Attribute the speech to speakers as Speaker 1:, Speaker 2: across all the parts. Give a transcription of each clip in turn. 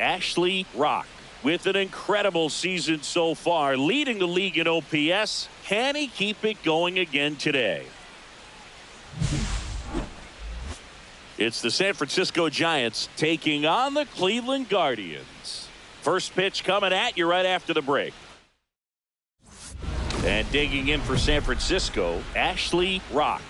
Speaker 1: Ashley Rock. With an incredible season so far, leading the league in OPS, can he keep it going again today? It's the San Francisco Giants taking on the Cleveland Guardians. First pitch coming at you right after the break. And digging in for San Francisco, Ashley Rock.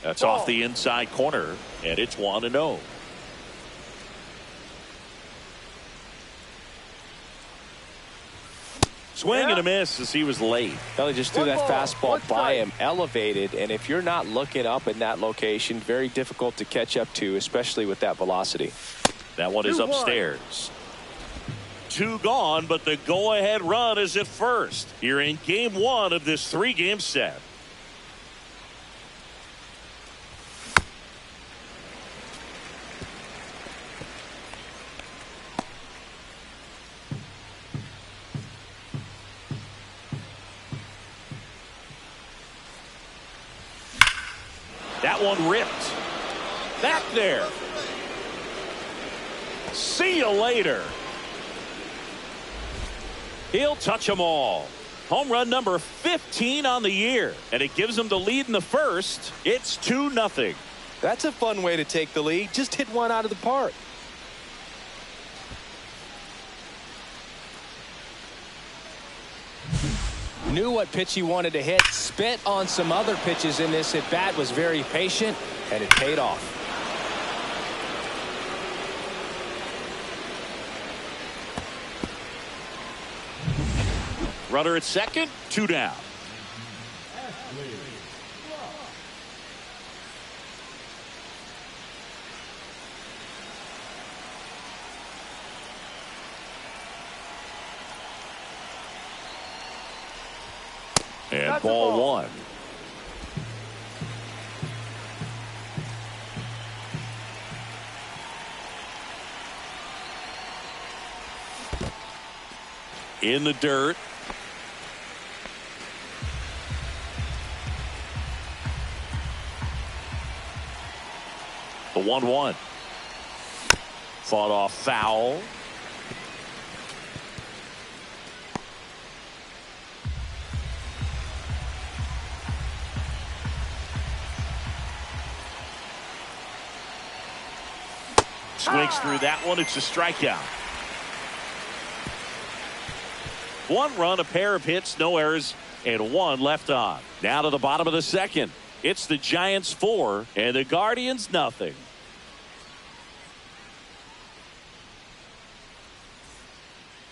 Speaker 1: That's off the inside corner, and it's 1-0. Swing and a miss as he was late.
Speaker 2: Well, he just threw that fastball by him, elevated, and if you're not looking up in that location, very difficult to catch up to, especially with that velocity.
Speaker 1: That one is upstairs. 2 gone, but the go-ahead run is at first. You're in game 1 of this 3-game set. That one ripped. Back there. See you later. He'll touch them all. Home run number 15 on the year. And it gives him the lead in the first. It's 2-0.
Speaker 2: That's a fun way to take the lead. Just hit one out of the park. Knew what pitch he wanted to hit. Spit on some other pitches in this at bat. Was very patient, and it paid off.
Speaker 1: Runner at second, 2 down. And ball 1. In the dirt. The 1-1. Fought off foul. Swings through that one. It's a strikeout. 1 run, a pair of hits, no errors, and 1 left on. Now to the bottom of the second. It's the Giants 4 and the Guardians nothing.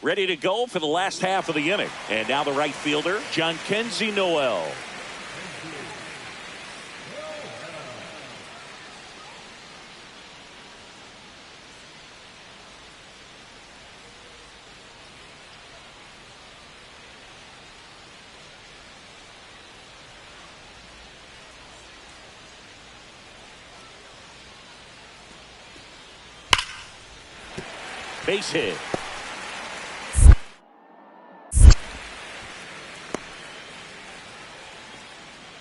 Speaker 1: Ready to go for the last half of the inning. And now the right fielder, John Kenzie Noel. Base hit.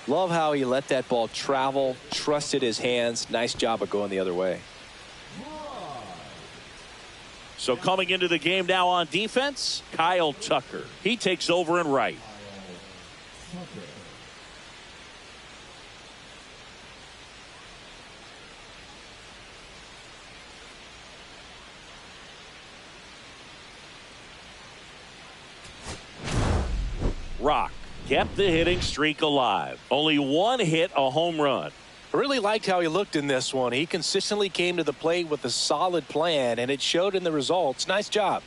Speaker 2: Love how he let that ball travel, trusted his hands. Nice job of going the other way.
Speaker 1: So coming into the game now on defense, Kyle Tucker. He takes over in right. Rock kept the hitting streak alive. Only 1 hit, a home run.
Speaker 2: I really liked how he looked in this one. He consistently came to the plate with a solid plan, and it showed in the results. Nice job.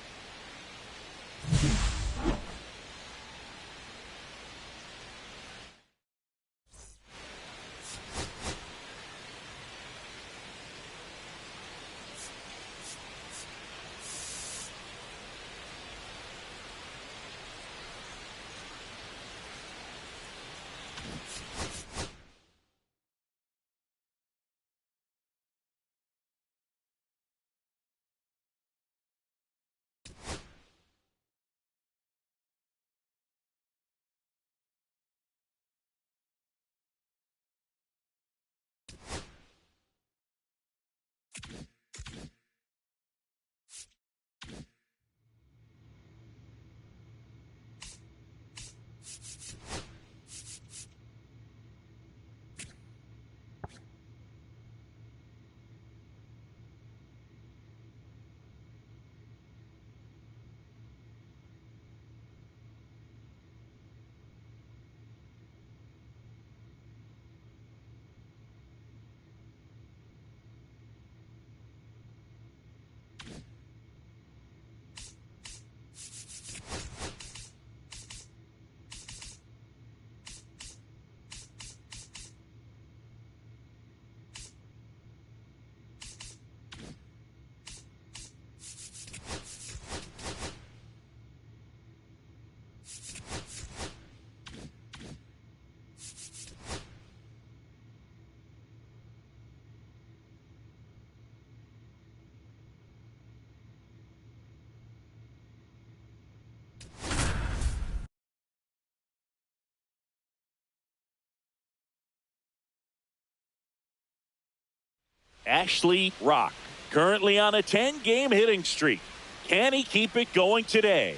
Speaker 1: Ashley Rock, currently on a 10-game hitting streak. Can he keep it going today?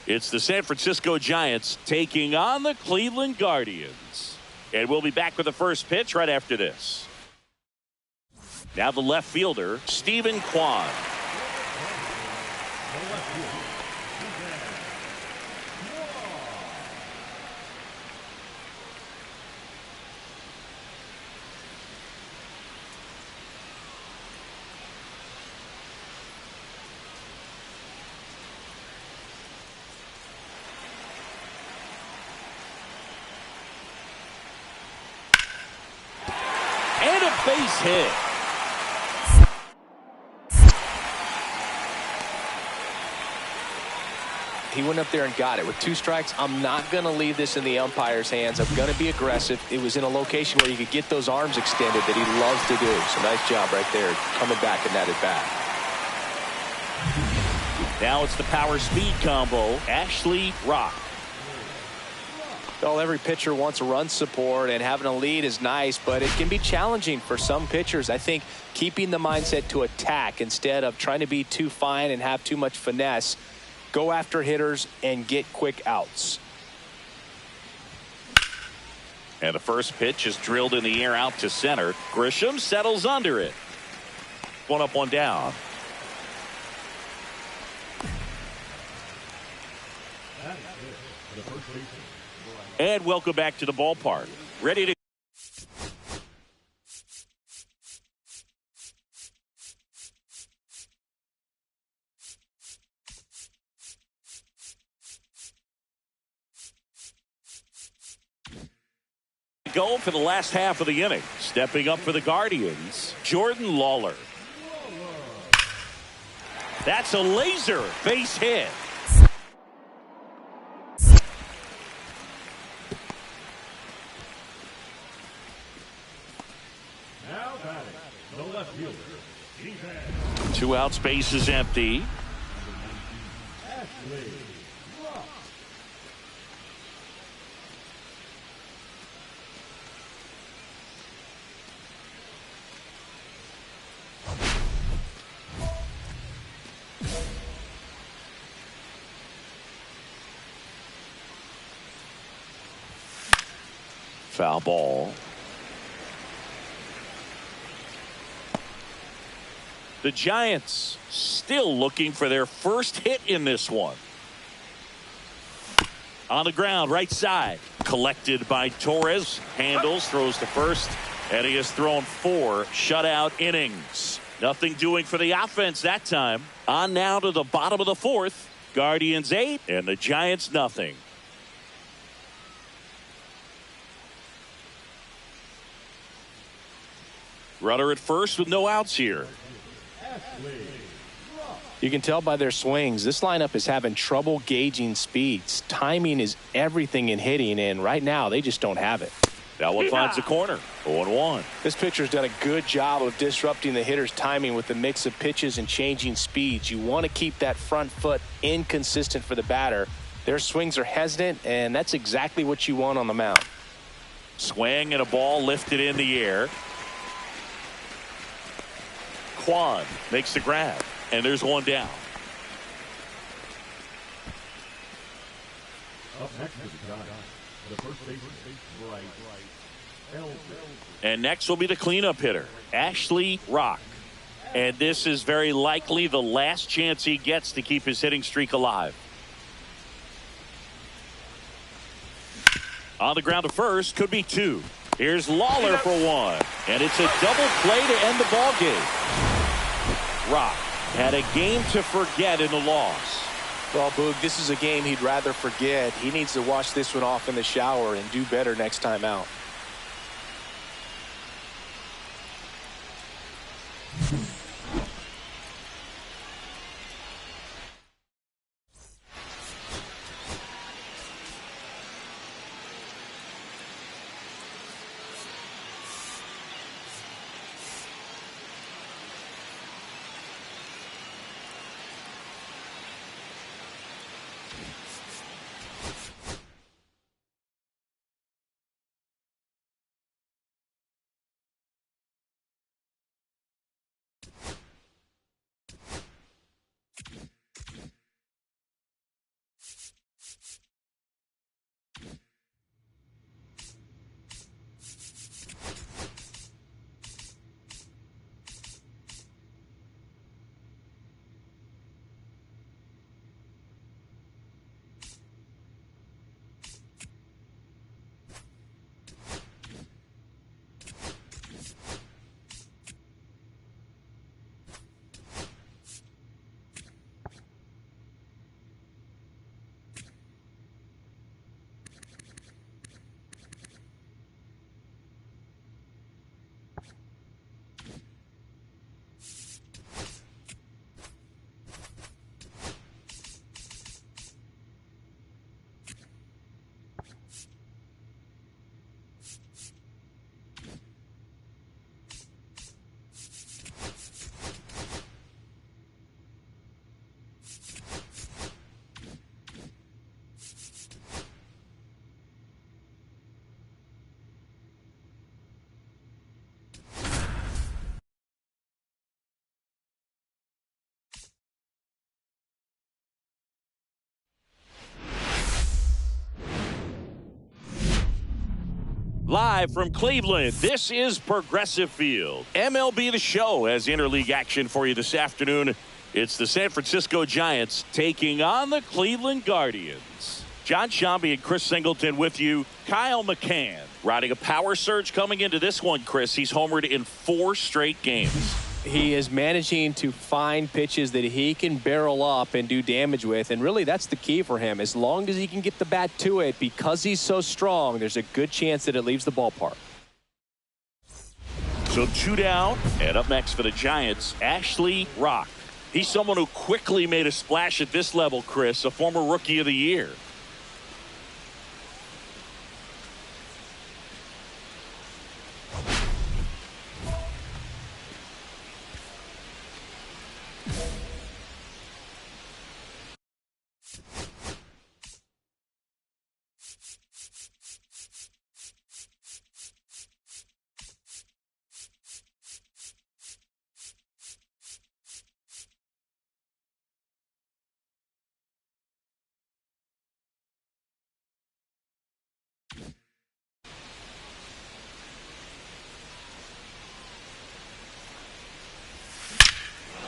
Speaker 1: It's the San Francisco Giants taking on the Cleveland Guardians. And we'll be back with the first pitch right after this. Now the left fielder, Stephen Kwan. And a base hit.
Speaker 2: He went up there and got it. With 2 strikes, I'm not going to leave this in the umpire's hands. I'm going to be aggressive. It was in a location where you could get those arms extended that he loves to do. So nice job right there, coming back in that at bat.
Speaker 1: Now it's the power speed combo, Ashley Rock.
Speaker 2: Well, every pitcher wants run support, and having a lead is nice, but it can be challenging for some pitchers. I think keeping the mindset to attack instead of trying to be too fine and have too much finesse. Go after hitters and get quick outs.
Speaker 1: And the first pitch is drilled in the air out to center. Grisham settles under it. 1 up, 1 down. And welcome back to the ballpark. Ready to go for the last half of the inning. Stepping up for the Guardians, Jordan Lawler. That's a laser base hit.
Speaker 3: Now batting, the left fielder.
Speaker 1: 2 outs, base is empty.
Speaker 3: Ashley Rock.
Speaker 1: Foul ball. The Giants still looking for their first hit in this one. On the ground, right side. Collected by Torres. Handles, throws to first. And he has thrown 4 shutout innings. Nothing doing for the offense that time. On now to the bottom of the 4th. Guardians 8 and the Giants nothing. Runner at first with no outs here.
Speaker 2: You can tell by their swings, this lineup is having trouble gauging speeds. Timing is everything in hitting, and right now they just don't have it.
Speaker 1: That one finds the corner. 0-1.
Speaker 2: This pitcher's done a good job of disrupting the hitter's timing with the mix of pitches and changing speeds. You want to keep that front foot inconsistent for the batter. Their swings are hesitant, and that's exactly what you want on the mound.
Speaker 1: Swing and a ball lifted in the air. Kwan makes the grab, and there's 1 down.
Speaker 3: Up next is the first baseman, right.
Speaker 1: And next will be the cleanup hitter, Ashley Rock. And this is very likely the last chance he gets to keep his hitting streak alive. On the ground to first, could be 2. Here's Lawler for 1. And it's a double play to end the ball game. Rock had a game to forget in the loss.
Speaker 2: Well, Boog, this is a game he'd rather forget. He needs to wash this one off in the shower and do better next time out.
Speaker 1: Live from Cleveland, this is Progressive Field. MLB The Show has interleague action for you this afternoon. It's the San Francisco Giants taking on the Cleveland Guardians. John Shambi and Chris Singleton with you. Kyle McCann riding a power surge coming into this one, Chris. He's homered in 4 straight games.
Speaker 2: He is managing to find pitches that he can barrel up and do damage with, and really that's the key for him. As long as he can get the bat to it, because he's so strong, there's a good chance that it leaves the ballpark.
Speaker 1: So 2 down, and up next for the Giants, Ashley Rock. He's someone who quickly made a splash at this level, Chris, a former Rookie of the Year.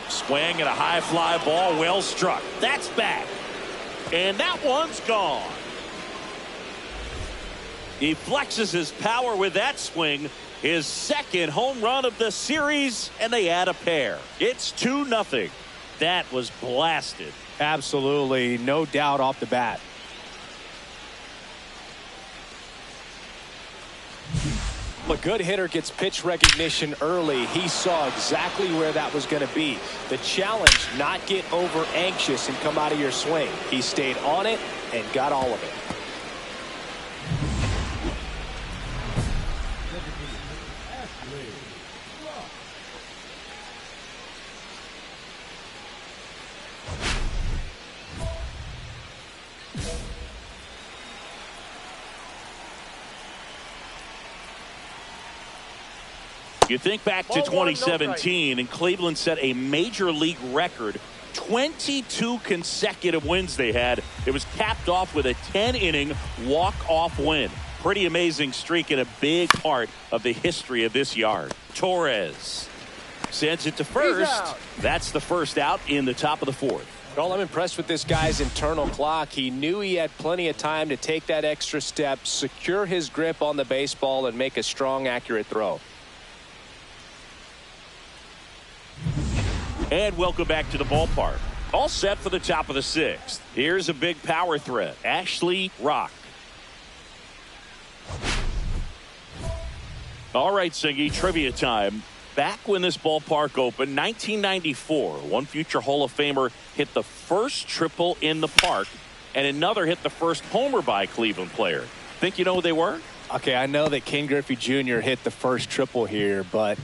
Speaker 1: Swing and a high fly ball, well struck. That's back. And that one's gone. He flexes his power with that swing. His second home run of the series, and they add a pair. It's 2-0. That was blasted.
Speaker 2: Absolutely, no doubt off the bat. A good hitter gets pitch recognition early. He saw exactly where that was going to be. The challenge, not get over anxious and come out of your swing. He stayed on it and got all of it.
Speaker 1: You think back to 2017, and Cleveland set a major league record. 22 consecutive wins they had. It was capped off with a 10-inning walk-off win. Pretty amazing streak and a big part of the history of this yard. Torres sends it to first. That's the first out in the top of the 4th.
Speaker 2: Well, I'm impressed with this guy's internal clock. He knew he had plenty of time to take that extra step, secure his grip on the baseball, and make a strong, accurate throw.
Speaker 1: And welcome back to the ballpark. All set for the top of the 6th. Here's a big power threat. Ashley Rock. All right, Singy, trivia time. Back when this ballpark opened, 1994, one future Hall of Famer hit the first triple in the park, and another hit the first homer by a Cleveland player. Think you know who they were?
Speaker 2: Okay, I know that Ken Griffey Jr. hit the first triple here, but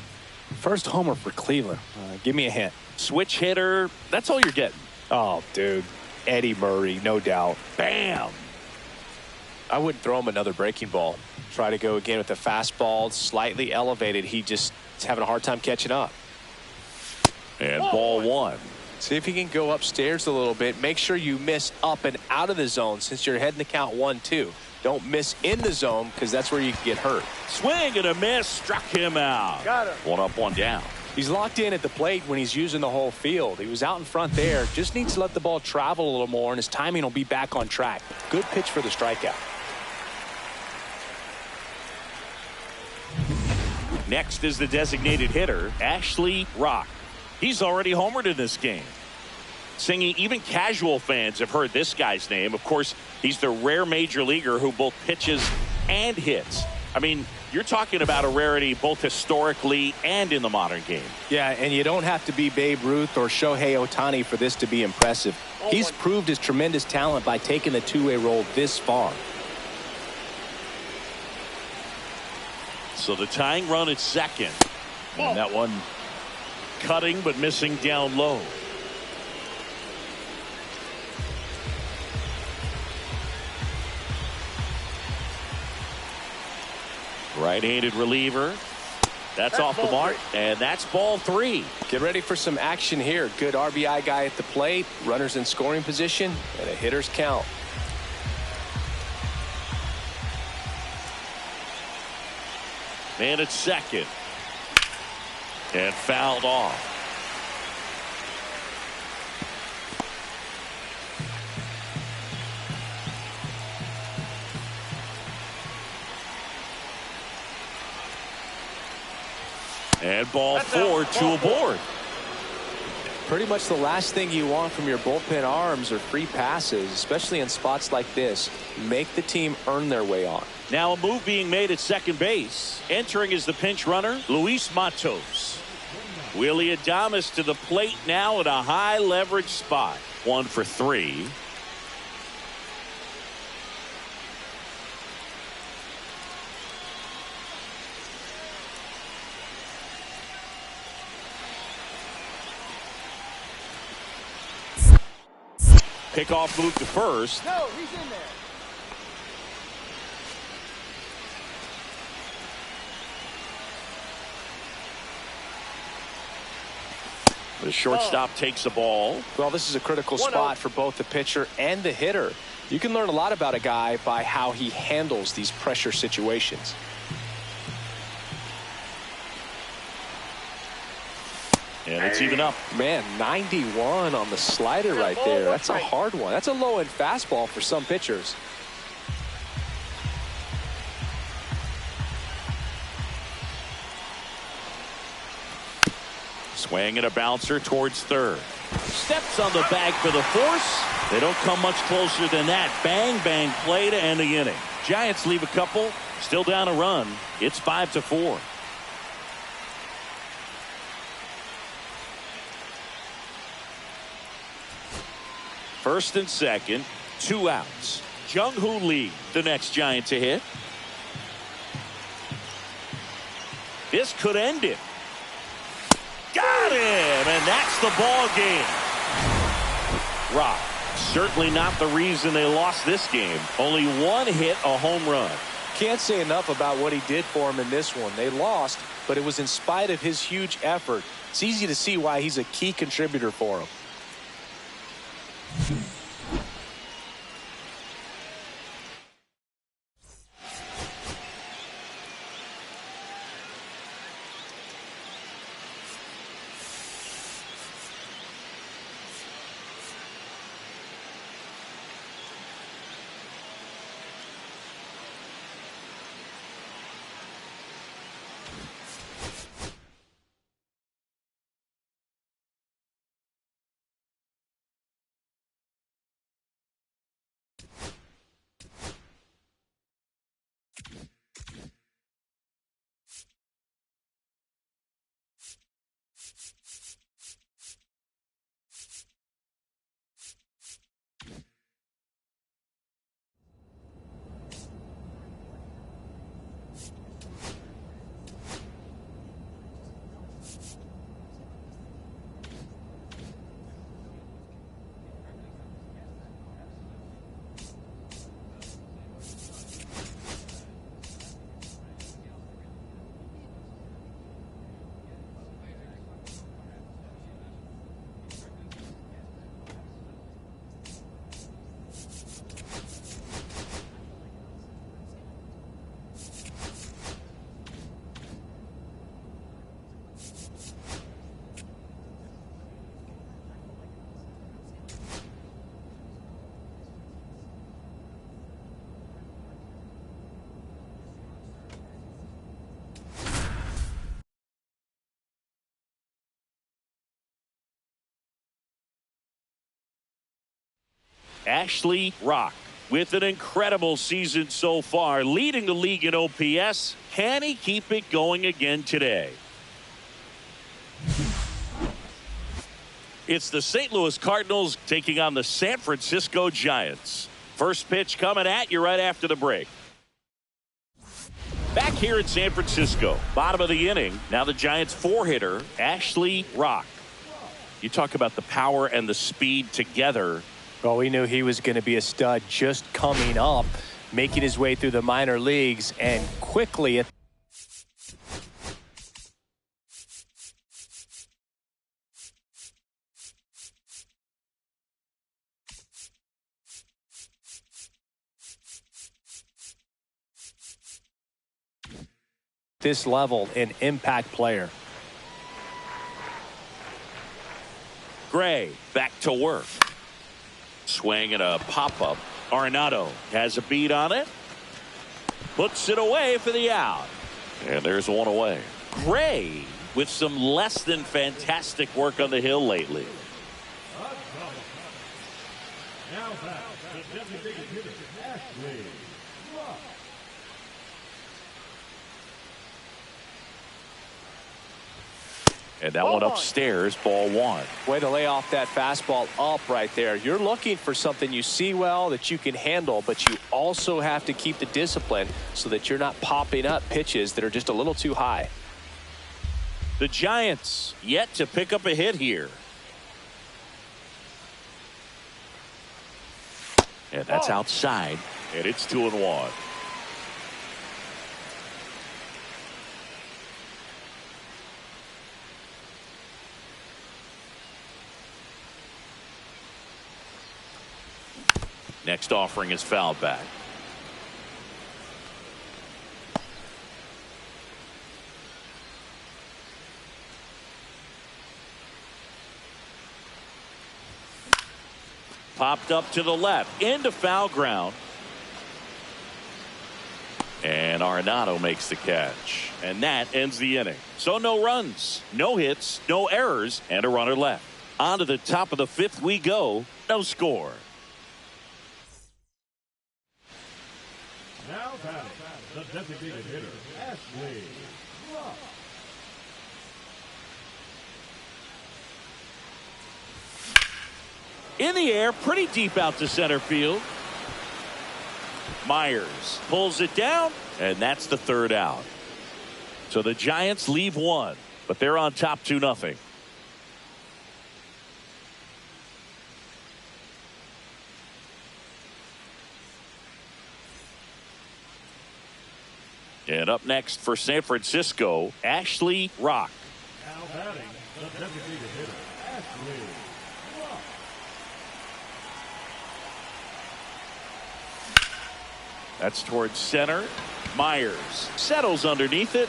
Speaker 2: first homer for Cleveland. Give me a hint.
Speaker 1: Switch hitter. That's all you're getting.
Speaker 2: Oh, dude. Eddie Murray, no doubt.
Speaker 1: Bam.
Speaker 2: I wouldn't throw him another breaking ball. Try to go again with the fastball, slightly elevated. He just is having a hard time catching up.
Speaker 1: And ball 1.
Speaker 2: See if he can go upstairs a little bit. Make sure you miss up and out of the zone since you're heading to count 1-2. Don't miss in the zone because that's where you can get hurt.
Speaker 1: Swing and a miss. Struck him out.
Speaker 2: Got him.
Speaker 1: 1 up, 1 down.
Speaker 2: He's locked in at the plate when he's using the whole field. He was out in front there. Just needs to let the ball travel a little more, and his timing will be back on track. Good pitch for the strikeout.
Speaker 1: Next is the designated hitter, Ashley Rock. He's already homered in this game. Singing, even casual fans have heard this guy's name. Of course, he's the rare major leaguer who both pitches and hits. I mean, you're talking about a rarity both historically and in the modern game.
Speaker 2: Yeah, and you don't have to be Babe Ruth or Shohei Ohtani for this to be impressive. He's proved his tremendous talent by taking the two-way role this far.
Speaker 1: So the tying run at second. And that one cutting but missing down low. Right-handed reliever. That's off the mark, and that's ball 3.
Speaker 2: Get ready for some action here. Good RBI guy at the plate, runners in scoring position, and a hitter's count.
Speaker 1: Man at second. And fouled off. And ball four, two aboard.
Speaker 2: Pretty much the last thing you want from your bullpen arms are free passes, especially in spots like this. Make the team earn their way on.
Speaker 1: Now a move being made at second base. Entering is the pinch runner, Luis Matos. Willie Adames to the plate now in a high leverage spot. 1 for 3. Pickoff move to first.
Speaker 4: No, he's in there.
Speaker 1: The shortstop takes the ball.
Speaker 2: Well, this is a critical spot for both the pitcher and the hitter. You can learn a lot about a guy by how he handles these pressure situations.
Speaker 1: And it's even up.
Speaker 2: Man, 91 on the slider right there. That's a hard one. That's a low-end fastball for some pitchers.
Speaker 1: Swing and a bouncer towards third. Steps on the bag for the force. They don't come much closer than that. Bang, bang play to end the inning. Giants leave a couple. Still down a run. It's 5-4. First and second, 2 outs. Jung-Hoo Lee, the next Giant to hit. This could end it. Got him, and that's the ball game. Rock, certainly not the reason they lost this game. Only 1 hit, a home run.
Speaker 2: Can't say enough about what he did for him in this one. They lost, but it was in spite of his huge effort. It's easy to see why he's a key contributor for him.
Speaker 1: Ashley Rock with an incredible season so far, leading the league in OPS. Can he keep it going again today? It's the St. Louis Cardinals taking on the San Francisco Giants. First pitch coming at you right after the break. Back here in San Francisco, bottom of the inning. Now the Giants 4-hitter, Ashley Rock. You talk about the power and the speed together.
Speaker 2: Well, we knew he was going to be a stud just coming up, making his way through the minor leagues, and quickly at this level an impact player.
Speaker 1: Gray back to work. Swing and a pop-up. Arenado has a beat on it. Puts it away for the out. And there's one away. Gray with some less than fantastic work on the hill lately.
Speaker 3: Now back to designated hitter, Ashley.
Speaker 1: And that one upstairs, ball one.
Speaker 2: Way to lay off that fastball up right there. You're looking for something you see well that you can handle, but you also have to keep the discipline so that you're not popping up pitches that are just a little too high.
Speaker 1: The Giants yet to pick up a hit here. And that's outside, and it's 2-1. Next offering is fouled back. Popped up to the left into foul ground. And Arenado makes the catch. And that ends the inning. So no runs, no hits, no errors, and a runner left. On to the top of the fifth we go. No score.
Speaker 3: Now batting, the designated hitter, Ashley.
Speaker 1: In the air, pretty deep out to center field. Myers pulls it down, and that's the third out. So the Giants leave one, but they're on top 2-0. And up next for San Francisco, Ashley Rock.
Speaker 3: Now batting, the designated hitter, Ashley.
Speaker 1: That's towards center. Myers settles underneath it.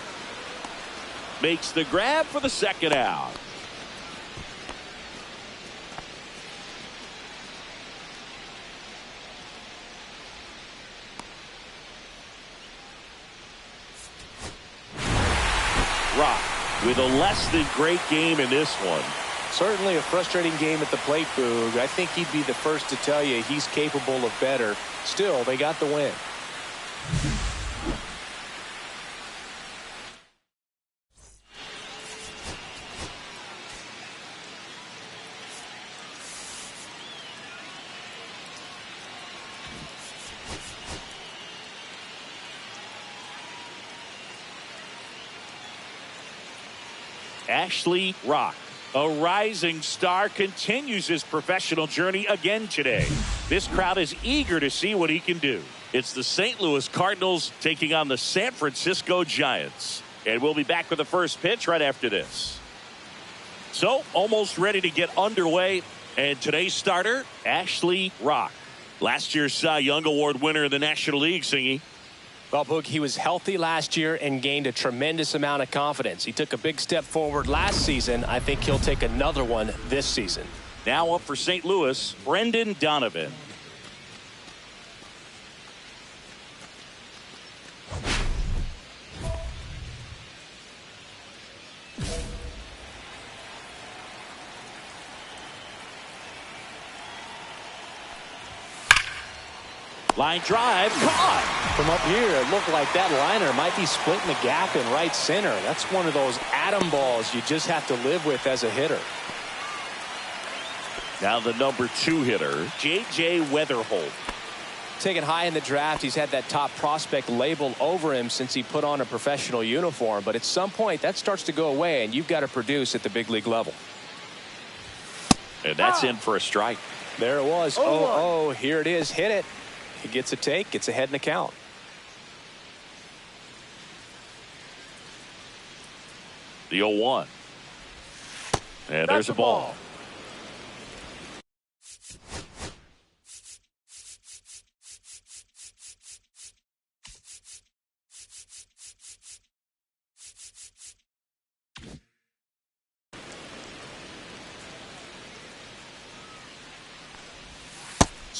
Speaker 1: Makes the grab for the second out. Rock with a less than great game in this one.
Speaker 2: Certainly a frustrating game at the plate, Boog. I think he'd be the first to tell you he's capable of better. Still, they got the win.
Speaker 1: Ashley Rock, a rising star, continues his professional journey again today. This crowd is eager to see what he can do. It's the St. Louis Cardinals taking on the San Francisco Giants. And we'll be back with the first pitch right after this. So, almost ready to get underway. And today's starter, Ashley Rock. Last year's Cy Young Award winner in the National League, Singy.
Speaker 2: Well, Boog, he was healthy last year and gained a tremendous amount of confidence. He took a big step forward last season. I think he'll take another one this season.
Speaker 1: Now up for St. Louis, Brendan Donovan. Line drive, caught.
Speaker 2: From up here, it looked like that liner might be splitting the gap in right center. That's one of those atom balls you just have to live with as a hitter.
Speaker 1: Now the number 2 hitter, J.J. Weatherholt.
Speaker 2: Taken high in the draft, he's had that top prospect label over him since he put on a professional uniform. But at some point, that starts to go away, and you've got to produce at the big league level.
Speaker 1: And that's in for a strike.
Speaker 2: There it was. Oh, here it is. Hit it. He gets a take, gets ahead in the count.
Speaker 1: The 0-1. And there's a ball.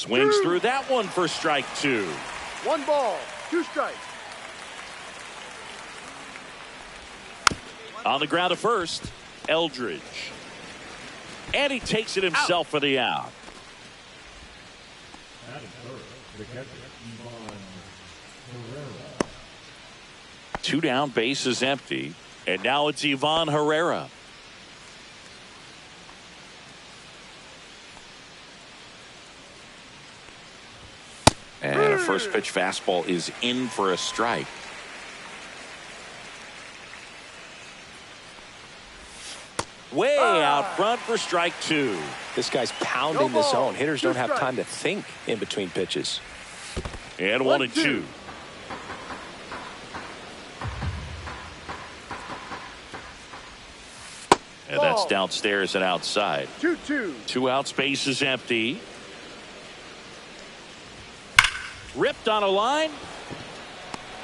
Speaker 1: Swings through that one for strike 2.
Speaker 4: 1 ball, 2 strikes.
Speaker 1: On the ground at first, Eldridge. And he takes it himself for the out.
Speaker 3: At third, the catcher, Ivan Herrera.
Speaker 1: 2 down, bases empty. And now it's Ivan Herrera. And a first pitch fastball is in for a strike. Way out front for strike 2.
Speaker 2: This guy's pounding the zone. Hitters don't have time to think in between pitches.
Speaker 1: And 1 and 2. And that's downstairs and outside.
Speaker 4: 2-2.
Speaker 1: 2 outs, base is empty. Ripped on a line.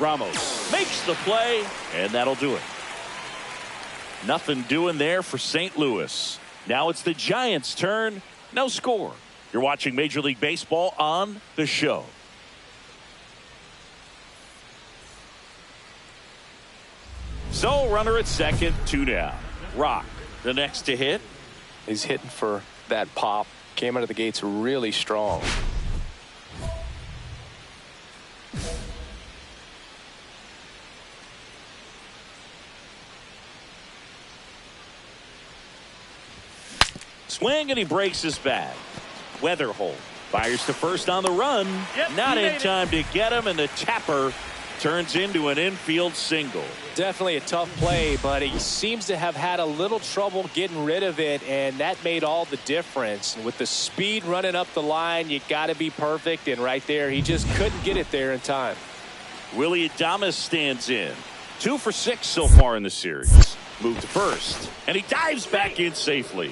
Speaker 1: Ramos makes the play, and that'll do it. Nothing doing there for St. Louis. Now it's the Giants' turn. No score. You're watching Major League Baseball on The Show. So runner at second, 2 down. Rock, the next to hit.
Speaker 2: He's hitting for that pop. Came out of the gates really strong.
Speaker 1: Swing, and he breaks his bat. Weatherhold fires to first on the run. Not in time to get him, and the tapper turns into an infield single.
Speaker 2: Definitely a tough play, but he seems to have had a little trouble getting rid of it, and that made all the difference. And with the speed running up the line, you got to be perfect, and right there, he just couldn't get it there in time.
Speaker 1: Willie Adames stands in. 2 for 6 so far in the series. Moved to first, and he dives back in safely.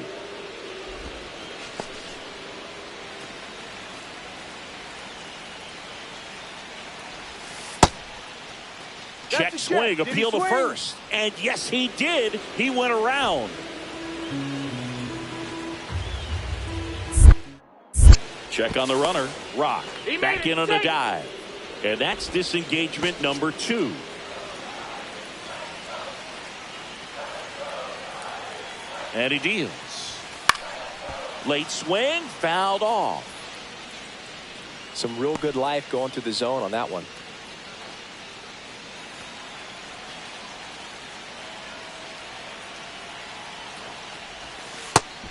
Speaker 1: Check swing, appeal to first. And yes, he did. He went around. Check on the runner. Rock back in on a dive. And that's disengagement number 2. And he deals. Late swing, fouled off.
Speaker 2: Some real good life going through the zone on that one.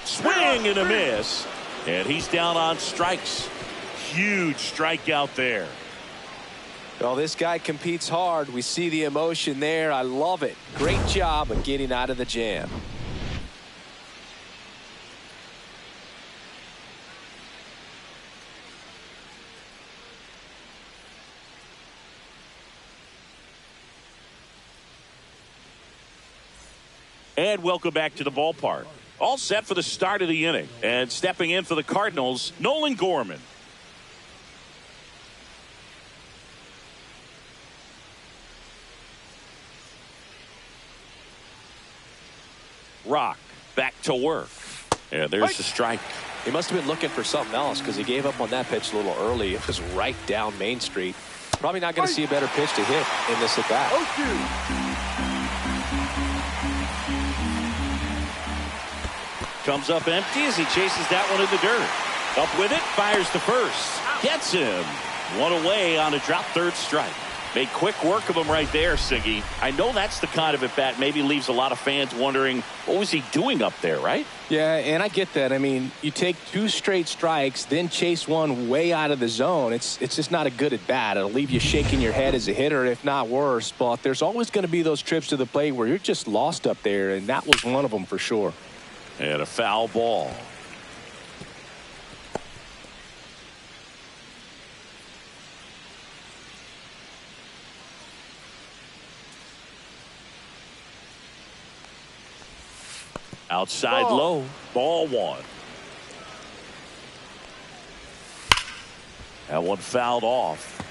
Speaker 1: Swing and a miss. And he's down on strikes. Huge strikeout there.
Speaker 2: Well, this guy competes hard. We see the emotion there. I love it. Great job of getting out of the jam.
Speaker 1: And welcome back to the ballpark. All set for the start of the inning. And stepping in for the Cardinals, Nolan Gorman. Rock back to work. And there's the strike.
Speaker 2: He must have been looking for something else because he gave up on that pitch a little early. It was right down Main Street. Probably not going to see a better pitch to hit in this at bat.
Speaker 4: 0-2.
Speaker 1: Comes up empty as he chases that one in the dirt. Up with it, fires to first. Gets him. One away on a drop third strike. Made quick work of him right there, Siggy. I know that's the kind of at bat maybe leaves a lot of fans wondering, what was he doing up there, right?
Speaker 2: Yeah, and I get that. I mean, you take 2 straight strikes, then chase one way out of the zone. It's just not a good at bat. It'll leave you shaking your head as a hitter, if not worse. But there's always going to be those trips to the plate where you're just lost up there, and that was one of them for sure.
Speaker 1: And a foul ball. Outside low, ball 1. That one fouled off.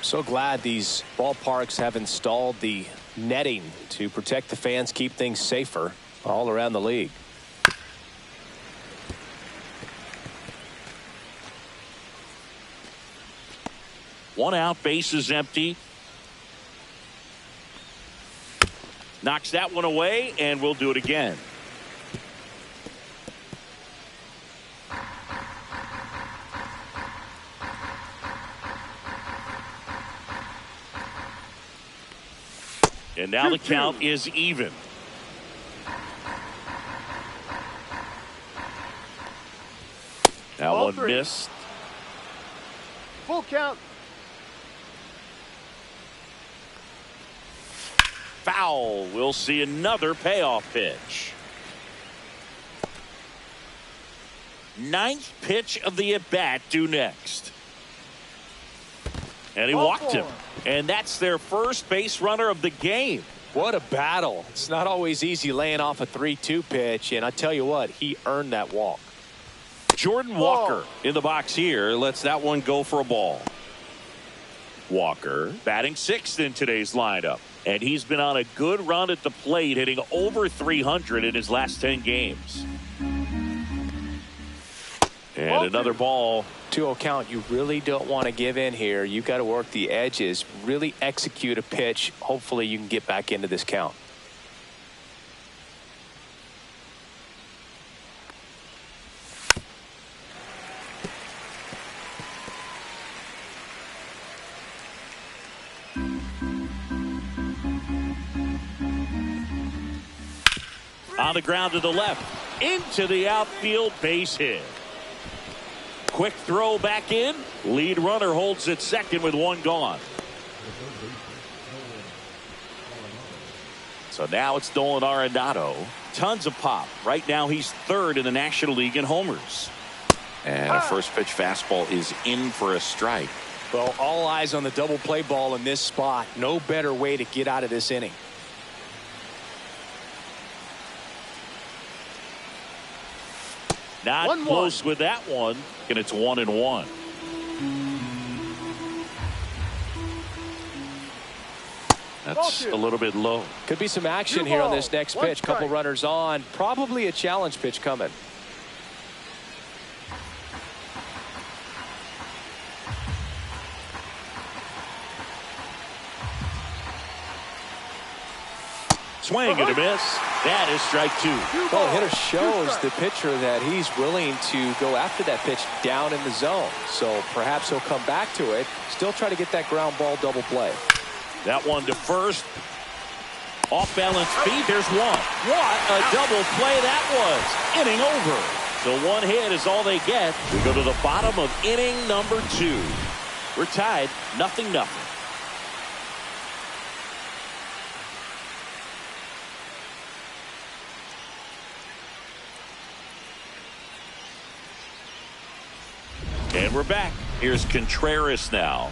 Speaker 2: So glad these ballparks have installed the netting to protect the fans, keep things safer all around the league.
Speaker 1: One out, bases empty. Knocks that one away, and we'll do it again. And now the count is even. That one missed.
Speaker 4: Full count.
Speaker 1: Foul. We'll see another payoff pitch. Ninth pitch of the at-bat due next. And he walked him. And that's their first base runner of the game.
Speaker 2: What a battle. It's not always easy laying off a 3-2 pitch, and I tell you what, he earned that walk.
Speaker 1: Jordan Walker in the box here lets that one go for a ball. Walker batting sixth in today's lineup, and he's been on a good run at the plate, hitting over 300 in his last 10 games. And another ball.
Speaker 2: 2-0 count. You really don't want to give in here. You've got to work the edges, really execute a pitch. Hopefully you can get back into this count.
Speaker 1: On the ground to the left, into the outfield, base hit. Quick throw back in. Lead runner holds at second with one gone. So now it's Nolan Arenado. Tons of pop. Right now he's third in the National League in homers. And a first pitch fastball is in for a strike.
Speaker 2: Well, all eyes on the double play ball in this spot. No better way to get out of this inning.
Speaker 1: Not close with that one, and it's 1-1. That's a little bit low.
Speaker 2: Could be some action here on this next pitch. Couple runners on. Probably a challenge pitch coming.
Speaker 1: Swing and a miss. That is strike two.
Speaker 2: Well, the hitter shows the pitcher that he's willing to go after that pitch down in the zone. So perhaps he'll come back to it. Still try to get that ground ball double play.
Speaker 1: That one to first. Off balance feet. There's one. What a double play that was. Inning over. So one hit is all they get. We go to the bottom of inning number 2. We're tied 0-0. And we're back. Here's Contreras now.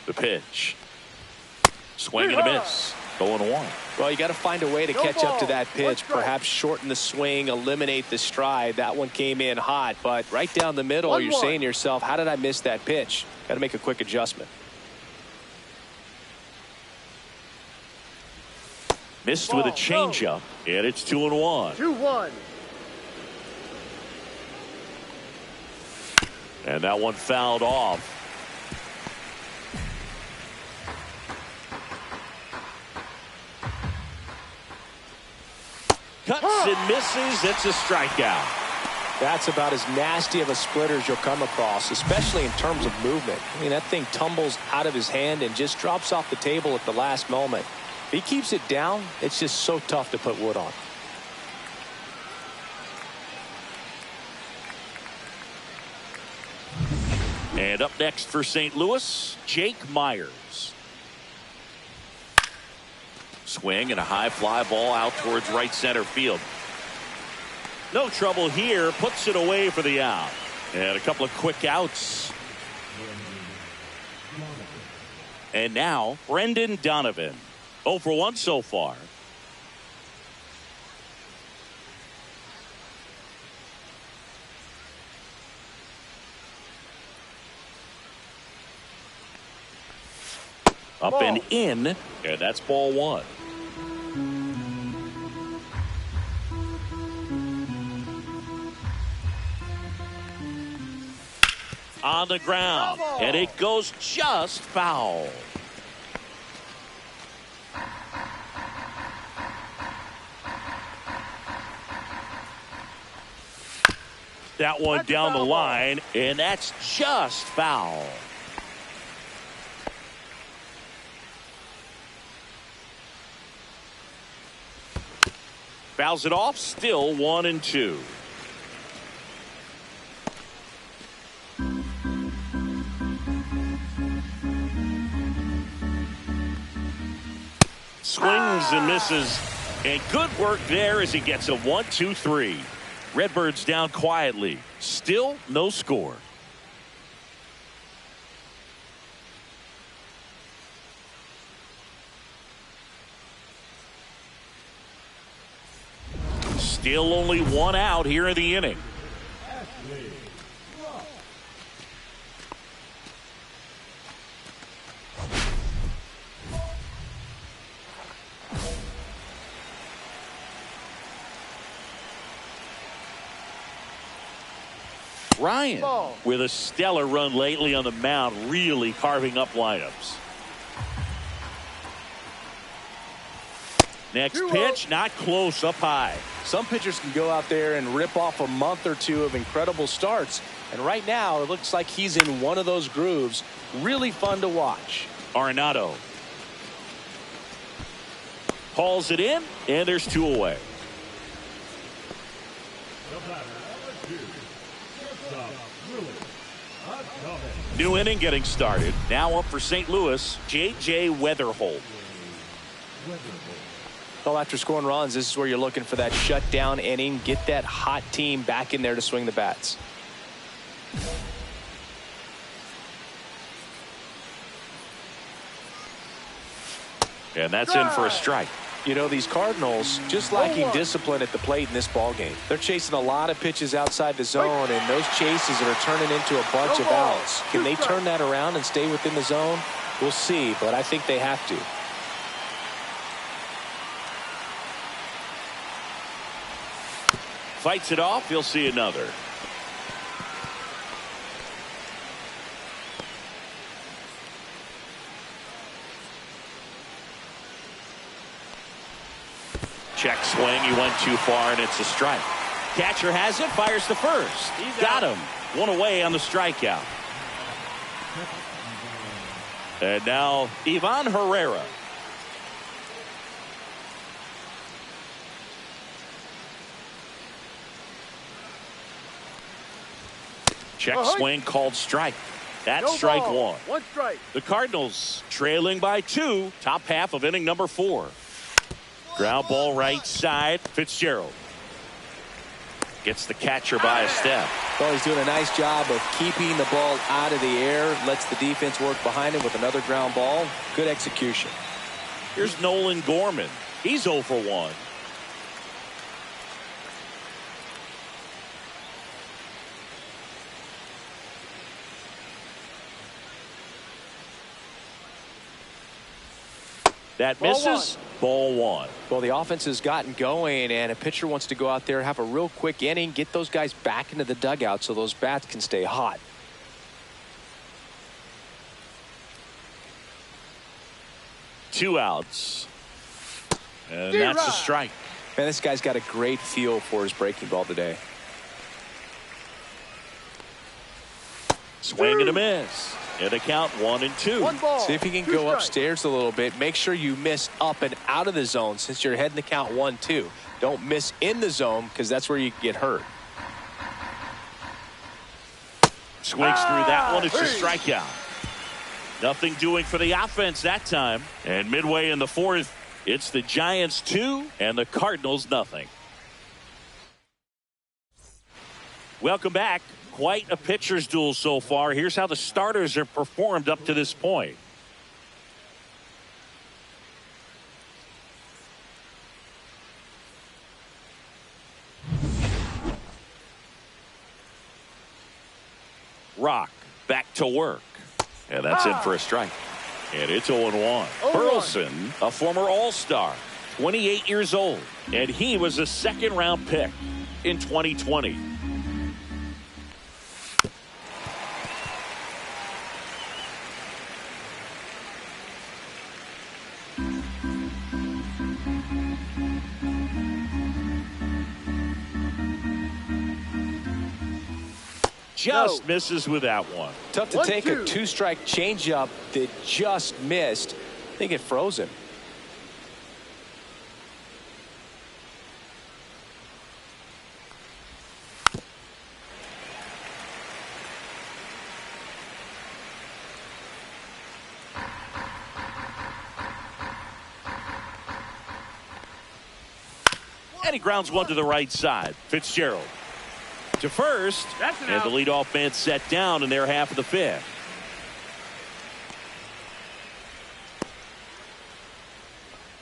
Speaker 1: The pitch. Swing and a miss. 0-1.
Speaker 2: Well, you got to find a way to catch up to that pitch. Perhaps shorten the swing, eliminate the stride. That one came in hot, but right down the middle, you're saying to yourself, how did I miss that pitch? Got to make a quick adjustment.
Speaker 1: Missed with a changeup, and it's 2-1.
Speaker 4: 2-1.
Speaker 1: And that one fouled off. Cuts and misses. It's a strikeout.
Speaker 2: That's about as nasty of a splitter as you'll come across, especially in terms of movement. I mean, that thing tumbles out of his hand and just drops off the table at the last moment. If he keeps it down, it's just so tough to put wood on.
Speaker 1: And up next for St. Louis, Jake Myers. Swing and a high fly ball out towards right center field. No trouble here. Puts it away for the out. And a couple of quick outs. And now Brendan Donovan. 0 for 1 so far. Up and in, and that's ball one. On the ground, and it goes just foul. That one down the line, and that's just foul. Fouls it off, still 1-2. Swings and misses, and good work there as he gets a 1-2-3. Redbirds down quietly, still no score. Still only one out here in the inning. Ryan with a stellar run lately on the mound, really carving up lineups. Next pitch, not close, up high.
Speaker 2: Some pitchers can go out there and rip off a month or two of incredible starts. And right now, it looks like he's in one of those grooves. Really fun to watch.
Speaker 1: Arenado hauls it in, and there's two away. New inning getting started. Now up for St. Louis, J.J. Weatherholt.
Speaker 2: Well, after scoring runs, this is where you're looking for that shutdown inning. Get that hot team back in there to swing the bats.
Speaker 1: And that's in for a strike.
Speaker 2: You know, these Cardinals just lacking discipline at the plate in this ballgame. They're chasing a lot of pitches outside the zone, and those chases are turning into a bunch of outs. Can they turn that around and stay within the zone? We'll see, but I think they have to.
Speaker 1: Fights it off. You'll see another. Check swing. He went too far, and it's a strike. Catcher has it. Fires to first. Got him. One away on the strikeout. And now Ivan Herrera. Check swing called strike. That's strike one.
Speaker 4: One strike.
Speaker 1: The Cardinals trailing by 2. Top half of inning number 4. Ground ball right side. Fitzgerald gets the catcher by a step.
Speaker 2: Well, he's doing a nice job of keeping the ball out of the air. Lets the defense work behind him with another ground ball. Good execution.
Speaker 1: Here's Nolan Gorman. He's 0 for 1. That misses. Ball one.
Speaker 2: Well, the offense has gotten going, and a pitcher wants to go out there, have a real quick inning, get those guys back into the dugout so those bats can stay hot.
Speaker 1: Two outs. And that's a strike.
Speaker 2: Man, this guy's got a great feel for his breaking ball today.
Speaker 1: Swing and a miss. And a count 1-2.
Speaker 2: See if he can go upstairs a little bit. Make sure you miss up and out of the zone since you're heading to count 1-2. Don't miss in the zone because that's where you get hurt.
Speaker 1: Swings through that one. It's a strikeout. Nothing doing for the offense that time. And midway in the 4th, it's the Giants 2 and the Cardinals nothing. Welcome back. Quite a pitcher's duel so far. Here's how the starters have performed up to this point. Rock back to work. And that's in for a strike. And it's 0-1. Burleson, a former All-Star, 28 years old, and he was a second-round pick in 2020. Just misses with that one.
Speaker 2: Tough to take a two-strike changeup that just missed. I think it froze him.
Speaker 1: And he grounds one to the right side. Fitzgerald to first, and the leadoff man set down in their half of the fifth.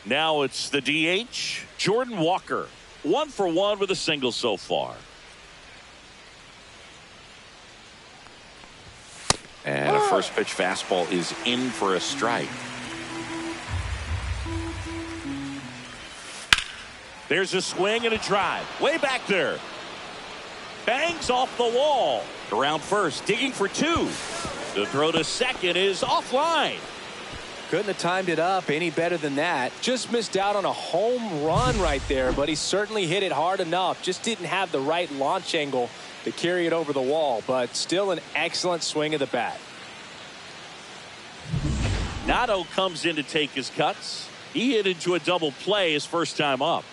Speaker 1: Now it's the DH, Jordan Walker. 1 for 1 with a single so far. And a first pitch fastball is in for a strike. There's a swing and a drive. Way back there. Bangs off the wall. Around first, digging for 2. The throw to second is offline.
Speaker 2: Couldn't have timed it up any better than that. Just missed out on a home run right there, but he certainly hit it hard enough. Just didn't have the right launch angle to carry it over the wall, but still an excellent swing of the bat.
Speaker 1: Nato comes in to take his cuts. He hit into a double play his first time up.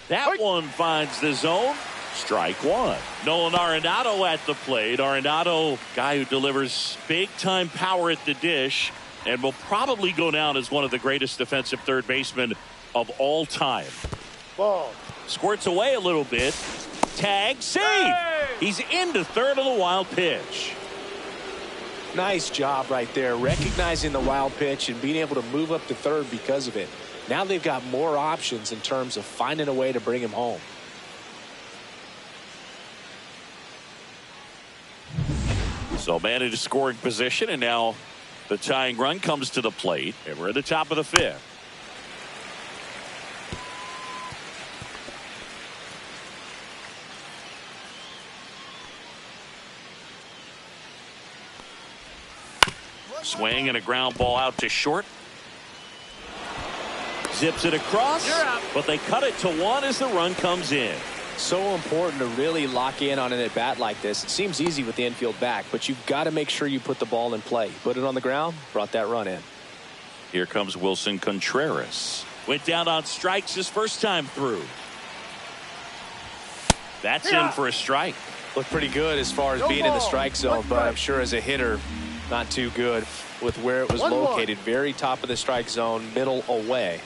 Speaker 1: That one finds the zone. Strike one. Nolan Arenado at the plate. Arenado, guy who delivers big-time power at the dish and will probably go down as one of the greatest defensive third basemen of all time.
Speaker 4: Ball.
Speaker 1: Squirts away a little bit. Tag, save. Hey! He's into third on the wild pitch.
Speaker 2: Nice job right there, recognizing the wild pitch and being able to move up to third because of it. Now they've got more options in terms of finding a way to bring him home.
Speaker 1: So man in a scoring position, and now the tying run comes to the plate, and we're at the top of the fifth. Swing and a ground ball out to short. Zips it across, but they cut it to 1 as the run comes in.
Speaker 2: So important to really lock in on an at-bat like this. It seems easy with the infield back, but you've got to make sure you put the ball in play. Put it on the ground, brought that run in.
Speaker 1: Here comes Wilson Contreras. Went down on strikes his first time through. That's in for a strike.
Speaker 2: Looked pretty good as far as being in the strike zone, but I'm sure as a hitter, not too good with where it was located. Very top of the strike zone, middle away.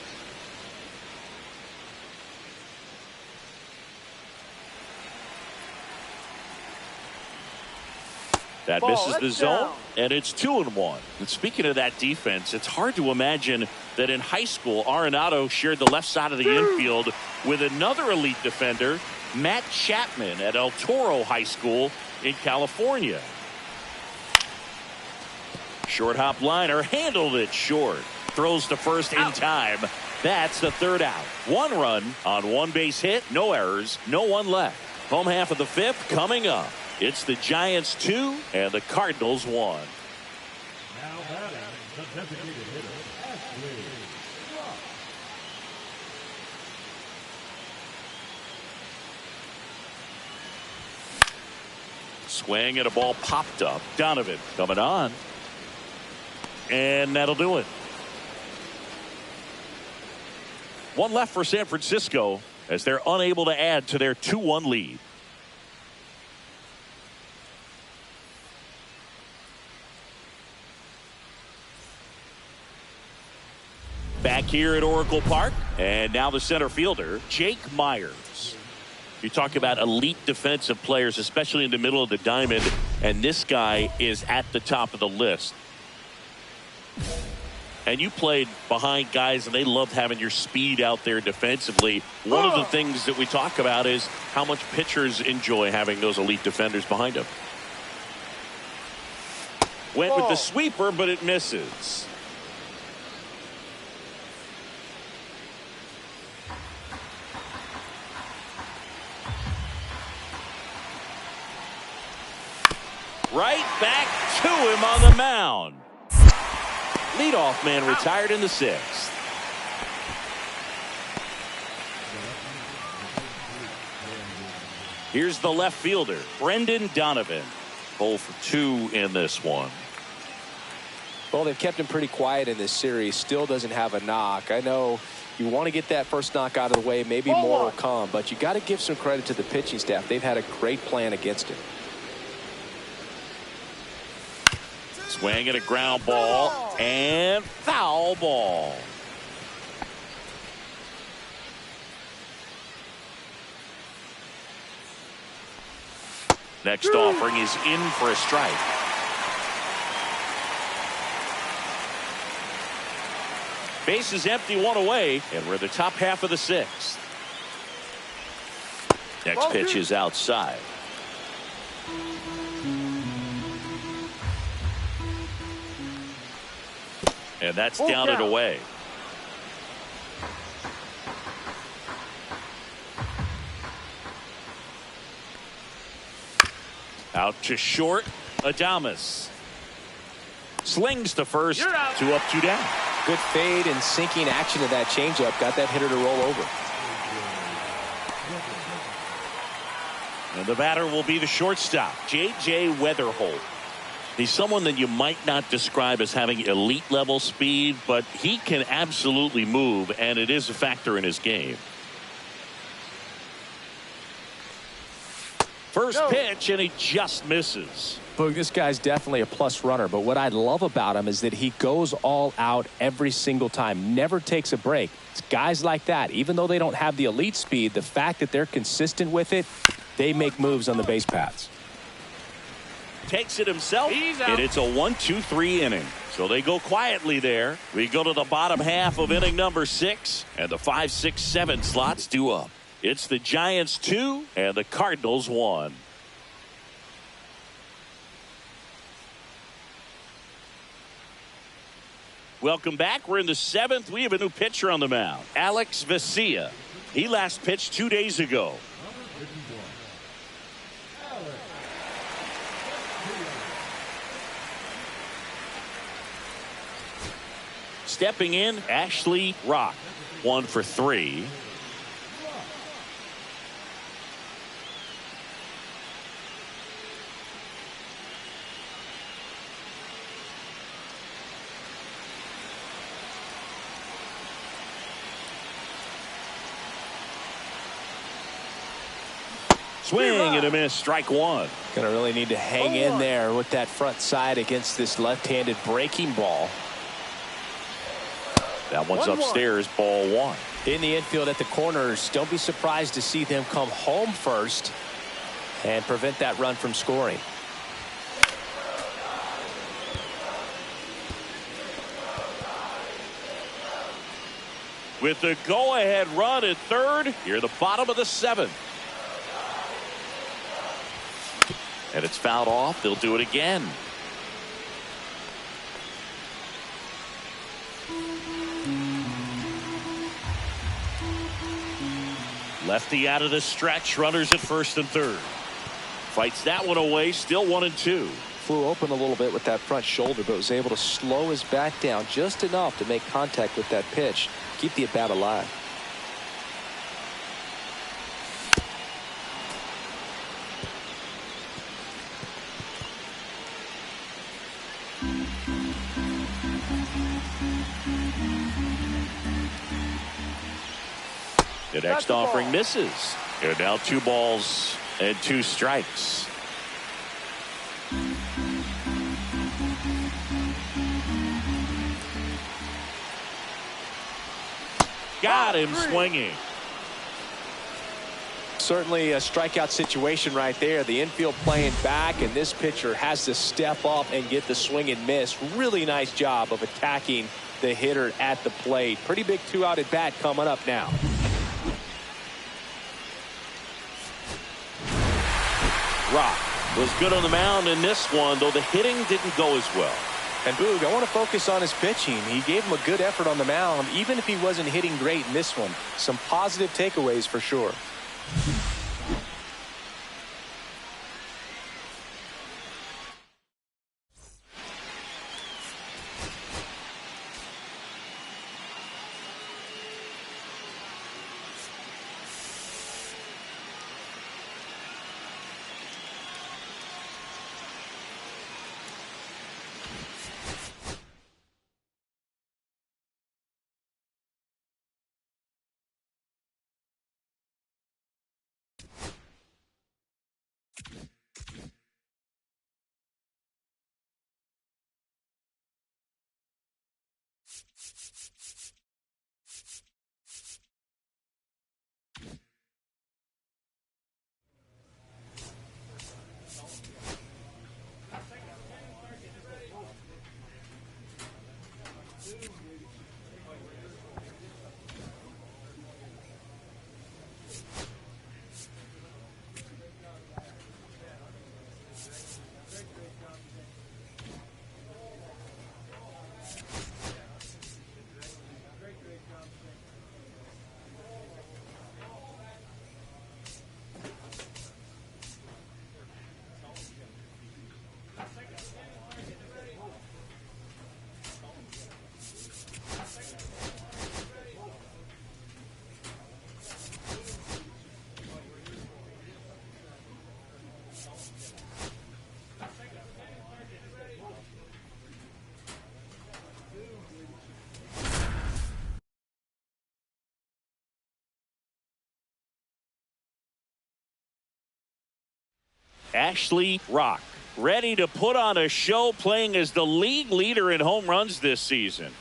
Speaker 1: That misses the zone, and it's 2-1. And speaking of that defense, it's hard to imagine that in high school, Arenado shared the left side of the infield with another elite defender, Matt Chapman, at El Toro High School in California. Short hop liner, handled it short. Throws to first in time. That's the third out. 1 run on 1 base hit, no errors, no one left. Home half of the fifth coming up. It's the Giants 2 and the Cardinals 1.
Speaker 3: Now batting, the designated hitter, Ashley.
Speaker 1: Swing and a ball popped up. Donovan coming on. And that'll do it. 1 left for San Francisco as they're unable to add to their 2-1 lead. Back here at Oracle Park, and now the center fielder, Jake Myers. You talk about elite defensive players, especially in the middle of the diamond, and this guy is at the top of the list. And you played behind guys, and they loved having your speed out there defensively. One of the things that we talk about is how much pitchers enjoy having those elite defenders behind them. Went with the sweeper, but it misses. Right back to him on the mound. Leadoff man retired in the 6th. Here's the left fielder, Brendan Donovan. 0 for 2 in this one.
Speaker 2: Well, they've kept him pretty quiet in this series. Still doesn't have a knock. I know you want to get that first knock out of the way. Maybe more will come, but you got to give some credit to the pitching staff. They've had a great plan against him.
Speaker 1: Swing and a ground ball and foul ball. Next offering is in for a strike. Base is empty, 1 away, and we're in the top half of the 6th. Next pitch is outside. And that's down and away. Out to short, Adames. Slings to first, 2 up, 2 down.
Speaker 2: Good fade and sinking action of that changeup. Got that hitter to roll over.
Speaker 1: And the batter will be the shortstop, J.J. Weatherholt. He's someone that you might not describe as having elite level speed, but he can absolutely move, and it is a factor in his game. First pitch, and he just misses.
Speaker 2: Look, this guy's definitely a plus runner, but what I love about him is that he goes all out every single time, never takes a break. It's guys like that, even though they don't have the elite speed, the fact that they're consistent with it, they make moves on the base paths.
Speaker 1: Takes it himself, and it's a 1-2-3 inning. So they go quietly there. We go to the bottom half of inning number 6, and the 5, 6, 7 slots due up. It's the Giants 2 and the Cardinals 1. Welcome back. We're in the 7th. We have a new pitcher on the mound, Alex Vesia. He last pitched 2 days ago. Stepping in, Ashley Rock, 1 for 3. Swing and a miss, strike 1.
Speaker 2: Gonna really need to hang in there with that front side against this left-handed breaking ball.
Speaker 1: That one's upstairs, ball 1.
Speaker 2: In the infield at the corners, don't be surprised to see them come home first and prevent that run from scoring.
Speaker 1: With the go-ahead run at third, you're the bottom of the 7th. And it's fouled off. They'll do it again. Lefty out of the stretch. Runners at first and third. Fights that one away. Still 1 and 2.
Speaker 2: Flew open a little bit with that front shoulder, but was able to slow his bat down just enough to make contact with that pitch. Keep the at-bat alive.
Speaker 1: The next offering misses. And now 2 balls and 2 strikes. Got him swinging.
Speaker 2: Certainly a strikeout situation right there. The infield playing back, and this pitcher has to step up and get the swing and miss. Really nice job of attacking the hitter at the plate. Pretty big 2-out at bat coming up now.
Speaker 1: Rock Was good on the mound in this one, though the hitting didn't go as well.
Speaker 2: And Boog, I want to focus on his pitching. He gave him a good effort on the mound, even if he wasn't hitting great in this one. Some positive takeaways for sure.
Speaker 1: Ashley Rock, ready to put on a show, playing as the league leader in home runs this season.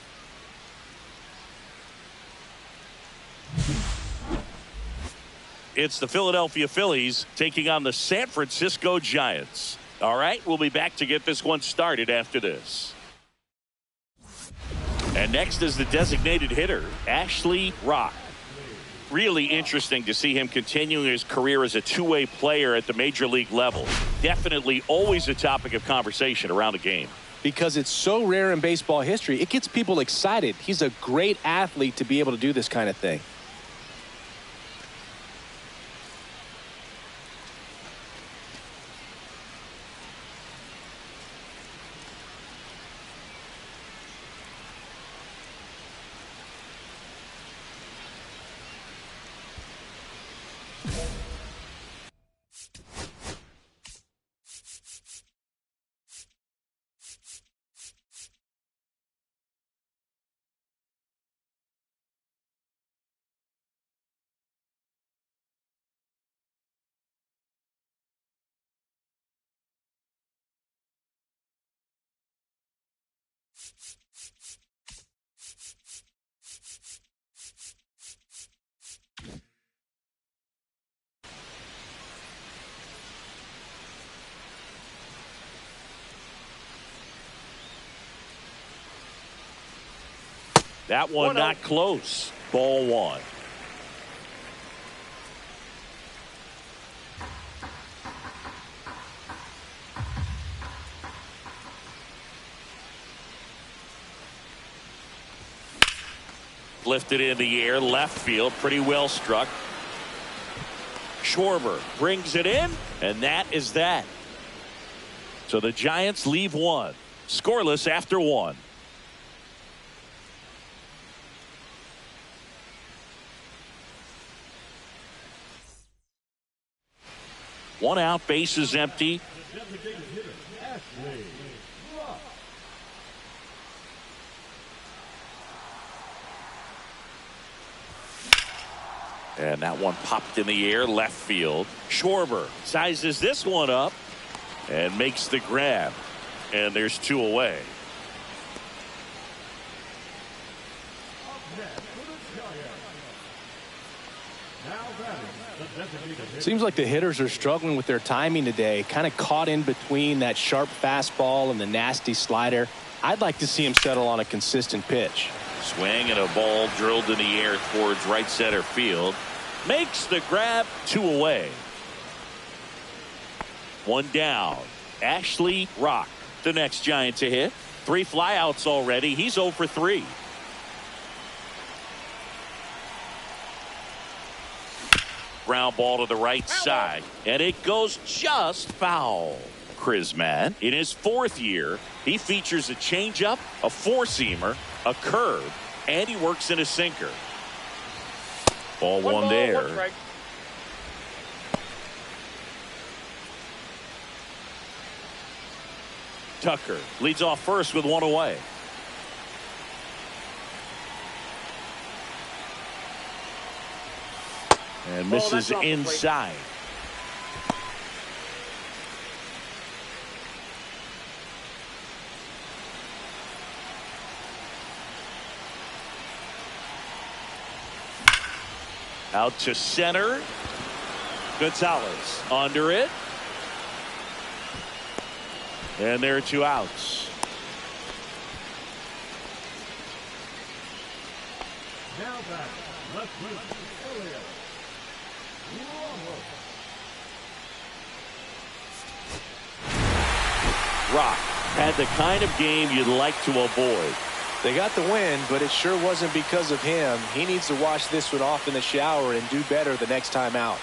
Speaker 1: It's the Philadelphia Phillies taking on the San Francisco Giants. All right, we'll be back to get this one started after this. And next is the designated hitter, Ashley Rock. Really interesting to see him continuing his career as a two-way player at the major league level. Definitely always a topic of conversation around the game.
Speaker 2: Because it's so rare in baseball history, it gets people excited. He's a great athlete to be able to do this kind of thing.
Speaker 1: That one not close. Ball one. Lifted in the air, left field, pretty well struck. Schwarber brings it in, and that is that. So the Giants leave one, scoreless after one. One out, base is empty. And that one popped in the air, left field. Schwarber sizes this one up and makes the grab. And there's two away.
Speaker 2: Seems like the hitters are struggling with their timing today. Kind of caught in between that sharp fastball and the nasty slider. I'd like to see him settle on a consistent pitch.
Speaker 1: Swing and a ball drilled in the air towards right center field. Makes the grab, two away. One down. Ashley Rock, the next Giant to hit. 3 flyouts already. He's 0 for 3. Ground ball to the right side, and it goes just foul. Chrisman, in his 4th year, he features a changeup, a 4-seamer, a curve, and he works in a sinker. Ball one there. Tucker leads off first with 1 away. And misses inside. Out to center. Gonzalez under it. And there are 2 outs.
Speaker 3: Now back, left field, Elliott.
Speaker 1: Rock had the kind of game you'd like to avoid.
Speaker 2: They got the win, but it sure wasn't because of him. He needs to wash this one off in the shower and do better the next time out.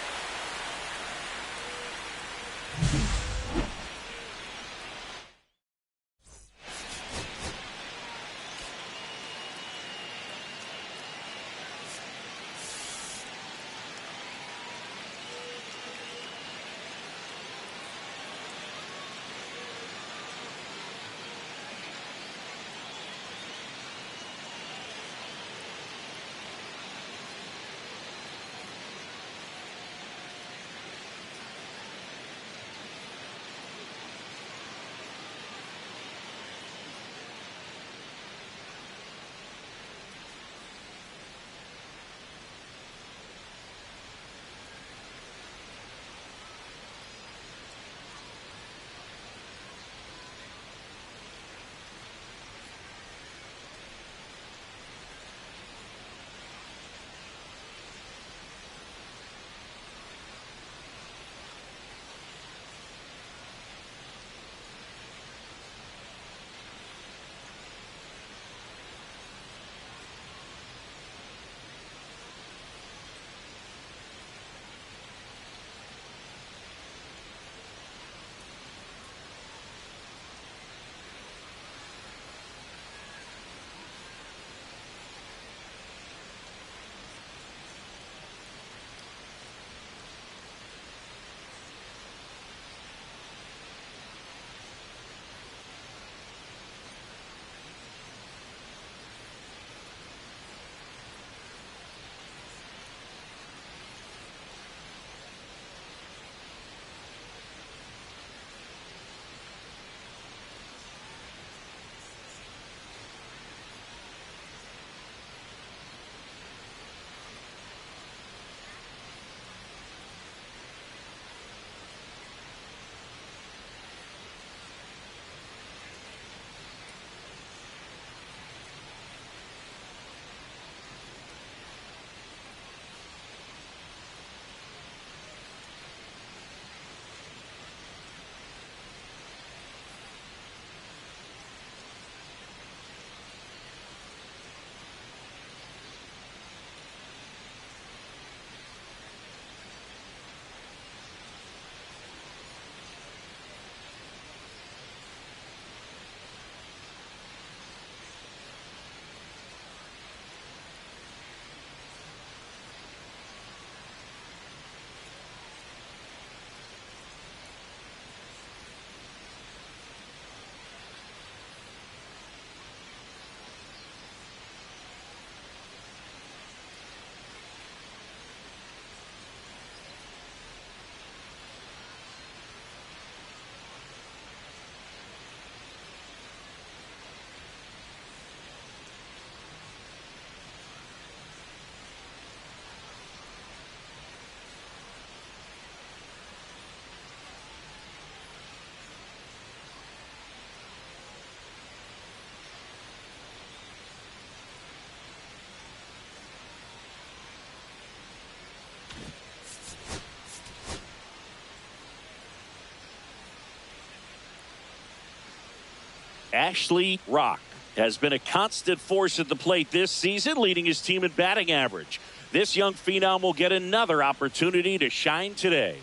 Speaker 1: Ashley Rock has been a constant force at the plate this season, leading his team in batting average. This young phenom will get another opportunity to shine today.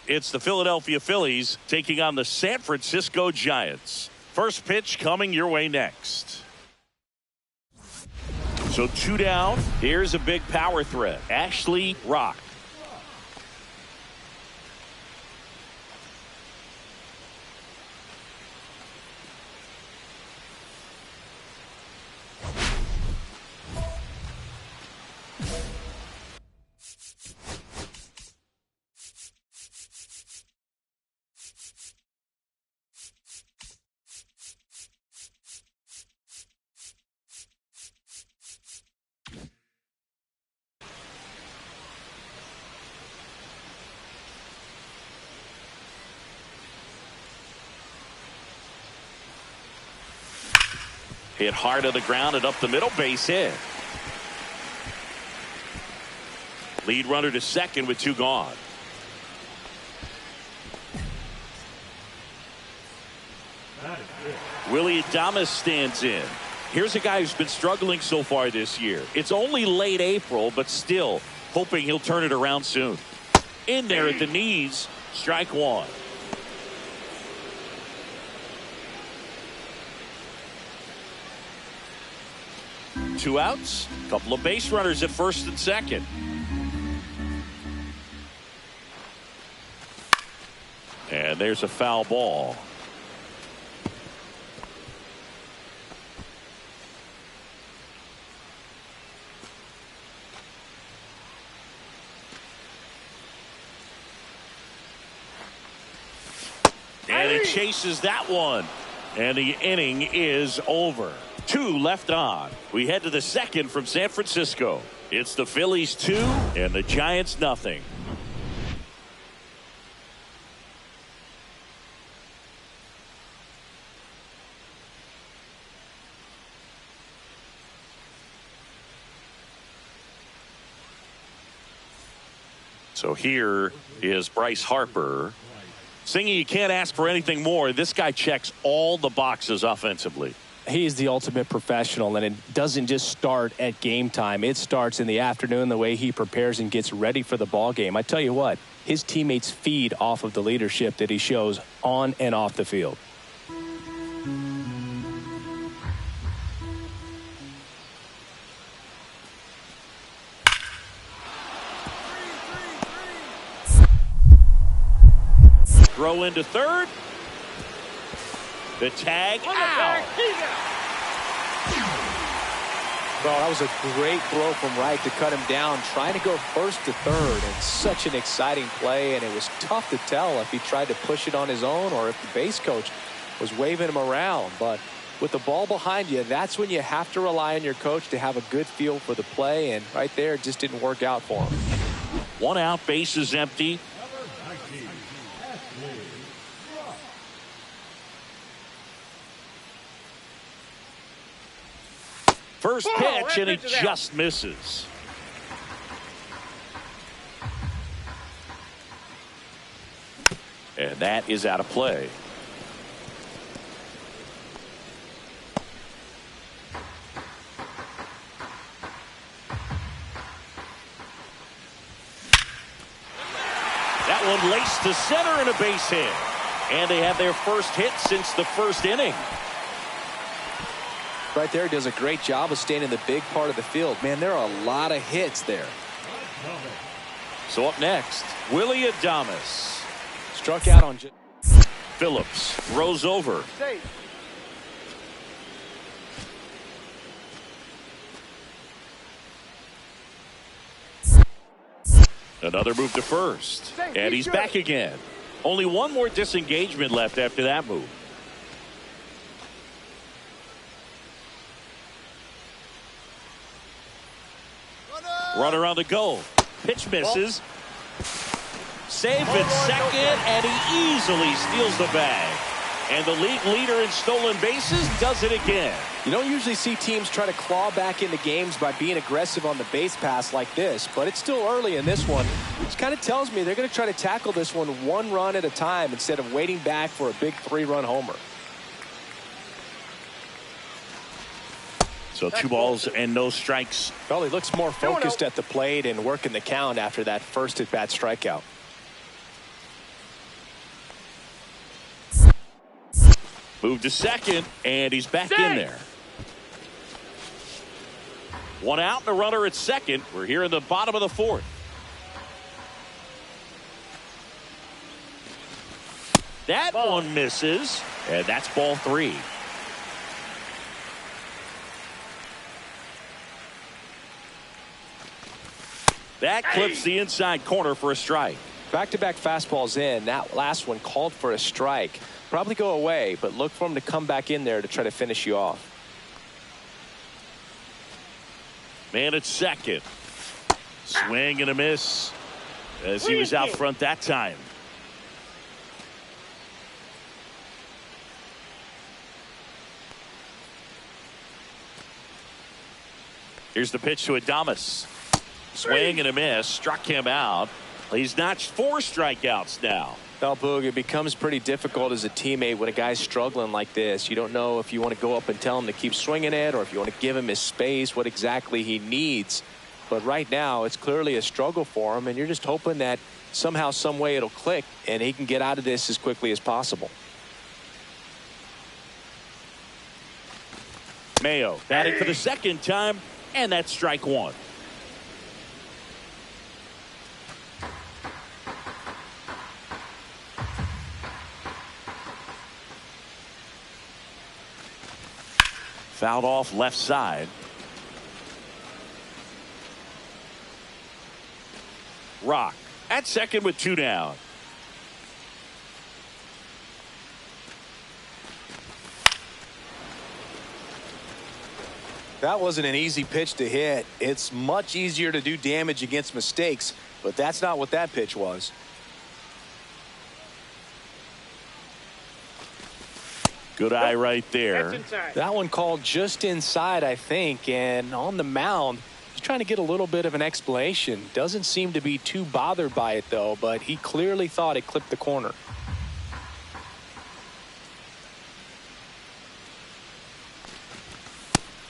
Speaker 1: It's the Philadelphia Phillies taking on the San Francisco Giants. First pitch coming your way next. So 2 down. Here's a big power threat. Ashley Rock. Hit hard to the ground and up the middle, base hit. Lead runner to second with 2 gone. Willie Adames stands in. Here's a guy who's been struggling so far this year. It's only late April, but still hoping he'll turn it around soon. In there at the knees, strike 1. Two outs, couple of base runners at first and second. And there's a foul ball. And it chases that one. And the inning is over. 2 left on. We head to the second from San Francisco. It's the Phillies 2 and the Giants nothing. So here is Bryce Harper. Singing, you can't ask for anything more. This guy checks all the boxes offensively.
Speaker 2: He is the ultimate professional, and it doesn't just start at game time. It starts in the afternoon, the way he prepares and gets ready for the ball game. I tell you what, his teammates feed off of the leadership that he shows on and off the field.
Speaker 1: Throw into third. The tag out.
Speaker 2: Well, that was a great throw from right to cut him down, trying to go first to third, and such an exciting play, and it was tough to tell if he tried to push it on his own or if the base coach was waving him around. But with the ball behind you, that's when you have to rely on your coach to have a good feel for the play, and right there, it just didn't work out for him.
Speaker 1: 1 out, base is empty. First pitch, and he just misses. And that is out of play. That one laced to center and a base hit. And they have their first hit since the first inning.
Speaker 2: Right there, does a great job of staying in the big part of the field. Man, there are a lot of hits there.
Speaker 1: So up next, Willie Adames.
Speaker 2: Struck out on
Speaker 1: Phillips throws over. Another move to first. And he's back again. Only one more disengagement left after that move. Runner on the go. Pitch misses. Safe at second, and he easily steals the bag. And the league leader in stolen bases does it again.
Speaker 2: You don't usually see teams try to claw back into games by being aggressive on the base pass like this, but it's still early in this one, which kind of tells me they're going to try to tackle this one run at a time instead of waiting back for a big 3-run homer.
Speaker 1: So 2 balls and no strikes.
Speaker 2: Well, he looks more focused at the plate and working the count after that first at-bat strikeout.
Speaker 1: Move to second, and he's back in there. 1 out and a runner at second. We're here in the bottom of the 4th. That one misses, and that's ball 3. That clips the inside corner for a strike.
Speaker 2: Back-to-back fastballs in. That last one called for a strike. Probably go away, but look for him to come back in there to try to finish you off.
Speaker 1: Man at second. Swing and a miss as he was out front that time. Here's the pitch to Adames. Swing and a miss. Struck him out. He's notched 4 strikeouts now.
Speaker 2: Well, Boog, it becomes pretty difficult as a teammate when a guy's struggling like this. You don't know if you want to go up and tell him to keep swinging it or if you want to give him his space, what exactly he needs. But right now, it's clearly a struggle for him, and you're just hoping that somehow, some way it'll click and he can get out of this as quickly as possible.
Speaker 1: Mayo batting for the second time, and that's strike 1. Fouled off left side. Rock at second with 2 down.
Speaker 2: That wasn't an easy pitch to hit. It's much easier to do damage against mistakes, but that's not what that pitch was.
Speaker 1: Good eye right there.
Speaker 2: That one called just inside, I think, and on the mound, he's trying to get a little bit of an explanation. Doesn't seem to be too bothered by it, though, but he clearly thought it clipped the corner.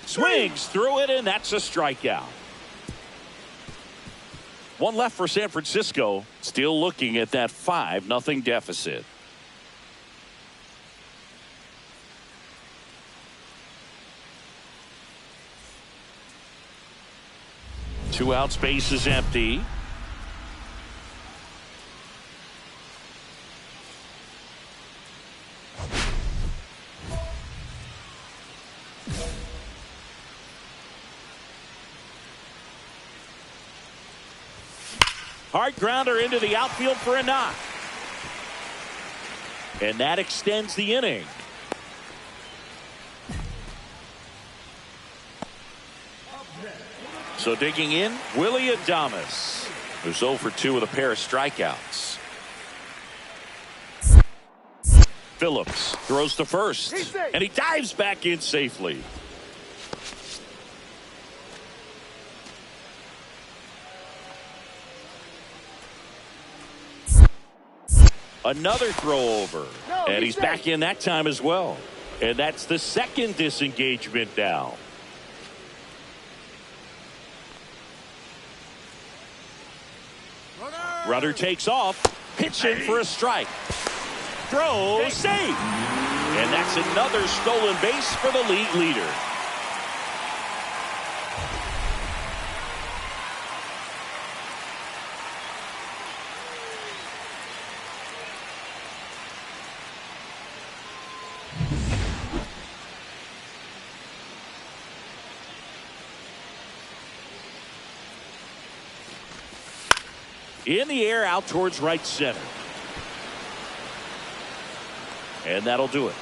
Speaker 1: Swings through it, and that's a strikeout. 1 left for San Francisco. Still looking at that 5-0 deficit. Two outs, base is empty. Hard grounder into the outfield for a knock. And that extends the inning. So digging in, Willie Adames, who's 0 for 2 with a pair of strikeouts. Phillips throws to first, and he dives back in safely. Another throw over, and he's back in that time as well. And that's the second disengagement now. Runner takes off, pitching for a strike. Throw, safe. And that's another stolen base for the league leader. In the air, out towards right center. And that'll do it.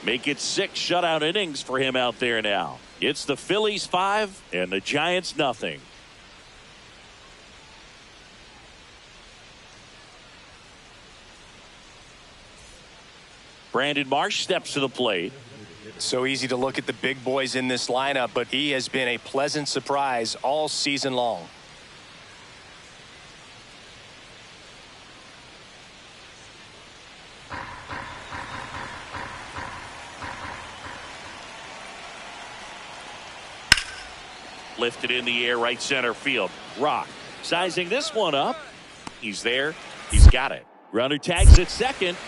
Speaker 1: Make it 6 shutout innings for him out there now. It's the Phillies 5 and the Giants nothing. Brandon Marsh steps to the plate.
Speaker 2: So easy to look at the big boys in this lineup, but he has been a pleasant surprise all season long.
Speaker 1: Lifted in the air, right center field. Rock sizing this one up. He's there. He's got it. Runner tags at second.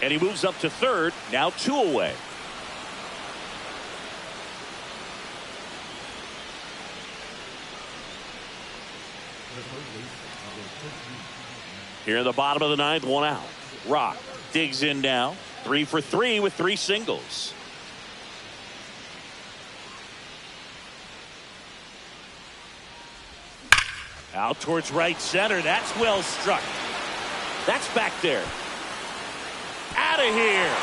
Speaker 1: And he moves up to third. Now 2 away. Here in the bottom of the 9th, 1 out. Rock digs in now. 3 for 3 with 3 singles. Out towards right center. That's well struck. That's back there. Out of here.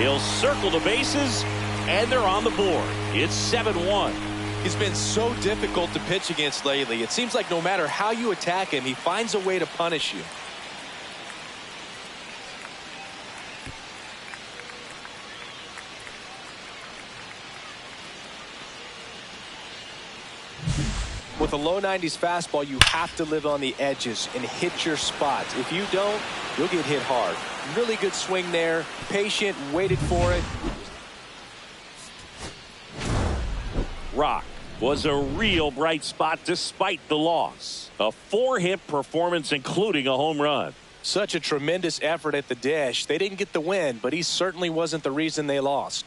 Speaker 1: He'll circle the bases, and they're on the board. It's 7-1.
Speaker 2: He's been so difficult to pitch against lately. It seems like no matter how you attack him, he finds a way to punish you. With a low 90s fastball, you have to live on the edges and hit your spots. If you don't, you'll get hit hard. Really good swing there. Patient, waited for it.
Speaker 1: Rock was a real bright spot despite the loss. A 4-hit performance, including a home run.
Speaker 2: Such a tremendous effort at the dish. They didn't get the win, but he certainly wasn't the reason they lost.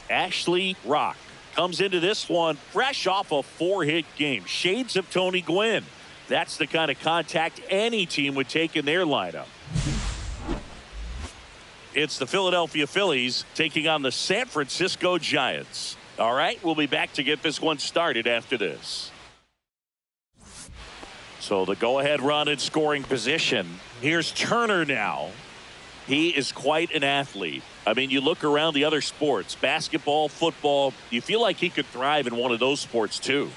Speaker 1: Ashley Rock comes into this one fresh off a 4-hit game. Shades of Tony Gwynn. That's the kind of contact any team would take in their lineup. It's the Philadelphia Phillies taking on the San Francisco Giants. All right, we'll be back to get this one started after this. So the go-ahead run in scoring position. Here's Turner now. He is quite an athlete. I mean, you look around the other sports, basketball, football, you feel like he could thrive in one of those sports too.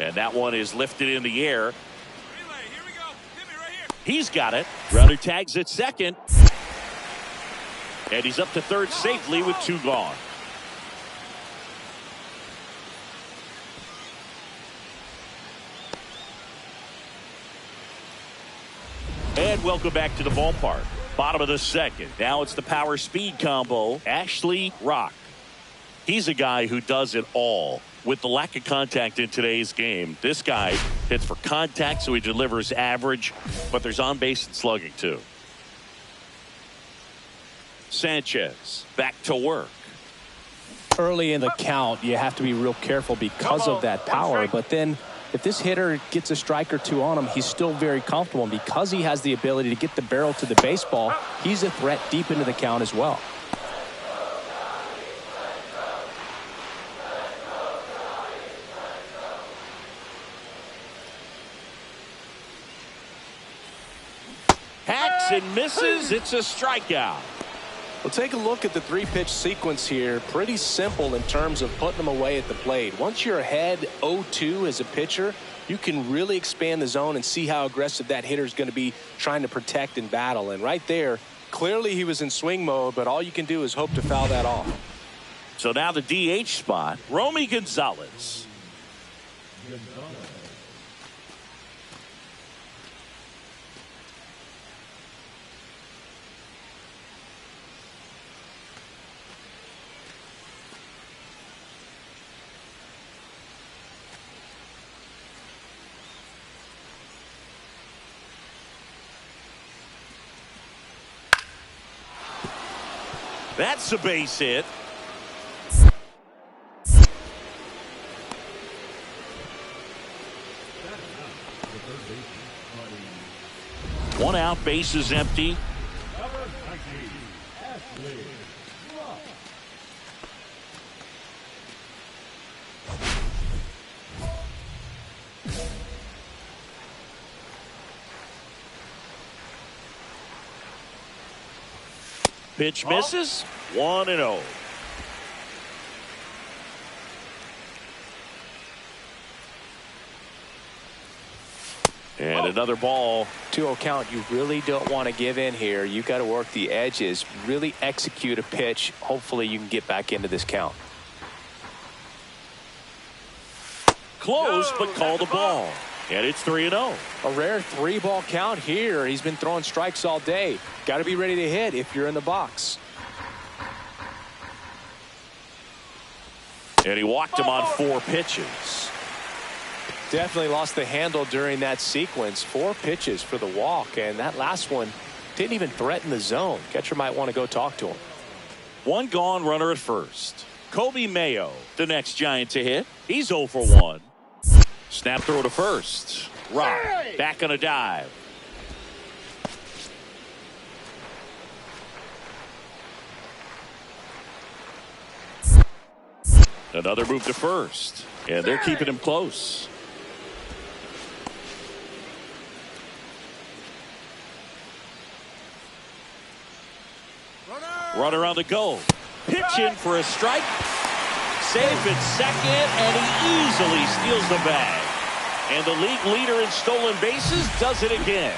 Speaker 1: And that one is lifted in the air.
Speaker 5: Relay, here we go. Hit me right here.
Speaker 1: He's got it. Runner tags at second. And he's up to third safely with 2 gone. And welcome back to the ballpark. Bottom of the second. Now it's the power speed combo. Ashley Rock. He's a guy who does it all. With the lack of contact in today's game, this guy hits for contact, so he delivers average, but there's on base and slugging too. Sanchez back to work.
Speaker 2: Early in the count, you have to be real careful because of that power. But then if this hitter gets a strike or two on him, he's still very comfortable. And because he has the ability to get the barrel to the baseball, he's a threat deep into the count as well.
Speaker 1: Hacks and misses. It's a strikeout.
Speaker 2: Well, take a look at the 3-pitch sequence here. Pretty simple in terms of putting them away at the plate. Once you're ahead 0-2 as a pitcher, you can really expand the zone and see how aggressive that hitter is going to be trying to protect and battle. And right there, clearly he was in swing mode, but all you can do is hope to foul that off.
Speaker 1: So now the DH spot, Romy Gonzalez. That's a base hit. One out, base is empty. Pitch misses. 1-0. And another ball.
Speaker 2: 2-0 count. You really don't want to give in here. You got to work the edges, really execute a pitch. Hopefully you can get back into this count.
Speaker 1: Close, but call the ball. And it's 3-0.
Speaker 2: A rare 3-ball count here. He's been throwing strikes all day. Got to be ready to hit if you're in the box.
Speaker 1: And he walked him on 4 pitches.
Speaker 2: Definitely lost the handle during that sequence. 4 pitches for the walk, and that last one didn't even threaten the zone. Catcher might want to go talk to him.
Speaker 1: 1 gone, runner at first. Kobe Mayo, the next Giant to hit. He's 0 for 1. Snap throw to first. Rock back on a dive. Another move to first, and they're keeping him close. Runner on the go. Pitch in for a strike. Safe at second, and he easily steals the bag. And the league leader in stolen bases does it again.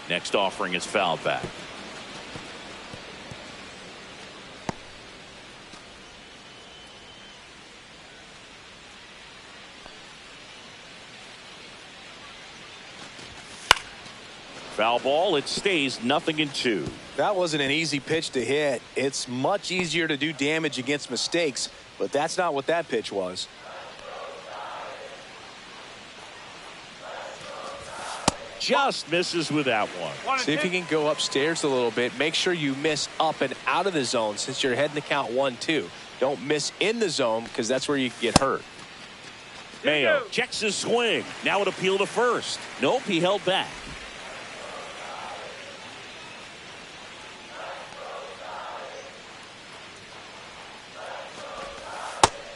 Speaker 1: Next offering is fouled back. Foul ball. It stays 0-2.
Speaker 2: That wasn't an easy pitch to hit. It's much easier to do damage against mistakes, but that's not what that pitch was.
Speaker 1: just misses with that one.
Speaker 2: See if you can go upstairs a little bit. Make sure you miss up and out of the zone since you're heading to count 1-2. Don't miss in the zone because that's where you can get hurt.
Speaker 1: Mayo checks his swing. Now an appeal to first. Nope, he held back.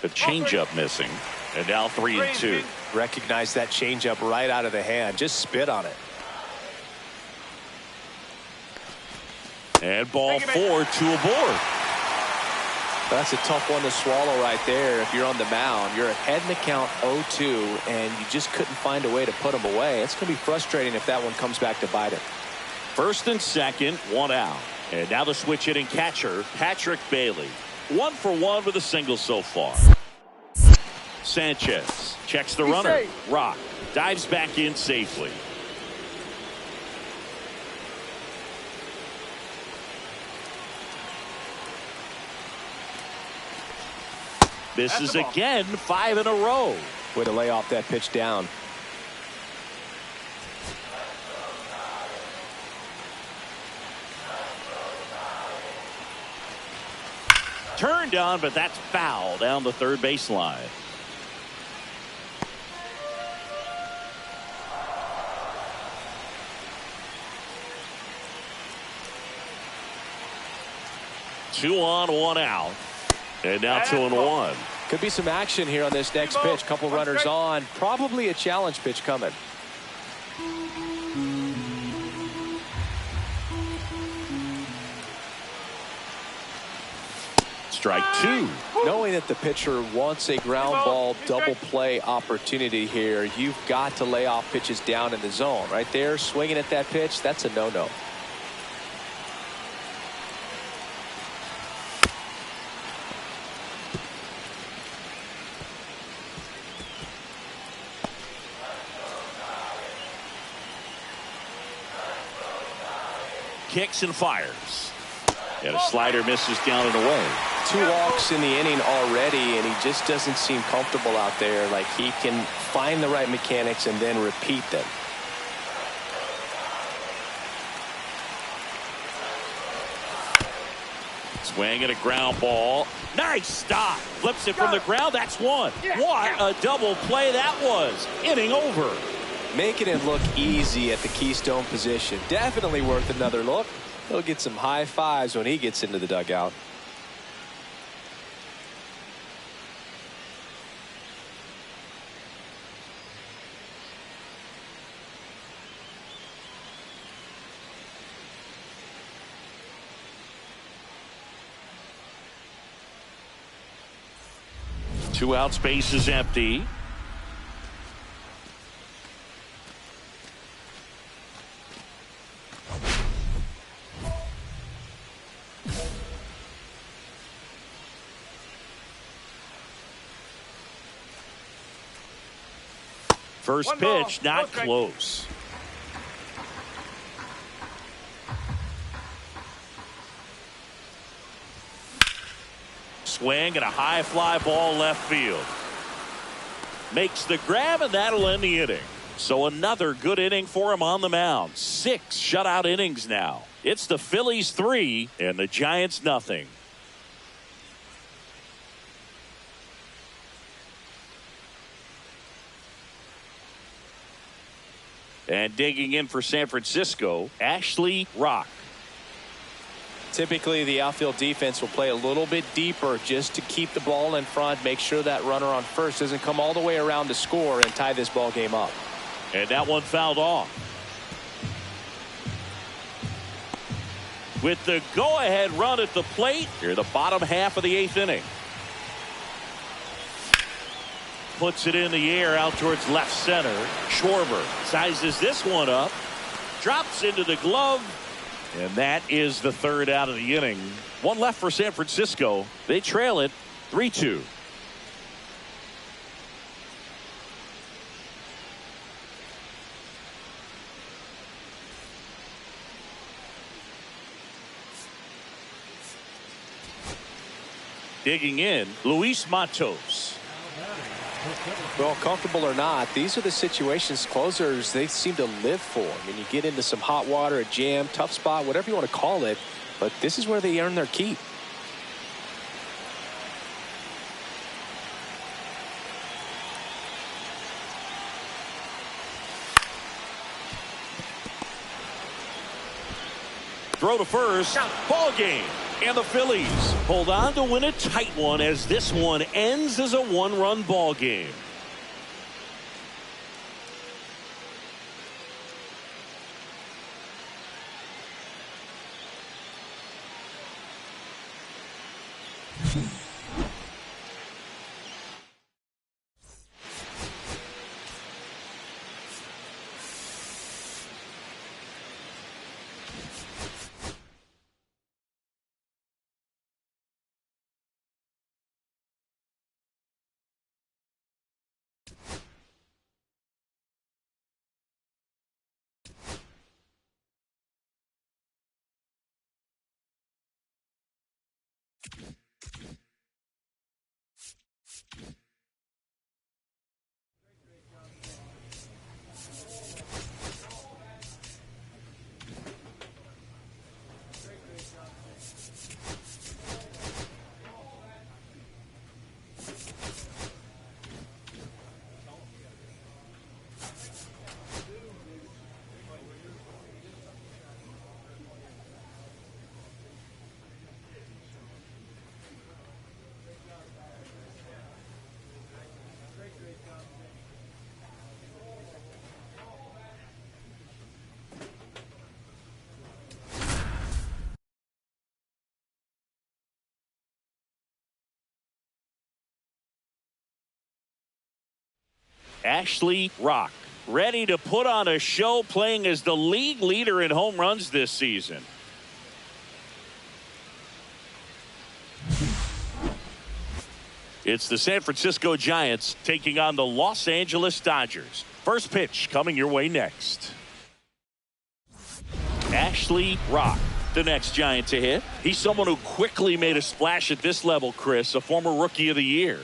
Speaker 1: The changeup missing. And now 3-2.
Speaker 2: Recognize that changeup right out of the hand. Just spit on it.
Speaker 1: And ball 4, 2 aboard.
Speaker 2: That's a tough one to swallow right there. If you're on the mound, you're ahead in the count 0-2, and you just couldn't find a way to put them away. It's going to be frustrating if that one comes back to bite him.
Speaker 1: First and second, 1 out. And now the switch hitting catcher, Patrick Bailey. 1 for 1 with a single so far. Sanchez checks the runner. Rock dives back in safely. Misses again, 5 in a row.
Speaker 2: Way to lay off that pitch down.
Speaker 1: Turned on, but that's foul down the third baseline. Two on, 1 out. And now 2-1.
Speaker 2: Could be some action here on this next pitch. Couple runners on. Probably a challenge pitch coming.
Speaker 1: Strike 2.
Speaker 2: Knowing that the pitcher wants a ground ball double play opportunity here, you've got to lay off pitches down in the zone. Right there, swinging at that pitch, that's a no-no.
Speaker 1: Kicks and fires. And a slider misses down and away.
Speaker 2: 2 walks in the inning already, and he just doesn't seem comfortable out there. Like he can find the right mechanics and then repeat them.
Speaker 1: Swing at a ground ball. Nice stop. Flips it from the ground. That's 1. What a double play that was. Inning over.
Speaker 2: Making it look easy at the keystone position. Definitely worth another look. He'll get some high fives when he gets into the dugout.
Speaker 1: Two out, space is empty. First pitch, not close. Swing and a high fly ball left field. Makes the grab, and that'll end the inning. So another good inning for him on the mound. 6 shutout innings now. It's the Phillies 3 and the Giants nothing. And digging in for San Francisco, Ashley Rock.
Speaker 2: Typically, the outfield defense will play a little bit deeper just to keep the ball in front, make sure that runner on first doesn't come all the way around to score and tie this ball game up.
Speaker 1: And that one fouled off. With the go-ahead run at the plate, here the bottom half of the 8th inning. Puts it in the air out towards left center. Schwarber sizes this one up. Drops into the glove. And that is the 3rd out of the inning. 1 left for San Francisco. They trail it 3-2. Digging in, Luis Matos.
Speaker 2: Well, comfortable or not, these are the situations closers they seem to live for. I mean, you get into some hot water, a jam, tough spot, whatever you want to call it, but this is where they earn their keep.
Speaker 1: Throw to first, ball game. And the Phillies hold on to win a tight one as this one ends as a one-run ball game. Ashley Rock, ready to put on a show, playing as the league leader in home runs this season. It's the San Francisco Giants taking on the Los Angeles Dodgers. First pitch coming your way next. Ashley Rock, the next Giant to hit. He's someone who quickly made a splash at this level, Chris, a former Rookie of the Year.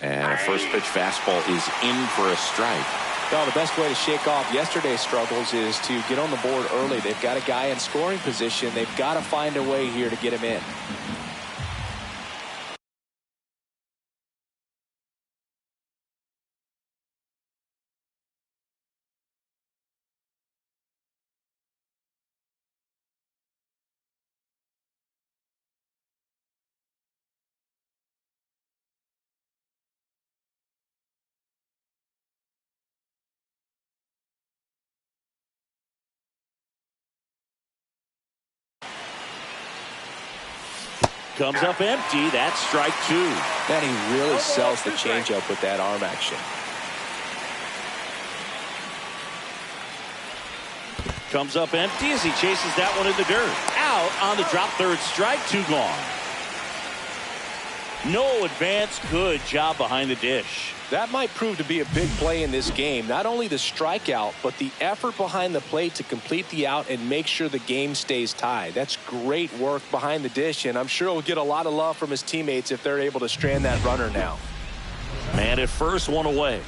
Speaker 6: And a first pitch fastball is in for a strike.
Speaker 2: Well, the best way to shake off yesterday's struggles is to get on the board early. They've got a guy in scoring position. They've got to find a way here to get him in.
Speaker 1: Comes up empty. That's strike two.
Speaker 2: Man, he really sells the changeup with that arm action.
Speaker 1: Comes up empty as he chases that one in the dirt. Out on the drop, third strike, two gone. No advance. Good job behind the dish.
Speaker 2: That might prove to be a big play in this game. Not only the strikeout, but the effort behind the plate to complete the out and make sure the game stays tied. That's great work behind the dish, and I'm sure he'll get a lot of love from his teammates if they're able to strand that runner now.
Speaker 1: Man at first, one away.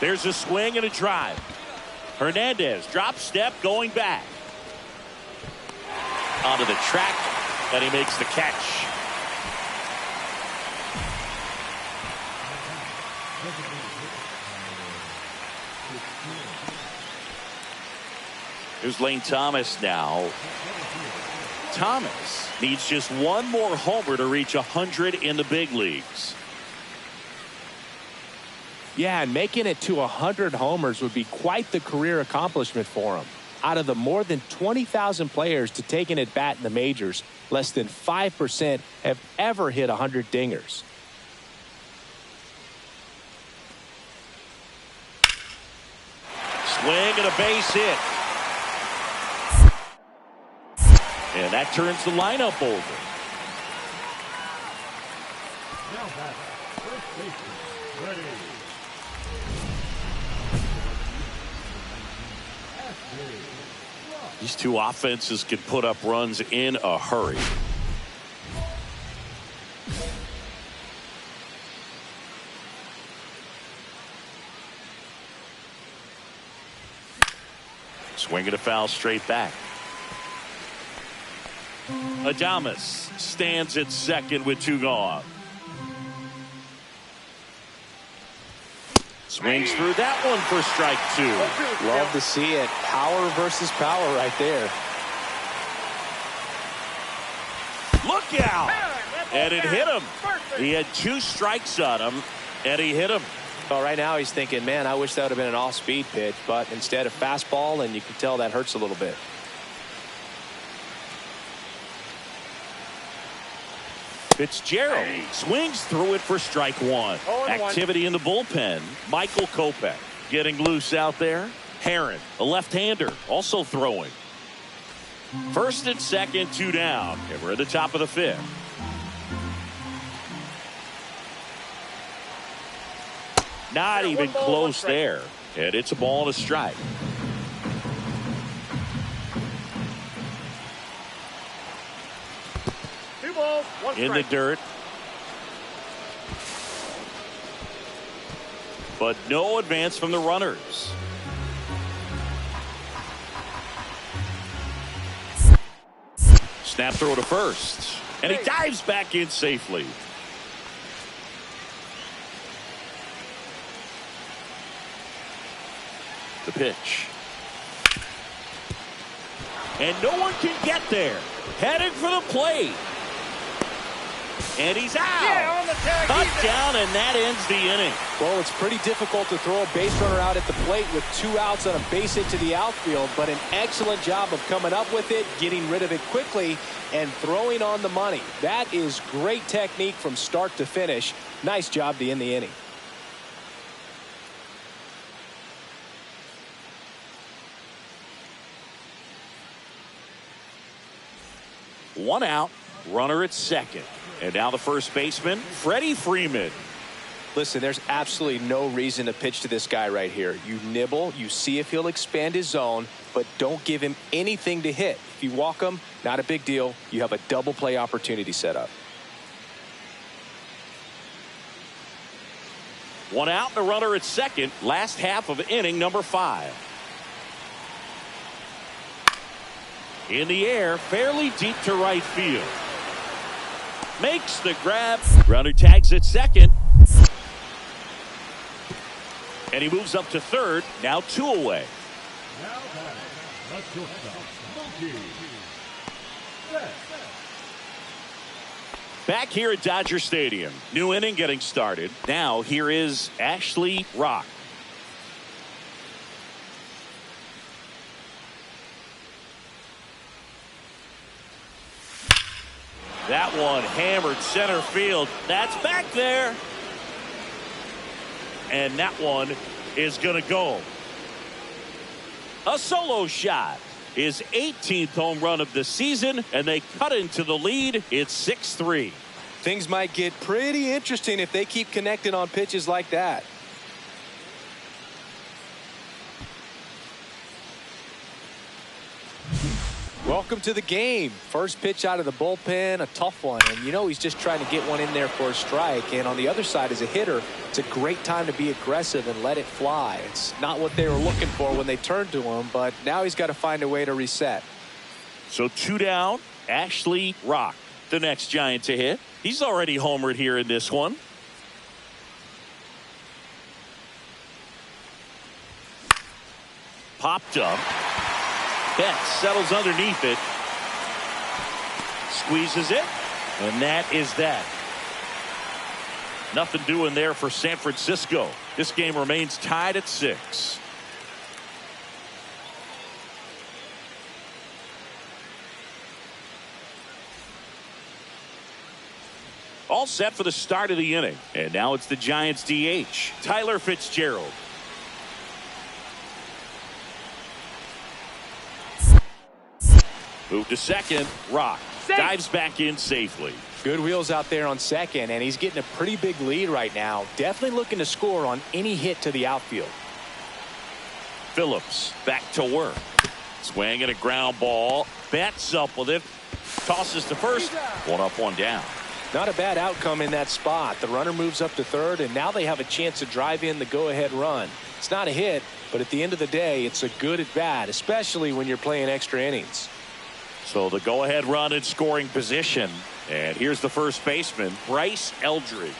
Speaker 1: There's a swing and a drive. Hernandez drop step going back. Onto the track, and he makes the catch. Here's Lane Thomas now. Thomas needs just one more homer to reach 100 in the big leagues.
Speaker 2: Yeah, and making it to 100 homers would be quite the career accomplishment for him. Out of the more than 20,000 players to take an at-bat in the majors, less than 5% have ever hit 100 dingers.
Speaker 1: Swing and a base hit. And that turns the lineup over.
Speaker 3: Now back, first baseman, ready.
Speaker 1: These two offenses can put up runs in a hurry. Swing and a foul straight back. Adames stands at second with two gone. Swings through that one for strike two.
Speaker 2: Love to see it. Power versus power right there.
Speaker 1: Look out! And it hit him. He had two strikes on him, and he hit him.
Speaker 2: Well, right now he's thinking, man, I wish that would have been an off-speed pitch, but instead a fastball, and you can tell that hurts a little bit.
Speaker 1: Fitzgerald swings through it for strike one. Activity in the bullpen. Michael Kopech getting loose out there. Herron, a left-hander, also throwing. First and second, two down. And we're at the top of the fifth. Not even close there. And it's a ball and a strike. In the dirt. But no advance from the runners. Snap throw to first. And he dives back in safely. The pitch. And no one can get there. Heading for the plate. And he's out.
Speaker 4: Yeah, on the tag.
Speaker 1: Touchdown, and that ends the inning.
Speaker 2: Well, it's pretty difficult to throw a base runner out at the plate with two outs on a base hit to the outfield, but an excellent job of coming up with it, getting rid of it quickly, and throwing on the money. That is great technique from start to finish. Nice job to end the inning.
Speaker 1: One out, runner at second. And now the first baseman, Freddie Freeman.
Speaker 2: Listen, there's absolutely no reason to pitch to this guy right here. You nibble, you see if he'll expand his zone, but don't give him anything to hit. If you walk him, not a big deal. You have a double play opportunity set up.
Speaker 1: One out, the runner at second. Last half of inning number 5. In the air, fairly deep to right field. Makes the grab. Runner tags at second. And he moves up to third. Now 2 away.
Speaker 3: Now back, the shortstop, Mookie Betts.
Speaker 1: Back here at Dodger Stadium. New inning getting started. Now here is Ashley Rock. That one hammered center field. That's back there. And that one is going to go. A solo shot. His 18th home run of the season, and they cut into the lead. It's 6-3.
Speaker 2: Things might get pretty interesting if they keep connecting on pitches like that. Welcome to the game. First pitch out of the bullpen, a tough one. And you know he's just trying to get one in there for a strike. And on the other side, as a hitter, it's a great time to be aggressive and let it fly. It's not what they were looking for when they turned to him, but now he's got to find a way to reset.
Speaker 1: So 2 down, Ashley Rock, the next Giant to hit. He's already homered here in this one. Popped up. Betts settles underneath it. Squeezes it. And that is that. Nothing doing there for San Francisco. This game remains tied at 6. All set for the start of the inning. And now it's the Giants DH, Tyler Fitzgerald. Move to second. Rock dives back in safely.
Speaker 2: Good wheels out there on second, and he's getting a pretty big lead right now. Definitely looking to score on any hit to the outfield.
Speaker 1: Phillips back to work. Swing and a ground ball. Betts up with it. Tosses to first. One up, one down.
Speaker 2: Not a bad outcome in that spot. The runner moves up to third, and now they have a chance to drive in the go-ahead run. It's not a hit, but at the end of the day, it's a good at-bat, especially when you're playing extra innings.
Speaker 1: So the go-ahead run in scoring position. And here's the first baseman, Bryce Eldridge.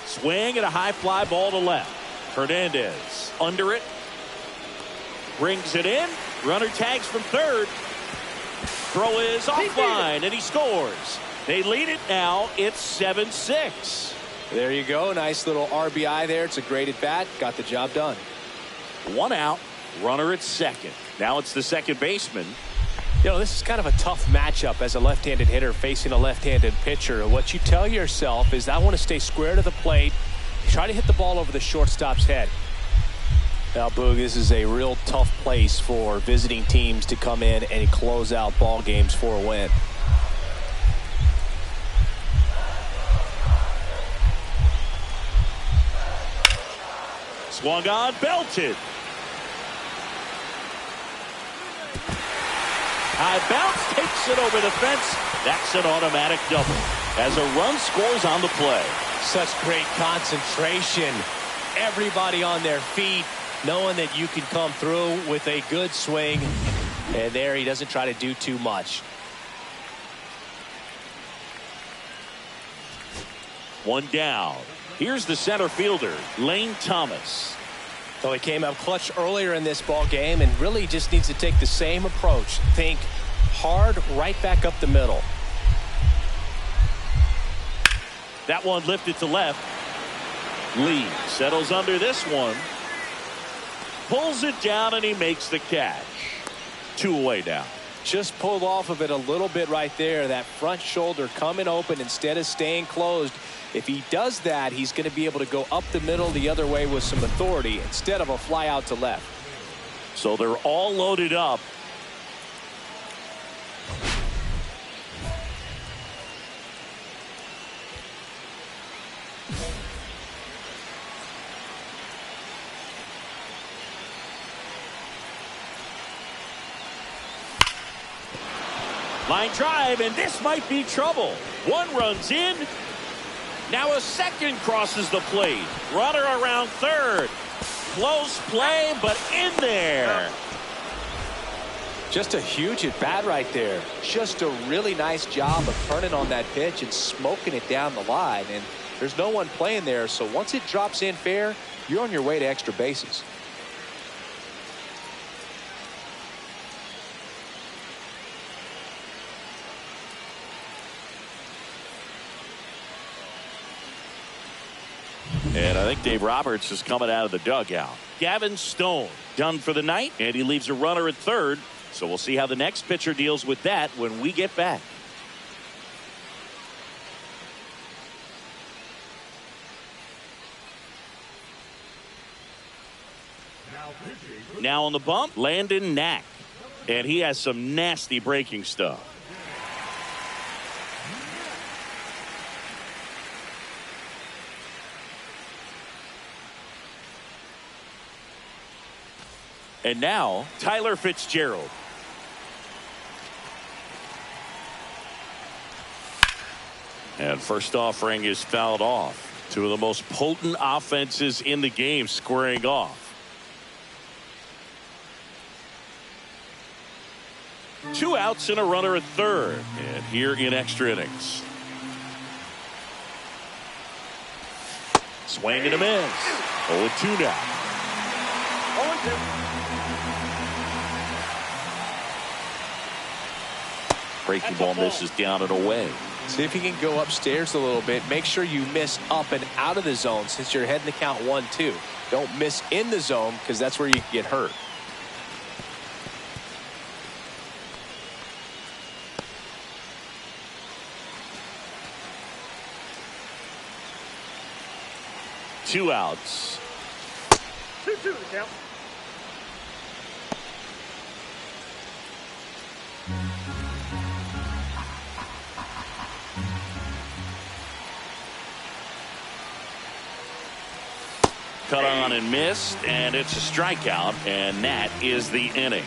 Speaker 1: Swing and a high fly ball to left. Hernandez under it. Brings it in. Runner tags from third. Throw is offline, and he scores. They lead it now. It's 7-6.
Speaker 2: There you go. Nice little RBI there. It's a great at-bat. Got the job done.
Speaker 1: One out. Runner at second. Now it's the second baseman.
Speaker 2: You know, this is kind of a tough matchup as a left-handed hitter facing a left-handed pitcher. What you tell yourself is I want to stay square to the plate. Try to hit the ball over the shortstop's head. Now, Boog, this is a real tough place for visiting teams to come in and close out ball games for a win.
Speaker 1: Swung on, belted. High bounce, takes it over the fence. That's an automatic double as a run scores on the play.
Speaker 2: Such great concentration. Everybody on their feet, knowing that you can come through with a good swing. And there he doesn't try to do too much.
Speaker 1: One down. Here's the center fielder, Lane Thomas.
Speaker 2: So he came up clutch earlier in this ball game and really just needs to take the same approach. Think hard right back up the middle.
Speaker 1: That one lifted to left. Lee settles under this one. Pulls it down and he makes the catch. 2 away now.
Speaker 2: Just pulled off of it a little bit right there. That front shoulder coming open instead of staying closed. If he does that, he's going to be able to go up the middle the other way with some authority instead of a fly out to left.
Speaker 1: So they're all loaded up. Line drive, and this might be trouble. One runs in. Now a second crosses the plate. Runner around third. Close play, but in there.
Speaker 2: Just a huge at bat right there. Just a really nice job of turning on that pitch and smoking it down the line. And there's no one playing there, so once it drops in fair, you're on your way to extra bases.
Speaker 1: And I think Dave Roberts is coming out of the dugout. Gavin Stone done for the night, and he leaves a runner at third. So we'll see how the next pitcher deals with that when we get back. Now on the bump, Landon Knack. And he has some nasty breaking stuff. And now, Tyler Fitzgerald. And first offering is fouled off. Two of the most potent offenses in the game squaring off. 2 outs and a runner at third. And here in extra innings. Swing and a miss. 0-2 now.
Speaker 4: 0-2.
Speaker 6: Breaking ball misses down and away.
Speaker 2: See if you can go upstairs a little bit. Make sure you miss up and out of the zone since you're heading to count 1-2. Don't miss in the zone because that's where you can get hurt.
Speaker 1: Two outs.
Speaker 4: 2-2 the count.
Speaker 1: Cut on and missed, and it's a strikeout, and that is the inning.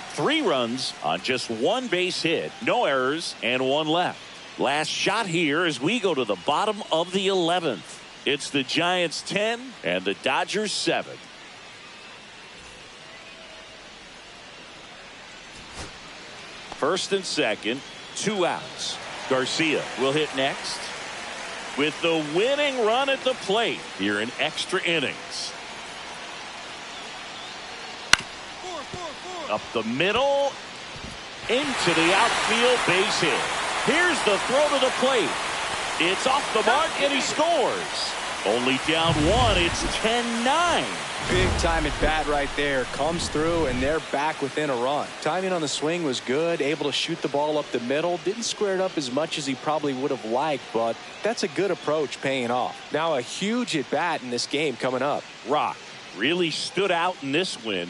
Speaker 1: 3 runs on just 1 base hit, no errors, and 1 left. Last shot here as we go to the bottom of the 11th. It's the Giants 10 and the Dodgers 7. First and second, 2 outs. Garcia will hit next with the winning run at the plate here in extra innings. Up the middle, into the outfield, base hit. Here's the throw to the plate. It's off the mark, and he scores. Only down 1. It's 10-9.
Speaker 2: Big time at bat right there. Comes through, and they're back within a run. Timing on the swing was good. Able to shoot the ball up the middle. Didn't square it up as much as he probably would have liked, but that's a good approach paying off. Now a huge at bat in this game coming up.
Speaker 1: Rock really stood out in this win.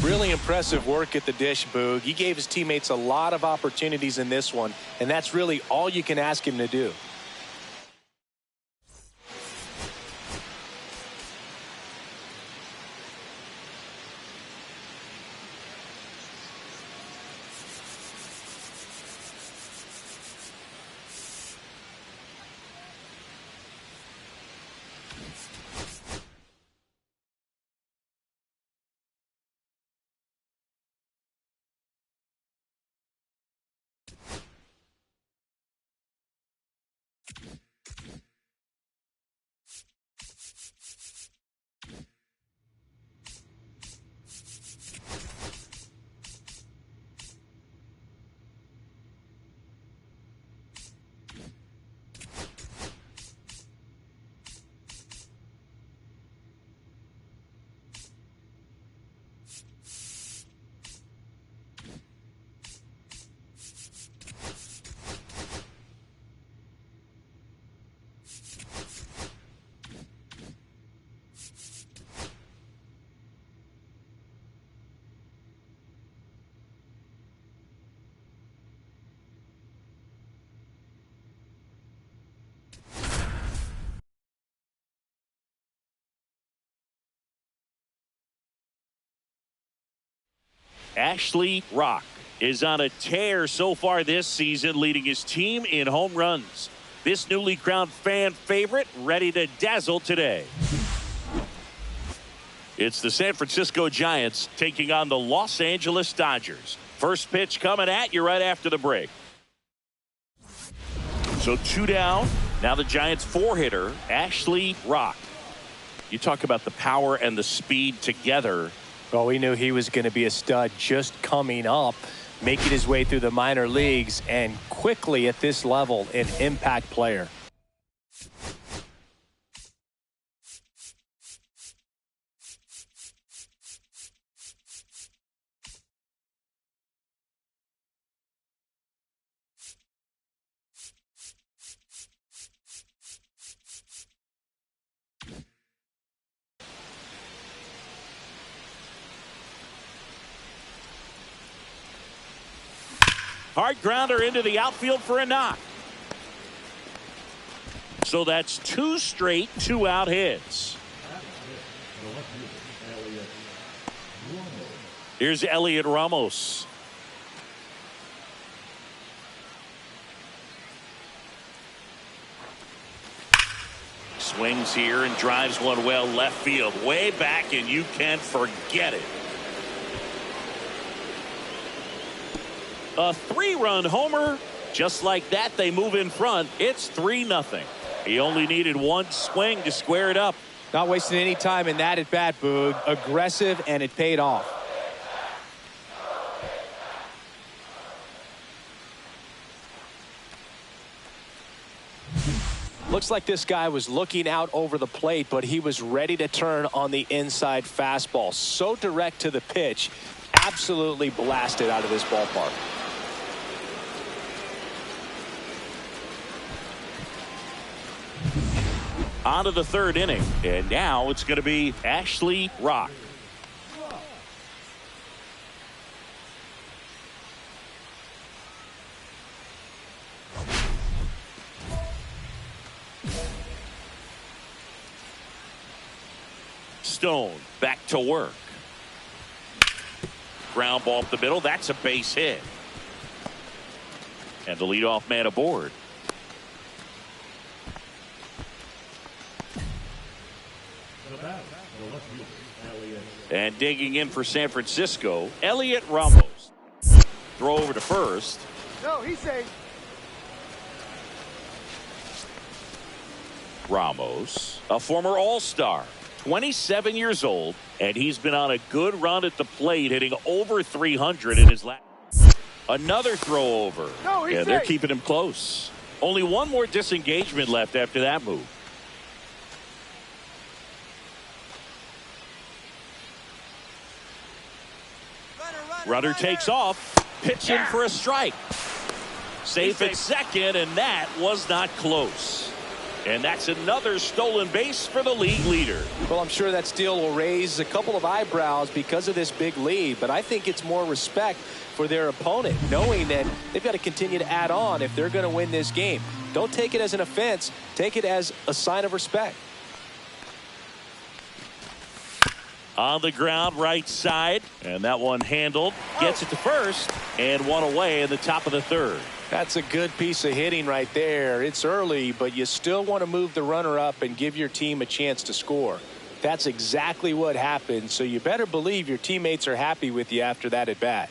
Speaker 2: Really impressive work at the dish, Boog. He gave his teammates a lot of opportunities in this one, and that's really all you can ask him to do.
Speaker 1: Ashley Rock is on a tear so far this season, leading his team in home runs. This newly crowned fan favorite ready to dazzle today. It's the San Francisco Giants taking on the Los Angeles Dodgers. First pitch coming at you right after the break. So 2 down. Now the Giants 4-hitter, Ashley Rock. You talk about the power and the speed together.
Speaker 2: Well, we knew he was going to be a stud just coming up, making his way through the minor leagues, and quickly at this level, an impact player.
Speaker 1: Hard grounder into the outfield for a knock. So that's 2 straight 2-out hits. Here's Elliot Ramos. Swings here and drives one well left field, way back, and you can forget it. A 3-run homer. Just like that, they move in front. It's 3-0. He only needed 1 swing to square it up.
Speaker 2: Not wasting any time in that at bat, Boog. Aggressive, and it paid off. Looks like this guy was looking out over the plate, but he was ready to turn on the inside fastball. So direct to the pitch, absolutely blasted out of this ballpark.
Speaker 1: On to the third inning, and now it's going to be Ashley Rock. Stone back to work. Ground ball up the middle. That's a base hit. And the leadoff man aboard. And digging in for San Francisco, Elliot Ramos. Throw over to first.
Speaker 4: No, he's safe.
Speaker 1: Ramos, a former All-Star, 27 years old, and he's been on a good run at the plate, hitting over 300 in his last. Another throw over.
Speaker 4: No, he's
Speaker 1: and they're
Speaker 4: safe.
Speaker 1: keeping him close. Only one more disengagement left after that move. Runner takes off, pitching for a strike. Safe at second, and that was not close. And that's another stolen base for the league leader.
Speaker 2: Well, I'm sure that steal will raise a couple of eyebrows because of this big lead, but I think it's more respect for their opponent, knowing that they've got to continue to add on if they're going to win this game. Don't take it as an offense. Take it as a sign of respect.
Speaker 1: On the ground, right side, and that one handled. Gets it to first, and one away in the top of the third.
Speaker 2: That's a good piece of hitting right there. It's early, but you still want to move the runner up and give your team a chance to score. That's exactly what happened, so you better believe your teammates are happy with you after that at bat.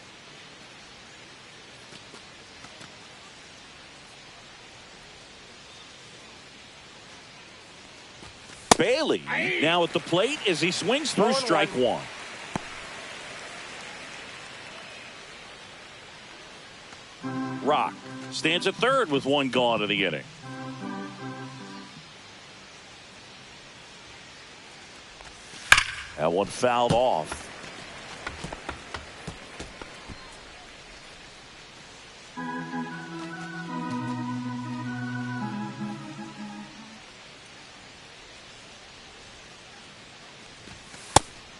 Speaker 1: Bailey now at the plate as he swings through strike one. Rock stands at third with one gone in the inning. That one fouled off.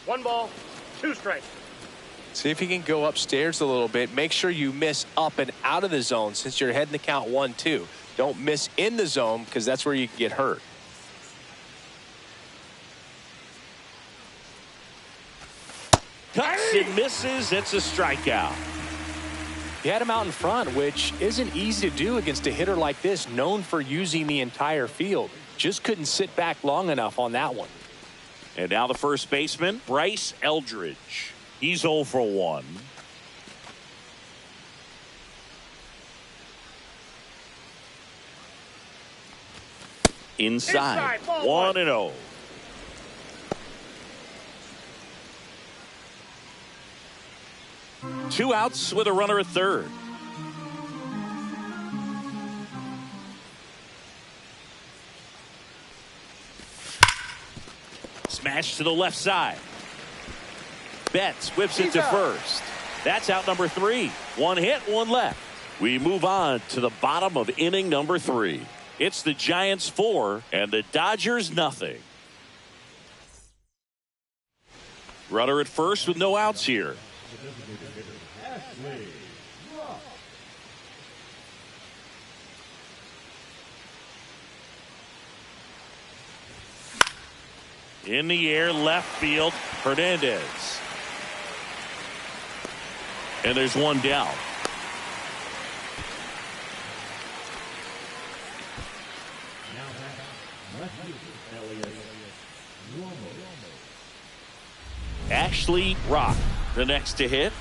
Speaker 4: One ball, two strikes.
Speaker 2: See if you can go upstairs a little bit. Make sure you miss up and out of the zone since you're heading the count 1-2. Don't miss in the zone because that's where you can get hurt.
Speaker 1: Cuts and misses. It's a strikeout.
Speaker 2: He had him out in front, which isn't easy to do against a hitter like this, known for using the entire field. Just couldn't sit back long enough on that one.
Speaker 1: And now the first baseman, Bryce Eldridge. He's 0 for 1. Inside 1-0. Two outs with a runner at third. Smash to the left side. Betts whips it to first. That's out number 3. One hit, one left. We move on to the bottom of inning number 3. It's the Giants 4 and the Dodgers nothing. Runner at first with no outs here. In the air, left field, Hernandez. And there's one down. Ashley Rock, the next to hit.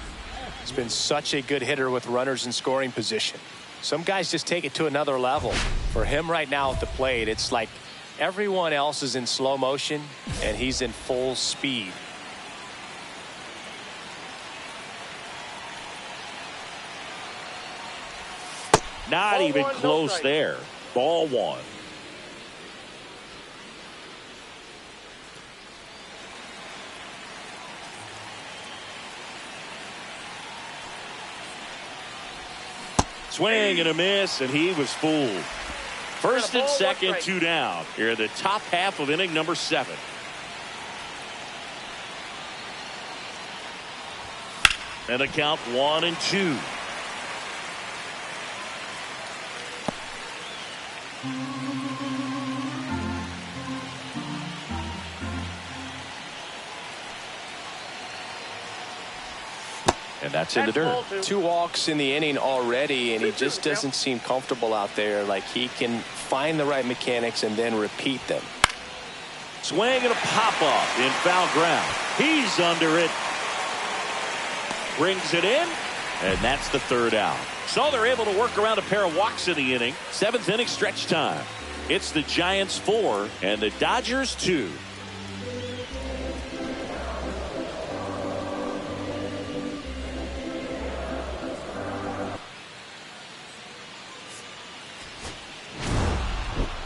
Speaker 2: He's been such a good hitter with runners in scoring position. Some guys just take it to another level. For him right now at the plate, it's like Everyone else is in slow motion, and he's in full speed.
Speaker 1: Not even close there. Ball one. Swing and a miss, and he was fooled. First and second, 2 down. Here in the top half of inning number 7. And the count 1-2. And that's in the dirt.
Speaker 2: 2 walks in the inning already, and he just doesn't seem comfortable out there. Like he can find the right mechanics and then repeat them.
Speaker 1: Swing and a pop-off in foul ground. He's under it. Brings it in, and that's the 3rd out. So they're able to work around a pair of walks in the inning. 7th inning stretch time. It's the Giants 4 and the Dodgers 2.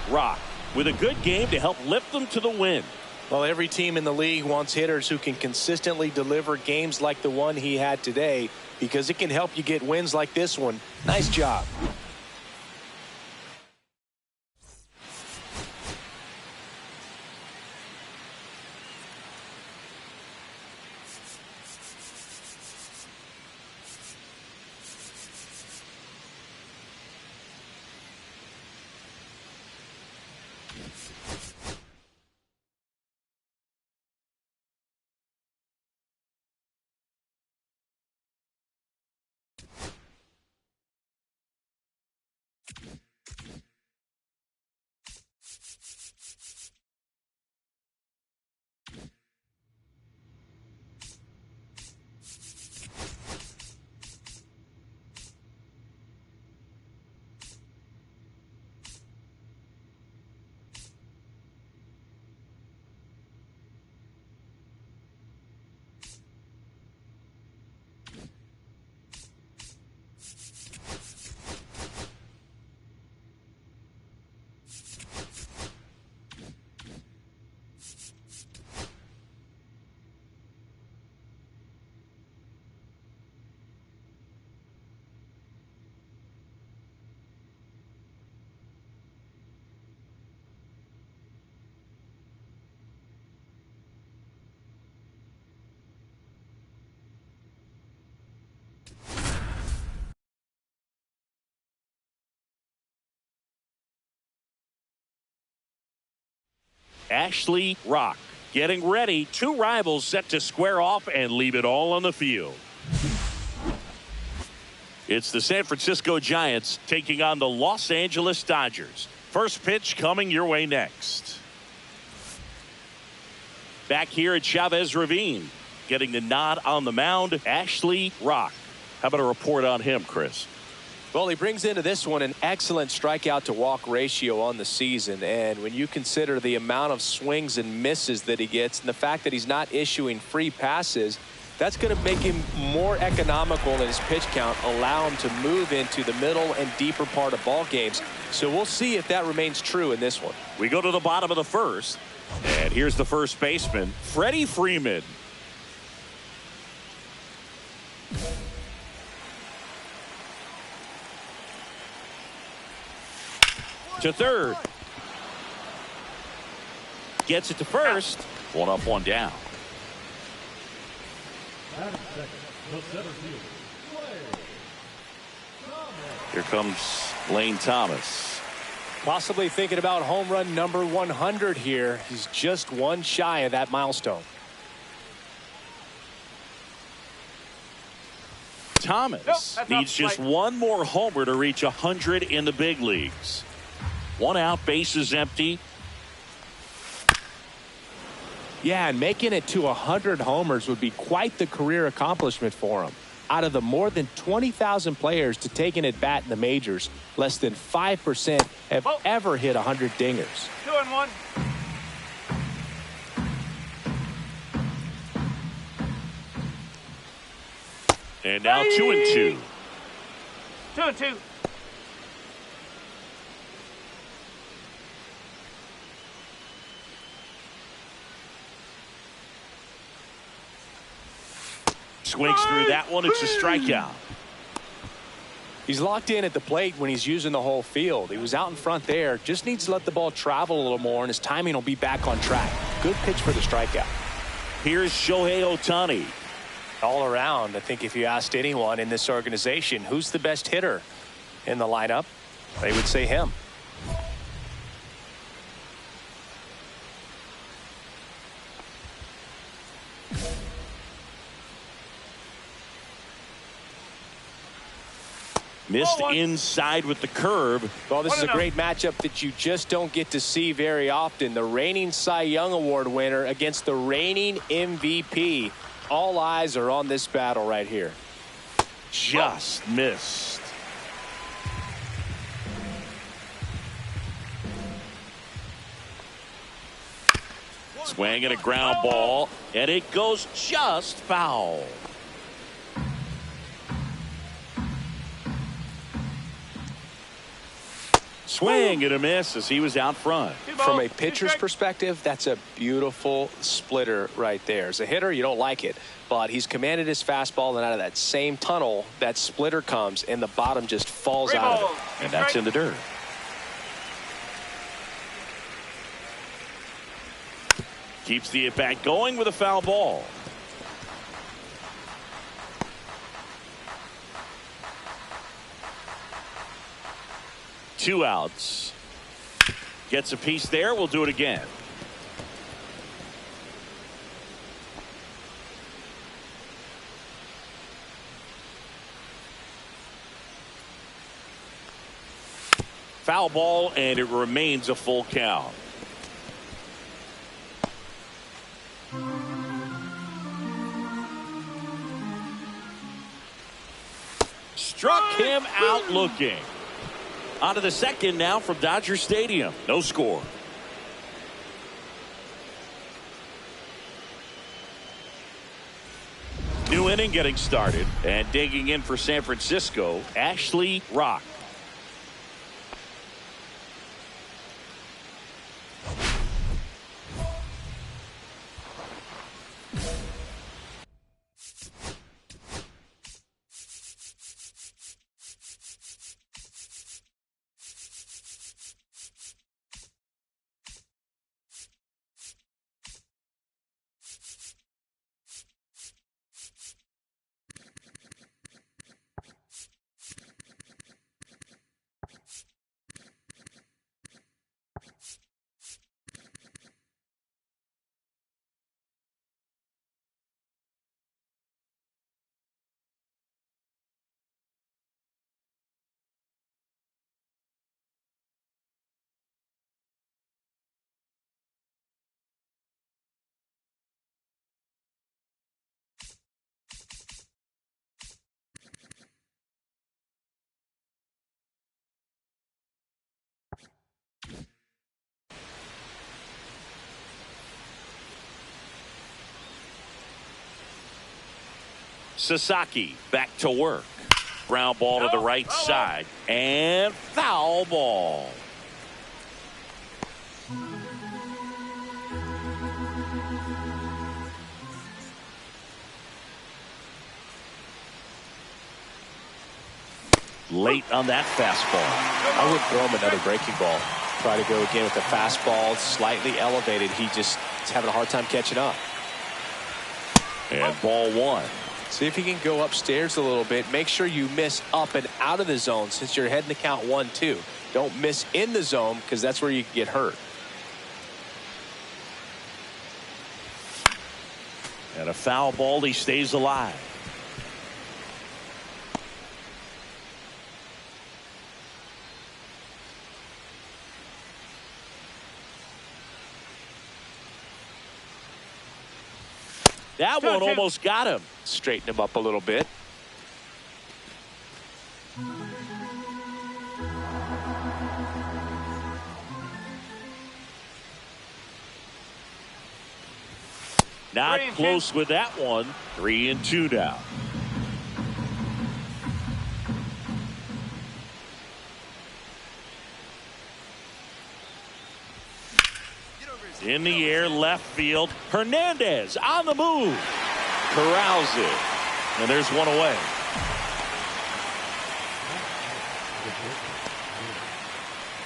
Speaker 1: Rock with a good game to help lift them to the win.
Speaker 2: Well, every team in the league wants hitters who can consistently deliver games like the one he had today, because it can help you get wins like this one. Nice job.
Speaker 1: Ashley Rock getting ready. 2 rivals set to square off and leave it all on the field. It's the San Francisco Giants taking on the Los Angeles Dodgers. First pitch coming your way next. Back here at Chavez Ravine, getting the nod on the mound, Ashley Rock. How about a report on him, Chris?
Speaker 2: Well, he brings into this one an excellent strikeout to walk ratio on the season. And when you consider the amount of swings and misses that he gets and the fact that he's not issuing free passes, that's going to make him more economical in his pitch count, allow him to move into the middle and deeper part of ball games. So we'll see if that remains true in this one.
Speaker 1: We go to the bottom of the 1st. And here's the first baseman, Freddie Freeman. To 3rd. Gets it to 1st. 1 up, 1 down. Here comes Lane Thomas.
Speaker 2: Possibly thinking about home run number 100 here. He's just 1 shy of that milestone.
Speaker 1: Thomas needs just 1 more homer to reach 100 in the big leagues. 1 out, bases empty.
Speaker 2: Yeah, and making it to 100 homers would be quite the career accomplishment for him. Out of the more than 20,000 players to take an at-bat in the majors, less than 5% have ever hit 100 dingers.
Speaker 4: 2-1.
Speaker 1: And now 2-2.
Speaker 4: 2-2.
Speaker 1: Swings through that one. It's a strikeout.
Speaker 2: He's locked in at the plate when he's using the whole field. He was out in front there. Just needs to let the ball travel a little more, and his timing will be back on track. Good pitch for the strikeout.
Speaker 1: Here's Shohei Ohtani.
Speaker 2: All around, I think if you asked anyone in this organization who's the best hitter in the lineup, they would say him.
Speaker 1: Missed inside with the curve.
Speaker 2: Well, this is a great matchup that you just don't get to see very often. The reigning Cy Young Award winner against the reigning MVP. All eyes are on this battle right here.
Speaker 1: Just missed. Swing and a ground ball, and it goes just foul. Swing and a miss as he was out front.
Speaker 2: From a pitcher's perspective, that's a beautiful splitter right there. As a hitter, you don't like it, but he's commanded his fastball, and out of that same tunnel, that splitter comes, and the bottom just falls out of it.
Speaker 1: And that's in the dirt. Keeps the at-bat going with a foul ball. Two outs. Gets a piece there. We'll do it again. Foul ball, and it remains a full count. Struck him out looking. On to the second now from Dodger Stadium. No score. New inning getting started, and digging in for San Francisco, Ashley Rock. Sasaki back to work. Ground ball to the right side, and foul ball. Late on that fastball.
Speaker 2: I would throw him another breaking ball. Try to go again with the fastball, slightly elevated. He just is having a hard time catching up.
Speaker 1: And ball one.
Speaker 2: See if he can go upstairs a little bit. Make sure you miss up and out of the zone since you're heading to count 1-2. Don't miss in the zone because that's where you can get hurt.
Speaker 1: And a foul ball. He stays alive. That one almost got him.
Speaker 2: Straighten him up a little bit.
Speaker 1: Not close with that one. 3-2 now. In the air, left field. Hernandez on the move. Corrals it. And there's one away.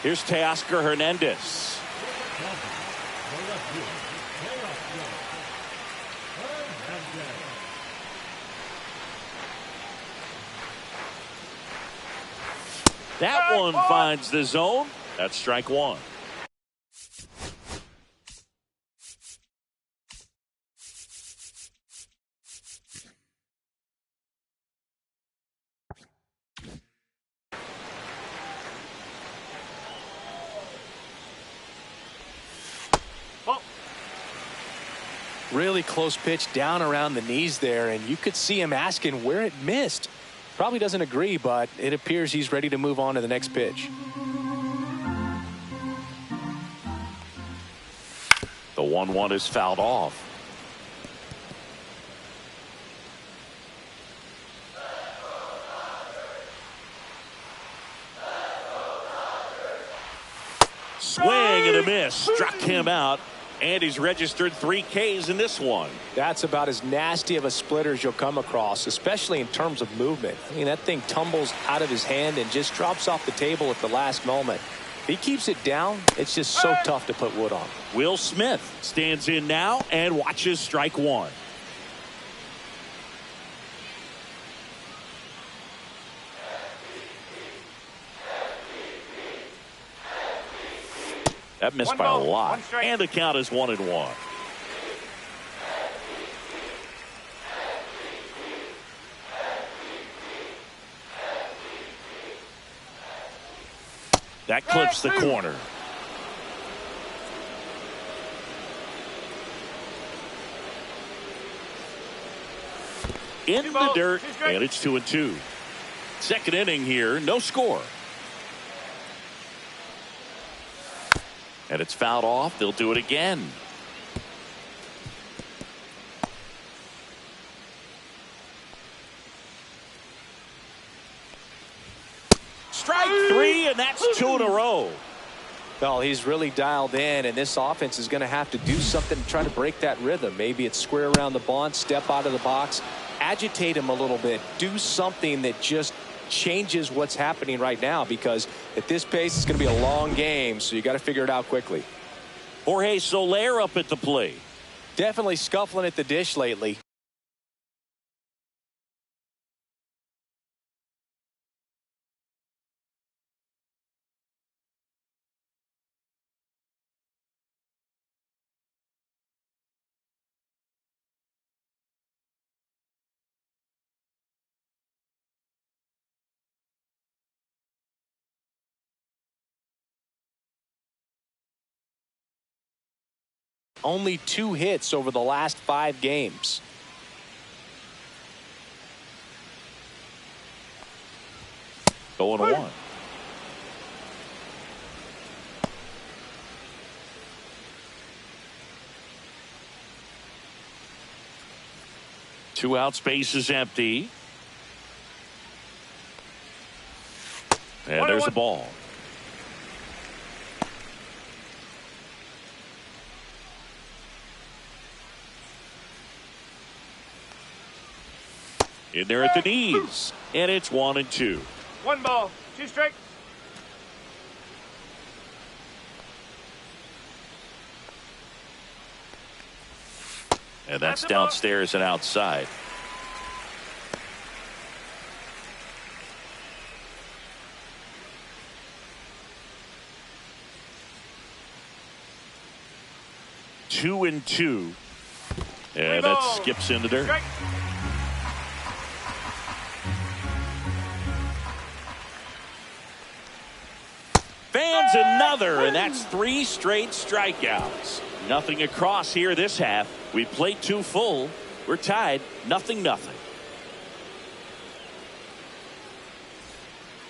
Speaker 1: Here's Teoscar Hernandez. That one finds the zone. That's strike one.
Speaker 2: Really close pitch down around the knees there, and you could see him asking where it missed. Probably doesn't agree, but it appears he's ready to move on to the next pitch.
Speaker 6: The 1-1 is fouled off.
Speaker 1: Swing and a miss. Struck him out. And he's registered 3 Ks in this one.
Speaker 2: That's about as nasty of a splitter as you'll come across, especially in terms of movement. I mean, that thing tumbles out of his hand and just drops off the table at the last moment. If he keeps it down, it's just so tough to put wood on.
Speaker 1: Will Smith stands in now and watches strike one. That missed by a lot. And the count is 1-1. That clips the corner. In the dirt, and it's 2-2. Second inning here, no score. And it's fouled off. They'll do it again. Strike 3, and that's 2 in a row.
Speaker 2: Well, he's really dialed in, and this offense is going to have to do something to try to break that rhythm. Maybe it's square around the bunt, step out of the box, agitate him a little bit, do something that just changes what's happening right now, because at this pace it's going to be a long game, so you got to figure it out quickly.
Speaker 1: Jorge Soler up at the plate.
Speaker 2: Definitely scuffling at the dish lately. Only 2 hits over the last 5 games.
Speaker 1: Going to 1. Two out, space is empty. And there's a ball. In there at the knees, and it's 1-2.
Speaker 4: 1 ball, 2 strike.
Speaker 1: And that's downstairs and outside. Two and 2. And that skips into dirt.
Speaker 4: Strike.
Speaker 1: Fans another, and that's 3 straight strikeouts. Nothing across here this half. We played 2 full. We're tied 0-0.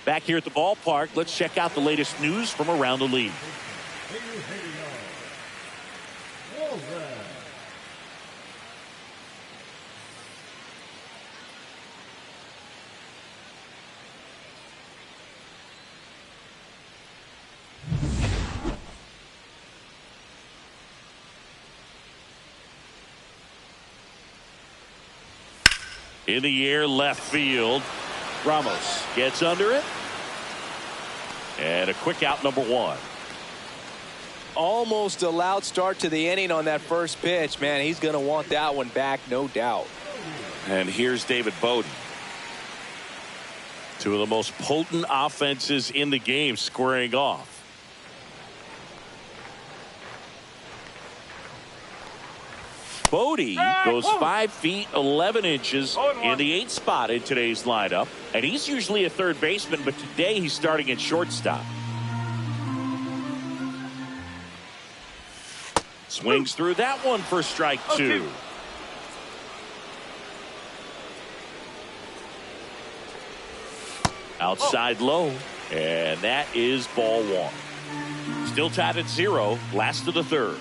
Speaker 1: Back here at the ballpark, let's check out the latest news from around the league. In the air, left field. Ramos gets under it. And a quick out, number one.
Speaker 2: Almost a loud start to the inning on that first pitch. Man, he's going to want that one back, no doubt.
Speaker 6: And here's David Bowden.
Speaker 1: Two of the most potent offenses in the game squaring off. Bodie goes 5 feet 11 inches in the 8th spot in today's lineup, and he's usually a third baseman, but today he's starting at shortstop. Swings through that one for strike two. Outside low, and that is ball one. Still tied at 0, last of the third.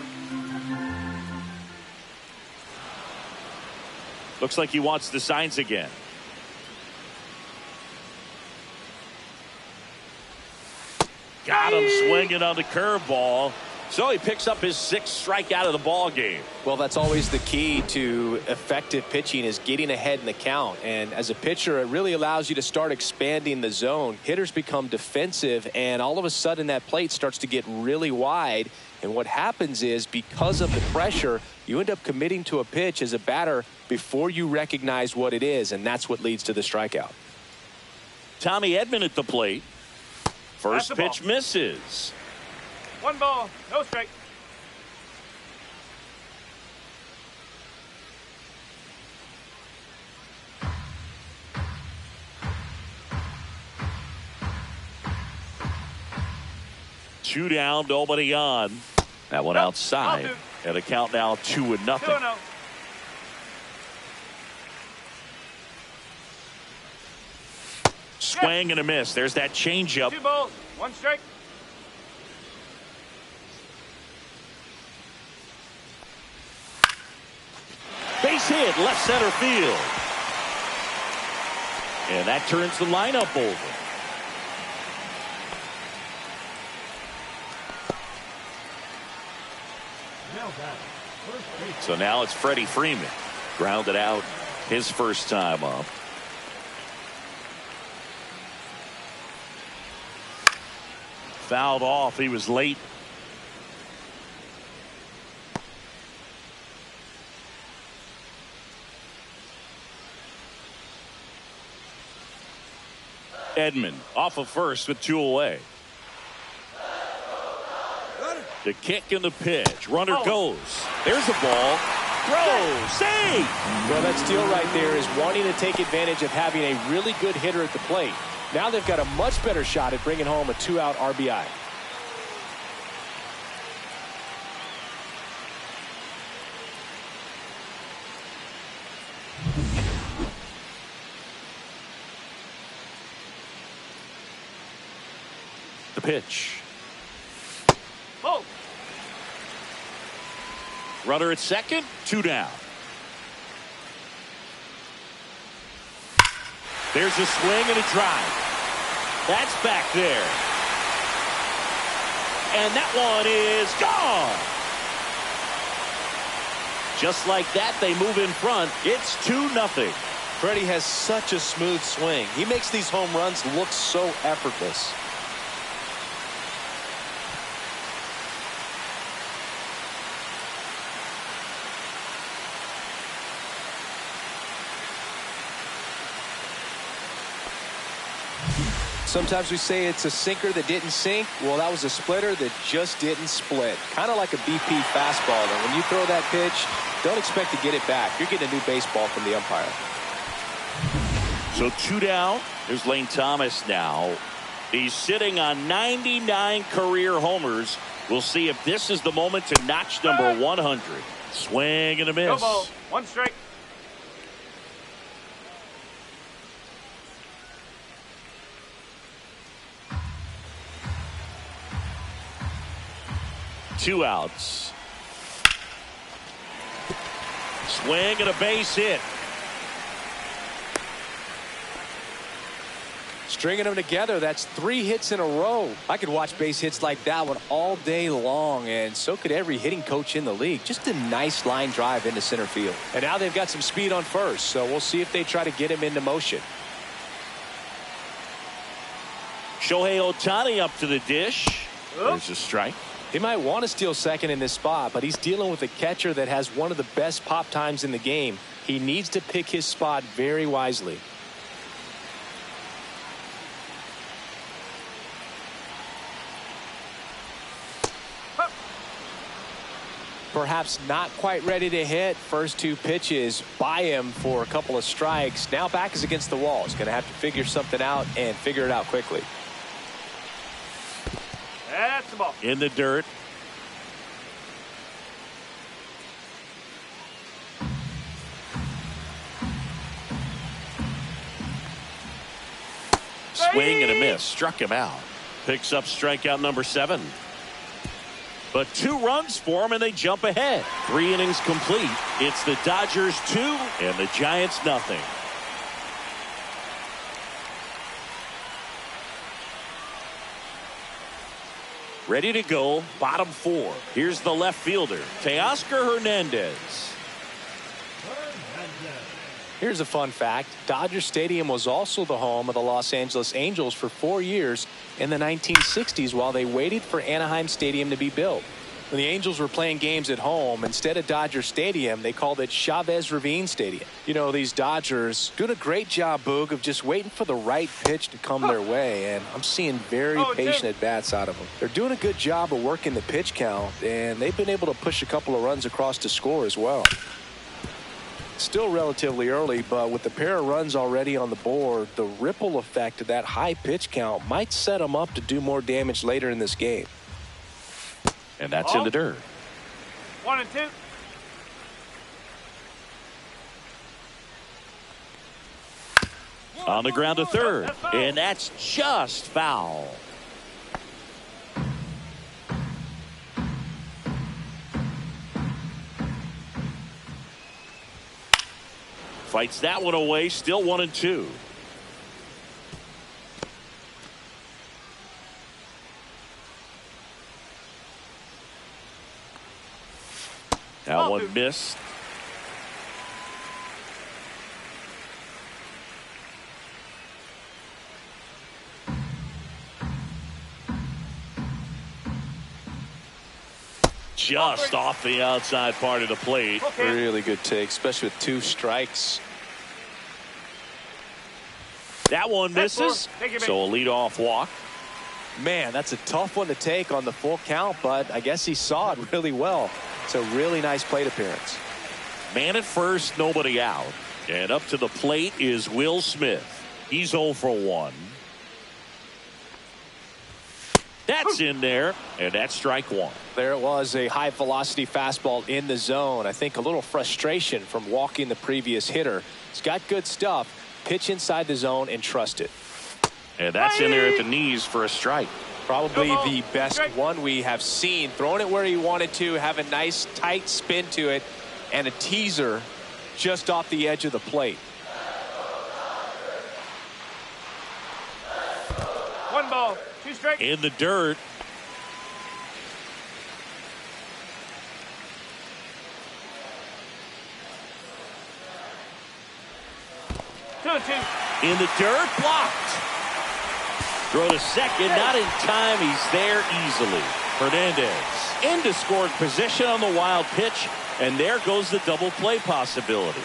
Speaker 1: Looks like he wants the signs again. Got him swinging on the curveball. So he picks up his 6th strikeout of the ball game.
Speaker 2: Well, that's always the key to effective pitching, is getting ahead in the count. And as a pitcher, it really allows you to start expanding the zone. Hitters become defensive, and all of a sudden that plate starts to get really wide. And what happens is, because of the pressure, you end up committing to a pitch as a batter before you recognize what it is, and that's what leads to the strikeout.
Speaker 1: Tommy Edman at the plate. First pitch misses.
Speaker 4: 1 ball, no strike.
Speaker 1: Two down, nobody on. That one outside. And a count now 2-0.
Speaker 4: 2-0.
Speaker 1: Swing and a miss. There's that changeup.
Speaker 4: 2 balls, 1 strike.
Speaker 1: Base hit, left center field. And that turns the lineup over. So now it's Freddie Freeman. Grounded out his first time up. Fouled off. He was late. Edman off of first with 2 away. The kick and the pitch. Runner goes. There's a ball. Throw. Save.
Speaker 2: Well, that steal right there is wanting to take advantage of having a really good hitter at the plate. Now they've got a much better shot at bringing home a 2-out RBI.
Speaker 1: The pitch.
Speaker 4: Oh.
Speaker 1: Runner at second, 2 down. There's a swing and a drive. That's back there. And that one is gone. Just like that, they move in front. It's 2-0.
Speaker 2: Freddie has such a smooth swing. He makes these home runs look so effortless. Sometimes we say it's a sinker that didn't sink. Well, that was a splitter that just didn't split. Kind of like a BP fastball. And when you throw that pitch, don't expect to get it back. You're getting a new baseball from the umpire.
Speaker 1: So 2 down. There's Lane Thomas now. He's sitting on 99 career homers. We'll see if this is the moment to notch number 100. Swing and a miss.
Speaker 4: No ball, 1 strike.
Speaker 1: 2 outs. Swing and a base hit.
Speaker 2: Stringing them together, that's 3 hits in a row. I could watch base hits like that one all day long, and so could every hitting coach in the league. Just a nice line drive into center field. And now they've got some speed on first, so we'll see if they try to get him into motion.
Speaker 1: Shohei Ohtani up to the dish. There's a strike.
Speaker 2: He might want to steal second in this spot, but he's dealing with a catcher that has one of the best pop times in the game. He needs to pick his spot very wisely. Perhaps not quite ready to hit. First 2 pitches by him for a couple of strikes. Now back is against the wall. He's going to have to figure something out and figure it out quickly.
Speaker 4: That's the ball.
Speaker 1: In the dirt. Swing and a miss. Struck him out. Picks up strikeout number 7. But 2 runs for him and they jump ahead. 3 innings complete. It's the Dodgers 2 and the Giants nothing. Ready to go, bottom 4. Here's the left fielder, Teoscar Hernandez.
Speaker 2: Here's a fun fact. Dodger Stadium was also the home of the Los Angeles Angels for 4 years in the 1960s while they waited for Anaheim Stadium to be built. When the Angels were playing games at home, instead of Dodger Stadium, they called it Chavez Ravine Stadium. You know, these Dodgers doing a great job, Boog, of just waiting for the right pitch to come their way, and I'm seeing very patient at-bats out of them. They're doing a good job of working the pitch count, and they've been able to push a couple of runs across to score as well. Still relatively early, but with the pair of runs already on the board, the ripple effect of that high pitch count might set them up to do more damage later in this game.
Speaker 1: And that's in the dirt.
Speaker 4: 1 and 2.
Speaker 1: On the ground to third, and that's just foul. Fights that one away, still 1 and 2. That one missed. Just off the outside part of the plate.
Speaker 2: Really good take, especially with 2 strikes.
Speaker 1: That one misses. So a leadoff walk.
Speaker 2: Man, that's a tough one to take on the full count, but I guess he saw it really well. It's a really nice plate appearance.
Speaker 1: Man at first, nobody out. And up to the plate is Will Smith. He's 0 for 1. That's in there, and that's strike 1.
Speaker 2: There it was, a high velocity fastball in the zone. I think a little frustration from walking the previous hitter. He's got good stuff. Pitch inside the zone and trust it.
Speaker 1: And that's in there at the knees for a strike.
Speaker 2: Probably the best one we have seen. Throwing it where he wanted to, have a nice tight spin to it, and a teaser just off the edge of the plate.
Speaker 4: 1 ball, 2 strikes.
Speaker 1: In the dirt. In the dirt, blocked. Throw to second, not in time. He's there easily. Hernandez into scoring position on the wild pitch, and there goes the double play possibility.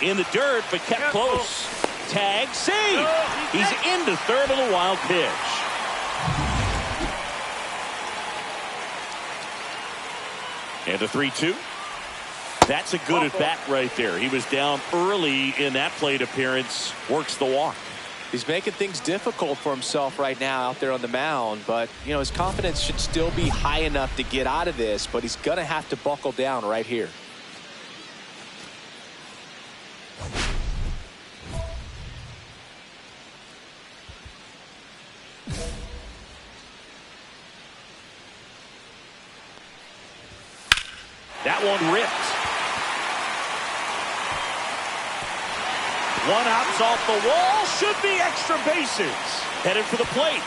Speaker 1: In the dirt, but kept close. Tag, save. He's into third on the wild pitch. And a 3-2. That's a good at bat right there. He was down early in that plate appearance. Works the walk.
Speaker 2: He's making things difficult for himself right now out there on the mound, but you know his confidence should still be high enough to get out of this, but he's gonna have to buckle down right here.
Speaker 1: That one ripped. One hops off the wall. Should be extra bases. Headed for the plate.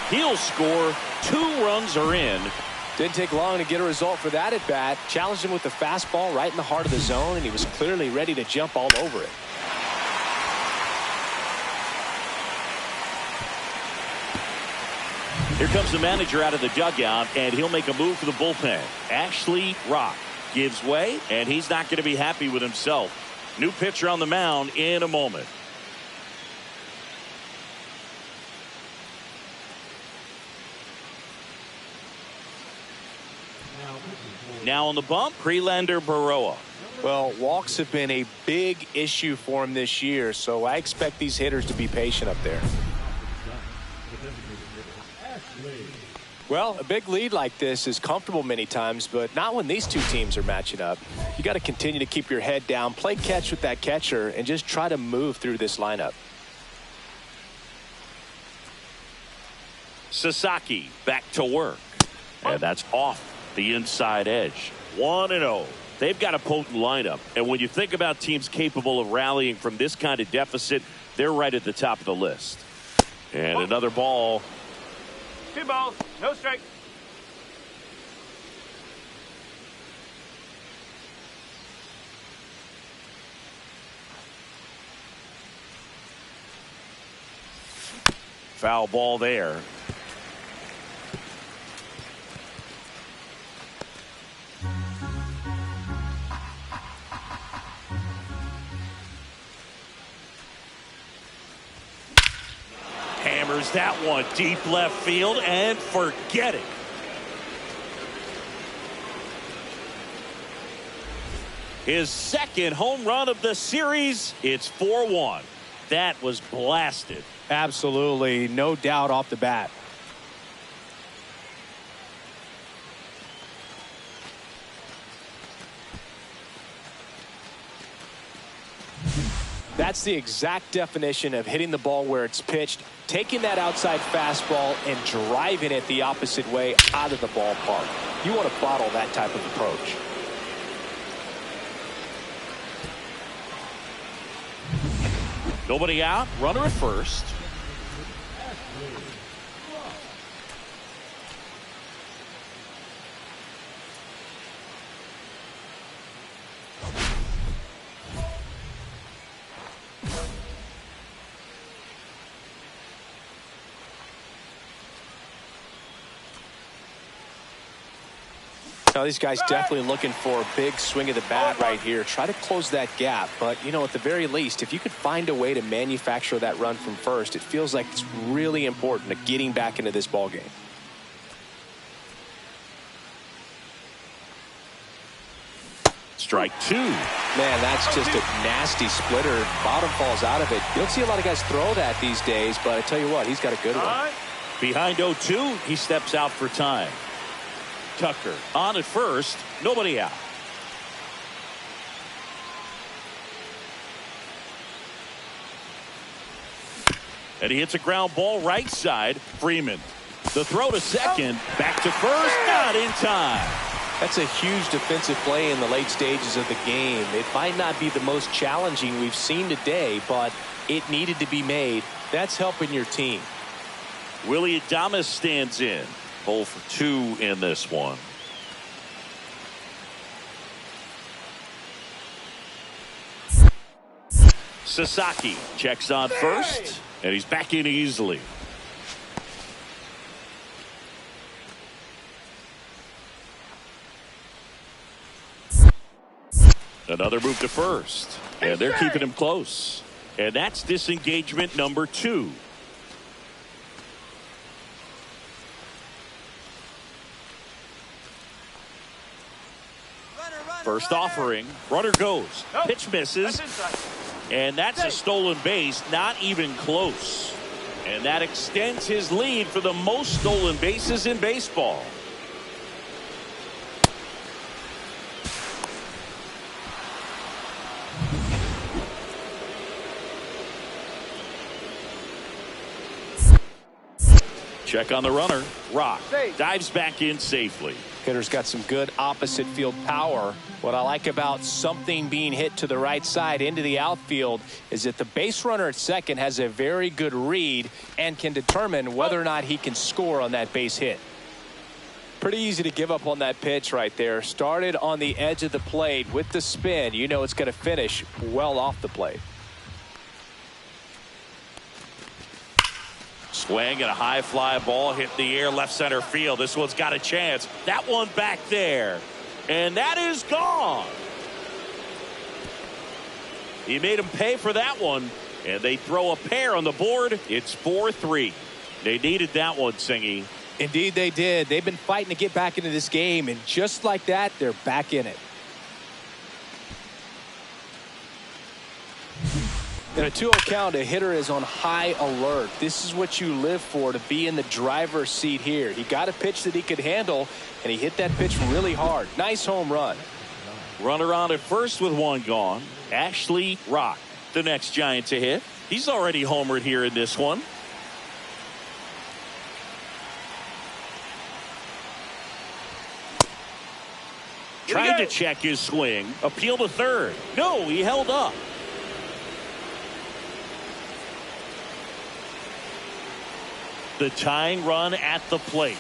Speaker 1: He'll score. 2 runs are in.
Speaker 2: Didn't take long to get a result for that at bat. Challenged him with the fastball right in the heart of the zone, and he was clearly ready to jump all over it.
Speaker 1: Here comes the manager out of the dugout, and he'll make a move for the bullpen. Ashley Rock gives way, and he's not going to be happy with himself. New pitcher on the mound in a moment. Now on the bump, Prelander Baroa.
Speaker 2: Well, walks have been a big issue for him this year, so I expect these hitters to be patient up there. Well, a big lead like this is comfortable many times, but not when these two teams are matching up. You got to continue to keep your head down, play catch with that catcher, and just try to move through this lineup.
Speaker 1: Sasaki back to work, and that's off the inside edge. 1-0. They've got a potent lineup, and when you think about teams capable of rallying from this kind of deficit, they're right at the top of the list. And another ball.
Speaker 4: 2 balls, no strikes.
Speaker 1: Foul ball there. Hammers that one deep left field and forget it. His second home run of the series. It's 4-1. That was blasted.
Speaker 2: Absolutely, no doubt off the bat. That's the exact definition of hitting the ball where it's pitched, taking that outside fastball and driving it the opposite way out of the ballpark. You want to bottle that type of approach.
Speaker 1: Nobody out, runner at first.
Speaker 2: Now these guys definitely looking for a big swing of the bat right here. Try to close that gap, but you know, at the very least, if you could find a way to manufacture that run from first, it feels like it's really important to getting back into this ball game.
Speaker 1: Strike 2.
Speaker 2: Man, that's just a nasty splitter. Bottom falls out of it. You don't see a lot of guys throw that these days, but I tell you what, he's got a good one.
Speaker 1: Behind 0-2, he steps out for time. Tucker on at first, nobody out. And he hits a ground ball right side. Freeman. The throw to second, back to first, not in time.
Speaker 2: That's a huge defensive play in the late stages of the game. It might not be the most challenging we've seen today, but it needed to be made. That's helping your team.
Speaker 1: Willie Adames stands in. 0 for 2 in this one. Sasaki checks on first, and he's back in easily. Another move to first, and they're keeping him close. And that's disengagement number 2. First offering, runner goes, pitch misses, and that's a stolen base, not even close. And that extends his lead for the most stolen bases in baseball. Check on the runner. Rock dives back in safely.
Speaker 2: Hitter's got some good opposite field power. What I like about something being hit to the right side into the outfield is that the base runner at second has a very good read and can determine whether or not he can score on that base hit. Pretty easy to give up on that pitch right there. Started on the edge of the plate with the spin. You know it's going to finish well off the plate.
Speaker 1: Swing and a high fly ball hit the air left center field. This one's got a chance. That one back there. And that is gone. He made him pay for that one. And they throw a pair on the board. It's 4-3. They needed that one, Singy.
Speaker 2: Indeed they did. They've been fighting to get back into this game. And just like that, they're back in it. In a 2-0 count, a hitter is on high alert. This is what you live for, to be in the driver's seat here. He got a pitch that he could handle, and he hit that pitch really hard. Nice home run.
Speaker 1: Runner on at first with one gone. Ashley Rock, the next Giant to hit. He's already homered here in this one. Trying to check his swing. Appeal to third. No, he held up. The tying run at the plate.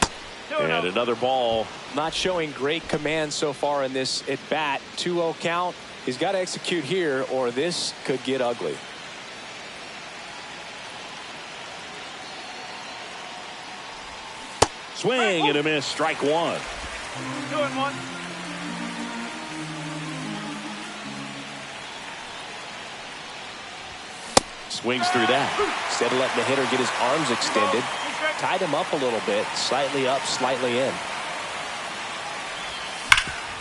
Speaker 1: And another ball.
Speaker 2: Not showing great command so far in this at bat. 2-0 count. He's got to execute here or this could get ugly.
Speaker 1: Swing and a miss. Strike one.
Speaker 4: 2-1.
Speaker 1: Swings through that.
Speaker 2: Instead of letting the hitter get his arms extended, tied him up a little bit. Slightly up, slightly in.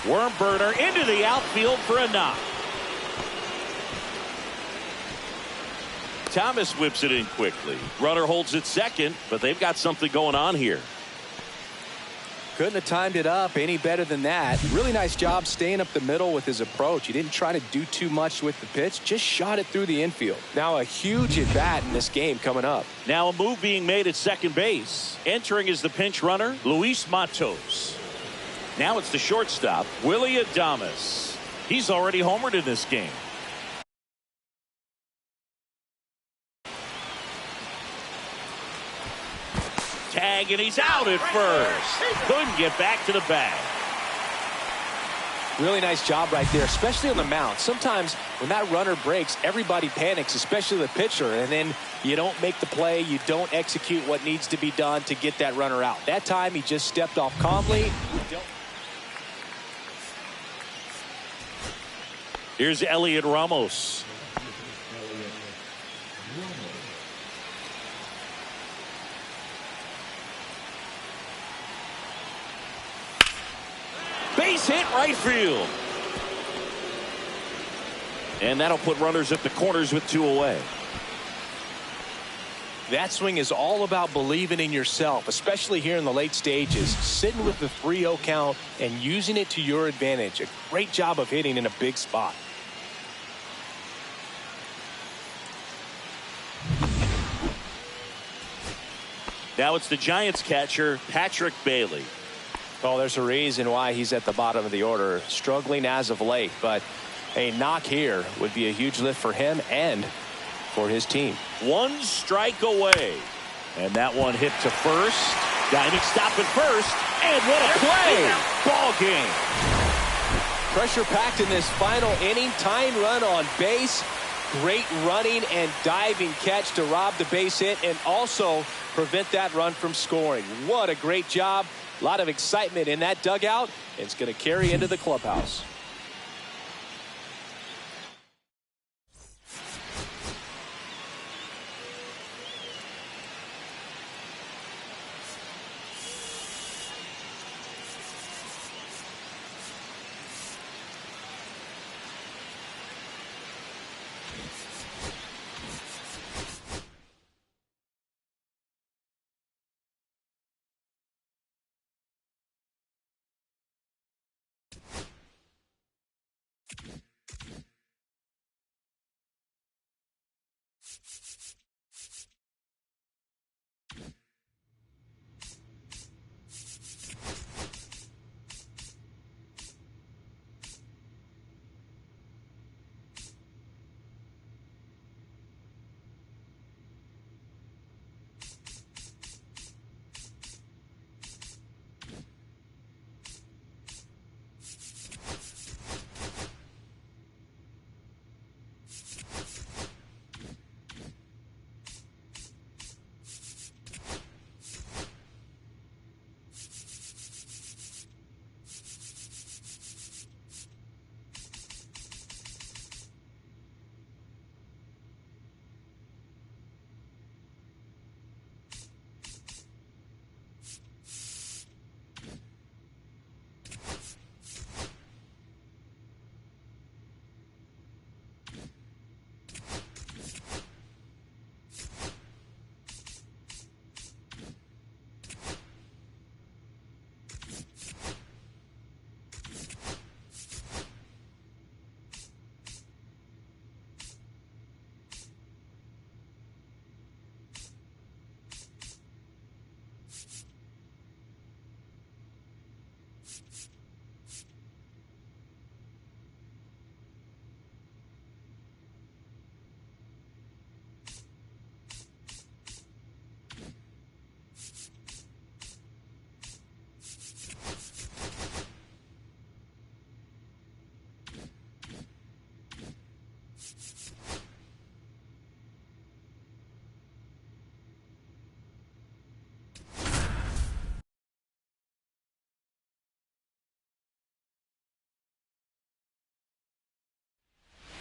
Speaker 1: Worm burner into the outfield for a knock. Thomas whips it in quickly. Runner holds it second, but they've got something going on here.
Speaker 2: Couldn't have timed it up any better than that. Really nice job staying up the middle with his approach. He didn't try to do too much with the pitch, just shot it through the infield. Now a huge at bat in this game coming up.
Speaker 1: Now a move being made at second base. Entering is the pinch runner, Luis Matos. Now it's the shortstop, Willie Adames. He's already homered in this game. Tag, and he's out at first. Couldn't get back to the bag.
Speaker 2: Really nice job right there, especially on the mound. Sometimes when that runner breaks, everybody panics, especially the pitcher, and then you don't make the play, you don't execute what needs to be done to get that runner out. That time he just stepped off calmly.
Speaker 1: Here's Elliot Ramos. Base hit right field. And that'll put runners at the corners with two away.
Speaker 2: That swing is all about believing in yourself, especially here in the late stages. Sitting with the 3-0 count and using it to your advantage. A great job of hitting in a big spot.
Speaker 1: Now it's the Giants catcher, Patrick Bailey.
Speaker 2: Oh, there's a reason why he's at the bottom of the order. Struggling as of late, but a knock here would be a huge lift for him and for his team.
Speaker 1: One strike away. And that one hit to first. Diving stop at first. And what a play. Ball game.
Speaker 2: Pressure packed in this final inning. Tying run on base. Great running and diving catch to rob the base hit and also prevent that run from scoring. What a great job. A lot of excitement in that dugout. It's going to carry into the clubhouse.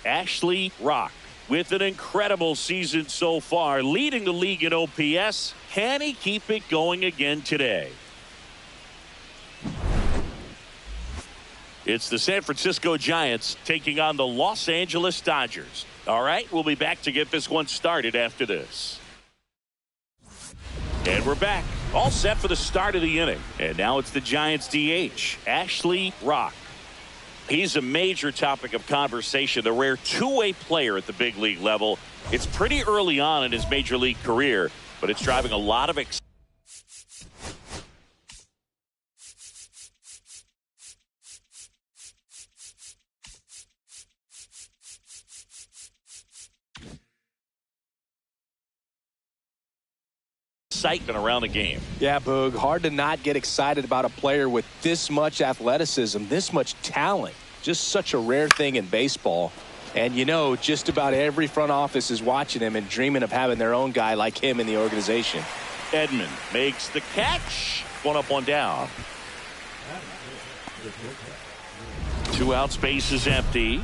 Speaker 1: Ashley Rock. With an incredible season so far, leading the league in OPS, can he keep it going again today? It's the San Francisco Giants taking on the Los Angeles Dodgers. All right, we'll be back to get this one started after this. And we're back, all set for the start of the inning. And now it's the Giants DH, Ashley Rock. He's a major topic of conversation, the rare two-way player at the big league level. It's pretty early on in his major league career, but it's driving a lot of excitement around the game.
Speaker 2: Yeah, Boog, hard to not get excited about a player with this much athleticism, this much talent. Just such a rare thing in baseball. And you know, just about every front office is watching him and dreaming of having their own guy like him in the organization.
Speaker 1: Edman makes the catch. One up, one down. 2 outs, base is empty.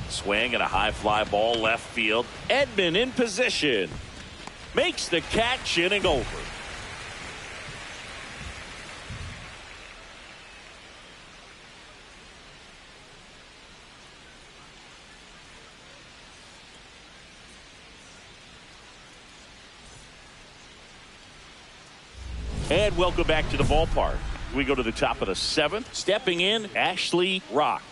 Speaker 1: Swing and a high fly ball left field. Edman in position. Makes the catch, inning over. And welcome back to the ballpark. We go to the top of the 7th. Stepping in, Ashley Rock.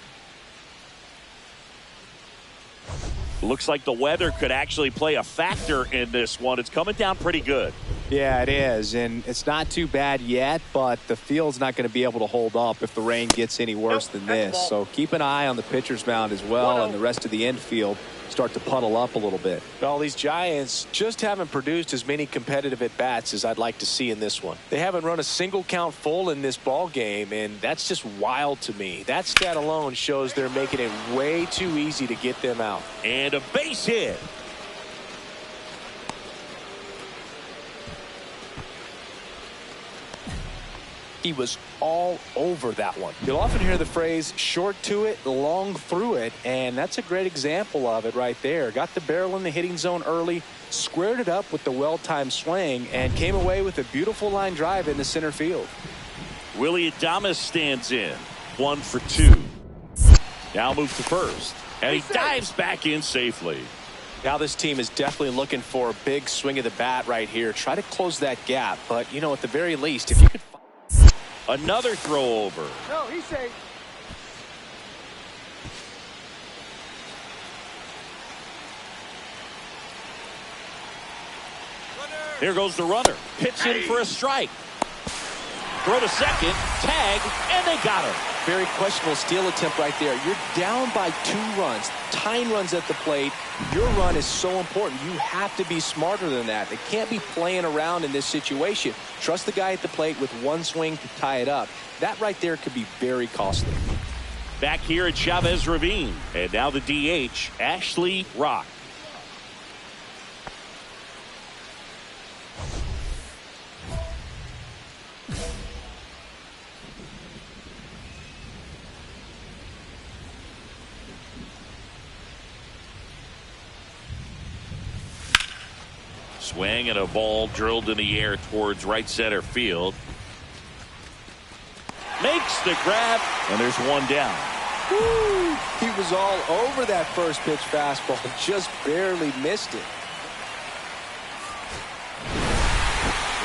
Speaker 1: Looks like the weather could actually play a factor in this one. It's coming down pretty good.
Speaker 2: Yeah, it is, and it's not too bad yet, but the field's not going to be able to hold up if the rain gets any worse than this. So keep an eye on the pitcher's mound as well, and the rest of the infield start to puddle up a little bit. Well, these Giants just haven't produced as many competitive at-bats as I'd like to see in this one. They haven't run a single count full in this ball game, and that's just wild to me. That stat alone shows they're making it way too easy to get them out.
Speaker 1: And a base hit.
Speaker 2: He was all over that one. You'll often hear the phrase short to it, long through it, and that's a great example of it right there. Got the barrel in the hitting zone early, squared it up with the well-timed swing, and came away with a beautiful line drive into center field.
Speaker 1: Willie Adames stands in. 1 for 2. Now moves to first, and he dives back in safely.
Speaker 2: Now this team is definitely looking for a big swing of the bat right here. Try to close that gap, but, you know, at the very least, if you could...
Speaker 1: Another throw over.
Speaker 4: No, he's safe.
Speaker 1: Here goes the runner. Pitch in for a strike. Throw to second. Tag. And they got him.
Speaker 2: Very questionable steal attempt right there. You're down by 2 runs. Tying runs at the plate. Your run is so important. You have to be smarter than that. They can't be playing around in this situation. Trust the guy at the plate with 1 swing to tie it up. That right there could be very costly.
Speaker 1: Back here at Chavez Ravine. And now the DH, Ashley Rock. Swing and a ball drilled in the air towards right center field. Makes the grab, and there's 1 down.
Speaker 2: Woo! He was all over that first pitch fastball, just barely missed it.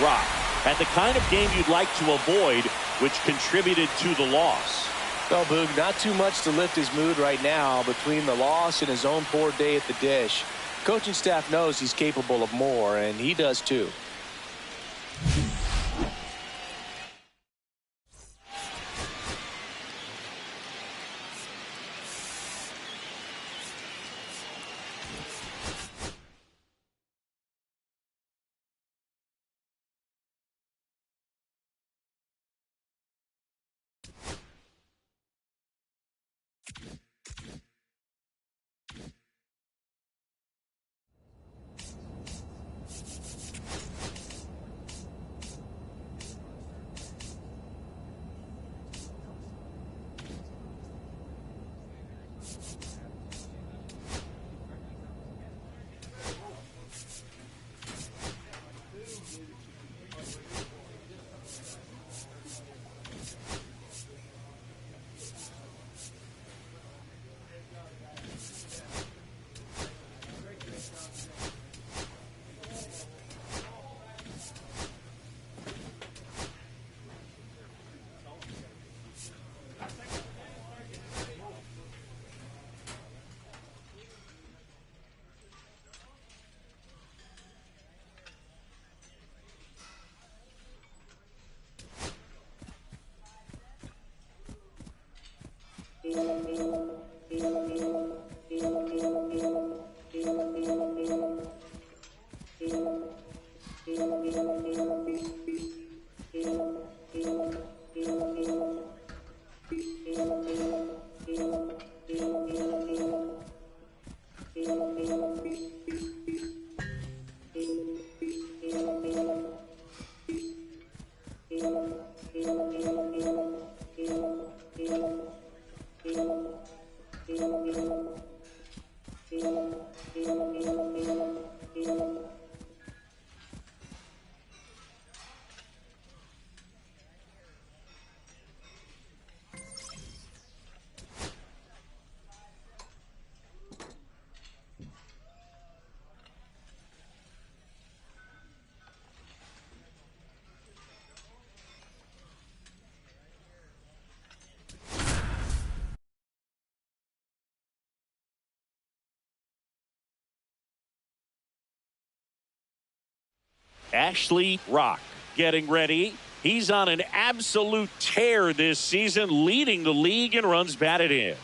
Speaker 1: Rock had the kind of game you'd like to avoid, which contributed to the loss.
Speaker 2: Well, Boog, not too much to lift his mood right now between the loss and his own poor day at the dish. Coaching staff knows he's capable of more, and he does too.
Speaker 1: Ashley Rock getting ready. He's on an absolute tear this season, leading the league in runs batted in.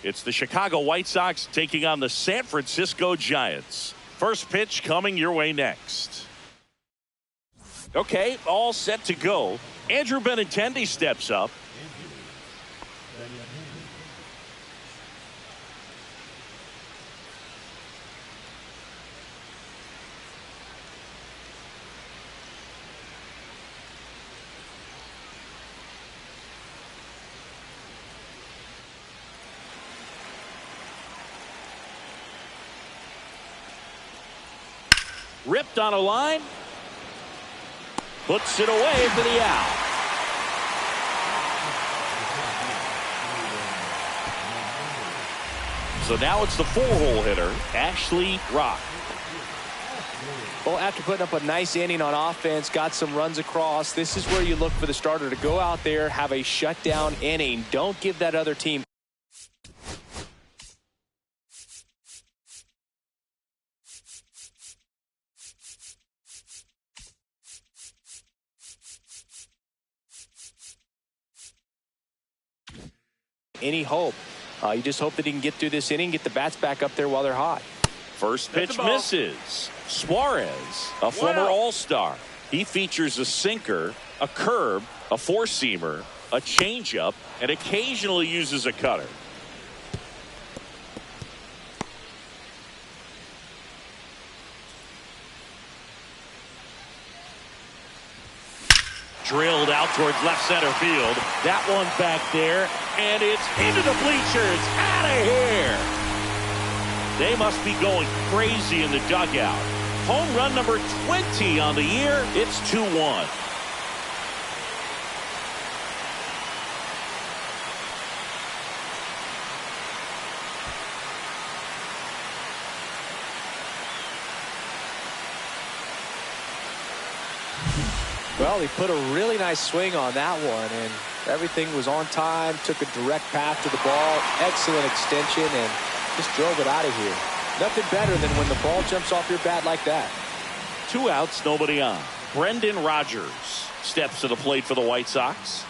Speaker 1: It's the Chicago White Sox taking on the San Francisco Giants. First pitch coming your way next. Okay, all set to go. Andrew Benintendi steps up. Ripped on a line. Puts it away for the out. So now it's the four-hole hitter, Ashley Rock.
Speaker 2: Well, after putting up a nice inning on offense, got some runs across, this is where you look for the starter to go out there, have a shutdown inning. Don't give that other team any hope. You just hope that he can get through this inning, get the bats back up there while they're hot.
Speaker 1: First pitch misses. Suarez, a former All-Star. He features a sinker, a curve, a four-seamer, a changeup, and occasionally uses a cutter. Drilled out towards left center field. That one back there, and it's into the bleachers. Out of here. They must be going crazy in the dugout. Home run number 20 on the year. It's 2-1.
Speaker 2: Well, he put a really nice swing on that one, and everything was on time, took a direct path to the ball, excellent extension, and just drove it out of here. Nothing better than when the ball jumps off your bat like that.
Speaker 1: 2 outs, nobody on. Brendan Rodgers steps to the plate for the White Sox.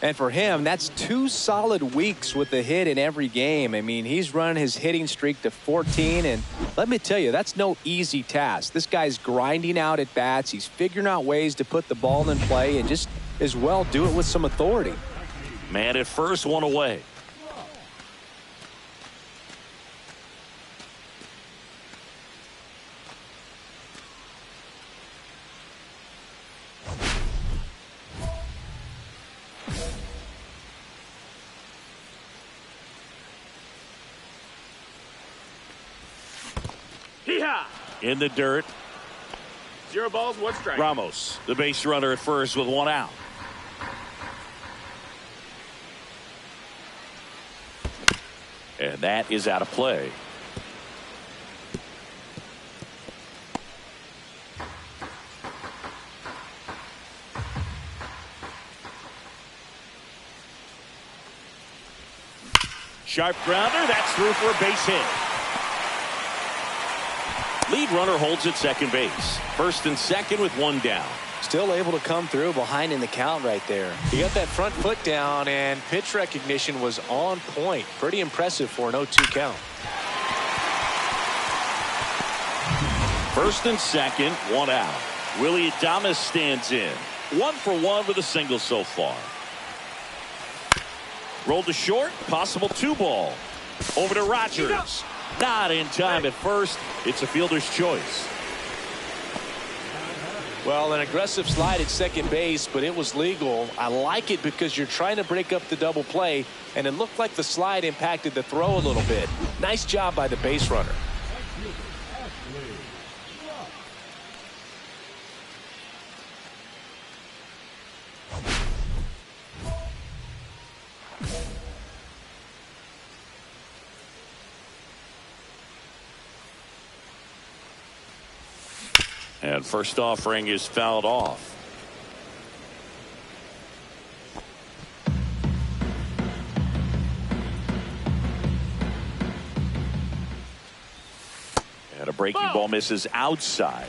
Speaker 2: And for him, that's 2 solid weeks with a hit in every game. I mean, he's running his hitting streak to 14, and let me tell you, that's no easy task. This guy's grinding out at bats. He's figuring out ways to put the ball in play and just as well do it with some authority.
Speaker 1: Man at first, 1 away. In the dirt.
Speaker 4: 0 balls, 1 strike.
Speaker 1: Ramos, the base runner at first with 1 out. And that is out of play. Sharp grounder, that's through for a base hit. Lead runner holds at second base. First and second with 1 down.
Speaker 2: Still able to come through behind in the count right there. He got that front foot down, and pitch recognition was on point. Pretty impressive for an 0-2 count.
Speaker 1: First and second, 1 out. Willie Adames stands in. 1 for 1 with a single so far. Rolled to short, possible 2 ball. Over to Rogers. Not in time at first. It's a fielder's choice.
Speaker 2: Well, an aggressive slide at second base, but it was legal. I like it because you're trying to break up the double play, and it looked like the slide impacted the throw a little bit. Nice job by the base runner.
Speaker 1: And first offering is fouled off. And a breaking ball misses outside.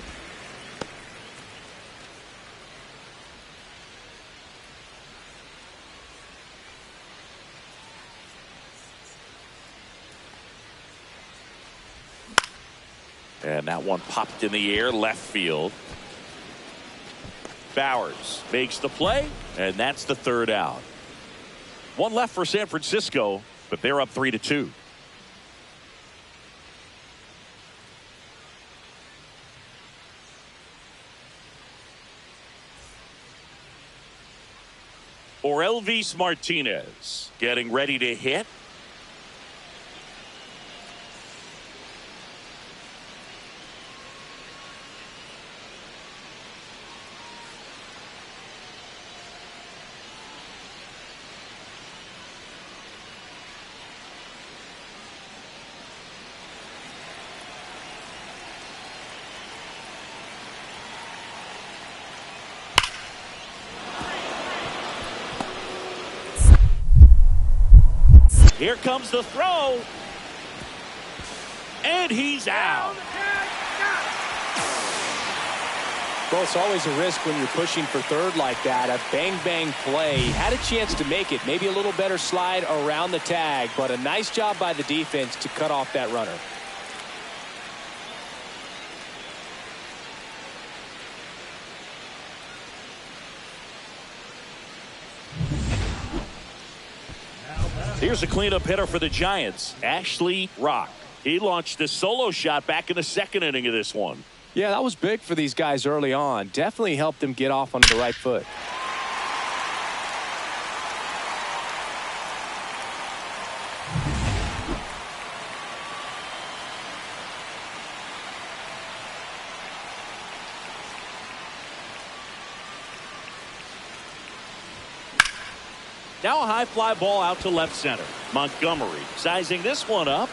Speaker 1: And that one popped in the air left field. Bowers makes the play, and that's the 3rd out. 1 left for San Francisco, but they're up 3-2. Orelvis Martinez getting ready to hit. Here comes the throw. And he's out.
Speaker 2: Well, it's always a risk when you're pushing for third like that. A bang-bang play. Had a chance to make it. Maybe a little better slide around the tag, but a nice job by the defense to cut off that runner.
Speaker 1: Here's a cleanup hitter for the Giants, Ashley Rock. He launched a solo shot back in the 2nd inning of this one.
Speaker 2: Yeah, that was big for these guys early on. Definitely helped them get off on the right foot.
Speaker 1: Now a high fly ball out to left center. Montgomery sizing this one up.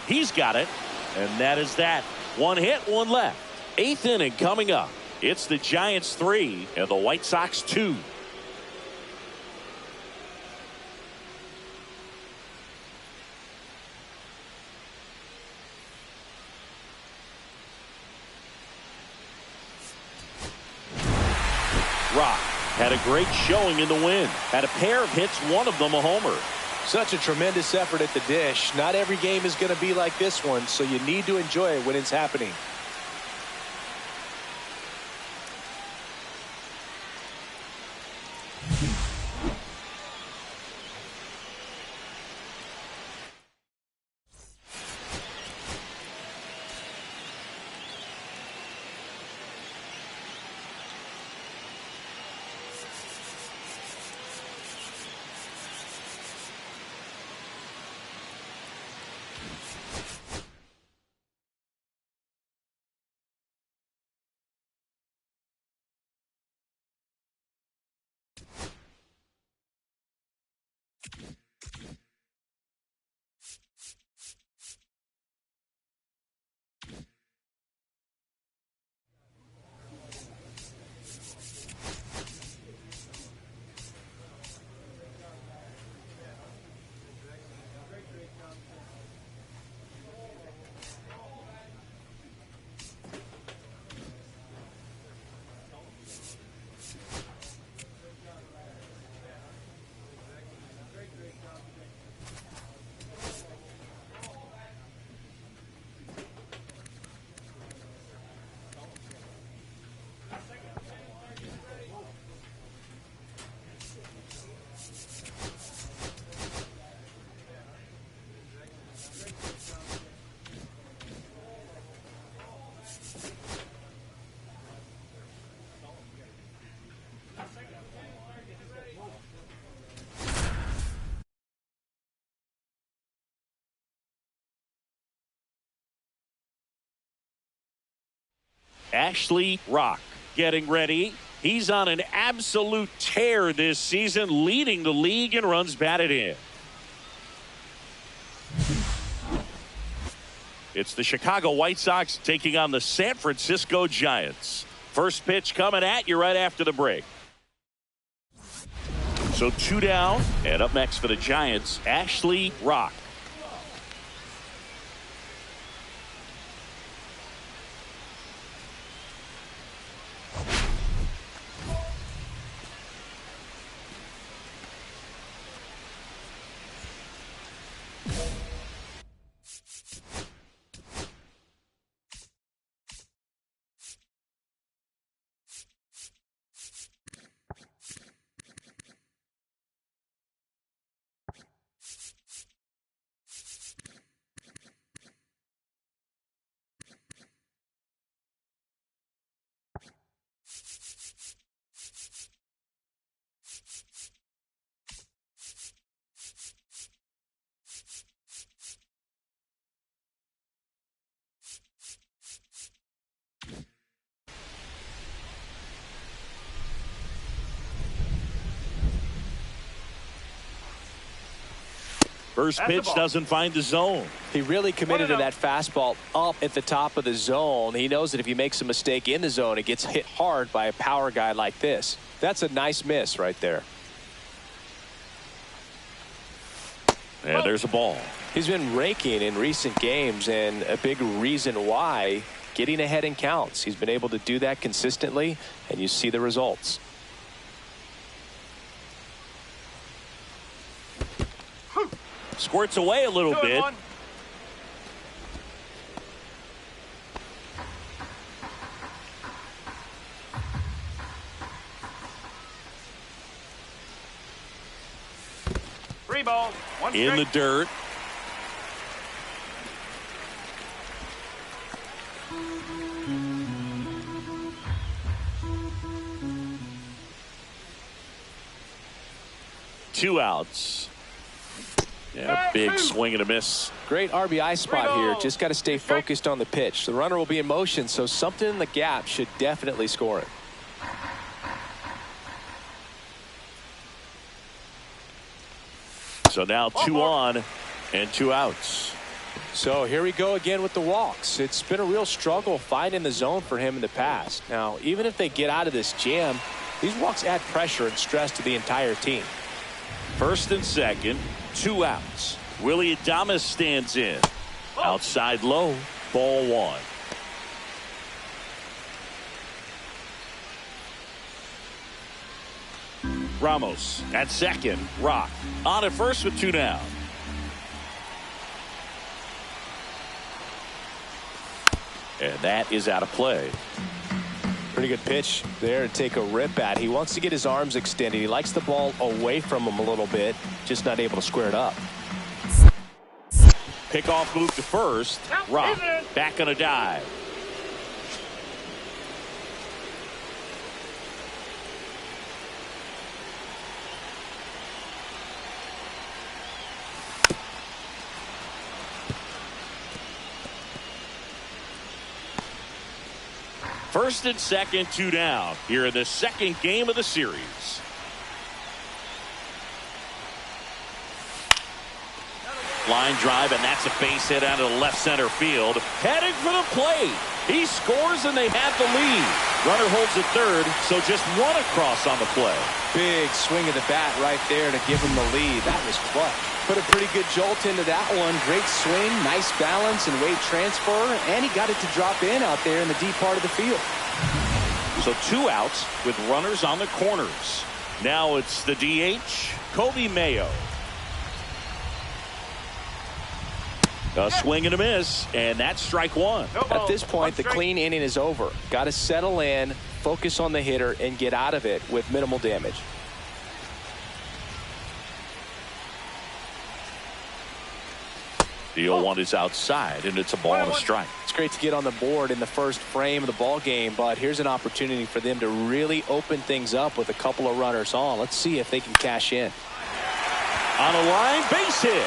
Speaker 1: He's got it. And that is that. 1 hit, 1 left. 8th inning coming up. It's the Giants 3 and the White Sox 2. Rock had a great showing in the win. Had a pair of hits, one of them a homer.
Speaker 2: Such a tremendous effort at the dish. Not every game is going to be like this one, so you need to enjoy it when it's happening.
Speaker 1: Ashley Rock getting ready. He's on an absolute tear this season, leading the league in runs batted in. It's the Chicago White Sox taking on the San Francisco Giants. First pitch coming at you right after the break. So 2 down, and up next for the Giants, Ashley Rock. First pitch doesn't find the zone.
Speaker 2: He really committed to that fastball up at the top of the zone. He knows that if he makes a mistake in the zone, it gets hit hard by a power guy like this. That's a nice miss right there.
Speaker 1: And there's a ball.
Speaker 2: He's been raking in recent games, and a big reason why, getting ahead in counts. He's been able to do that consistently, and you see the results.
Speaker 1: Squirts away a little bit.
Speaker 5: One. Three balls, one
Speaker 1: In the
Speaker 5: strike.
Speaker 1: dirt. Two outs. Yeah, big swing and a miss.
Speaker 2: Great RBI spot here. Just got to stay focused on the pitch. The runner will be in motion, so something in the gap should definitely score it.
Speaker 1: So now 2 on and 2 outs.
Speaker 2: So here we go again with the walks. It's been a real struggle finding the zone for him in the past. Now, even if they get out of this jam, these walks add pressure and stress to the entire team.
Speaker 1: First and second, 2 outs. Willie Adames stands in. Outside low, ball 1. Ramos at second. Rock on at first with 2 down. And that is out of play.
Speaker 2: Pretty good pitch there to take a rip at. He wants to get his arms extended. He likes the ball away from him a little bit, just not able to square it up.
Speaker 1: Pickoff move to first. Rock back on a dive. First and second, 2 down here in the second game of the series. Line drive, and that's a base hit out of the left center field. Heading for the plate. He scores, and they have the lead. Runner holds at third, so just 1 across on the play.
Speaker 2: Big swing of the bat right there to give him the lead. That was clutch. Put a pretty good jolt into that one. Great swing, nice balance and weight transfer, and he got it to drop in out there in the deep part of the field.
Speaker 1: So 2 outs with runners on the corners. Now it's the DH, Kobe Mayo. A swing and a miss, and that's strike 1.
Speaker 2: At this point, the clean inning is over. Got to settle in, focus on the hitter, and get out of it with minimal damage.
Speaker 1: The 0-1 is outside, and it's a ball and a strike.
Speaker 2: It's great to get on the board in the first frame of the ball game, but here's an opportunity for them to really open things up with a couple of runners on. Let's see if they can cash in.
Speaker 1: On a line, base hit.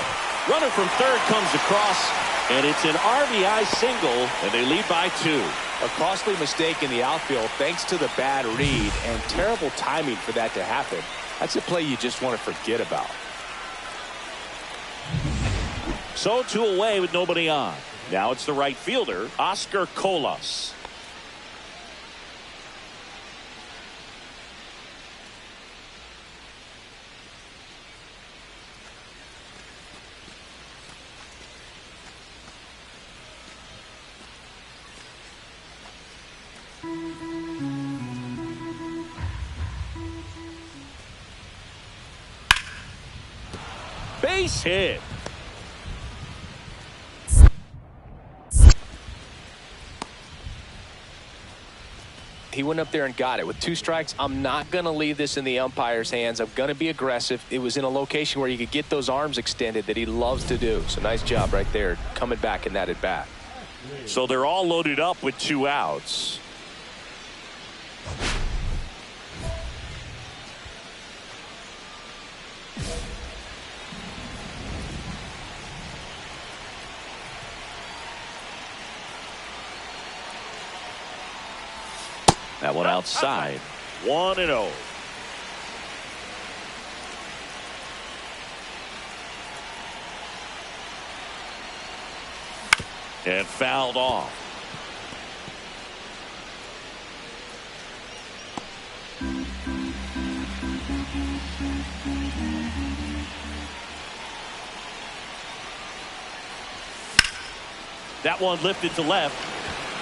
Speaker 1: Runner from third comes across, and it's an RBI single, and they lead by 2.
Speaker 2: A costly mistake in the outfield thanks to the bad read and terrible timing for that to happen. That's a play you just want to forget about.
Speaker 1: So 2 away with nobody on. Now it's the right fielder, Oscar Colas. Base hit.
Speaker 2: He went up there and got it. With 2 strikes, I'm not going to leave this in the umpire's hands. I'm going to be aggressive. It was in a location where you could get those arms extended that he loves to do. So nice job right there coming back in that at bat.
Speaker 1: So they're all loaded up with 2 outs. That one outside. 1-0. And fouled off. That one lifted to left.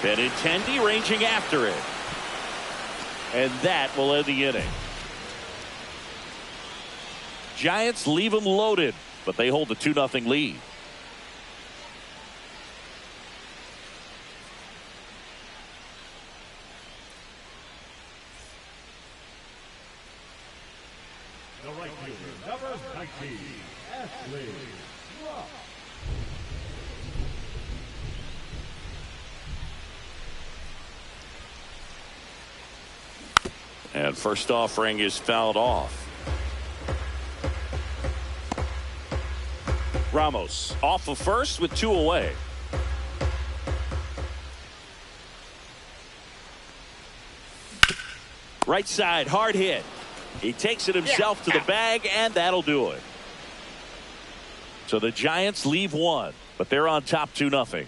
Speaker 1: Benintendi ranging after it. And that will end the inning. Giants leave them loaded, but they hold the 2-0 lead.
Speaker 3: The right fielder, number 19, Ashley Rock.
Speaker 1: And first offering is fouled off. Ramos off of first with 2 away. Right side, hard hit. He takes it himself to the bag, and that'll do it. So the Giants leave 1, but they're on top 2-0.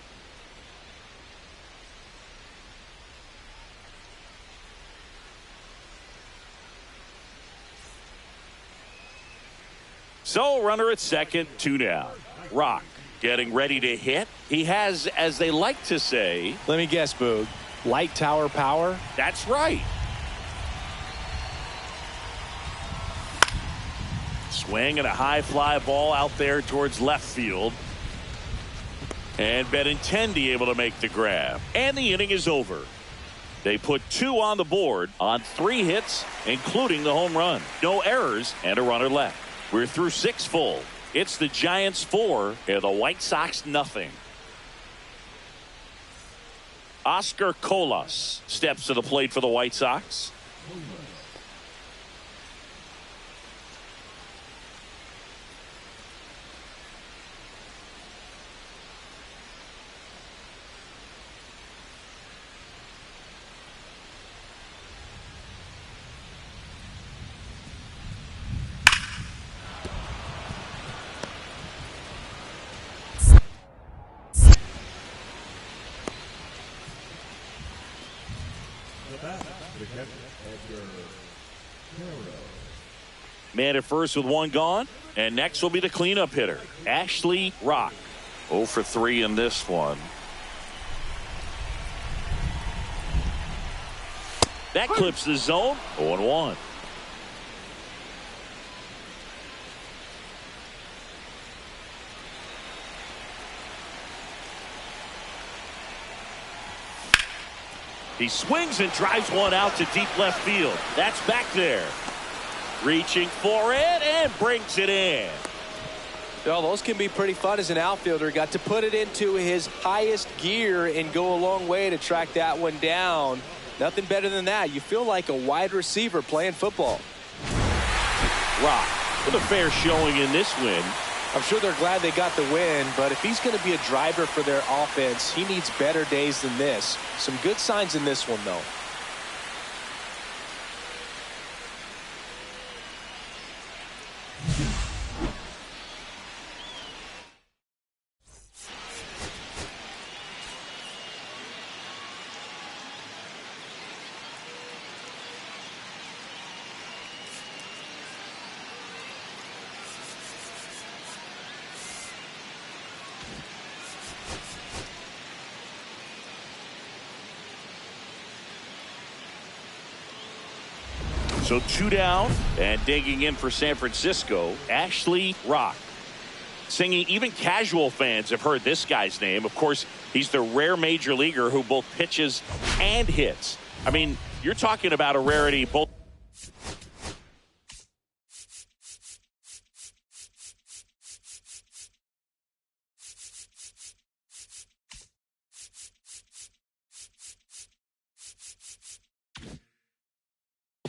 Speaker 1: So runner at second, 2 down. Rock getting ready to hit. He has, as they like to say,
Speaker 2: let me guess, Boog, light tower power.
Speaker 1: That's right. Swing and a high fly ball out there towards left field. And Benintendi able to make the grab. And the inning is over. They put 2 on the board on 3 hits, including the home run. No errors and a runner left. We're through 6 full. It's the Giants 4 and the White Sox nothing. Oscar Colas steps to the plate for the White Sox. Man at first with 1 gone. And next will be the cleanup hitter, Ashley Rock.
Speaker 6: 0 for 3 in this one.
Speaker 1: That clips the zone. 0-1. He swings and drives one out to deep left field. That's back there. Reaching for it and brings it in.
Speaker 2: Well, those can be pretty fun as an outfielder. Got to put it into his highest gear and go a long way to track that one down. Nothing better than that. You feel like a wide receiver playing football.
Speaker 1: Rock with a fair showing in this win.
Speaker 2: I'm sure they're glad they got the win, but if he's going to be a driver for their offense, he needs better days than this. Some good signs in this one, though.
Speaker 1: So 2 down and digging in for San Francisco, Ashley Rock. Singing, even casual fans have heard this guy's name. Of course, he's the rare major leaguer who both pitches and hits. I mean, you're talking about a rarity both.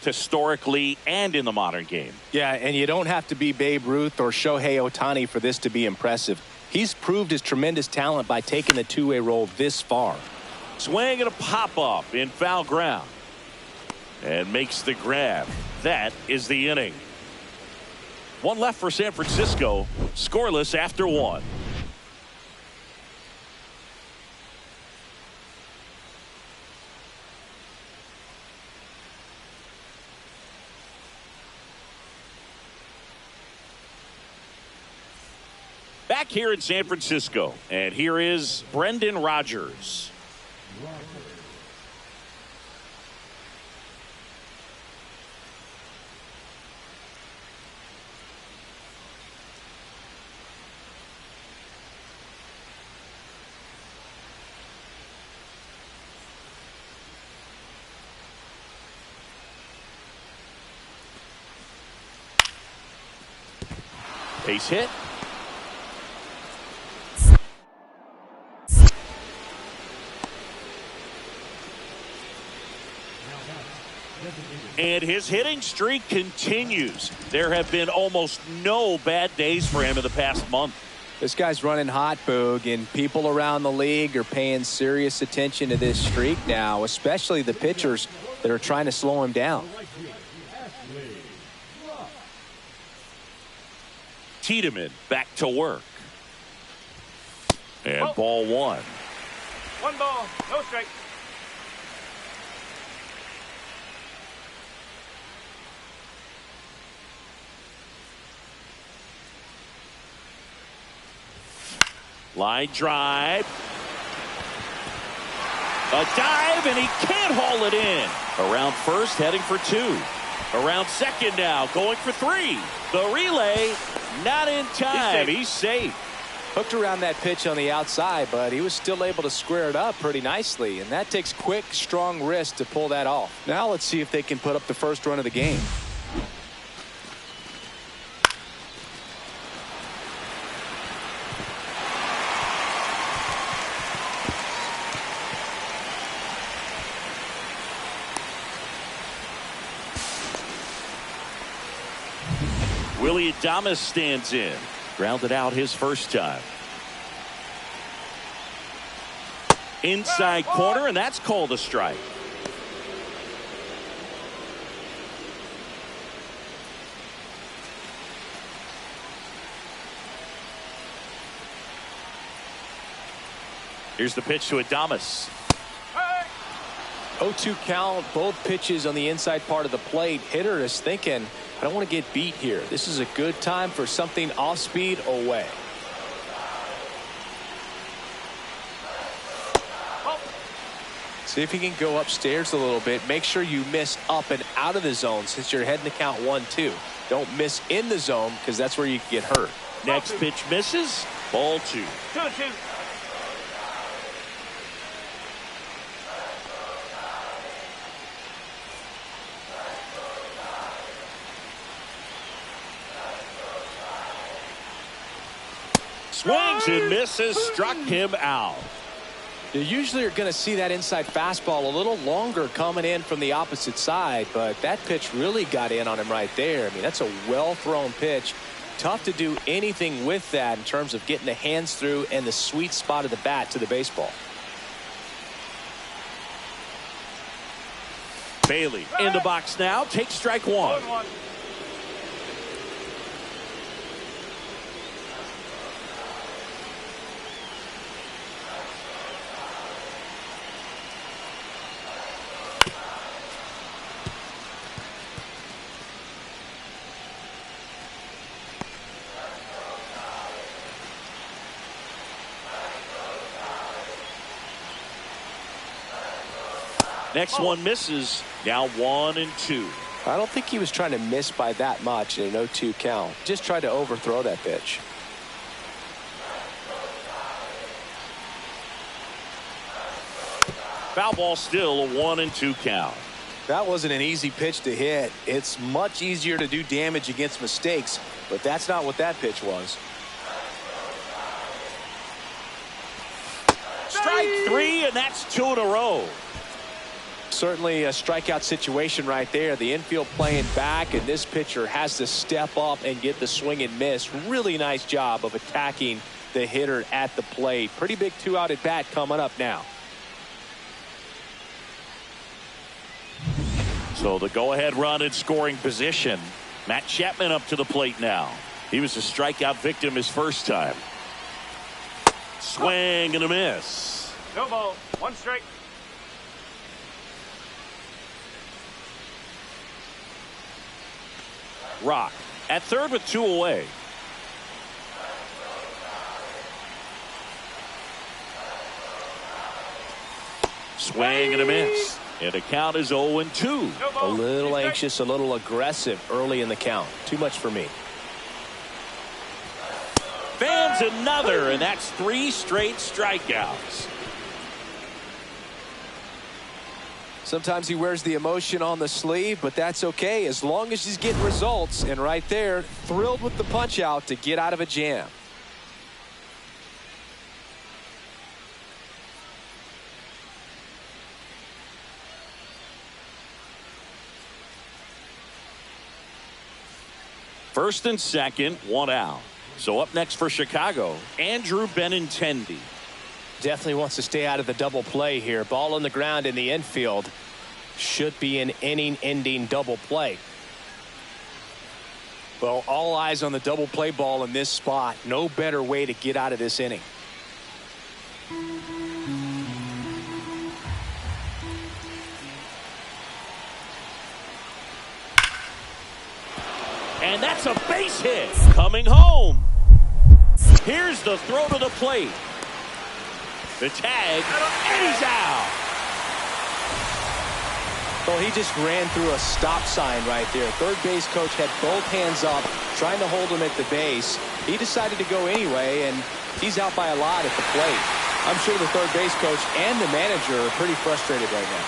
Speaker 1: Historically and in the modern game.
Speaker 2: Yeah, and you don't have to be Babe Ruth or Shohei Ohtani for this to be impressive. He's proved his tremendous talent by taking the two-way role this far.
Speaker 1: Swing and a pop-up in foul ground. And makes the grab. That is the inning. 1 left for San Francisco. Scoreless after 1. Back here in San Francisco, and here is Brendan Rodgers. Base hit. And his hitting streak continues. There have been almost no bad days for him in the past month.
Speaker 2: This guy's running hot, Boog, and people around the league are paying serious attention to this streak now, especially the pitchers that are trying to slow him down.
Speaker 1: Tiedemann back to work. And ball 1.
Speaker 4: 1 ball, no strike.
Speaker 1: Line drive. A dive, and he can't haul it in. Around first, heading for 2. Around second now, going for 3. The relay, not in time. He's safe.
Speaker 2: Hooked around that pitch on the outside, but he was still able to square it up pretty nicely, and that takes quick, strong wrist to pull that off. Now let's see if they can put up the first run of the game.
Speaker 1: Willie Adames stands in. Grounded out his first time. Inside corner, and that's called a strike. Here's the pitch to Adames.
Speaker 2: 0-2 count, both pitches on the inside part of the plate. Hitter is thinking, I don't want to get beat here. This is a good time for something off speed away. See if he can go upstairs a little bit. Make sure you miss up and out of the zone since you're heading to count 1-2. Don't miss in the zone because that's where you can get hurt.
Speaker 1: Next pitch misses. Ball 2.
Speaker 4: 2-2.
Speaker 1: Swings and misses, struck him out.
Speaker 2: You usually are going to see that inside fastball a little longer coming in from the opposite side, but that pitch really got in on him right there. I mean, that's a well-thrown pitch. Tough to do anything with that in terms of getting the hands through and the sweet spot of the bat to the baseball.
Speaker 1: Bailey in the box now, takes strike 1.
Speaker 4: 1-1.
Speaker 1: Next one misses. Now 1-2.
Speaker 2: I don't think he was trying to miss by that much in an 0-2 count. Just tried to overthrow that pitch.
Speaker 1: Foul ball, still a 1-2 count.
Speaker 2: That wasn't an easy pitch to hit. It's much easier to do damage against mistakes, but that's not what that pitch was.
Speaker 1: Strike 3, and that's 2 in a row.
Speaker 2: Certainly a strikeout situation right there. The infield playing back, and this pitcher has to step up and get the swing and miss. Really nice job of attacking the hitter at the plate. Pretty big 2-out at bat coming up now.
Speaker 1: So the go-ahead run in scoring position. Matt Chapman up to the plate now. He was a strikeout victim his first time. Swing and a miss.
Speaker 4: No ball. 1 strike.
Speaker 1: Rock at third with 2 away. Swing and a miss. And the count is 0-2.
Speaker 2: A little anxious, a little aggressive early in the count. Too much for me.
Speaker 1: Fans another, and that's 3 straight strikeouts.
Speaker 2: Sometimes he wears the emotion on the sleeve, but that's okay as long as he's getting results. And right there, thrilled with the punch out to get out of a jam.
Speaker 1: First and second, 1 out. So up next for Chicago, Andrew Benintendi.
Speaker 2: Definitely wants to stay out of the double play here. Ball on the ground in the infield. Should be an inning-ending double play. Well, all eyes on the double play ball in this spot. No better way to get out of this inning.
Speaker 1: And that's a base hit. Coming home. Here's the throw to the plate. The tag, and he's out.
Speaker 2: Well, he just ran through a stop sign right there. Third base coach had both hands up, trying to hold him at the base. He decided to go anyway, and he's out by a lot at the plate. I'm sure the third base coach and the manager are pretty frustrated right now.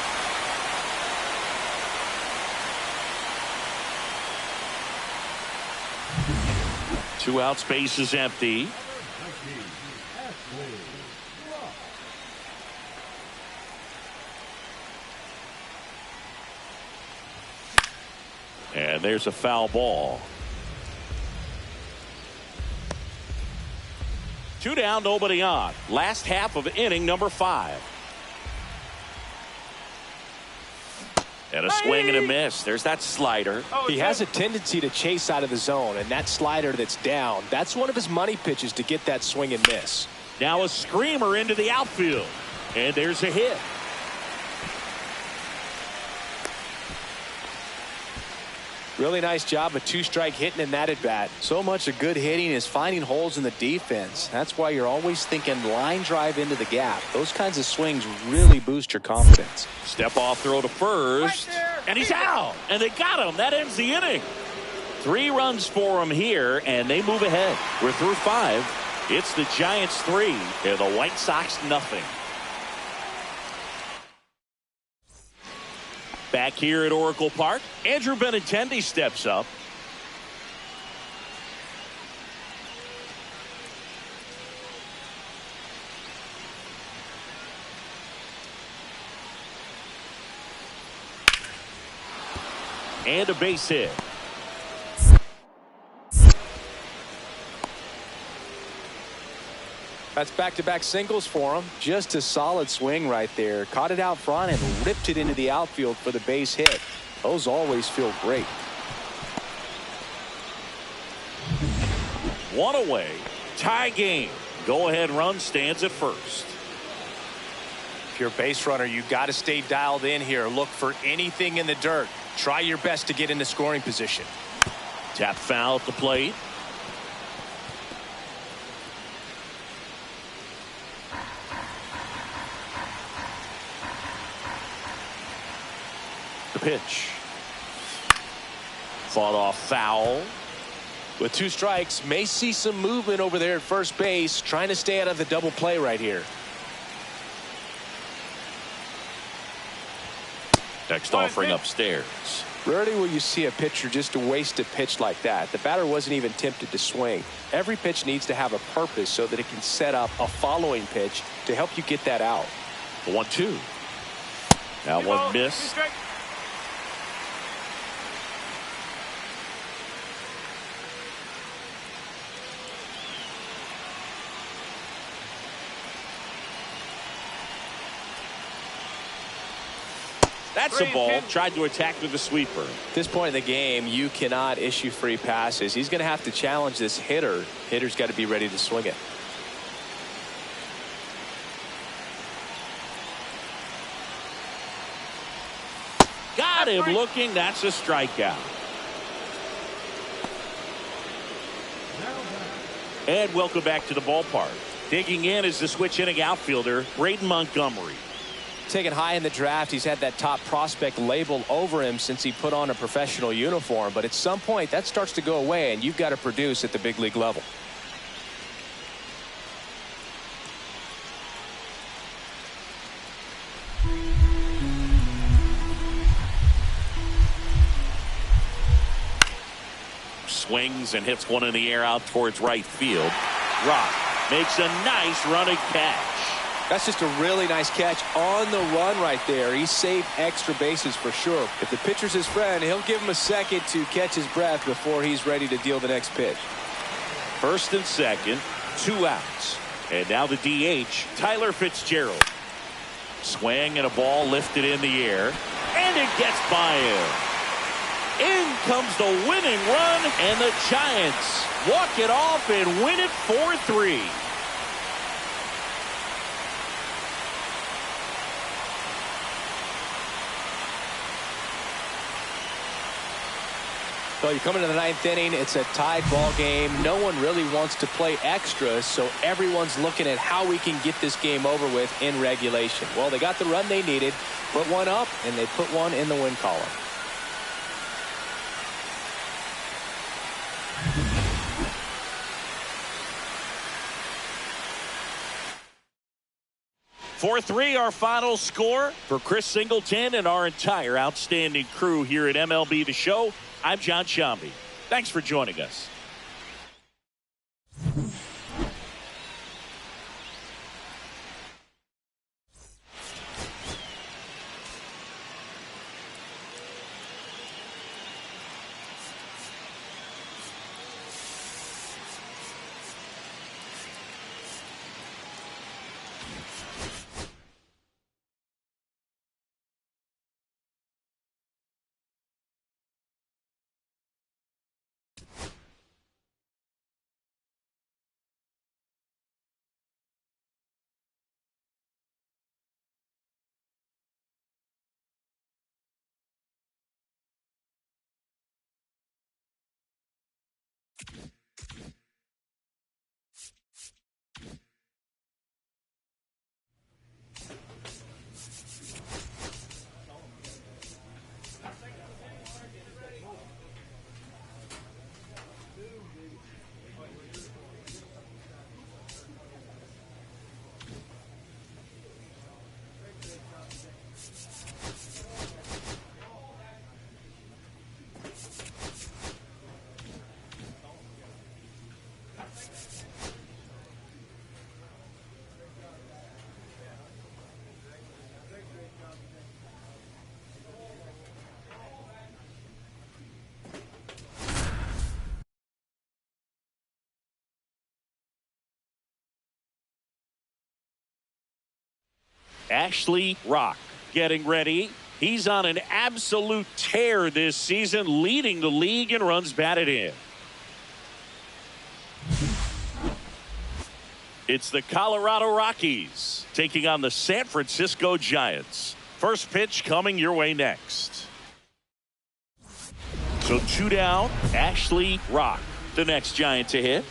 Speaker 1: Two outs, base is empty. And there's a foul ball. 2 down, nobody on. Last half of inning number 5. And a swing and a miss. There's that slider.
Speaker 2: He has a tendency to chase out of the zone, and that slider that's down, that's one of his money pitches to get that swing and miss.
Speaker 1: Now a screamer into the outfield. And there's a hit.
Speaker 2: Really nice job of 2-strike hitting in that at bat. So much of good hitting is finding holes in the defense. That's why you're always thinking line drive into the gap. Those kinds of swings really boost your confidence.
Speaker 1: Step off throw to first. And he's out. And they got him. That ends the inning. 3 runs for him here, and they move ahead. We're through 5. It's the Giants 3 and the White Sox nothing. Back here at Oracle Park, Andrew Benintendi steps up. And a base hit.
Speaker 2: That's back-to-back singles for him. Just a solid swing right there. Caught it out front and ripped it into the outfield for the base hit. Those always feel great.
Speaker 1: 1 away. Tie game. Go-ahead run stands at first.
Speaker 2: If you're a base runner, you've got to stay dialed in here. Look for anything in the dirt. Try your best to get into scoring position.
Speaker 1: Tap foul at the plate. The pitch. Fought off foul.
Speaker 2: With 2 strikes, may see some movement over there at first base, trying to stay out of the double play right here.
Speaker 1: Next offering upstairs.
Speaker 2: Rarely will you see a pitcher just waste a pitch like that. The batter wasn't even tempted to swing. Every pitch needs to have a purpose so that it can set up a following pitch to help you get that out.
Speaker 1: 1-2. That one missed. That's a ball. Tried to attack with a sweeper.
Speaker 2: At this point in the game, you cannot issue free passes. He's going to have to challenge this hitter. Hitter's got to be ready to swing it.
Speaker 1: Got him looking. That's a strikeout. And welcome back to the ballpark. Digging in is the switch inning outfielder, Braden Montgomery.
Speaker 2: Taken high in the draft, he's had that top prospect label over him since he put on a professional uniform. But at some point, that starts to go away, and you've got to produce at the big league level.
Speaker 1: Swings and hits one in the air out towards right field. Rock makes a nice running catch.
Speaker 2: That's just a really nice catch on the run right there. He saved extra bases for sure. If the pitcher's his friend, he'll give him a second to catch his breath before he's ready to deal the next pitch.
Speaker 1: First and second, 2 outs. And now the DH, Tyler Fitzgerald. Swing and a ball lifted in the air. And it gets by him. In comes the winning run, and the Giants walk it off and win it 4-3.
Speaker 2: Well, you come into the ninth inning, it's a tied ball game. No one really wants to play extra, so everyone's looking at how we can get this game over with in regulation. Well, they got the run they needed, put one up, and they put one in the win column.
Speaker 1: Four-3, our final score for Chris Singleton and our entire outstanding crew here at MLB The Show. I'm John Shambi. Thanks for joining us. Ashley Rock getting ready. He's on an absolute tear this season, leading the league in runs batted in. It's the Colorado Rockies taking on the San Francisco Giants. First pitch coming your way next. So 2 down, Ashley Rock, the next Giant to hit.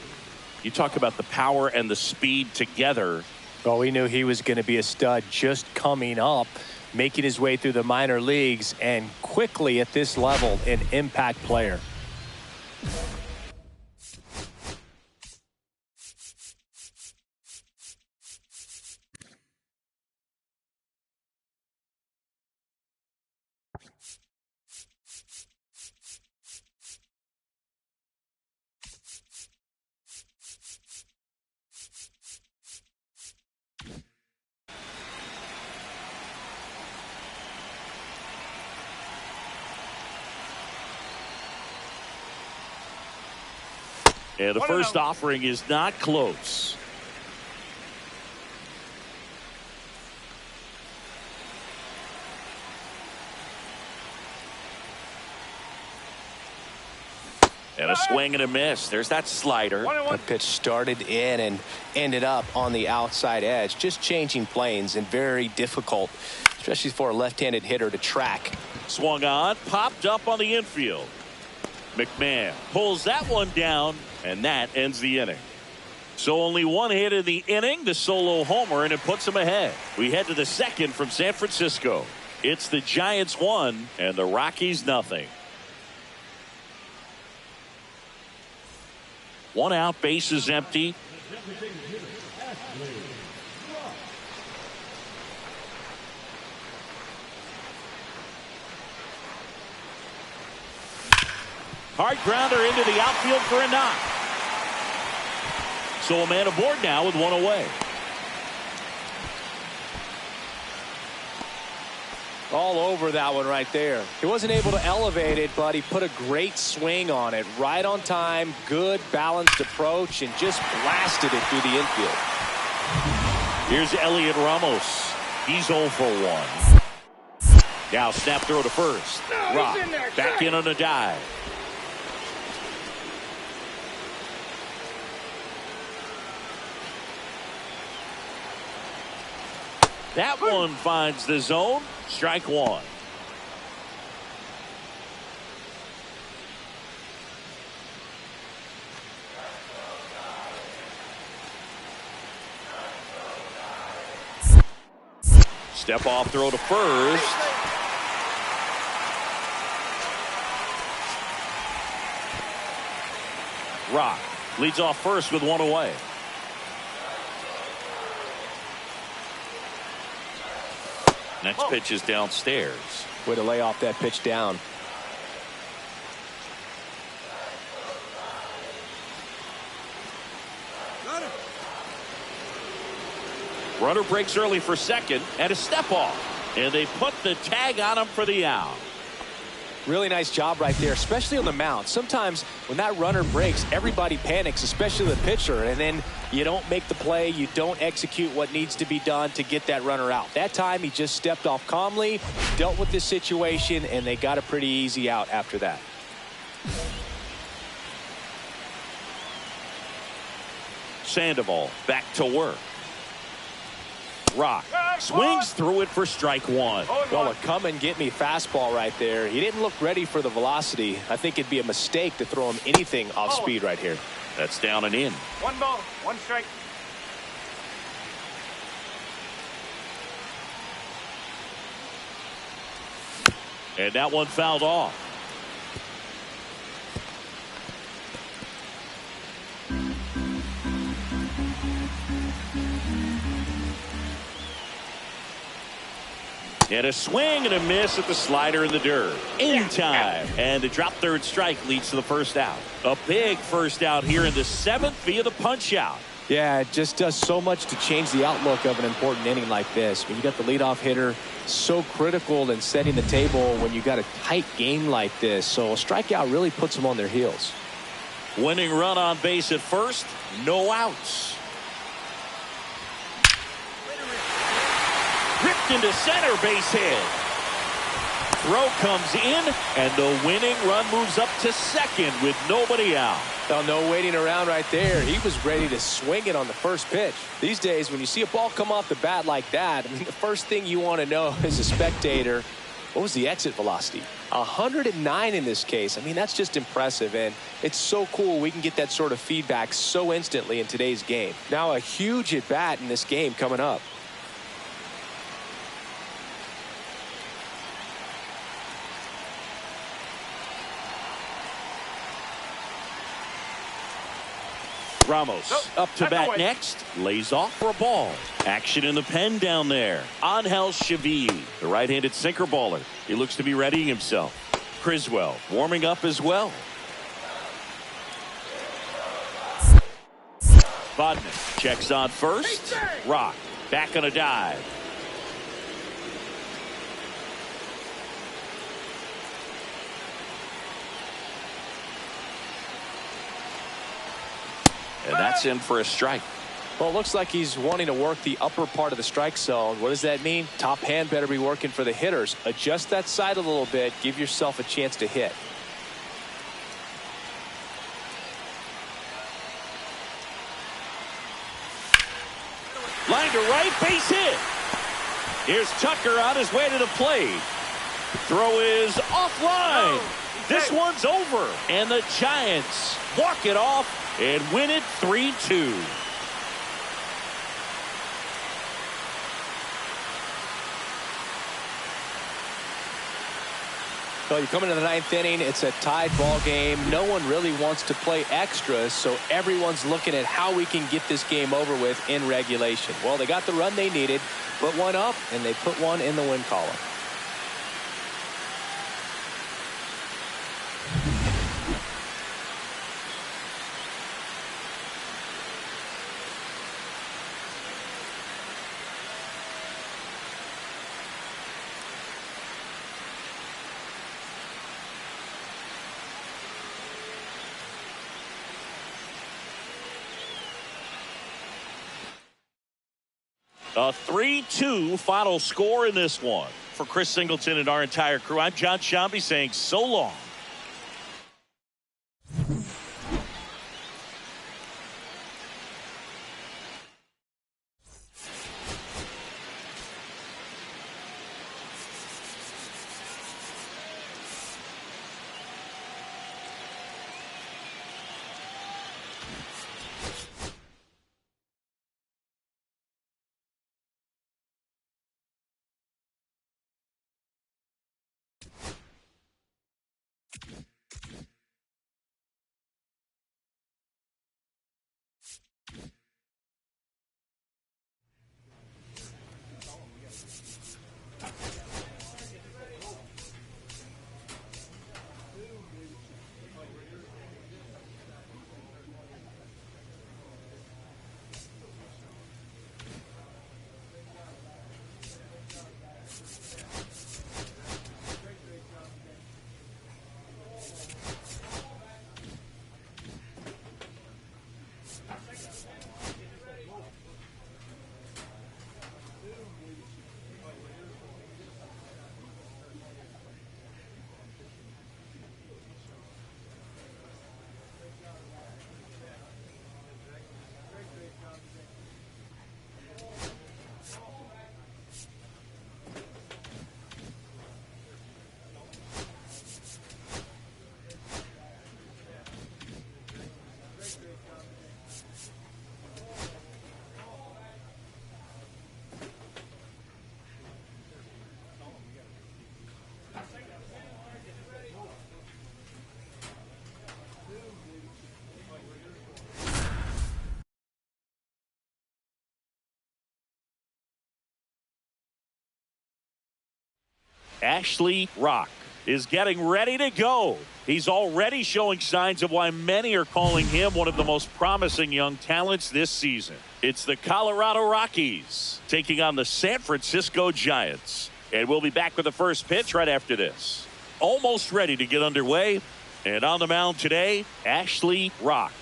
Speaker 1: You talk about the power and the speed together.
Speaker 2: Well, we knew he was going to be a stud just coming up, making his way through the minor leagues, and quickly at this level, an impact player.
Speaker 1: And the first offering is not close. And a swing and a miss. There's that slider.
Speaker 2: The pitch started in and ended up on the outside edge. Just changing planes and very difficult, especially for a left-handed hitter to track.
Speaker 1: Swung on, popped up on the infield. McMahon pulls that one down, and that ends the inning. So only one hit in the inning, the solo homer, and it puts him ahead. We head to the second from San Francisco. It's the Giants 1 and the Rockies nothing. 1 out, bases empty. Hard grounder into the outfield for a knock. So a man aboard now with 1 away.
Speaker 2: All over that one right there. He wasn't able to elevate it, but he put a great swing on it. Right on time, good balanced approach, and just blasted it through the infield.
Speaker 1: Here's Elliot Ramos. He's 0 for 1. Now snap throw to first. Rock back in on a dive. That one finds the zone. Strike 1. Step off throw to first. Rock leads off first with one away. Next pitch is downstairs.
Speaker 2: Way to lay off that pitch down.
Speaker 1: Runner breaks early for second and a step off. And they put the tag on him for the out.
Speaker 2: Really nice job right there, especially on the mound. Sometimes when that runner breaks, everybody panics, especially the pitcher, and then you don't make the play, you don't execute what needs to be done to get that runner out. That time he just stepped off calmly, dealt with this situation, and they got a pretty easy out after that.
Speaker 1: Sandoval back to work. Rock swings through it for strike one.
Speaker 2: Well, a come and get me fastball right there. He didn't look ready for the velocity. I think it'd be a mistake to throw him anything off speed right here.
Speaker 1: That's down and in.
Speaker 4: 1 ball, 1 strike.
Speaker 1: And that one fouled off. And a swing and a miss at the slider in the dirt. In time. And the drop third strike leads to the first out. A big first out here in the 7th via the punch out.
Speaker 2: Yeah, it just does so much to change the outlook of an important inning like this. When you got the leadoff hitter, so critical in setting the table when you got a tight game like this. So a strikeout really puts them on their heels.
Speaker 1: Winning run on base at first. No outs. Ripped into center, base hit. Throw comes in, and the winning run moves up to second with nobody out.
Speaker 2: Well, no waiting around right there. He was ready to swing it on the first pitch. These days, when you see a ball come off the bat like that, I mean, the first thing you want to know as a spectator, what was the exit velocity? 109 in this case. I mean, that's just impressive, and it's so cool we can get that sort of feedback so instantly in today's game. Now a huge at bat in this game coming up.
Speaker 1: Ramos up to bat next, lays off for a ball. Action in the pen down there. Angel Chevy, the right-handed sinker baller. He looks to be readying himself. Criswell warming up as well. Burnin checks on first. Rock back on a dive. And that's in for a strike.
Speaker 2: Well, it looks like he's wanting to work the upper part of the strike zone. What does that mean? Top hand better be working for the hitters. Adjust that side a little bit. Give yourself a chance to hit.
Speaker 1: Line to right, base hit. Here's Tucker on his way to the plate. Throw is offline. This one's over. And the Giants walk it off and win it 3-2.
Speaker 2: Well, you come into the 9th inning, it's a tied ball game. No one really wants to play extras, so everyone's looking at how we can get this game over with in regulation. Well, they got the run they needed, put one up, and they put one in the win column.
Speaker 1: A 3-2 final score in this one. For Chris Singleton and our entire crew, I'm John Shambi saying so long. Ashley Rock is getting ready to go. He's already showing signs of why many are calling him one of the most promising young talents this season. It's the Colorado Rockies taking on the San Francisco Giants. And we'll be back with the first pitch right after this. Almost ready to get underway. And on the mound today, Ashley Rock.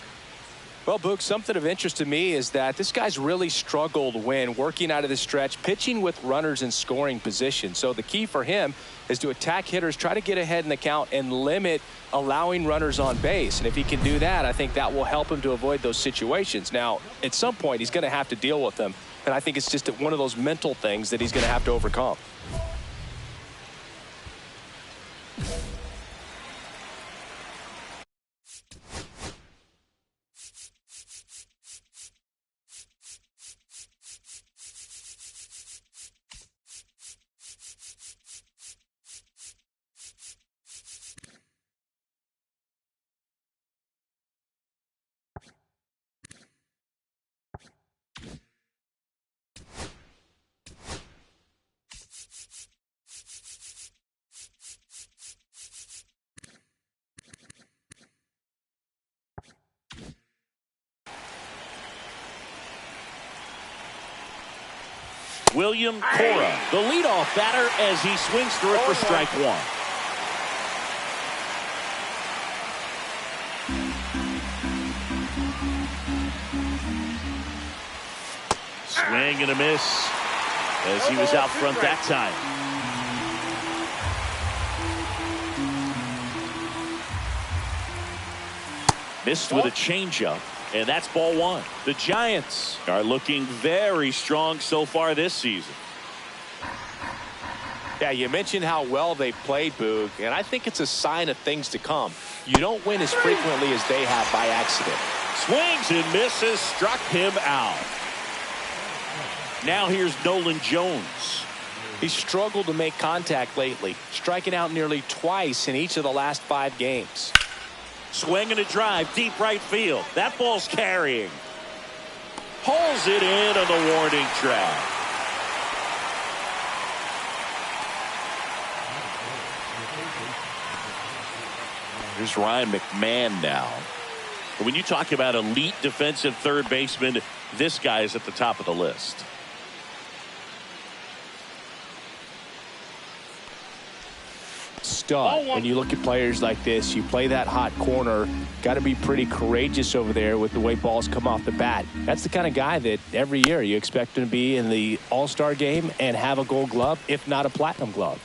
Speaker 2: Well, Boog, something of interest to me is that this guy's really struggled when working out of the stretch, pitching with runners in scoring position. So the key for him is to attack hitters, try to get ahead in the count, and limit allowing runners on base. And if he can do that, I think that will help him to avoid those situations. Now, at some point, he's going to have to deal with them. And I think it's just one of those mental things that he's going to have to overcome.
Speaker 1: William Cora, the leadoff batter, as he swings through it for strike one. Swing and a miss as he was out front that time. Missed with a changeup. And that's ball one. The Giants are looking very strong so far this season.
Speaker 2: Yeah, you mentioned how well they played, Boog, and I think it's a sign of things to come. You don't win as frequently as they have by accident.
Speaker 1: Swings and misses, struck him out. Now here's Nolan Jones.
Speaker 2: He's struggled to make contact lately, striking out nearly twice in each of the last 5 games.
Speaker 1: Swing and a drive, deep right field. That ball's carrying. Pulls it in on the warning track. Here's Ryan McMahon now. When you talk about elite defensive third baseman, this guy is at the top of the list.
Speaker 2: Stud. When you look at players like this, you play that hot corner, got to be pretty courageous over there with the way balls come off the bat. That's the kind of guy that every year you expect him to be in the All-Star game and have a Gold Glove, if not a Platinum Glove.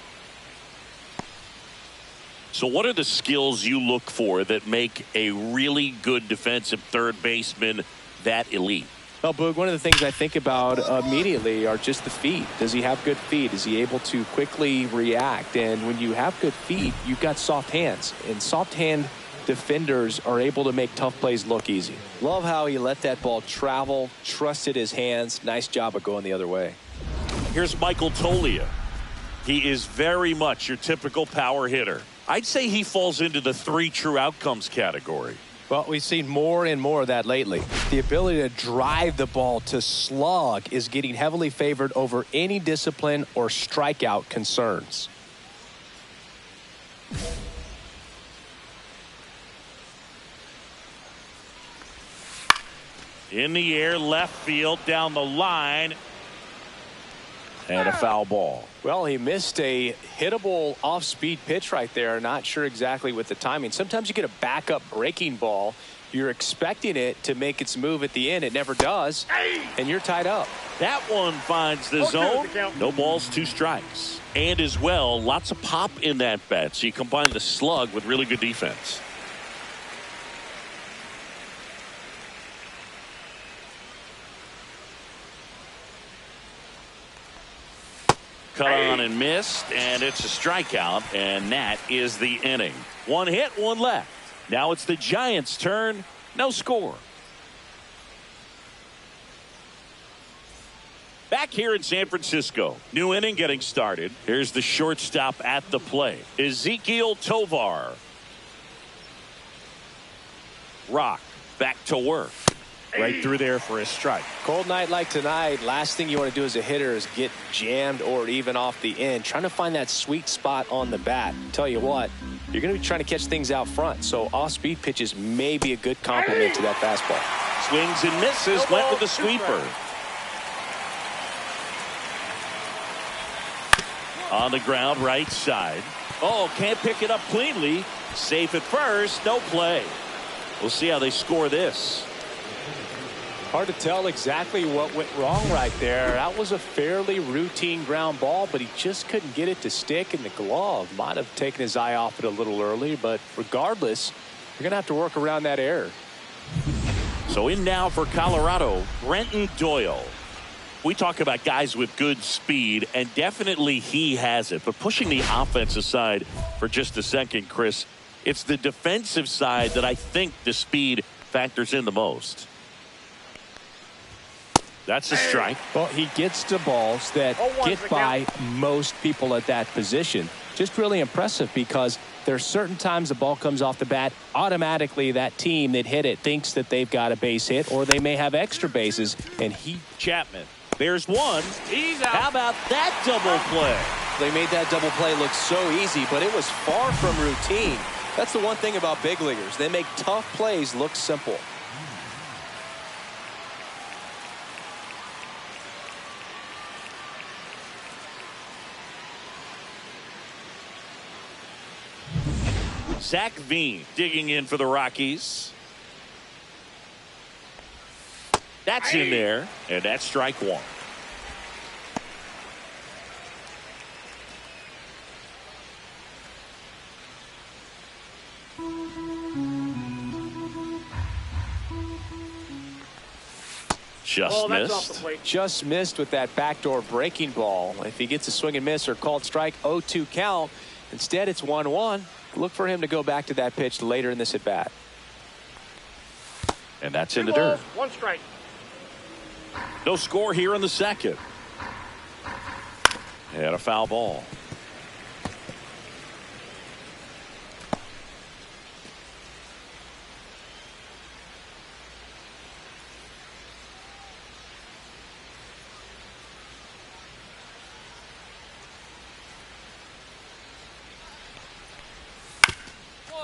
Speaker 1: So what are the skills you look for that make a really good defensive third baseman that elite?
Speaker 2: Well, Boog, one of the things I think about immediately are just the feet. Does he have good feet? Is he able to quickly react? And when you have good feet, you've got soft hands. And soft hand defenders are able to make tough plays look easy. Love how he let that ball travel, trusted his hands. Nice job of going the other way.
Speaker 1: Here's Michael Tolia. He is very much your typical power hitter. I'd say he falls into the 3 true outcomes category.
Speaker 2: Well, we've seen more and more of that lately. The ability to drive the ball to slug is getting heavily favored over any discipline or strikeout concerns.
Speaker 1: In the air, left field, down the line. And a foul ball.
Speaker 2: Well, he missed a hittable off-speed pitch right there. Not sure exactly with the timing. Sometimes you get a backup breaking ball. You're expecting it to make its move at the end. It never does. And you're tied up.
Speaker 1: That one finds the zone. No balls, 2 strikes. And as well, lots of pop in that bat. So you combine the slug with really good defense. Cut on and missed, and it's a strikeout, and that is the inning. 1 hit, 1 left. Now it's the Giants' turn. No score. Back here in San Francisco. New inning getting started. Here's the shortstop at the plate, Ezekiel Tovar. Rock back to work. right through there for a strike.
Speaker 2: Cold night like tonight, last thing you want to do as a hitter is get jammed or even off the end. Trying to find that sweet spot on the bat. Tell you what, you're going to be trying to catch things out front, so off-speed pitches may be a good complement to that fastball.
Speaker 1: Swings and misses, went with the sweeper. On the ground, right side. Oh, can't pick it up cleanly. Safe at first, no play. We'll see how they score this.
Speaker 2: Hard to tell exactly what went wrong right there. That was a fairly routine ground ball, but he just couldn't get it to stick, and the glove might have taken his eye off it a little early, but regardless, you're going to have to work around that error.
Speaker 1: So in now for Colorado, Brenton Doyle. We talk about guys with good speed, and definitely he has it. But pushing the offense aside for just a second, Chris, it's the defensive side that I think the speed factors in the most. That's a strike.
Speaker 2: Well, he gets to balls that get by most people at that position. Just really impressive because there's certain times the ball comes off the bat, automatically that team that hit it thinks that they've got a base hit, or they may have extra bases, and
Speaker 1: Chapman. There's one. He's out. How about that double play?
Speaker 2: They made that double play look so easy, but it was far from routine. That's the one thing about big leaguers. They make tough plays look simple.
Speaker 1: Zach Veen digging in for the Rockies. That's in there, and that's strike one. Just missed.
Speaker 2: Just missed with that backdoor breaking ball. If he gets a swing and miss or called strike, 0-2 count. Instead, it's 1-1. Look for him to go back to that pitch later in this at bat.
Speaker 1: And that's in the dirt.
Speaker 4: One strike.
Speaker 1: No score here in the second. And a foul ball.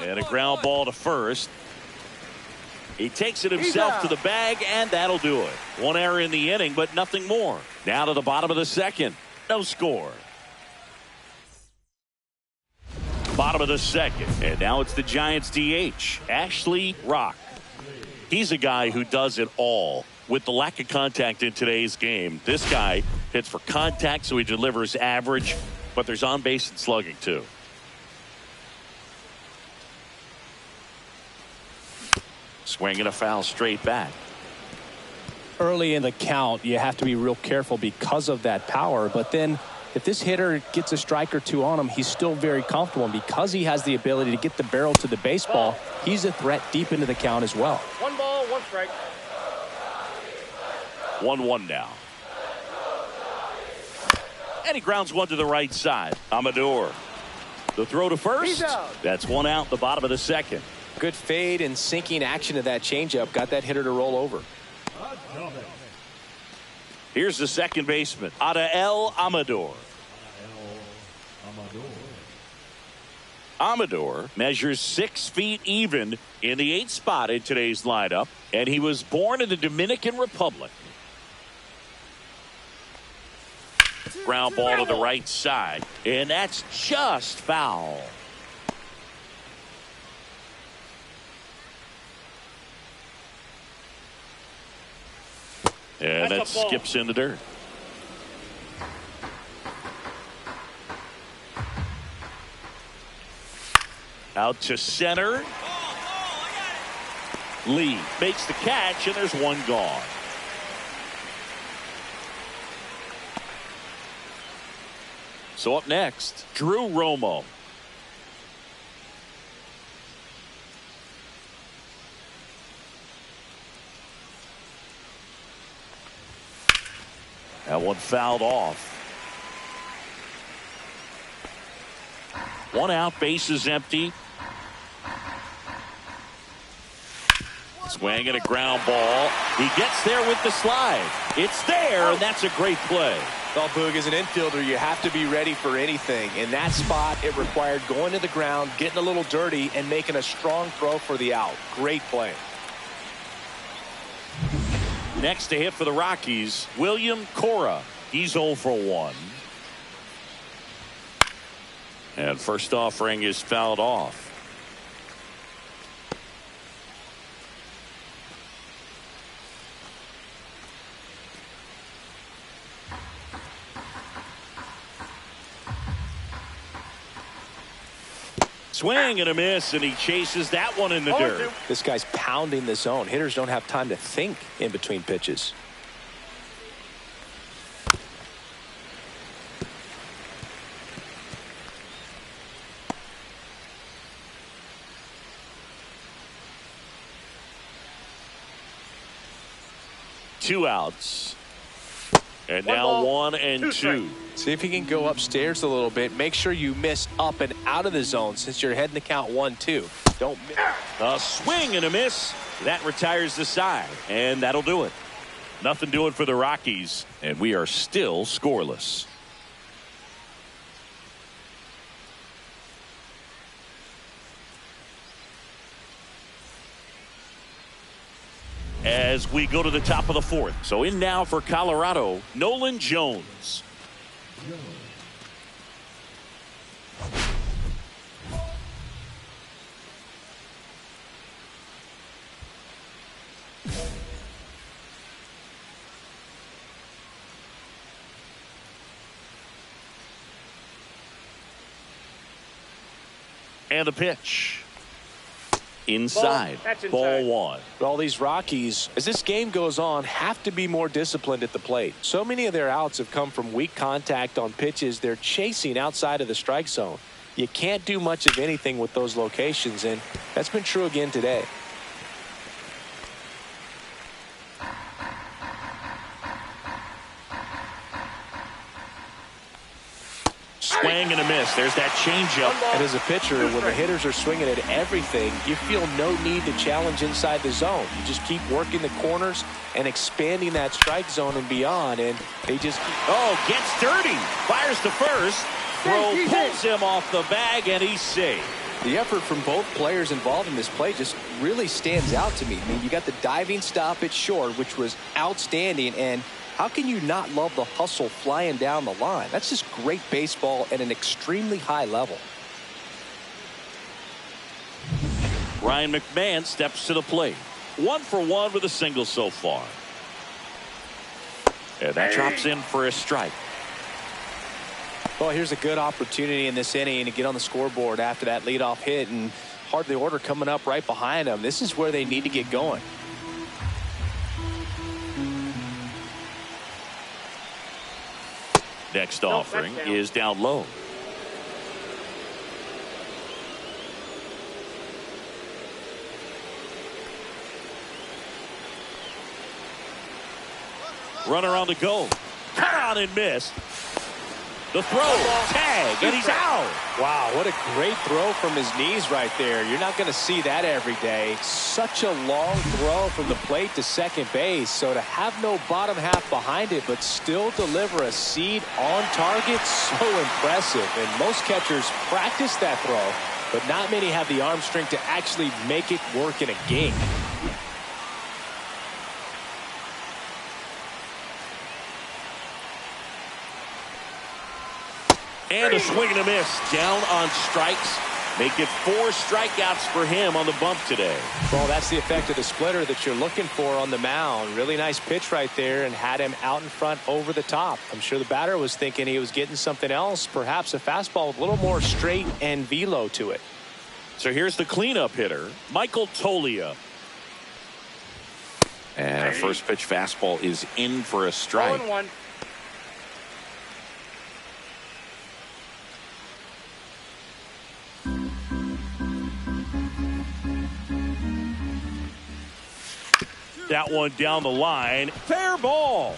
Speaker 1: And a ground ball to first. He takes it himself to the bag, and that'll do it. One error in the inning, but nothing more. Now to the bottom of the second. No score. Bottom of the second. And now it's the Giants DH, Ashley Rock. He's a guy who does it all. With the lack of contact in today's game, this guy hits for contact, so he delivers average, but there's on base and slugging too. Swinging a foul straight back.
Speaker 2: Early in the count, you have to be real careful because of that power. But then if this hitter gets a strike or two on him, he's still very comfortable. And because he has the ability to get the barrel to the baseball, he's a threat deep into the count as well.
Speaker 4: 1 ball, 1 strike.
Speaker 1: 1-1 now. And he grounds one to the right side. Amador. The throw to first. That's one out, the bottom of the second.
Speaker 2: Good fade and sinking action of that changeup got that hitter to roll over.
Speaker 1: Here's the second baseman, Adael Amador. Amador measures 6 feet even in the 8th spot in today's lineup, and he was born in the Dominican Republic. Ground ball to the right side, and that's just foul. And that skips in the dirt. Out to center. Lee makes the catch, and there's one gone. So up next, Drew Romo. That one fouled off. One out, bases empty. Swing and a ground ball. He gets there with the slide. It's there, and that's a great play.
Speaker 2: Well, Boog, as an infielder, you have to be ready for anything. In that spot, it required going to the ground, getting a little dirty, and making a strong throw for the out. Great play.
Speaker 1: Next to hit for the Rockies, William Cora. He's 0 for 1. And first offering is fouled off. Swing and a miss, and he chases that one in the dirt.
Speaker 2: This guy's pounding the zone. Hitters don't have time to think in between pitches.
Speaker 1: Two outs. And now 1 and 2.
Speaker 2: See if you can go upstairs a little bit. Make sure you miss up and out of the zone since you're heading to count 1-2. Don't miss.
Speaker 1: A swing and a miss. That retires the side. And that'll do it. Nothing doing for the Rockies. And we are still scoreless. As we go to the top of the 4th. So in now for Colorado, Nolan Jones. And the pitch. Inside. Ball 1.
Speaker 2: All these Rockies, as this game goes on, have to be more disciplined at the plate. So many of their outs have come from weak contact on pitches they're chasing outside of the strike zone. You can't do much of anything with those locations, and that's been true again today.
Speaker 1: Swing and a miss. There's that changeup.
Speaker 2: And as a pitcher, when the hitters are swinging at everything, you feel no need to challenge inside the zone. You just keep working the corners and expanding that strike zone and beyond, and they just
Speaker 1: gets dirty. Fires to first. Throw pulls him off the bag, and he's safe.
Speaker 2: The effort from both players involved in this play just really stands out to me. I mean, you got the diving stop at short, which was outstanding, and how can you not love the hustle flying down the line? That's just great baseball at an extremely high level.
Speaker 1: Ryan McMahon steps to the plate. 1 for 1 with a single so far. And that drops in for a strike.
Speaker 2: Well, here's a good opportunity in this inning to get on the scoreboard after that leadoff hit, and hardly order coming up right behind them. This is where they need to get going.
Speaker 1: Next offering is down low. Runner on the go. Cut on and missed. The throw, tag, and he's out.
Speaker 2: Wow, what a great throw from his knees right there. You're not going to see that every day. Such a long throw from the plate to second base. So to have no bottom half behind it, but still deliver a seed on target, so impressive. And most catchers practice that throw, but not many have the arm strength to actually make it work in a game.
Speaker 1: And a swing and a miss. Down on strikes. Make it 4 strikeouts for him on the bump today.
Speaker 2: Well, that's the effect of the splitter that you're looking for on the mound. Really nice pitch right there and had him out in front over the top. I'm sure the batter was thinking he was getting something else, perhaps a fastball with a little more straight and velo to it.
Speaker 1: So here's the cleanup hitter, Michael Toglia.
Speaker 6: And a first pitch fastball is in for a strike.
Speaker 4: 0-1.
Speaker 1: That one down the line. Fair ball.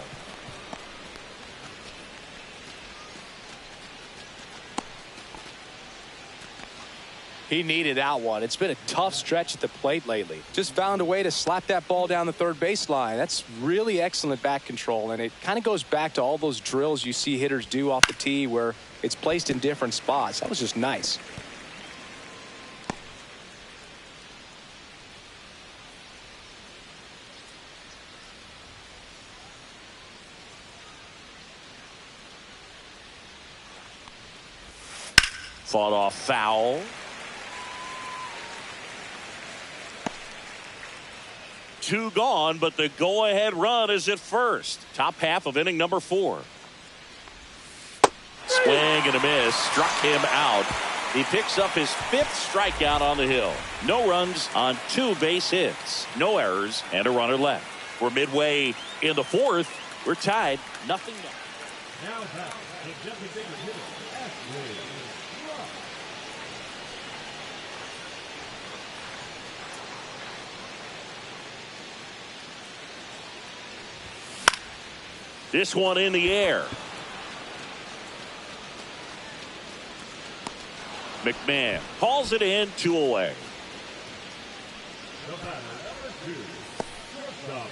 Speaker 2: He needed that one. It's been a tough stretch at the plate lately.
Speaker 7: Just found a way to slap that ball down the third baseline. That's really excellent bat control, and it kind of goes back to all those drills you see hitters do off the tee where it's placed in different spots. That was just nice.
Speaker 1: Fought off foul. 2 gone, but the go-ahead run is at first. Top half of inning number 4. Swing and a miss. Struck him out. He picks up his 5th strikeout on the hill. No runs on 2 base hits. No errors and a runner left. We're midway in the 4th. We're tied. Nothing.
Speaker 3: Now back to designated hitter, Astros.
Speaker 1: This one in the air. McMahon calls it in, 2 away.
Speaker 3: The batter, number 2, shortstop,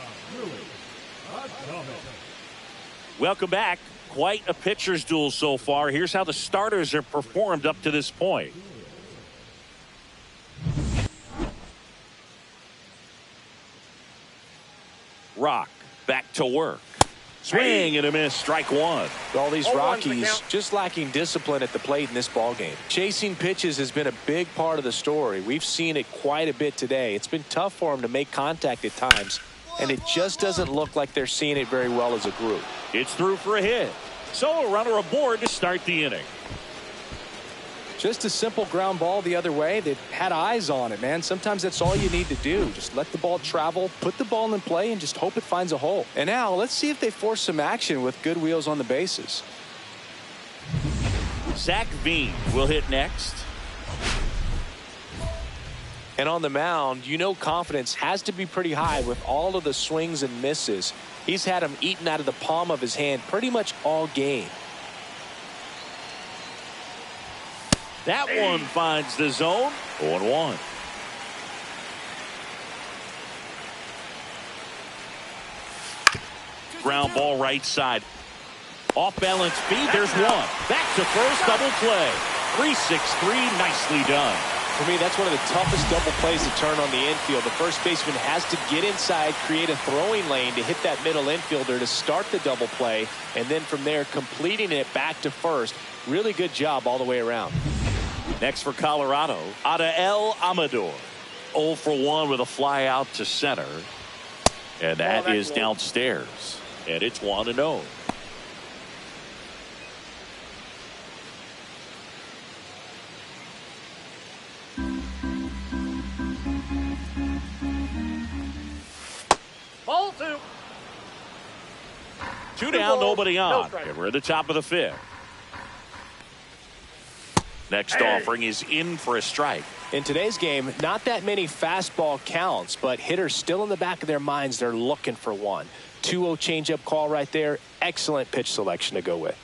Speaker 1: Welcome back. Quite a pitcher's duel so far. Here's how the starters have performed up to this point. Rock back to work. Swing and a miss. Strike 1.
Speaker 2: All these Rockies just lacking discipline at the plate in this ballgame. Chasing pitches has been a big part of the story. We've seen it quite a bit today. It's been tough for them to make contact at times, and it just doesn't look like they're seeing it very well as a group.
Speaker 1: It's through for a hit. So a runner aboard to start the inning.
Speaker 7: Just a simple ground ball the other way that had eyes on it, man. Sometimes that's all you need to do. Just let the ball travel, put the ball in play, and just hope it finds a hole. And now let's see if they force some action with good wheels on the bases.
Speaker 1: Zach Veen will hit next.
Speaker 2: And on the mound, you know confidence has to be pretty high with all of the swings and misses. He's had them eaten out of the palm of his hand pretty much all game.
Speaker 1: That one finds the zone. 0-1. Ground ball right side. Off balance feed. There's one. Back to first. Double play. 3-6-3. Nicely done.
Speaker 2: For me, that's one of the toughest double plays to turn on the infield. The first baseman has to get inside, create a throwing lane to hit that middle infielder to start the double play, and then from there completing it back to first. Really good job all the way around.
Speaker 1: Next for Colorado, Adael Amador. 0 for 1 with a fly out to center. And that is downstairs. And it's 1-0.
Speaker 4: Ball 2.
Speaker 1: 2 down, nobody on. And we're at the top of the 5th. Next offering is in for a strike.
Speaker 2: In today's game, not that many fastball counts, but hitters still in the back of their minds, they're looking for one. 2-0 changeup call right there. Excellent pitch selection to go with.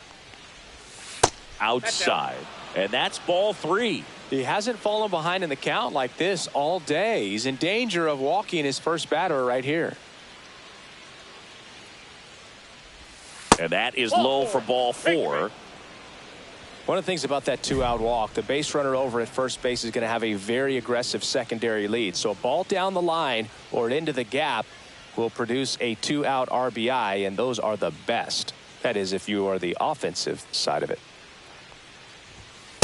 Speaker 1: Outside. And that's ball 3.
Speaker 2: He hasn't fallen behind in the count like this all day. He's in danger of walking his first batter right here.
Speaker 1: And that is low for ball 4.
Speaker 2: One of the things about that 2-out walk, the base runner over at first base is going to have a very aggressive secondary lead. So a ball down the line or into the gap will produce a 2-out RBI, and those are the best. That is, if you are the offensive side of it.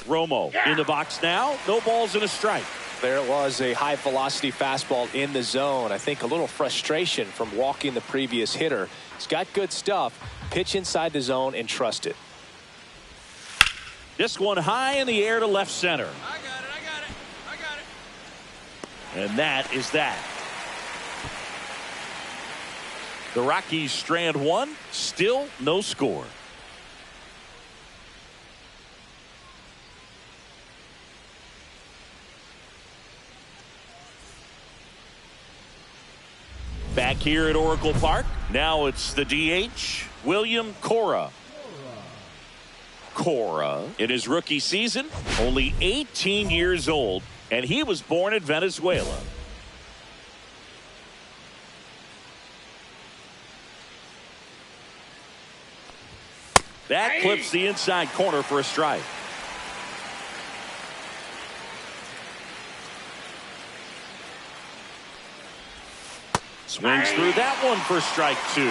Speaker 1: Romo in the box now. No balls and a strike.
Speaker 2: There it was, a high velocity fastball in the zone. I think a little frustration from walking the previous hitter. He's got good stuff. Pitch inside the zone and trust it.
Speaker 1: This one high in the air to left center.
Speaker 5: I got it.
Speaker 1: And that is that. The Rockies strand 1. Still no score. Back here at Oracle Park. Now it's the DH, William Cora. Cora, in his rookie season, only 18 years old, and he was born in Venezuela. That clips the inside corner for a strike. Swings through that one for strike 2.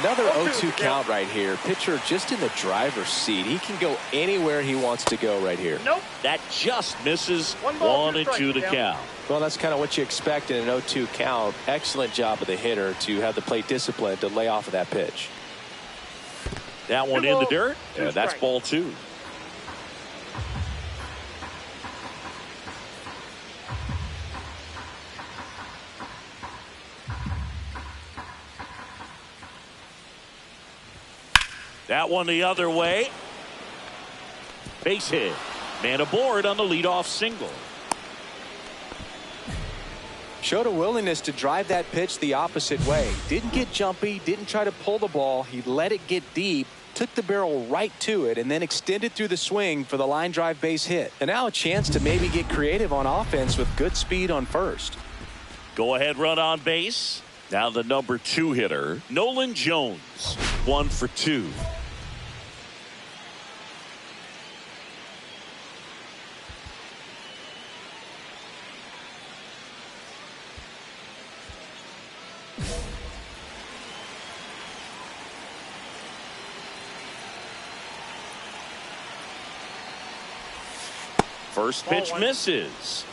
Speaker 2: Another 0-2 count right here. Pitcher just in the driver's seat. He can go anywhere he wants to go right here.
Speaker 4: Nope.
Speaker 1: That just misses. 1-2 to count.
Speaker 2: Well, that's kind of what you expect in an 0-2 count. Excellent job of the hitter to have the plate discipline to lay off of that pitch.
Speaker 1: That one in the dirt. Yeah, that's ball 2. That one the other way. Base hit. Man aboard on the leadoff single.
Speaker 7: Showed a willingness to drive that pitch the opposite way. Didn't get jumpy, didn't try to pull the ball. He let it get deep, took the barrel right to it, and then extended through the swing for the line drive base hit. And now a chance to maybe get creative on offense with good speed on first.
Speaker 1: Go ahead run on base. Now the number 2 hitter, Nolan Jones. 1 for 2. First pitch misses.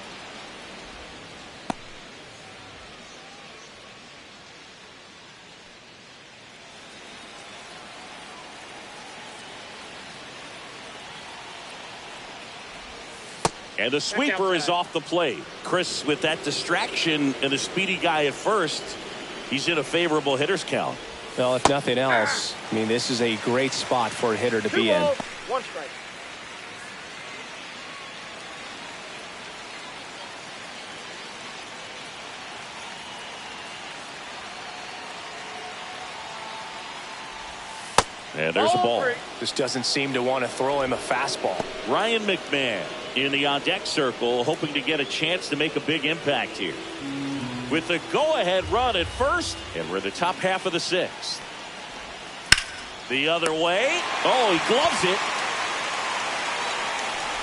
Speaker 1: And the sweeper is off the plate. Chris, with that distraction and a speedy guy at first, he's in a favorable hitter's count.
Speaker 2: Well, if nothing else, I mean, this is a great spot for a hitter to be in.
Speaker 4: 1 strike.
Speaker 1: And there's a ball.
Speaker 2: Just doesn't seem to want to throw him a fastball.
Speaker 1: Ryan McMahon in the on-deck circle, hoping to get a chance to make a big impact here. With the go-ahead run at first, and we're in the top half of the 6th. The other way. Oh, he gloves it.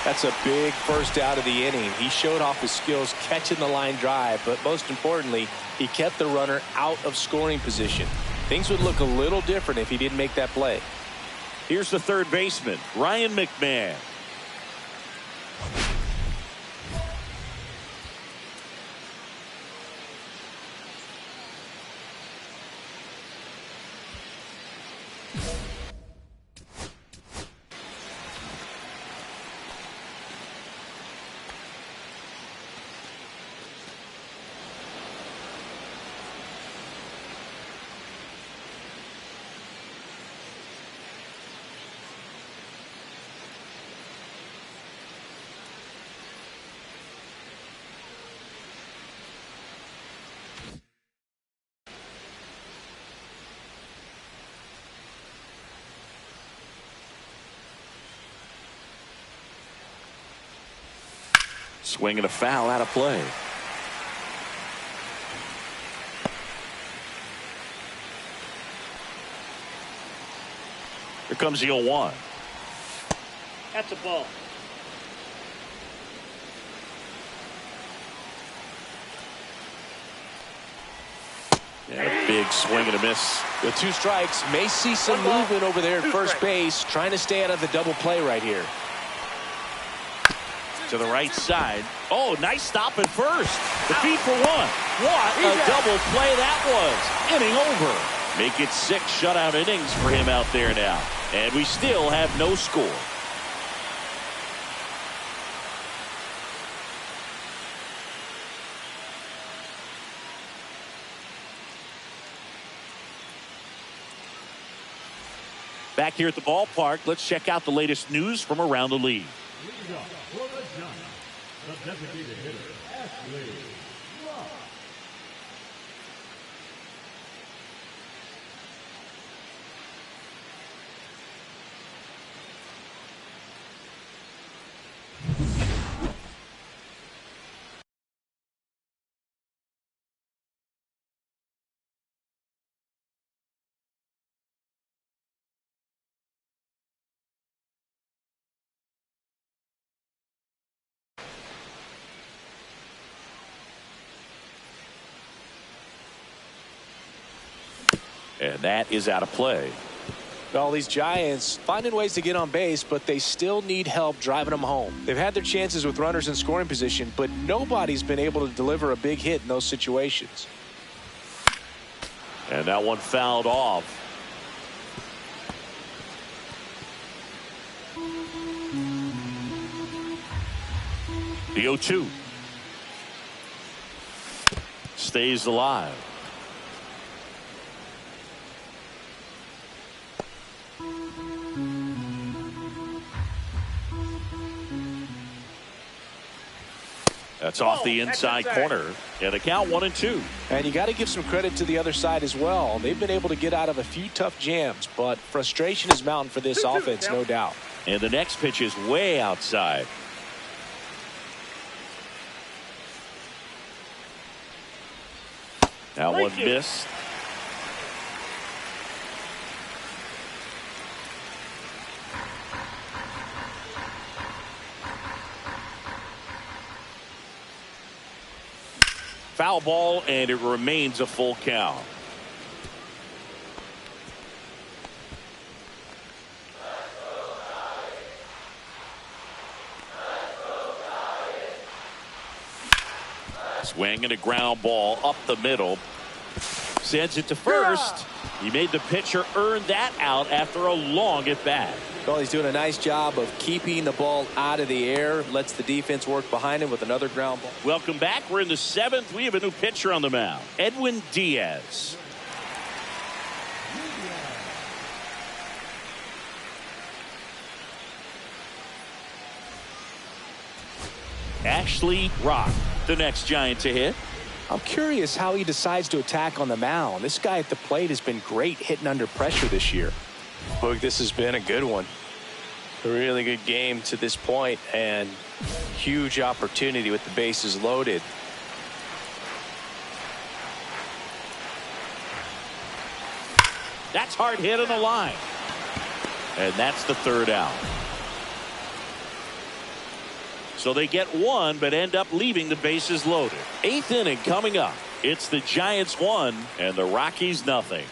Speaker 2: That's a big first out of the inning. He showed off his skills catching the line drive, but most importantly, he kept the runner out of scoring position. Things would look a little different if he didn't make that play.
Speaker 1: Here's the third baseman, Ryan McMahon. Swinging a foul out of play. Here comes the 0-1.
Speaker 4: That's a ball.
Speaker 1: And a big swing and a miss.
Speaker 2: The 2 strikes may see some movement over there at first base, trying to stay out of the double play right here.
Speaker 1: To the right side. Oh, nice stop at first. The feed for 1. What a double play that was. Inning over. Make it 6 shutout innings for him out there now. And we still have no score. Back here at the ballpark, let's check out the latest news from around the league.
Speaker 3: Lead off for the Giants, the designated hitter, Ashley.
Speaker 6: And that is out of play.
Speaker 2: Well, these Giants finding ways to get on base, but they still need help driving them home. They've had their chances with runners in scoring position, but nobody's been able to deliver a big hit in those situations.
Speaker 1: And that one fouled off. The 0-2 stays alive. That's off the inside corner. And the count 1-2.
Speaker 2: And you got to give some credit to the other side as well. They've been able to get out of a few tough jams, but frustration is mounting for this offense, no doubt.
Speaker 1: And the next pitch is way outside. That one missed. Foul ball, and it remains a full count. Swing and a ground ball up the middle. Sends it to first. He made the pitcher earn that out after a long at bat.
Speaker 2: Well, he's doing a nice job of keeping the ball out of the air. Lets the defense work behind him with another ground ball.
Speaker 1: Welcome back. We're in the 7th. We have a new pitcher on the mound. Edwin Diaz. Ashley Rock, the next Giant to hit.
Speaker 2: I'm curious how he decides to attack on the mound. This guy at the plate has been great hitting under pressure this year. Look, this has been a good one. A really good game to this point, and huge opportunity with the bases loaded.
Speaker 1: That's hard hit on the line. And that's the 3rd out. So they get one, but end up leaving the bases loaded. 8th inning coming up. It's the Giants 1 and the Rockies nothing.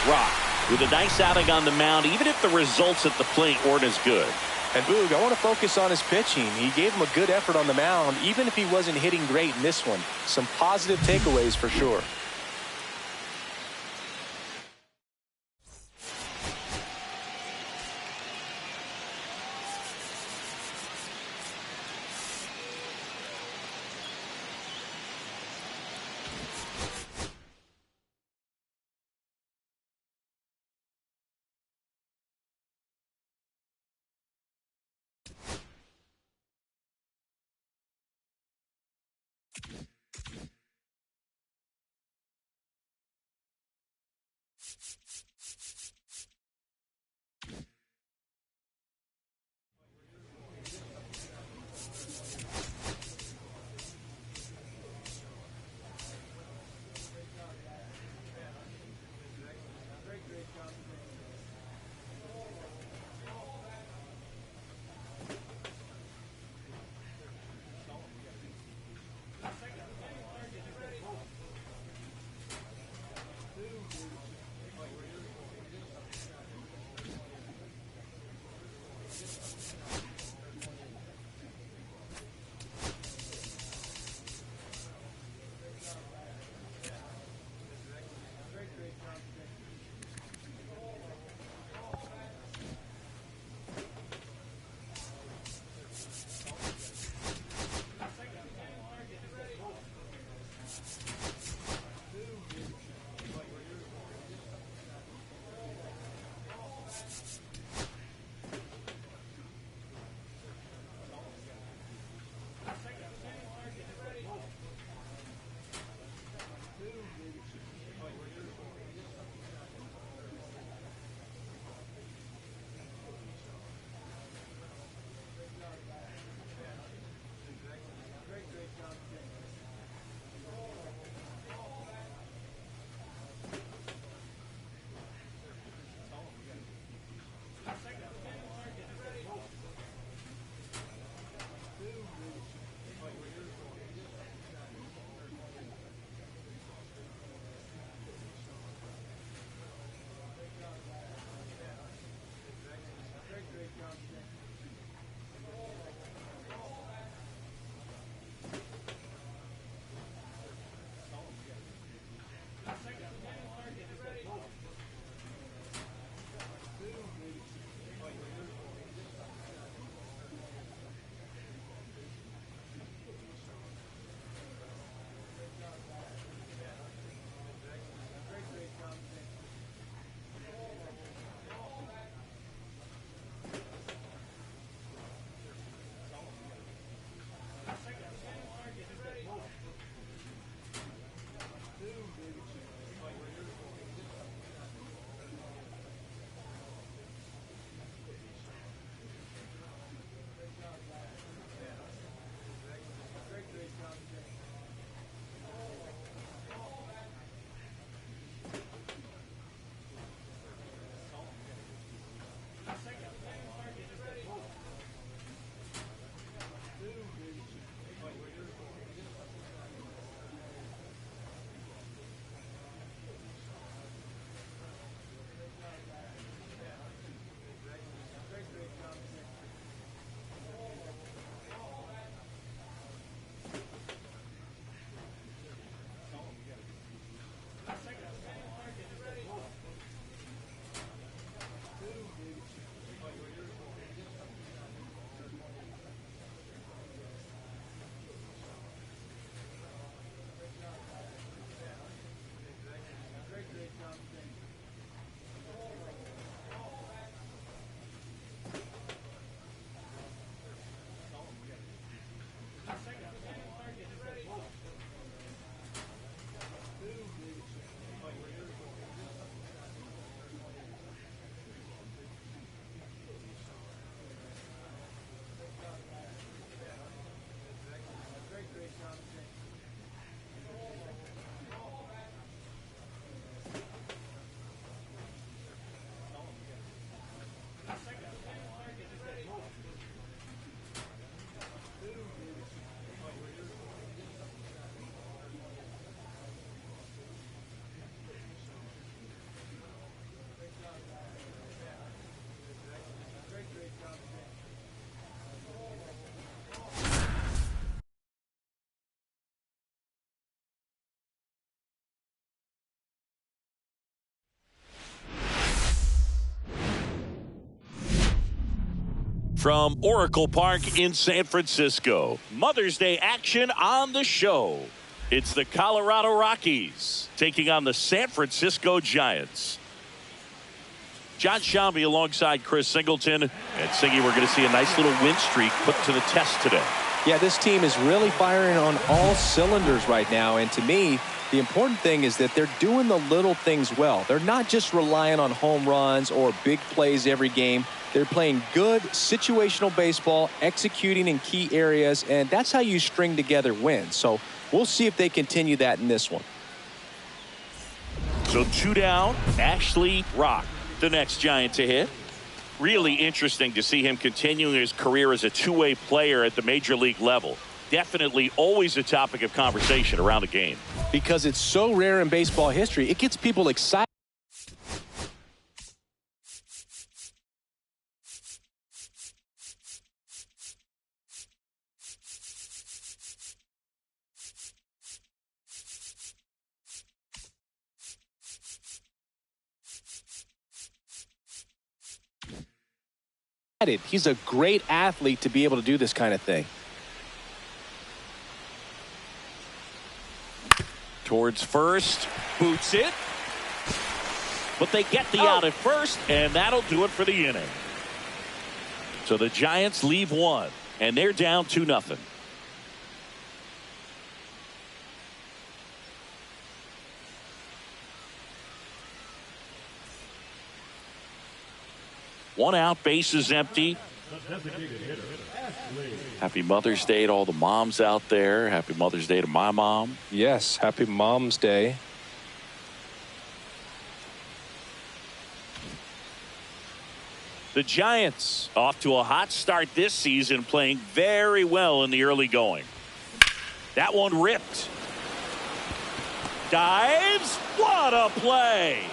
Speaker 1: Rock with a nice outing on the mound, even if the results at the plate weren't as good.
Speaker 2: And Boog, I want to focus on his pitching. He gave him a good effort on the mound, even if he wasn't hitting great in this one. Some positive takeaways for sure.
Speaker 1: from Oracle Park in San Francisco. Mother's Day action on the show. It's the Colorado Rockies taking on the San Francisco Giants. John Shambi alongside Chris Singleton. And Singy, we're going to see a nice little win streak put to the test today.
Speaker 2: Yeah, this team is really firing on all cylinders right now. And to me, the important thing is that they're doing the little things well. They're not just relying on home runs or big plays every game. They're playing good situational baseball, executing in key areas, and that's how you string together wins. So we'll see if they continue that in this one.
Speaker 1: So 2 down, Ashley Rock, the next Giant to hit. Really interesting to see him continuing his career as a two-way player at the major league level. Definitely always a topic of conversation around the game.
Speaker 2: Because it's so rare in baseball history, it gets people excited. He's a great athlete to be able to do this kind of thing.
Speaker 1: Towards first, boots it. But they get the out at first, and that'll do it for the inning. So the Giants leave one, and they're down 2-0. One out, bases empty. Happy Mother's Day to all the moms out there. Happy Mother's Day to my mom.
Speaker 2: Yes, happy Mom's Day.
Speaker 1: The Giants off to a hot start this season, playing very well in the early going. That one ripped. Dives. What a play.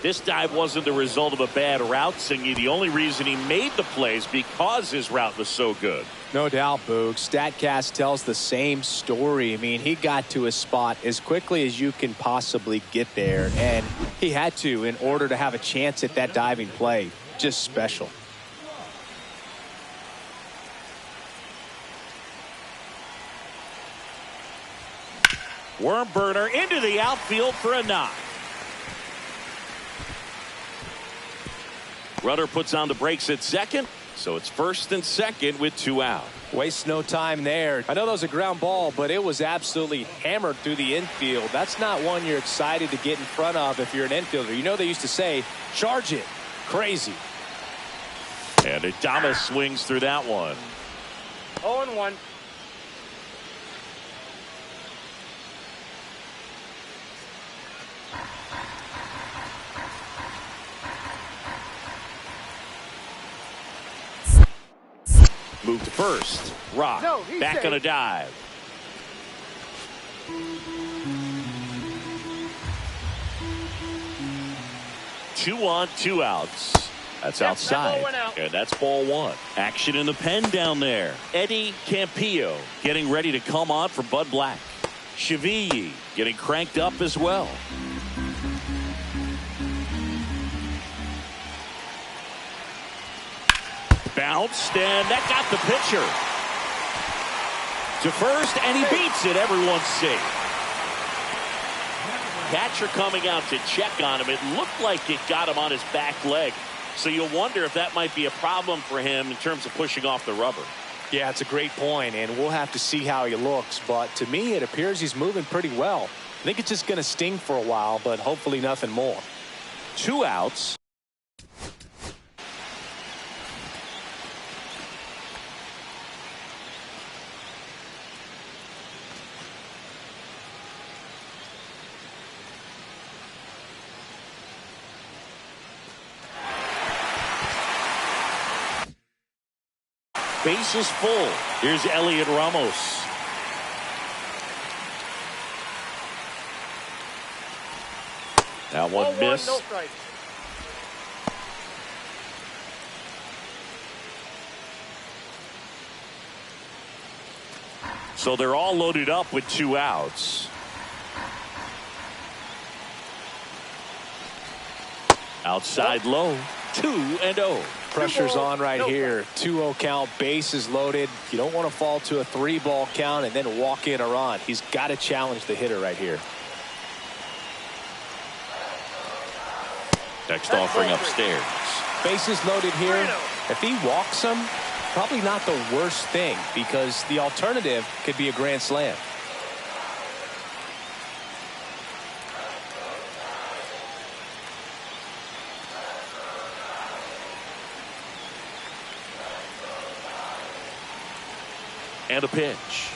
Speaker 1: This dive wasn't the result of a bad route, Singy. The only reason he made the play is because his route was so good.
Speaker 2: No doubt, Boog. StatCast tells the same story. I mean, he got to his spot as quickly as you can possibly get there, and he had to in order to have a chance at that diving play. Just special.
Speaker 1: Worm burner into the outfield for a knock. Runner puts on the brakes at second, so it's first and second with 2 out.
Speaker 2: Waste no time there. I know that was a ground ball, but it was absolutely hammered through the infield. That's not one you're excited to get in front of if you're an infielder. You know they used to say, charge it. Crazy.
Speaker 1: And Adames swings through that one.
Speaker 4: 0-1.
Speaker 1: Move to first. Rock.
Speaker 4: No,
Speaker 1: back
Speaker 4: safe.
Speaker 1: on a dive. Two on, 2 outs. That's outside. And that's ball 1. Action in the pen down there. Eddie Campillo getting ready to come on for Bud Black. Shavilli getting cranked up as well. Bounced, and that got the pitcher to first, and he beats it. Everyone's safe. Catcher coming out to check on him. It looked like it got him on his back leg. So you'll wonder if that might be a problem for him in terms of pushing off the rubber.
Speaker 2: Yeah, it's a great point, and we'll have to see how he looks. But to me, it appears he's moving pretty well. I think it's just going to sting for a while, but hopefully nothing more.
Speaker 1: 2 outs. Bases full. Here's Elliot Ramos. That one missed.
Speaker 4: No strike.
Speaker 1: So they're all loaded up with 2 outs. Outside low, 2-0.
Speaker 2: Pressure's on right here. 2-0 count, bases loaded. You don't want to fall to a 3-ball count and then walk in a run. He's got to challenge the hitter right here.
Speaker 1: Next offering upstairs.
Speaker 2: Bases loaded here. If he walks him, probably not the worst thing, because the alternative could be a grand slam.
Speaker 1: And a pitch.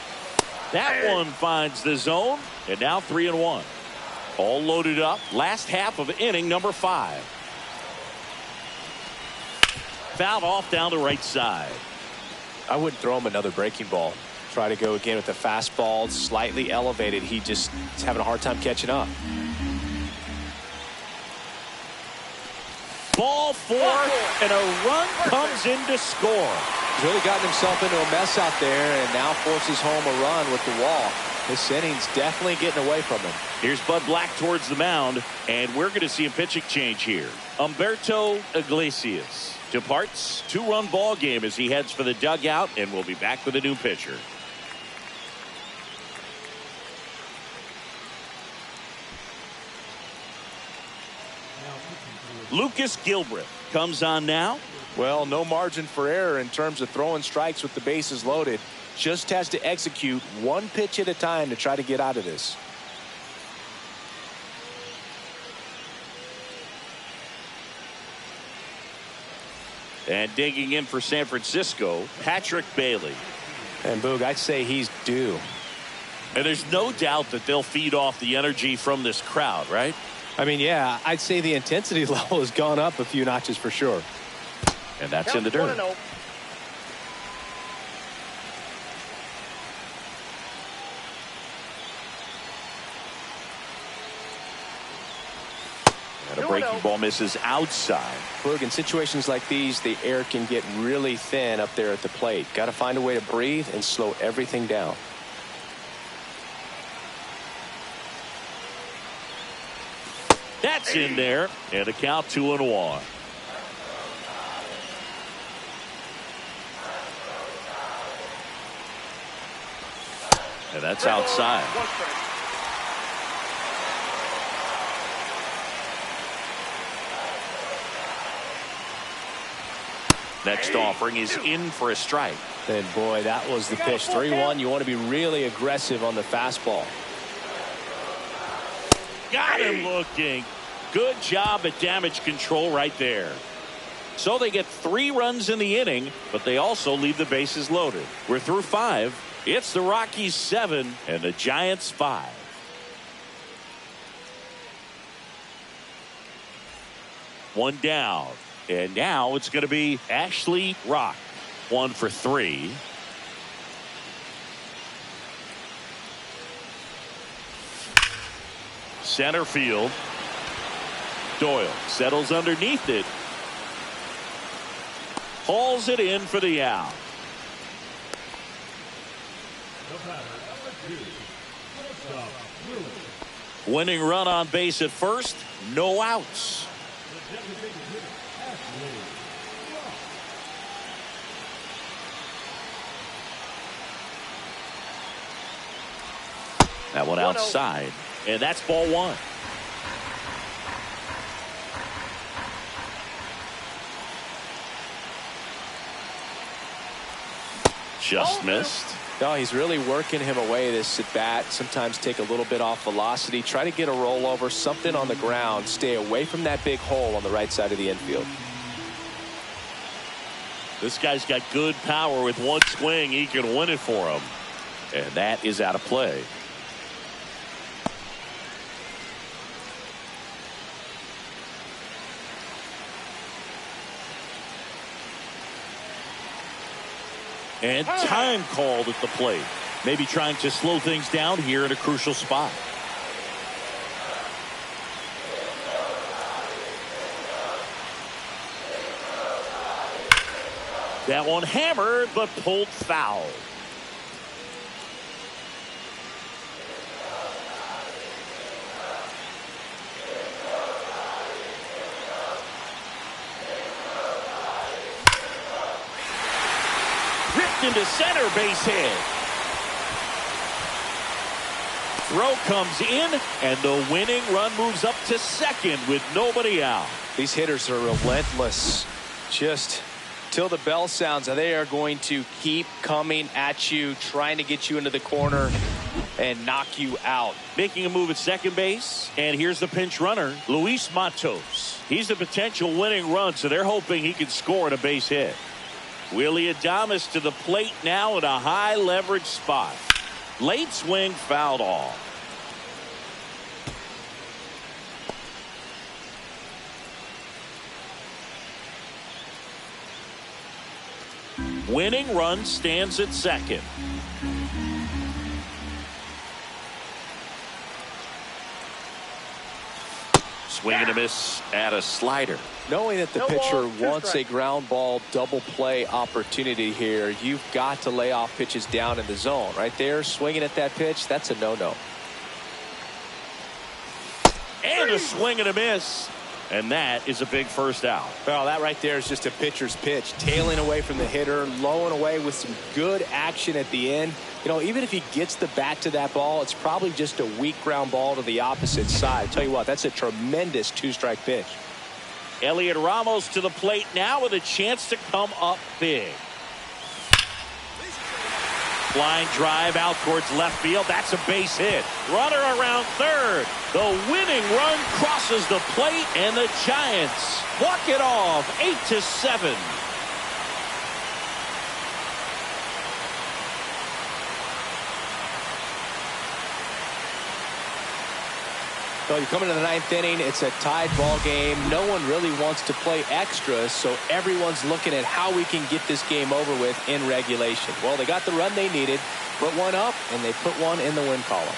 Speaker 1: That one finds the zone, and now 3-1. All loaded up. Last half of inning number 5. Fouled off down the right side.
Speaker 2: I wouldn't throw him another breaking ball. Try to go again with the fastball, slightly elevated. He just is having a hard time catching up.
Speaker 1: Ball 4, and a run comes in to score.
Speaker 2: He's really gotten himself into a mess out there and now forces home a run with the walk. This inning's definitely getting away from him.
Speaker 1: Here's Bud Black towards the mound, and we're going to see a pitching change here. Humberto Iglesias departs. 2-run ball game as he heads for the dugout, and we'll be back with a new pitcher. Lucas Gilbreth comes on now.
Speaker 2: Well, no margin for error in terms of throwing strikes with the bases loaded. Just has to execute one pitch at a time to try to get out of this.
Speaker 1: And digging in for San Francisco, Patrick Bailey.
Speaker 2: And Boog, I'd say he's due.
Speaker 1: And there's no doubt that they'll feed off the energy from this crowd, right?
Speaker 2: I mean, yeah, I'd say the intensity level has gone up a few notches for sure.
Speaker 1: And that's in the dirt. And a breaking ball misses outside.
Speaker 2: Look, in situations like these, the air can get really thin up there at the plate. Got to find a way to breathe and slow everything down.
Speaker 1: That's in there, and a count 2-1. And that's outside. Next offering is in for a strike.
Speaker 2: And boy, that was the pitch. 3-1. You want to be really aggressive on the fastball.
Speaker 1: Got him looking. Good job at damage control right there. So they get 3 runs in the inning, but they also leave the bases loaded. We're through 5. It's the Rockies 7 and the Giants 5. One down. And now it's going to be Ashley Rock. 1 for 3. Center field. Doyle settles underneath it. Hauls it in for the out. Winning run on base at first. No outs. That one outside. And that's ball 1. Just missed.
Speaker 2: No, he's really working him away this at bat. Sometimes take a little bit off velocity. Try to get a rollover, something on the ground. Stay away from that big hole on the right side of the infield.
Speaker 1: This guy's got good power. With one swing, he can win it for him. And that is out of play. And time called at the plate. Maybe trying to slow things down here in a crucial spot. That one hammered, but pulled foul. left into center, base hit. Throw comes in, and the winning run moves up to second with nobody out.
Speaker 2: These hitters are relentless. Just till the bell sounds, they are going to keep coming at you, trying to get you into the corner and knock you out.
Speaker 1: Making a move at second base, and here's the pinch runner, Luis Matos. He's a potential winning run, so they're hoping he can score in a base hit. Willie Adames to the plate now in a high leverage spot. Late swing fouled off. Winning run stands at second. Swing and a miss at a slider.
Speaker 2: Knowing that the pitcher wants a ground ball double play opportunity here, you've got to lay off pitches down in the zone. Right there, swinging at that pitch, that's a no-no.
Speaker 1: And a swing and a miss. And that is a big first out.
Speaker 2: Well, that right there is just a pitcher's pitch. Tailing away from the hitter, lowing away with some good action at the end. You know, even if he gets the bat to that ball, it's probably just a weak ground ball to the opposite side. Tell you what, that's a tremendous two-strike pitch.
Speaker 1: Elliot Ramos to the plate now with a chance to come up big. Line drive out towards left field. That's a base hit. Runner around third. The winning run crosses the plate, and the Giants walk it off 8-7.
Speaker 2: So you come into the ninth inning, it's a tied ball game. No one really wants to play extra, so everyone's looking at how we can get this game over with in regulation. Well, they got the run they needed, put one up, and they put one in the win column.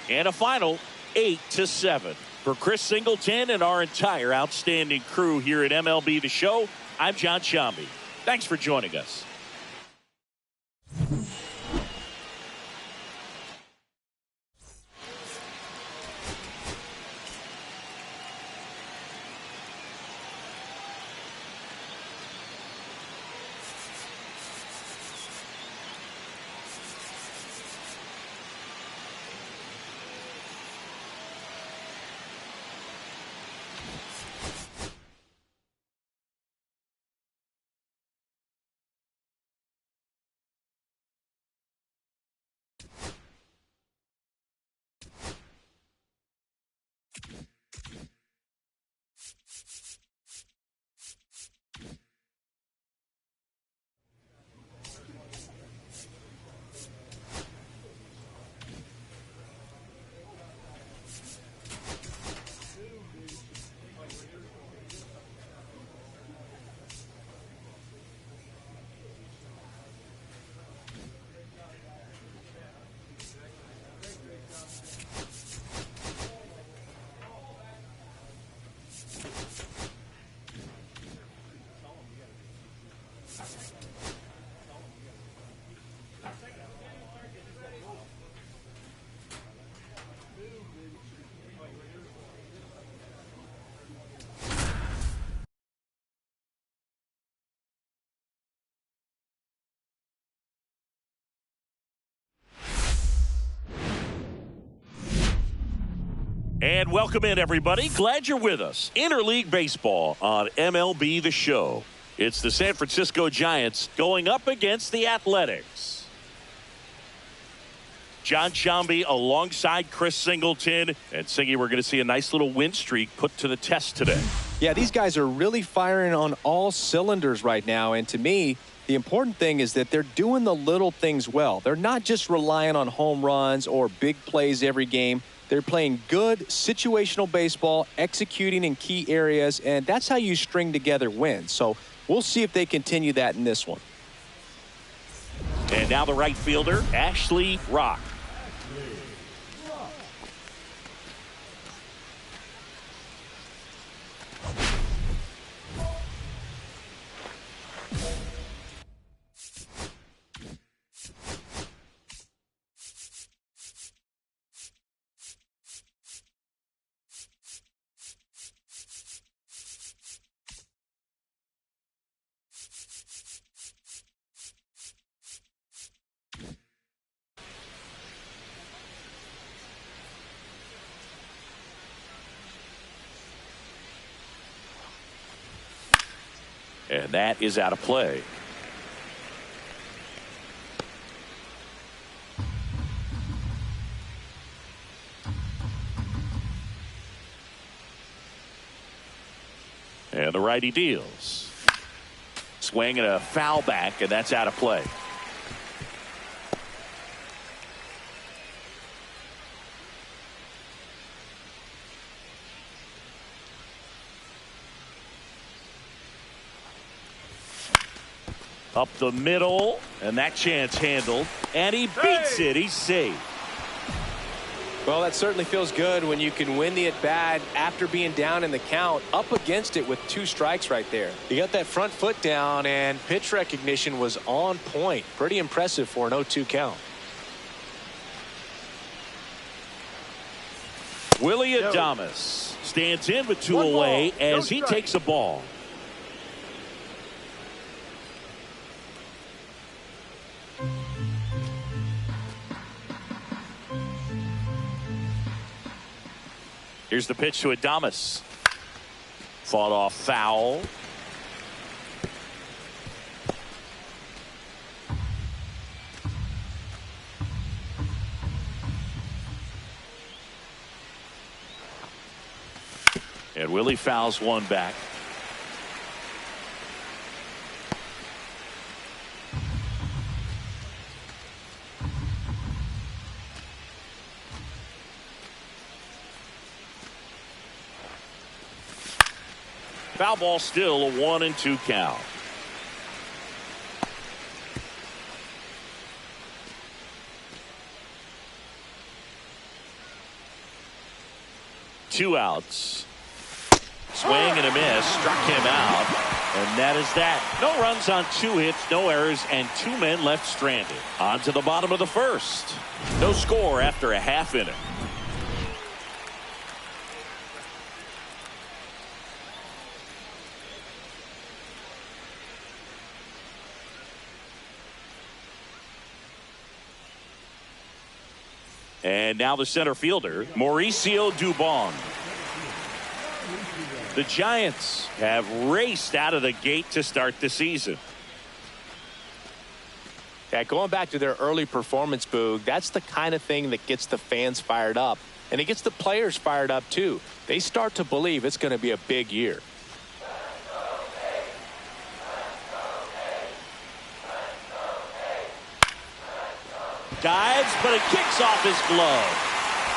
Speaker 1: And a final 8-7. For Chris Singleton and our entire outstanding crew here at MLB The Show, I'm John Shambi. Thanks for joining us. And welcome in, everybody. Glad you're with us. Interleague Baseball on MLB The Show. It's the San Francisco Giants going up against the Athletics. John Shambi alongside Chris Singleton. And Singy, we're going to see a nice little win streak put to the test today.
Speaker 2: Yeah, these guys are really firing on all cylinders right now. And to me, the important thing is that they're doing the little things well. They're not just relying on home runs or big plays every game. They're playing good situational baseball, executing in key areas, and that's how you string together wins. So we'll see if they continue that in this one.
Speaker 1: And now the right fielder, Ashley Rock. And that is out of play. And the righty deals. Swing and a foul back, and that's out of play. Up the middle, and that chance handled, and he beats it. He's safe.
Speaker 2: Well, that certainly feels good when you can win the at-bat after being down in the count, up against it with 2 strikes right there. You got that front foot down, and pitch recognition was on point. Pretty impressive for an 0-2 count.
Speaker 1: Willie Adames stands in with 2 away as he takes a ball. Here's the pitch to Adames. Fought off foul. And Willie fouls one back. Foul ball, still a 1-2 count. Two outs. Swing and a miss. Struck him out. And that is that. No runs on 2 hits, no errors, and 2 men left stranded. On to the bottom of the first. No score after a half inning. And now the center fielder, Mauricio Dubon. The Giants have raced out of the gate to start the season.
Speaker 2: Yeah, going back to their early performance, Boog, that's the kind of thing that gets the fans fired up. And it gets the players fired up, too. They start to believe it's going to be a big year.
Speaker 1: Dives, but it kicks off his glove.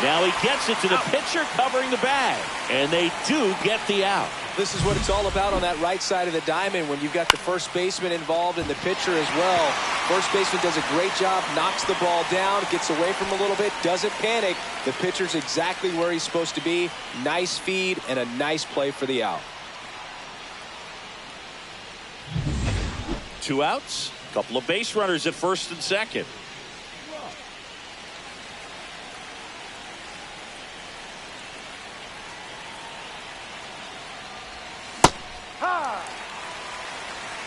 Speaker 1: Now he gets it to the pitcher covering the bag. And they do get the out.
Speaker 2: This is what it's all about on that right side of the diamond when you've got the first baseman involved and the pitcher as well. First baseman does a great job, knocks the ball down, gets away from him a little bit, doesn't panic. The pitcher's exactly where he's supposed to be. Nice feed and a nice play for the out.
Speaker 1: 2 outs, a couple of base runners at first and second.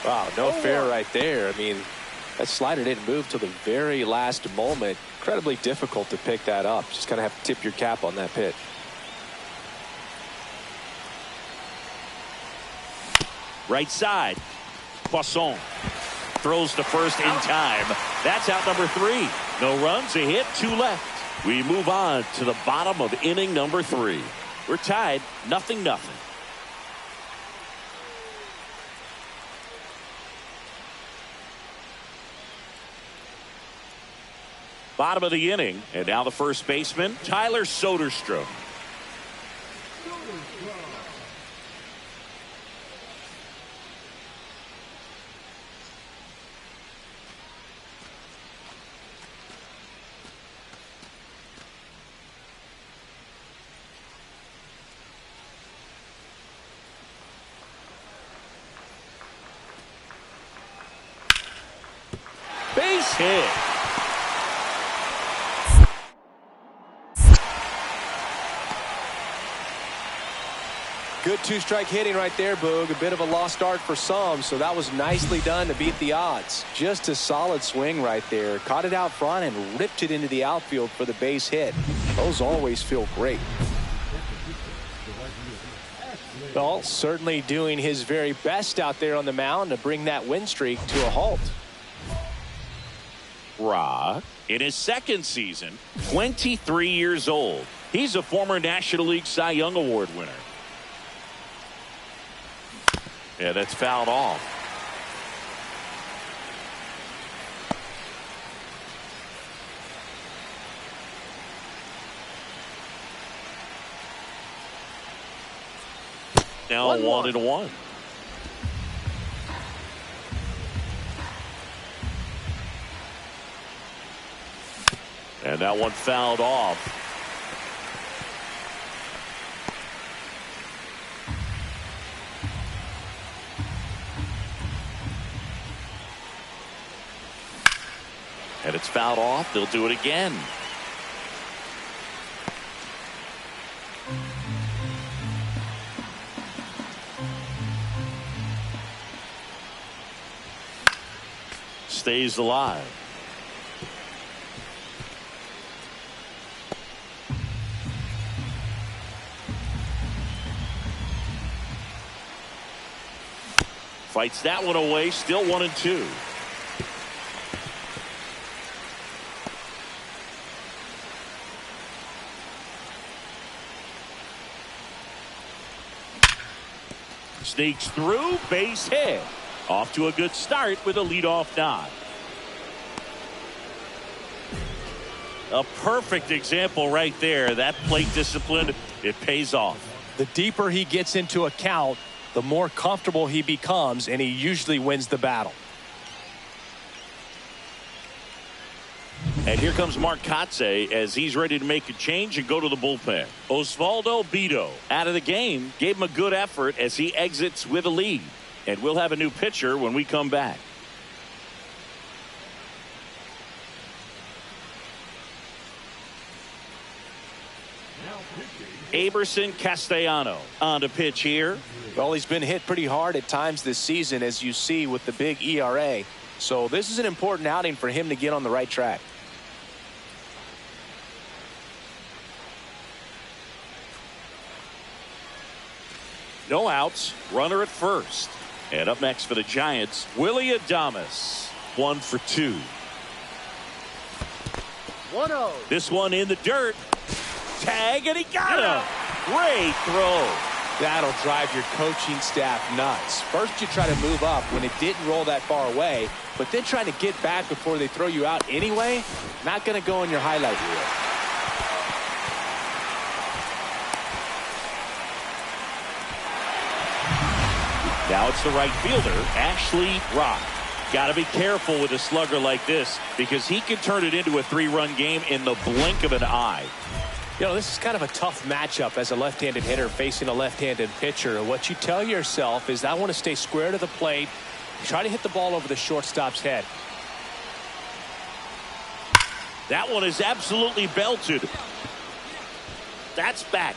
Speaker 2: Wow, no fair right there. I mean, that slider didn't move till the very last moment. Incredibly difficult to pick that up. Just kind of have to tip your cap on that pitch.
Speaker 1: Right side. Poisson throws to first in time. That's out number 3. No runs, a hit, 2 left. We move on to the bottom of inning number 3. We're tied 0-0. Bottom of the inning, and now the first baseman, Tyler Soderstrom. base hit.
Speaker 2: Good two-strike hitting right there, Boog. A bit of a lost start for some, so that was nicely done to beat the odds.
Speaker 7: Just a solid swing right there. Caught it out front and ripped it into the outfield for the base hit. Those always feel great.
Speaker 2: Well, certainly doing his very best out there on the mound to bring that win streak to a halt.
Speaker 1: Rock, in his second season, 23 years old. He's a former National League Cy Young Award winner. Yeah, that's fouled off. Now 1-1. And that one fouled off. And it's fouled off. They'll do it again. Stays alive. Fights that one away. Still 1-2. Sneaks through, base hit. Off to a good start with a leadoff nod. A perfect example right there. That plate discipline, it pays off.
Speaker 2: The deeper he gets into a count, the more comfortable he becomes, and he usually wins the battle.
Speaker 1: And here comes Mark Kotze as he's ready to make a change and go to the bullpen. Osvaldo Bido out of the game, gave him a good effort as he exits with a lead. And we'll have a new pitcher when we come back. Aberson Castellano on to pitch here.
Speaker 2: Well, he's been hit pretty hard at times this season, as you see with the big ERA. So this is an important outing for him to get on the right track.
Speaker 1: No outs, runner at first. And up next for the Giants, Willie Adames. 1 for 2.
Speaker 4: 1-0.
Speaker 1: This one in the dirt. Tag, and he got him. Great throw.
Speaker 2: That'll drive your coaching staff nuts. First you try to move up when it didn't roll that far away, but then trying to get back before they throw you out anyway, not going to go in your highlight reel.
Speaker 1: Now it's the right fielder, Ashley Rock. Got to be careful with a slugger like this because he can turn it into a 3-run game in the blink of an eye.
Speaker 2: You know, this is kind of a tough matchup as a left-handed hitter facing a left-handed pitcher. What you tell yourself is, I want to stay square to the plate, try to hit the ball over the shortstop's head.
Speaker 1: That one is absolutely belted. That's back.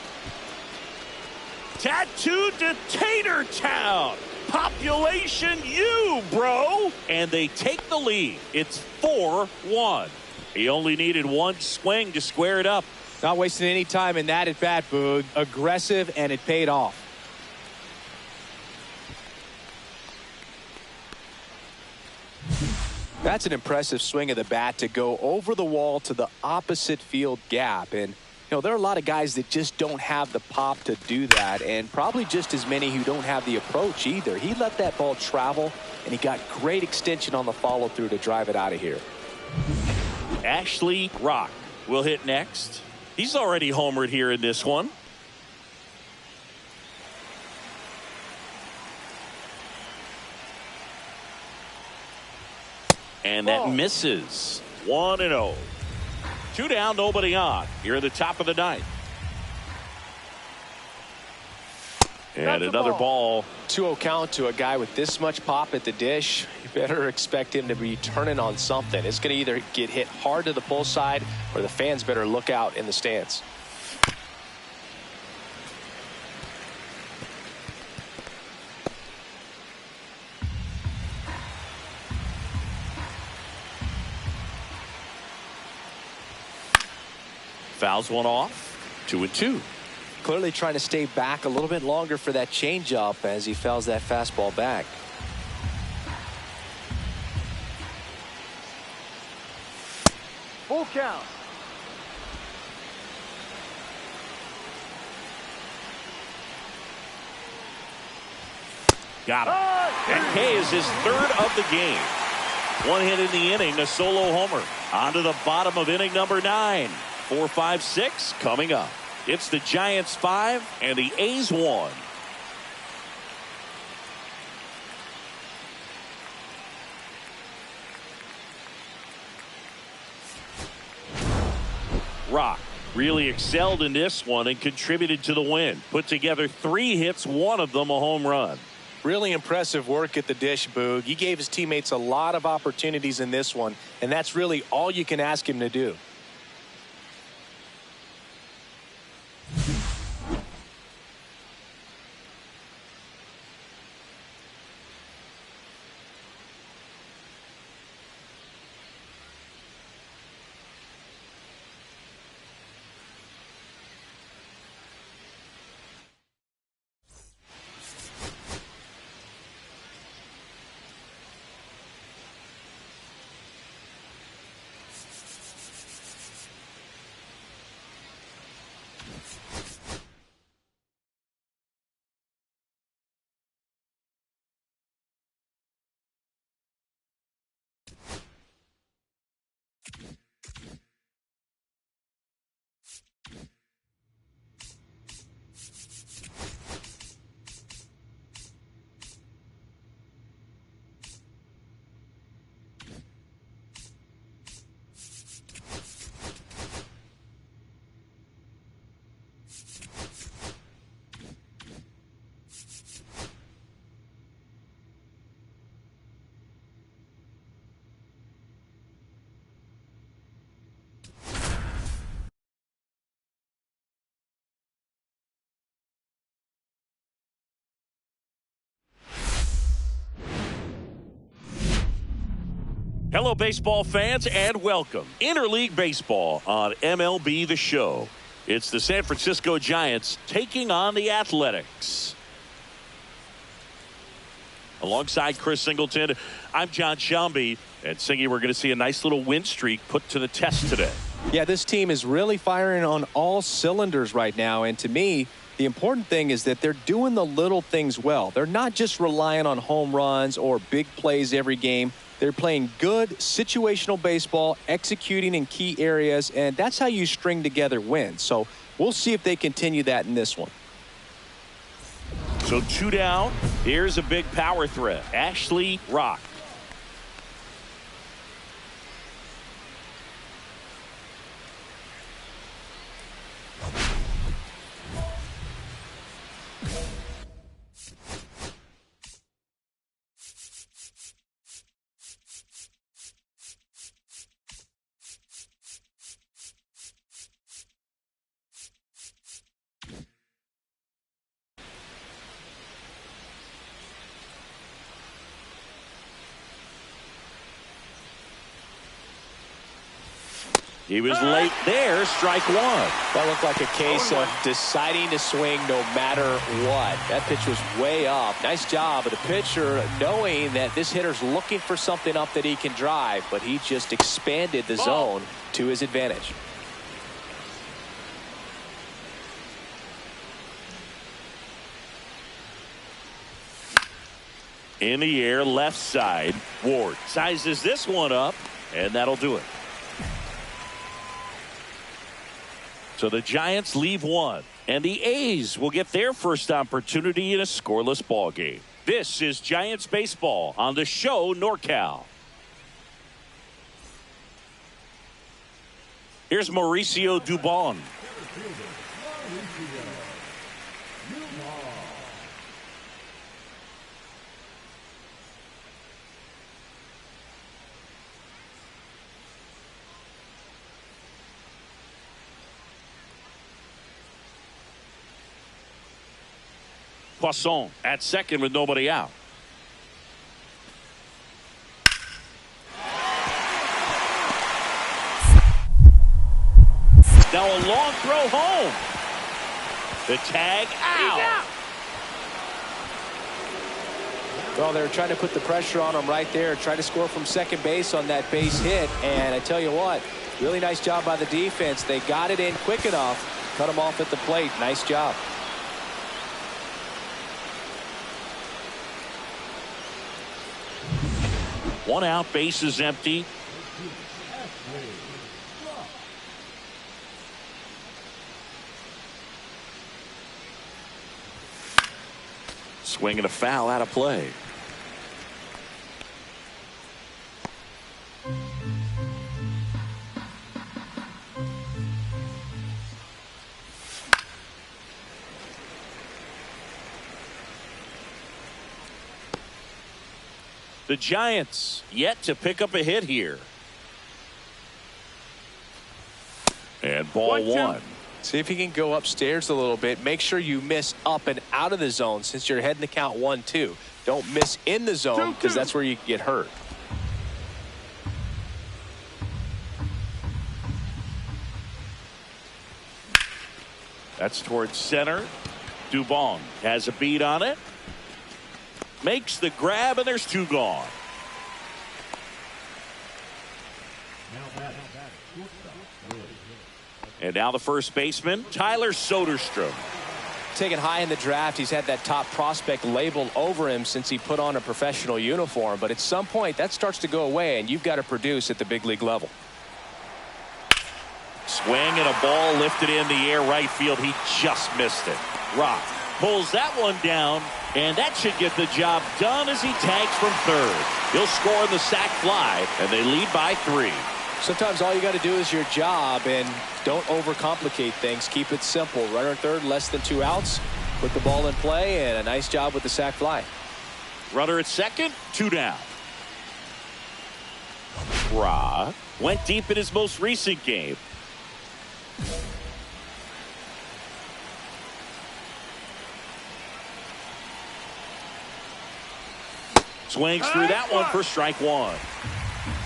Speaker 1: Tattooed to Tater Town. Population U, bro. And they take the lead. It's 4-1. He only needed one swing to square it up.
Speaker 2: Not wasting any time in that at bat, Boog. Aggressive, and it paid off. That's an impressive swing of the bat to go over the wall to the opposite field gap. And, you know, there are a lot of guys that just don't have the pop to do that, and probably just as many who don't have the approach either. He let that ball travel, and he got great extension on the follow-through to drive it out of here.
Speaker 1: Ashley Rock will hit next. He's already homered here in this one. And that misses. 1-0. 2 down, nobody on. Here at the top of the ninth. And another ball.
Speaker 2: 2-0 count to a guy with this much pop at the dish. You better expect him to be turning on something. It's going to either get hit hard to the pull side or the fans better look out in the stands.
Speaker 1: Fouls one off. 2-2.
Speaker 2: Clearly trying to stay back a little bit longer for that changeup as he fouls that fastball back.
Speaker 4: Full count.
Speaker 1: Got him. And K is his third of the game. One hit in the inning, a solo homer. On to the bottom of inning number 9. 4, 5, 6 coming up. It's the Giants 5 and the A's 1. Rock really excelled in this one and contributed to the win. Put together 3 hits, one of them a home run.
Speaker 2: Really impressive work at the dish, Boog. He gave his teammates a lot of opportunities in this one, and that's really all you can ask him to do.
Speaker 1: Hello, baseball fans, and welcome. Interleague Baseball on MLB The Show. It's the San Francisco Giants taking on the Athletics. Alongside Chris Singleton, I'm John Shambi. And Singy, we're going to see a nice little win streak put to the test today.
Speaker 2: Yeah, this team is really firing on all cylinders right now. And to me, the important thing is that they're doing the little things well. They're not just relying on home runs or big plays every game. They're playing good situational baseball, executing in key areas, and that's how you string together wins. So we'll see if they continue that in this one.
Speaker 1: So 2 down. Here's a big power threat. Ashley Rock. He was late there, strike one.
Speaker 2: That looked like a case of deciding to swing no matter what. That pitch was way up. Nice job of the pitcher knowing that this hitter's looking for something up that he can drive, but he just expanded the zone to his advantage.
Speaker 1: In the air, left side. Ward sizes this one up, and that'll do it. So the Giants leave one, and the A's will get their first opportunity in a scoreless ball game. This is Giants baseball on the show NorCal. Here's Mauricio Dubon. Poisson at second with nobody out. Now a long throw home. The tag out.
Speaker 2: Well, they were trying to put the pressure on him right there, try to score from second base on that base hit. And I tell you what, really nice job by the defense. They got it in quick enough, cut him off at the plate. Nice job.
Speaker 1: One out, base is empty. Swing and a foul out of play. The Giants yet to pick up a hit here. And ball one.
Speaker 2: See if you can go upstairs a little bit. Make sure you miss up and out of the zone since you're heading the count 1-2. Don't miss in the zone because that's where you get hurt.
Speaker 1: That's towards center. Dubon has a beat on it. Makes the grab, and there's two gone. And now the first baseman, Tyler Soderstrom.
Speaker 2: Taken high in the draft, he's had that top prospect labeled over him since he put on a professional uniform. But at some point, that starts to go away, and you've got to produce at the big league level.
Speaker 1: Swing and a ball lifted in the air right field. He just missed it. Rock pulls that one down, and that should get the job done as he tags from third. He'll score in the sac fly, and they lead by 3.
Speaker 2: Sometimes all you got to do is your job, and don't overcomplicate things. Keep it simple. Runner at third, less than 2 outs. Put the ball in play, and a nice job with the sac fly.
Speaker 1: Runner at second, 2 down. Rock went deep in his most recent game. Swings through that one for strike one.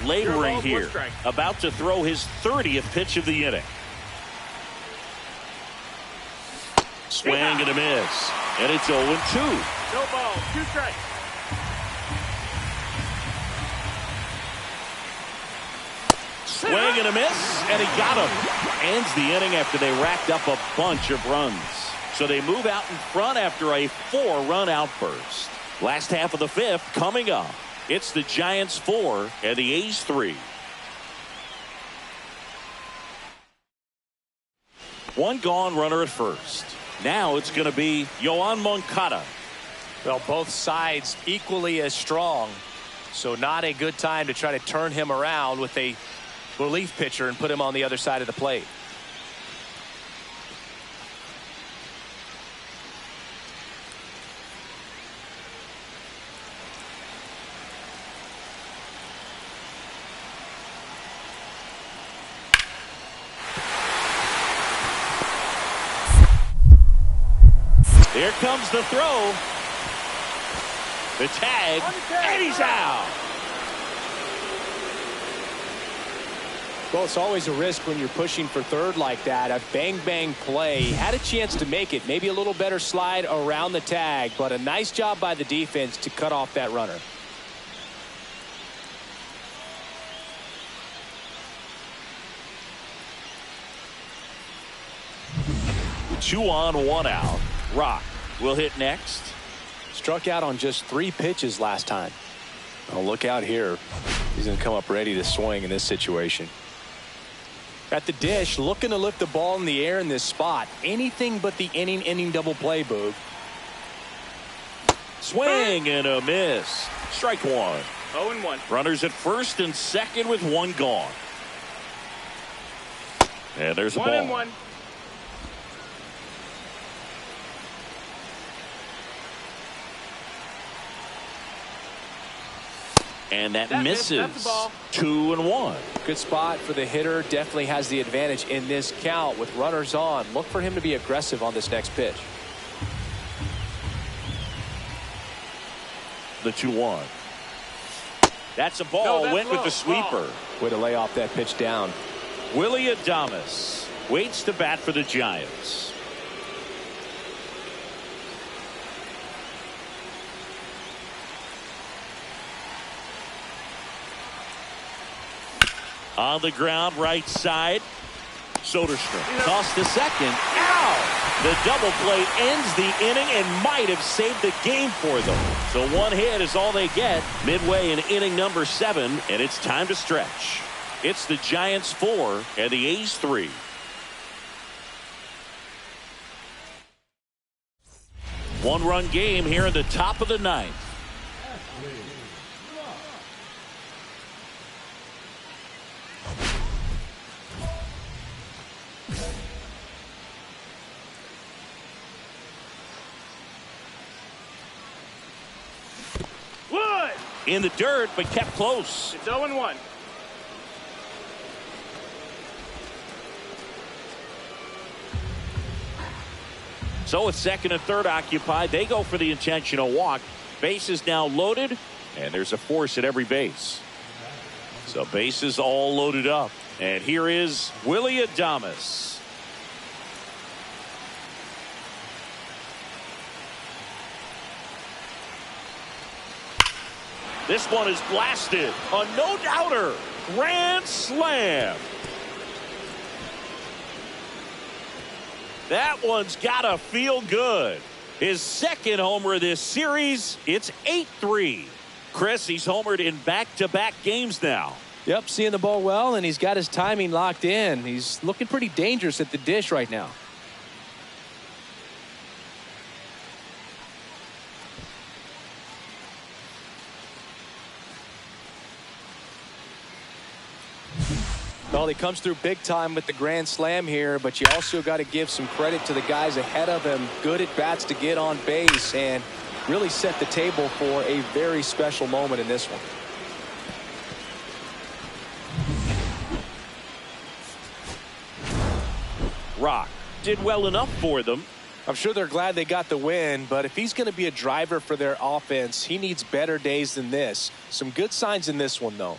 Speaker 1: Laboring here, about to throw his 30th pitch of the inning. Swing and a miss, and it's 0-2.
Speaker 5: No ball, 2 strikes.
Speaker 1: Swing and a miss, and he got him. Ends the inning after they racked up a bunch of runs. So they move out in front after a 4-run outburst. Last half of the 5th coming up. It's the Giants 4 and the A's 3. 1 gone, runner at first. Now it's going to be Yoan Moncada.
Speaker 2: Well, both sides equally as strong. So not a good time to try to turn him around with a relief pitcher and put him on the other side of the plate.
Speaker 1: Here comes the throw. The tag, and he's out.
Speaker 2: Well, it's always a risk when you're pushing for third like that. A bang-bang play. Had a chance to make it. Maybe a little better slide around the tag, but a nice job by the defense to cut off that runner.
Speaker 1: Two on, 1 out. Rock will hit next.
Speaker 2: Struck out on just 3 pitches last time. Oh, look out here. He's going to come up ready to swing in this situation. At the dish, looking to lift the ball in the air in this spot. Anything but the inning double play, Boog.
Speaker 1: Swing and a miss. Strike 1.
Speaker 5: 0-1.
Speaker 1: Runners at first and second with 1 gone. And there's a ball.
Speaker 5: 1-1.
Speaker 1: And that misses.
Speaker 5: That's the ball.
Speaker 1: 2-1.
Speaker 2: Good spot for the hitter. Definitely has the advantage in this count with runners on. Look for him to be aggressive on this next pitch.
Speaker 1: the 2-1. That's a ball.
Speaker 5: No,
Speaker 1: went with
Speaker 5: low.
Speaker 1: the sweeper.
Speaker 2: Way to lay off that pitch down.
Speaker 1: Willie Adames waits to bat for the Giants. On the ground, right side. Soderstrom tossed to second. Ow! The double play ends the inning and might have saved the game for them. So one hit is all they get midway in inning number 7, and it's time to stretch. It's the Giants 4 and the A's 3. One-run game here in the top of the 9th. In the dirt, but kept close.
Speaker 5: It's 0-1.
Speaker 1: So with second and third occupied, they go for the intentional walk. Bases now loaded, and there's a force at every base. So bases all loaded up. And here is Willie Adames. This one is blasted. A no-doubter. Grand slam. That one's gotta feel good. His second homer this series. It's 8-3. Chris, he's homered in back-to-back games now.
Speaker 2: Yep, seeing the ball well, and he's got his timing locked in. He's looking pretty dangerous at the dish right now. Well, he comes through big time with the grand slam here, but you also got to give some credit to the guys ahead of him. Good at bats to get on base and really set the table for a very special moment in this one.
Speaker 1: Rock did well enough for them.
Speaker 2: I'm sure they're glad they got the win, but if he's going to be a driver for their offense, he needs better days than this. Some good signs in this one, though.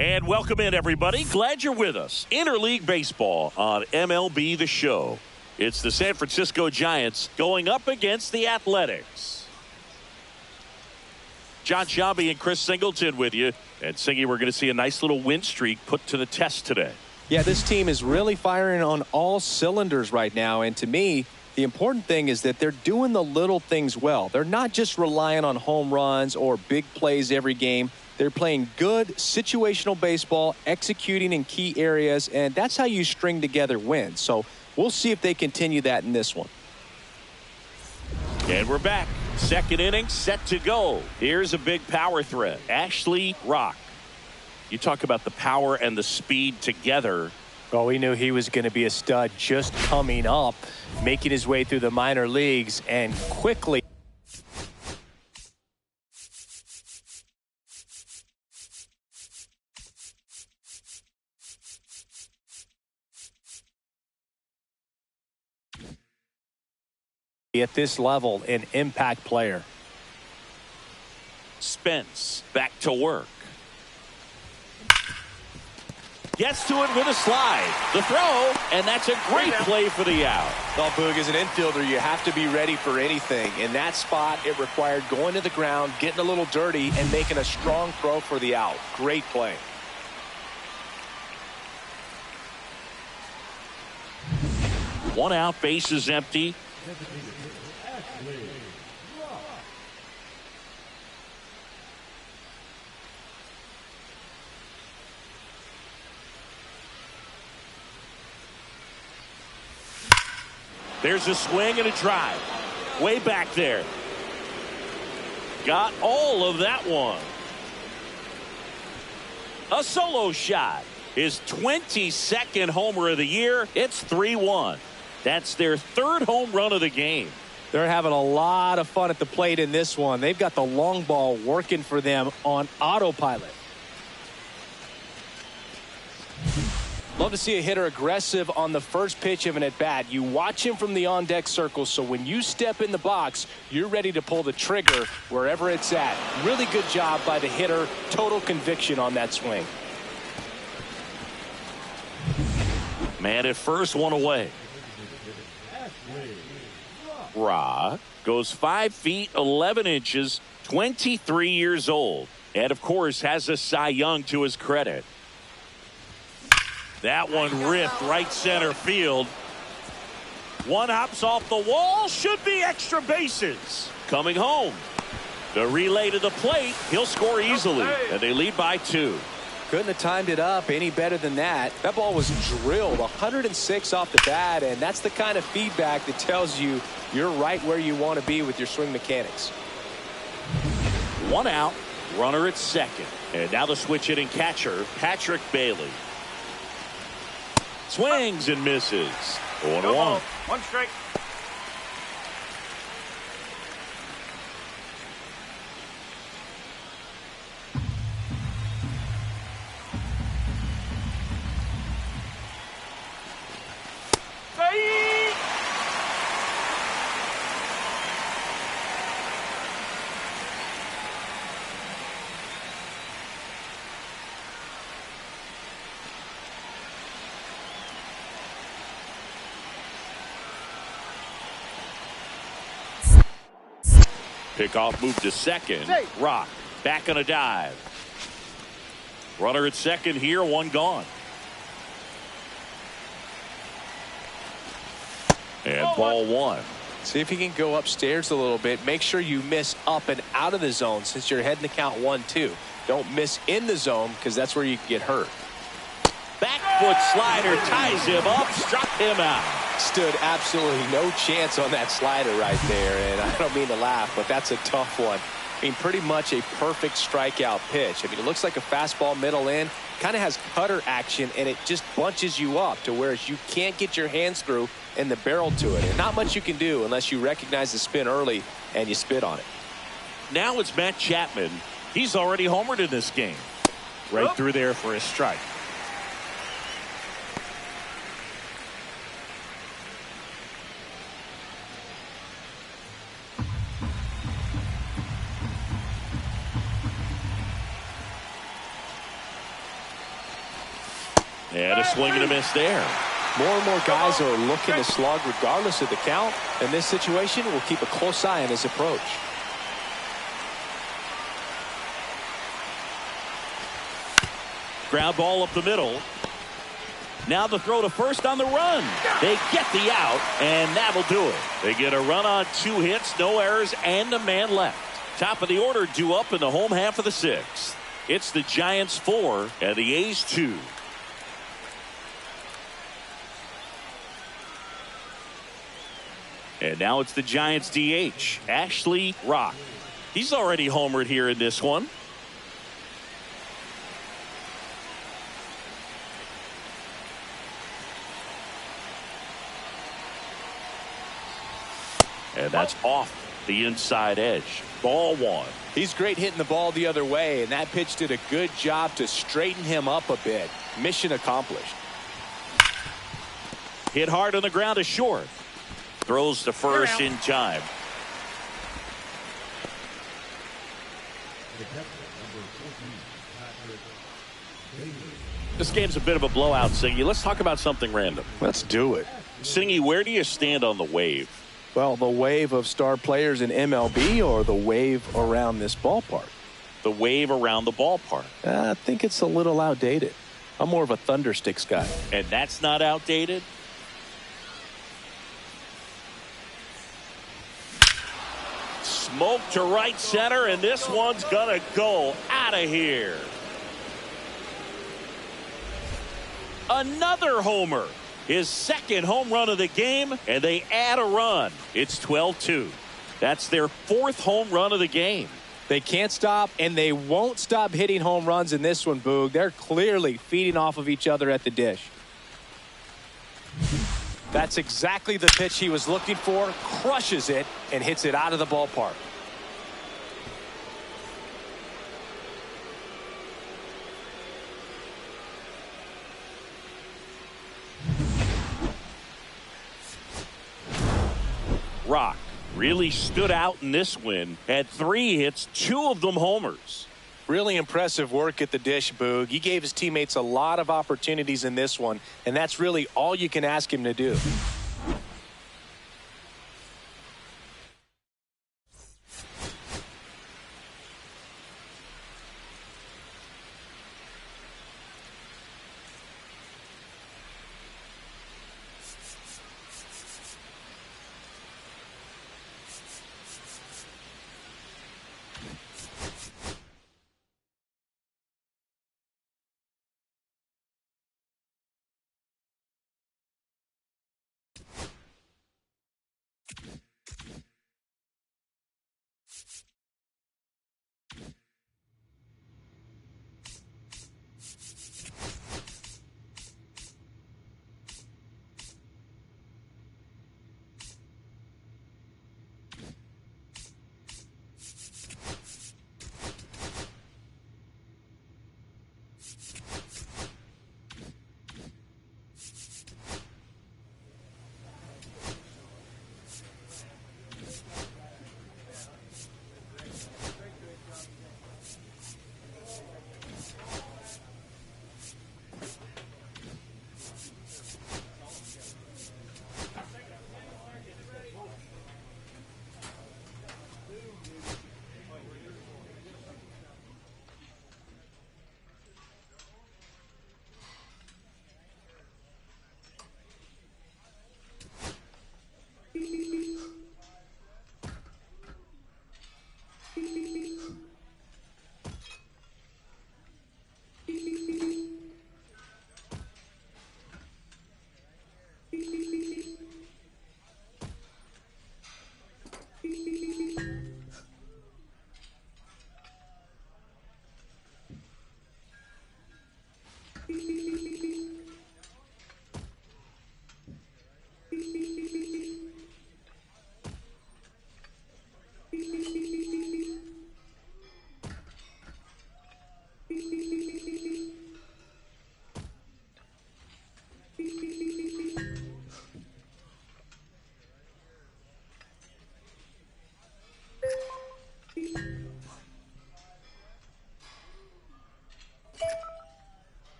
Speaker 1: And welcome in, everybody. Glad you're with us. Interleague Baseball on MLB The Show. It's the San Francisco Giants going up against the Athletics. John Sciambi and Chris Singleton with you. And Singy, we're going to see a nice little win streak put to the test today.
Speaker 2: Yeah, this team is really firing on all cylinders right now. And to me, the important thing is that they're doing the little things well. They're not just relying on home runs or big plays every game. They're playing good situational baseball, executing in key areas, and that's how you string together wins. So we'll see if they continue that in this one.
Speaker 1: And we're back. Second inning set to go. Here's a big power threat. Ashley Rock. You talk about the power and the speed together.
Speaker 2: Well, we knew he was going to be a stud just coming up, making his way through the minor leagues, and quickly at this level, an impact player.
Speaker 1: Spence back to work. Gets to it with a slide. The throw, and that's a great play for the out.
Speaker 2: Well, Boog, as an infielder, you have to be ready for anything. In that spot, it required going to the ground, getting a little dirty, and making a strong throw for the out. Great play.
Speaker 1: One out, bases empty. There's a swing and a drive. Way back there. Got all of that one. A solo shot. His 22nd homer of the year. It's 3-1. That's their third home run of the game.
Speaker 2: They're having a lot of fun at the plate in this one. They've got the long ball working for them on autopilot. Love to see a hitter aggressive on the first pitch of an at-bat. You watch him from the on-deck circle, so when you step in the box, you're ready to pull the trigger wherever it's at. Really good job by the hitter. Total conviction on that swing.
Speaker 1: Man at first, one away. Ra goes 5 feet 11 inches, 23 years old, and of course has a Cy Young to his credit. That one ripped right center field. One hops off the wall, should be extra bases. Coming home. The relay to the plate, he'll score easily, and they lead by 2.
Speaker 2: Couldn't have timed it up any better than that. That ball was drilled 106 off the bat, and that's the kind of feedback that tells you you're right where you want to be with your swing mechanics.
Speaker 1: One out, runner at second. And now the switch hitting catcher, Patrick Bailey. Swings and misses. 0-1.
Speaker 5: One strike.
Speaker 1: Pickoff move to second. Rock back on a dive. Runner at second here, one gone. And ball 1.
Speaker 2: See if you can go upstairs a little bit. Make sure you miss up and out of the zone since you're heading to count 1-2. Don't miss in the zone because that's where you can get hurt.
Speaker 1: Back foot slider ties him up, struck him out.
Speaker 2: Stood absolutely no chance on that slider right there, and I don't mean to laugh, but that's a tough one. I mean, pretty much a perfect strikeout pitch. I mean, it looks like a fastball middle in, kind of has cutter action, and it just bunches you up to where you can't get your hands through and the barrel to it. And not much you can do unless you recognize the spin early and you spit on it.
Speaker 1: Now it's Matt Chapman. He's already homered in this game. Right through there for a strike. And a swing and a miss there.
Speaker 2: More and more guys are looking to slug regardless of the count. In this situation, we'll keep a close eye on his approach.
Speaker 1: Ground ball up the middle. Now the throw to first on the run. They get the out, and that'll do it. They get a run on 2 hits, no errors, and a man left. Top of the order due up in the home half of the 6th. It's the Giants 4 and the A's 2. And now it's the Giants DH, Ashley Rock. He's already homered here in this one. And that's off the inside edge. Ball 1.
Speaker 2: He's great hitting the ball the other way, and that pitch did a good job to straighten him up a bit. Mission accomplished.
Speaker 1: Hit hard on the ground to short. Throws to first in time. This game's a bit of a blowout, Singy. Let's talk about something random.
Speaker 7: Let's do it.
Speaker 1: Singy, where do you stand on the wave?
Speaker 7: Well, the wave of star players in MLB or the wave around this ballpark?
Speaker 1: The wave around the ballpark.
Speaker 7: I think it's a little outdated. I'm more of a thundersticks guy.
Speaker 1: And that's not outdated? Smoke to right center, and this one's gonna go out of here. Another homer. His second home run of the game, and they add a run. It's 12-2. That's their fourth home run of the game.
Speaker 2: They can't stop, and they won't stop hitting home runs in this one, Boog. They're clearly feeding off of each other at the dish. That's exactly the pitch he was looking for. Crushes it and hits it out of the ballpark.
Speaker 1: Rock really stood out in this win. Had 3 hits, 2 of them homers.
Speaker 2: Really impressive work at the dish, Boog. He gave his teammates a lot of opportunities in this one, and that's really all you can ask him to do.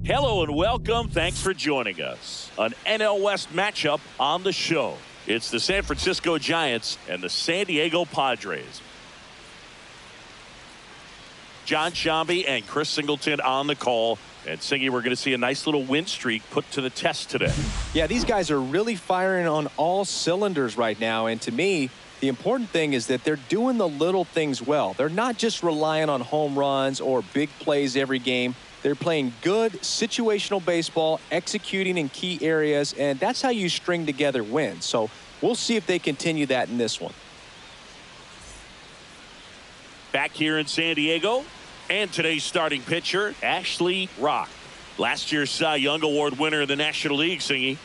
Speaker 1: Hello and welcome. Thanks for joining us. An NL West matchup on the show. It's the San Francisco Giants and the San Diego Padres. John Shambi and Chris Singleton on the call. And Singy, we're going to see a nice little win streak put to the test today.
Speaker 2: Yeah, these guys are really firing on all cylinders right now. And to me,
Speaker 7: The important thing is that they're doing the little things well. They're not just relying on home runs or big plays every game. They're playing good situational baseball, executing in key areas, and that's how you string together wins. So we'll see if they continue that in this one.
Speaker 1: Back here in San Diego, and today's starting pitcher, Ashley Rock. Last year's Cy Young Award winner in the National League, Singy.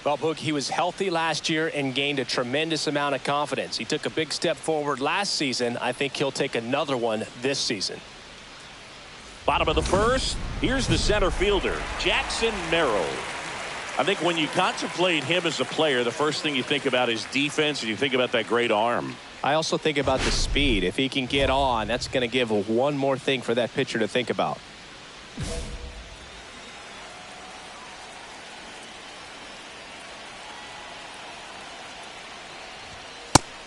Speaker 2: Well, Boog, he was healthy last year and gained a tremendous amount of confidence. He took a big step forward last season. I think he'll take another one this season.
Speaker 1: Bottom of the first, here's the center fielder, Jackson Merrill. I think when you contemplate him as a player, the first thing you think about is defense, and you think about that great arm.
Speaker 2: I also think about the speed. If he can get on, that's going to give one more thing for that pitcher to think about.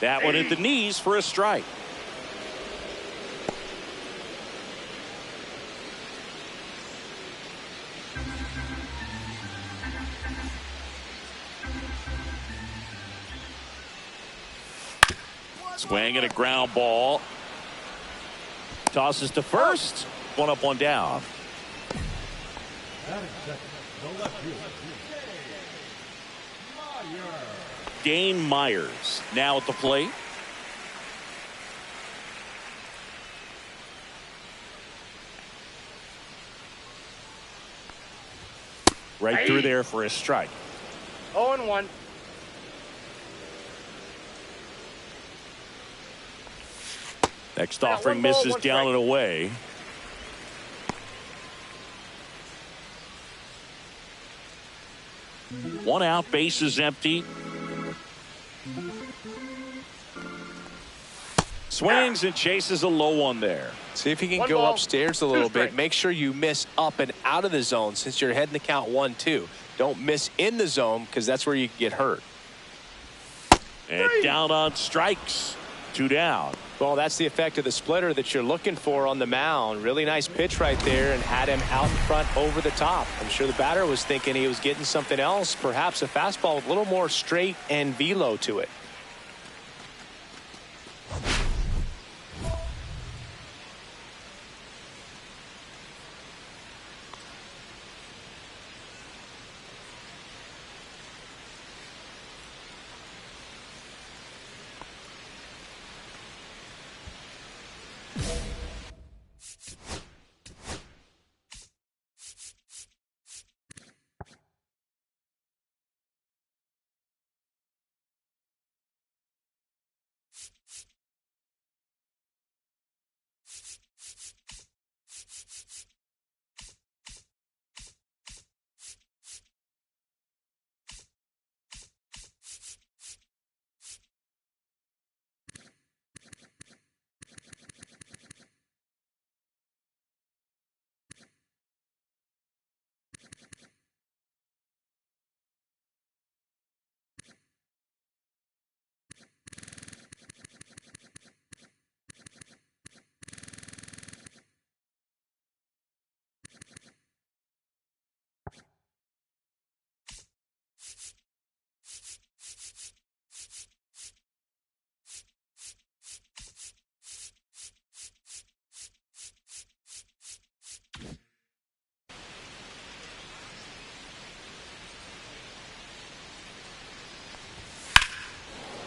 Speaker 1: That one at the knees for a strike. Swing and a ground ball. Tosses to first. One up, one down. Dane Myers now at the plate. Right through there for a strike.
Speaker 5: 0-1.
Speaker 1: Next offering misses down and away. One out, base is empty. Swings and chases a low one there.
Speaker 2: See if he can go upstairs a little bit. Make sure you miss up and out of the zone since you're heading the count 1-2. Don't miss in the zone because that's where you can get hurt.
Speaker 1: And down on strikes. 2 down.
Speaker 2: Well, that's the effect of the splitter that you're looking for on the mound. Really nice pitch right there and had him out in front over the top. I'm sure the batter was thinking he was getting something else, perhaps a fastball with a little more straight and velo to it.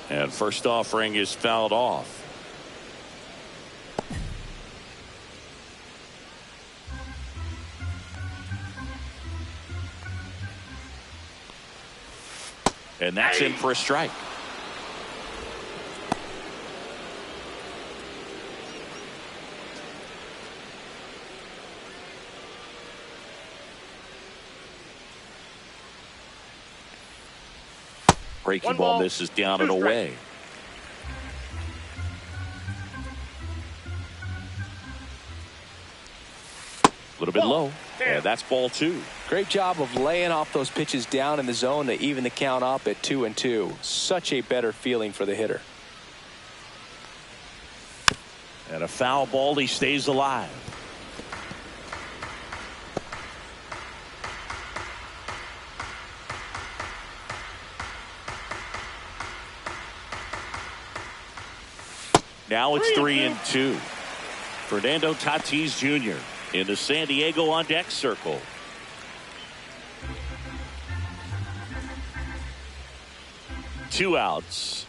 Speaker 1: And first offering is fouled off. And that's in for a strike. Breaking ball misses down and away. A little bit low. And that's ball 2.
Speaker 2: Great job of laying off those pitches down in the zone to even the count up at 2-2. Such a better feeling for the hitter.
Speaker 1: And a foul ball. He stays alive. Now it's 3-2. Fernando Tatis Jr. in the San Diego on deck circle. Two outs.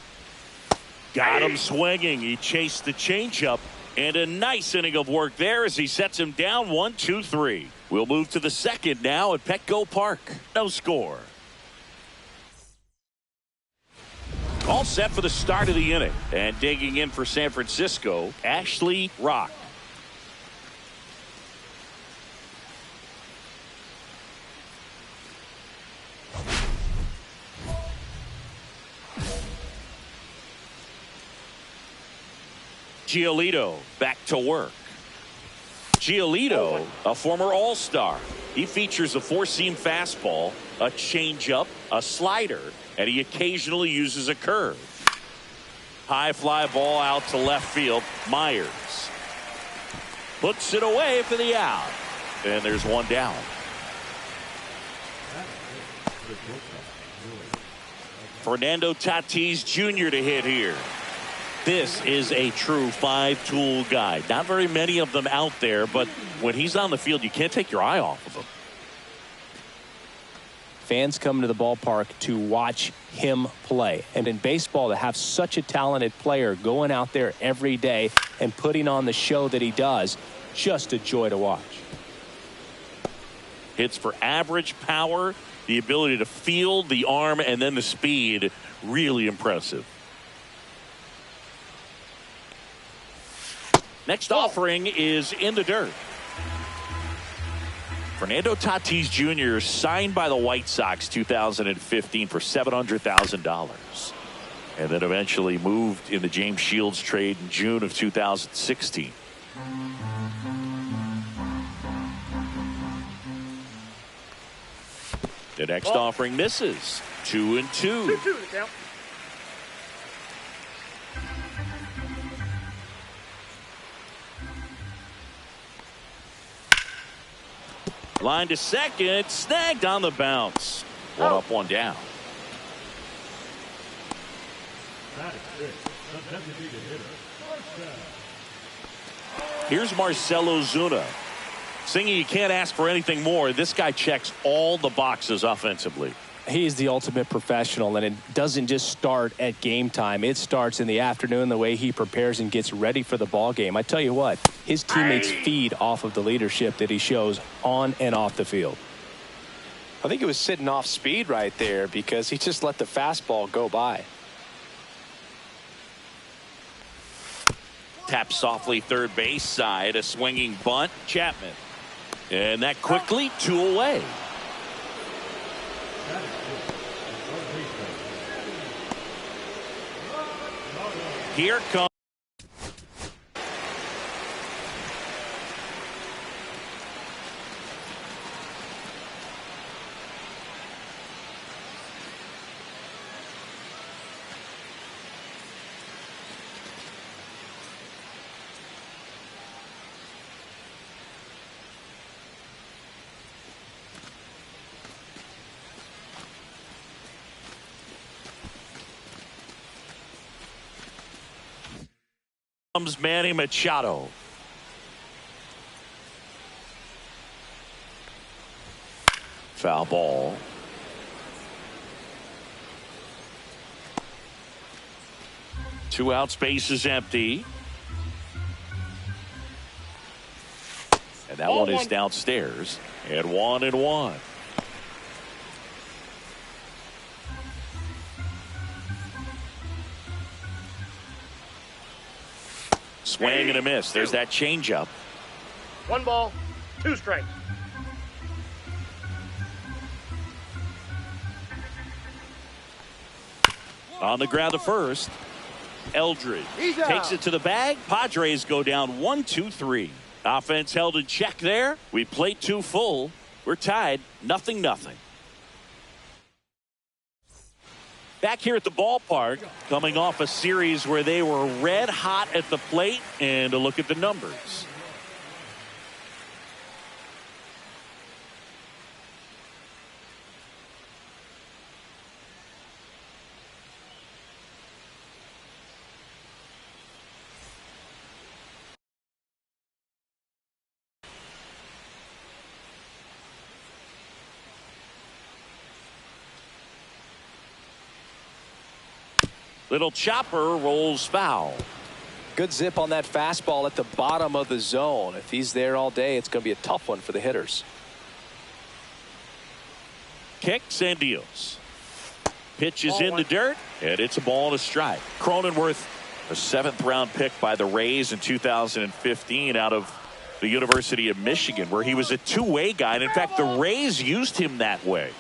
Speaker 1: Got him swinging. He chased the changeup. And a nice inning of work there as he sets him down 1-2-3. We'll move to the second now at Petco Park. No score. All set for the start of the inning. And digging in for San Francisco, Ashley Rock. Giolito back to work. Giolito, a former All-Star. He features a four-seam fastball, a changeup, a slider, and he occasionally uses a curve. High fly ball out to left field. Myers puts it away for the out. And there's one down. Fernando Tatis Jr. to hit here. This is a true five-tool guy. Not very many of them out there, but when he's on the field, you can't take your eye off of him.
Speaker 2: Fans come to the ballpark to watch him play. And in baseball, to have such a talented player going out there every day and putting on the show that he does, just a joy to watch.
Speaker 1: Hits for average power, the ability to field, the arm, and then the speed. Really impressive. Next offering is in the dirt. Fernando Tatis Jr. signed by the White Sox 2015 for $700,000. And then eventually moved in the James Shields trade in June of 2016. The next offering misses. 2-2.
Speaker 5: 2-2 the count.
Speaker 1: Line to second, snagged on the bounce. One up, one down.
Speaker 3: That is it. The designated hitter.
Speaker 1: Here's Marcell Ozuna. Singing, you can't ask for anything more. This guy checks all the boxes offensively.
Speaker 2: He is the ultimate professional, and it doesn't just start at game time. It starts in the afternoon, the way he prepares and gets ready for the ball game. I tell you what, his teammates feed off of the leadership that he shows on and off the field.
Speaker 7: I think it was sitting off speed right there because he just let the fastball go by.
Speaker 1: Tap softly third base side, a swinging bunt. Chapman. And that quickly, two away. Here comes. Comes Manny Machado. Foul ball. Two out, space is empty. And that one is downstairs. And 1-1. Swing and a miss. There's that changeup.
Speaker 5: 1 ball, 2 strikes.
Speaker 1: On the ground to first. Eldridge takes it to the bag. Padres go down 1-2-3. Offense held in check there. We played 2 full. We're tied 0-0. Back here at the ballpark, coming off a series where they were red hot at the plate, and a look at the numbers. Little chopper rolls foul.
Speaker 2: Good zip on that fastball at the bottom of the zone. If he's there all day, it's going to be a tough one for the hitters.
Speaker 1: Kicks and deals. Pitch is in the dirt, and it's a ball and a strike. Cronenworth, a 7th-round pick by the Rays in 2015 out of the University of Michigan, where he was a two-way guy. And in fact, the Rays used him that way.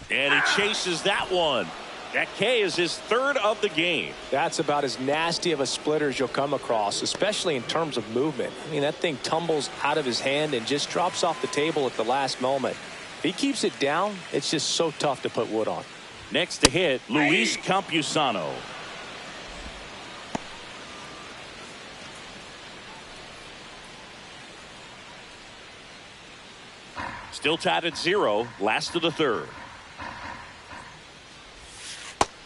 Speaker 1: And he chases that one. That K is his 3rd of the game.
Speaker 2: That's about as nasty of a splitter as you'll come across, especially in terms of movement. I mean, that thing tumbles out of his hand and just drops off the table at the last moment. If he keeps it down, it's just so tough to put wood on.
Speaker 1: Next to hit, Luis Campusano. Still tied at 0, last of the 3rd.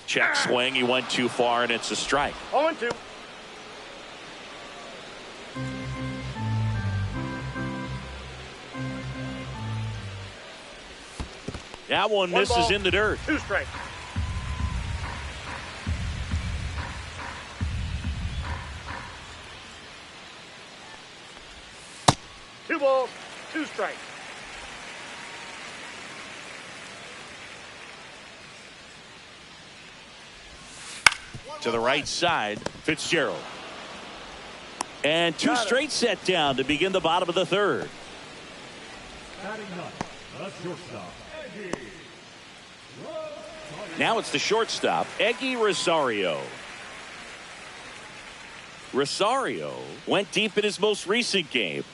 Speaker 1: Check swing, he went too far, and it's a strike.
Speaker 5: 0-2.
Speaker 1: That one misses
Speaker 5: ball,
Speaker 1: in the dirt.
Speaker 5: 2 strikes. Two balls, 2 strikes.
Speaker 1: To the right side, Fitzgerald. And 2 straight set down to begin the bottom of the 3rd.
Speaker 3: Batting ninth, the shortstop, Eggy.
Speaker 1: Now it's the shortstop, Eggy Rosario. Rosario went deep in his most recent game.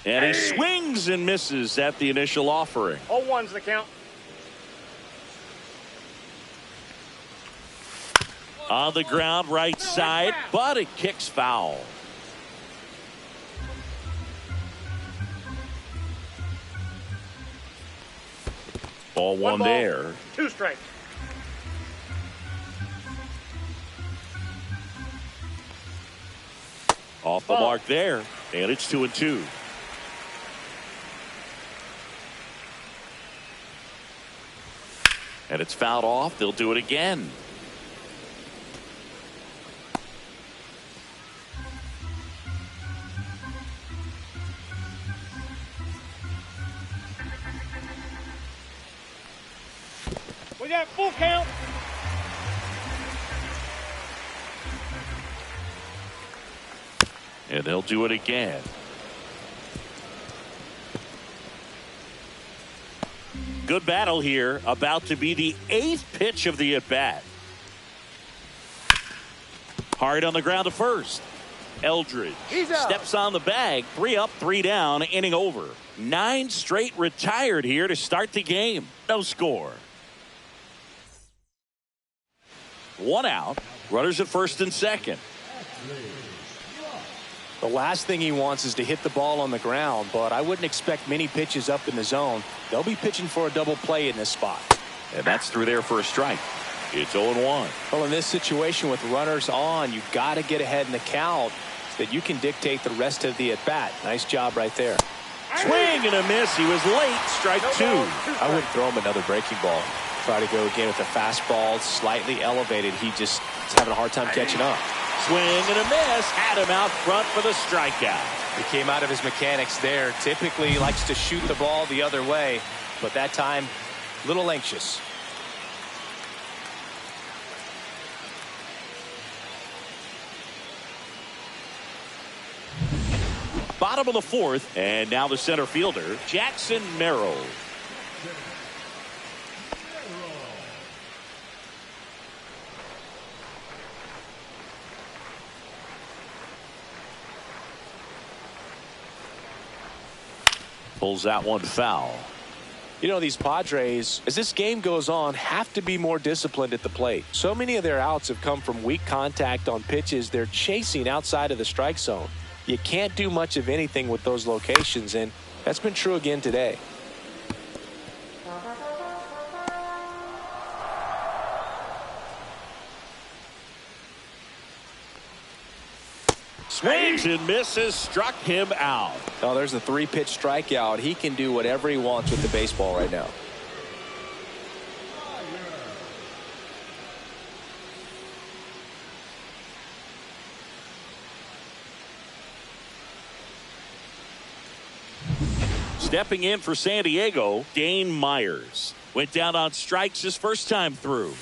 Speaker 1: And he swings and misses at the initial offering.
Speaker 5: 0-1's the count.
Speaker 1: On the ground, right side, but it kicks foul. Ball one there.
Speaker 5: 2 strikes.
Speaker 1: Off the mark there, and it's 2-2. And it's fouled off. They'll do it again.
Speaker 5: We got full count.
Speaker 1: And they'll do it again. Good battle here. About to be the 8th pitch of the at-bat. Hard on the ground to first. Eldridge steps on the bag. 3 up, 3 down, inning over. 9 straight retired here to start the game. No score. 1 out. Runners at first and second.
Speaker 2: The last thing he wants is to hit the ball on the ground, but I wouldn't expect many pitches up in the zone. They'll be pitching for a double play in this spot.
Speaker 1: And that's through there for a strike. It's 0-1.
Speaker 2: Well, in this situation with runners on, you've got to get ahead in the count so that you can dictate the rest of the at-bat. Nice job right there.
Speaker 1: Swing and a miss. He was late. Strike 2.
Speaker 2: I wouldn't throw him another breaking ball. Try to go again with the fastball slightly elevated. He just is having a hard time catching up.
Speaker 1: Swing and a miss. Had him out front for the strikeout.
Speaker 2: He came out of his mechanics there. Typically he likes to shoot the ball the other way, but that time a little anxious.
Speaker 1: Bottom of the 4th, and now the center fielder, Jackson Merrill. Pulls that one foul.
Speaker 2: You know, these Padres, as this game goes on, have to be more disciplined at the plate. So many of their outs have come from weak contact on pitches they're chasing outside of the strike zone. You can't do much of anything with those locations, and that's been true again today.
Speaker 1: Swings and misses, struck him out.
Speaker 2: Oh, there's a 3-pitch strikeout. He can do whatever he wants with the baseball right now.
Speaker 1: Stepping in for San Diego, Dane Myers. Went down on strikes his first time through.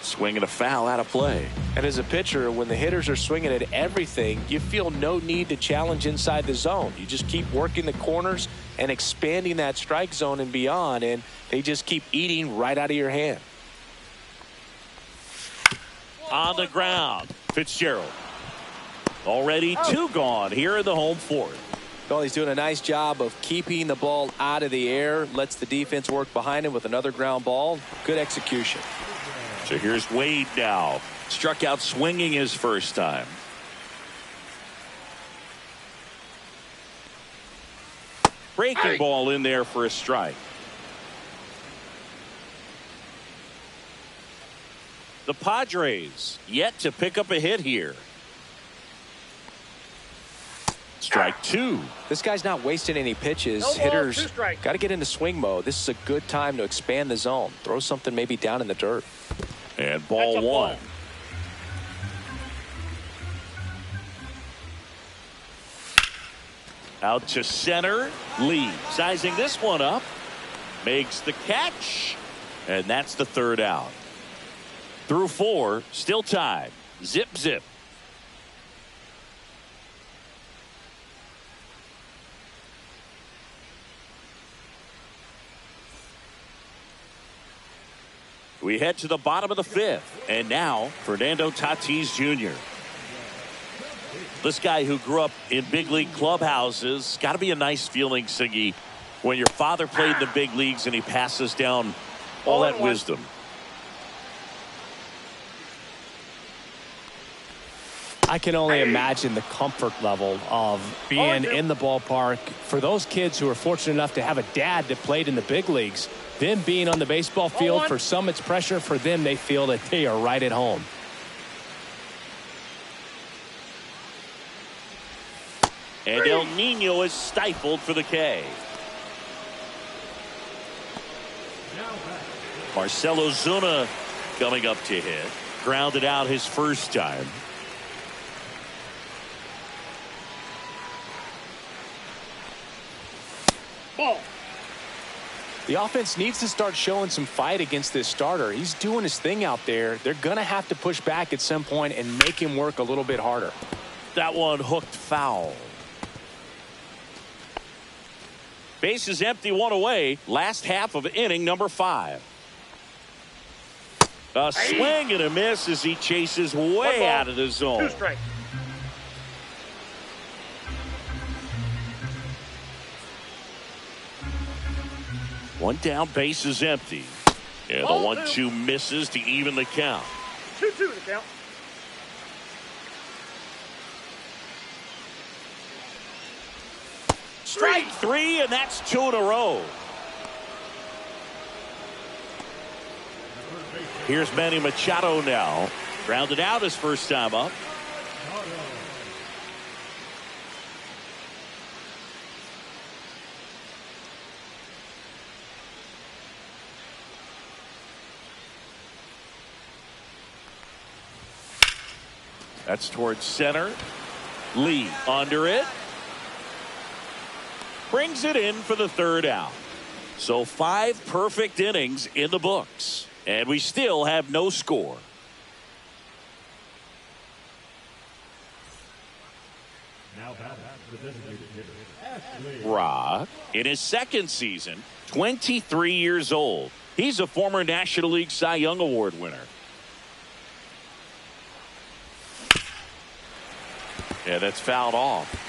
Speaker 1: Swinging a foul out of play.
Speaker 2: And as a pitcher, when the hitters are swinging at everything, you feel no need to challenge inside the zone. You just keep working the corners and expanding that strike zone and beyond, and they just keep eating right out of your hand.
Speaker 1: On the ground, Fitzgerald. Already 2 gone here in the home fourth.
Speaker 2: Well, he's doing a nice job of keeping the ball out of the air, lets the defense work behind him with another ground ball. Good execution.
Speaker 1: So here's Wade now. Struck out swinging his first time. Breaking ball in there for a strike. The Padres yet to pick up a hit here. Strike 2.
Speaker 2: This guy's not wasting any pitches.
Speaker 5: No ball,
Speaker 2: Hitters
Speaker 5: 2 strikes.
Speaker 2: got to get into swing mode. This is a good time to expand the zone. Throw something maybe down in the dirt.
Speaker 1: And ball
Speaker 5: That's a
Speaker 1: 1. Out to center. Lee sizing this one up. Makes the catch. And that's the 3rd out. Through 4. Still tied. Zip, zip. We head to the bottom of the 5th. And now, Fernando Tatis Jr. This guy who grew up in big league clubhouses. Got to be a nice feeling, Siggy, when your father played in the big leagues and he passes down all that wisdom.
Speaker 8: I can only imagine the comfort level of being in the ballpark. For those kids who are fortunate enough to have a dad that played in the big leagues, them being on the baseball field, for some it's pressure. For them, they feel that they are right at home.
Speaker 1: And El Nino is stifled for the K. Marcelo Zuna coming up to hit. Grounded out his first time.
Speaker 5: Ball.
Speaker 2: The offense needs to start showing some fight against this starter. He's doing his thing out there. They're going to have to push back at some point and make him work a little bit harder.
Speaker 1: That one hooked foul. Base is empty, 1 away. Last half of inning number 5. A swing and a miss as he chases way out of the zone.
Speaker 5: 2 strikes.
Speaker 1: One down, base is empty. And the 1-2 misses to even the count.
Speaker 5: 2-2 to count.
Speaker 1: Strike 3, and that's 2 in a row. Here's Manny Machado now. Grounded out his first time up. That's towards center. Lee under it. Brings it in for the 3rd out. So 5 perfect innings in the books. And we still have no score.
Speaker 3: Now batting the designated hitter,
Speaker 1: Rock, in his 2nd season, 23 years old. He's a former National League Cy Young Award winner. Yeah, that's fouled off.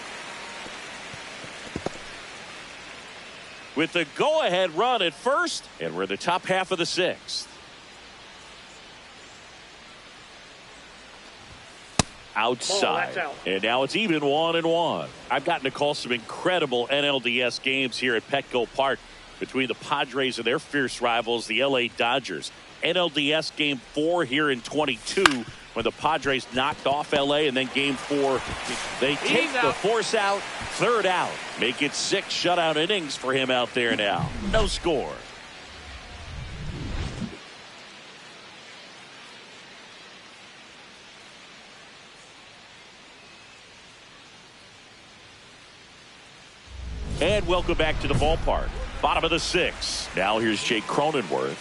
Speaker 1: With the go-ahead run at first, and we're in the top half of the 6th. Outside.
Speaker 5: Out.
Speaker 1: And now it's even 1-1. I've gotten to call some incredible NLDS games here at Petco Park between the Padres and their fierce rivals, the LA Dodgers. NLDS game 4 here in 22 when the Padres knocked off LA, and then game 4, they take the force out, 3rd out. Make it 6 shutout innings for him out there now. No score. And welcome back to the ballpark. Bottom of the 6th. Now here's Jake Cronenworth.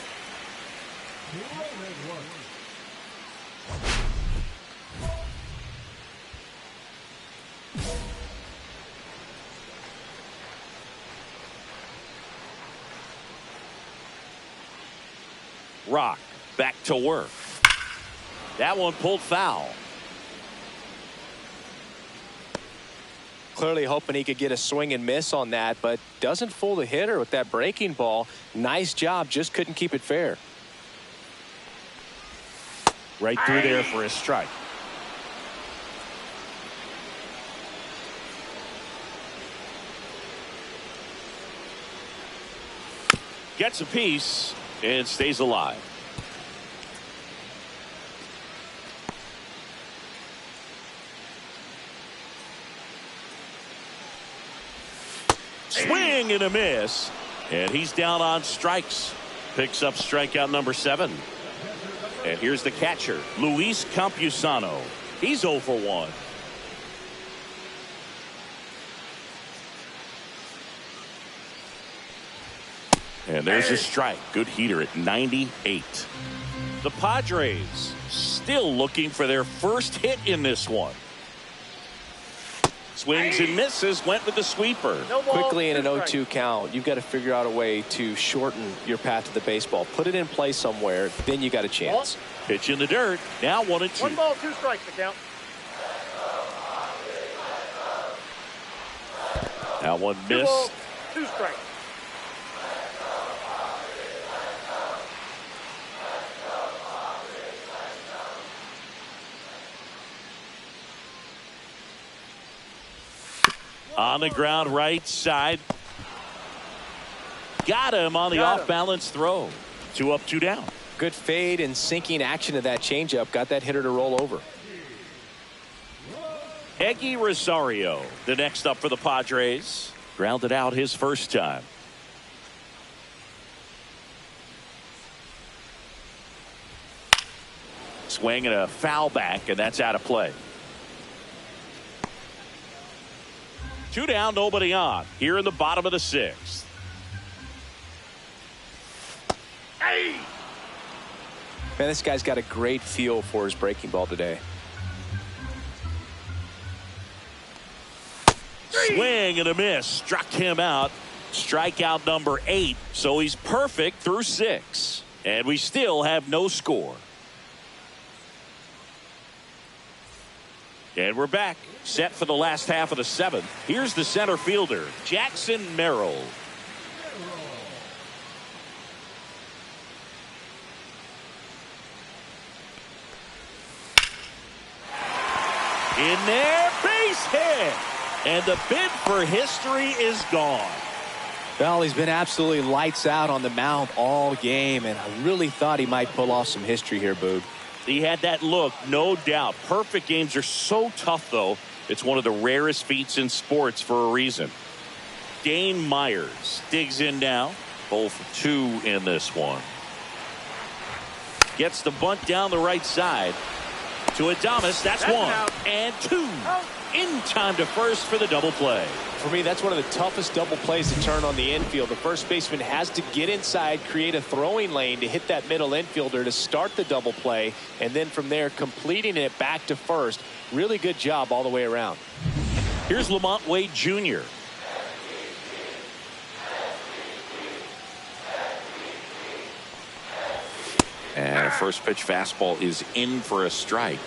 Speaker 1: Rock back to work. That one pulled foul.
Speaker 2: Clearly hoping he could get a swing and miss on that, but doesn't fool the hitter with that breaking ball. Nice job, just couldn't keep it fair.
Speaker 1: Right through there for a strike. Gets a piece and stays alive. Swing and a miss, and he's down on strikes. Picks up strikeout number 7. And here's the catcher, Luis Campusano. He's 0 for 1. And there's a strike. Good heater at 98. The Padres still looking for their first hit in this one. Swings and misses, went with the sweeper.
Speaker 4: No ball,
Speaker 2: Quickly in an
Speaker 4: 2
Speaker 2: 0-2 count, you've got to figure out a way to shorten your path to the baseball. Put it in play somewhere, then you got a chance.
Speaker 1: Pitch in the dirt. Now 1-2.
Speaker 4: 1 ball, 2 strikes to count.
Speaker 1: That one
Speaker 4: 2
Speaker 1: missed.
Speaker 4: balls, 2 strikes.
Speaker 1: On the ground, right side. Got him on the off-balance throw. 2 up, 2 down.
Speaker 2: Good fade and sinking action of that changeup. Got that hitter to roll over.
Speaker 1: Eggy Rosario, the next up for the Padres. Grounded out his first time. Swing and a foul back, and that's out of play. 2 down, nobody on. Here in the bottom of the 6th.
Speaker 2: Man, this guy's got a great feel for his breaking ball today.
Speaker 1: Swing and a miss. Struck him out. Strikeout number 8. So he's perfect through 6. And we still have no score. And we're back. Set for the last half of the 7th. Here's the center fielder, Jackson Merrill. In there, base hit. And the bid for history is gone.
Speaker 2: Well, he's been absolutely lights out on the mound all game, and I really thought he might pull off some history here, Boog.
Speaker 1: He had that look, no doubt. Perfect games are so tough, though. It's one of the rarest feats in sports for a reason. Dane Myers digs in now. 0 for 2 in this one. Gets the bunt down the right side to Adames. That's 1 and 2. In time to first for the double play.
Speaker 2: For me, that's one of the toughest double plays to turn on the infield. The first baseman has to get inside, create a throwing lane to hit that middle infielder to start the double play, and then from there completing it back to first. Really good job all the way around.
Speaker 1: Here's Lamont Wade Jr.
Speaker 6: And a first pitch fastball is in for a strike.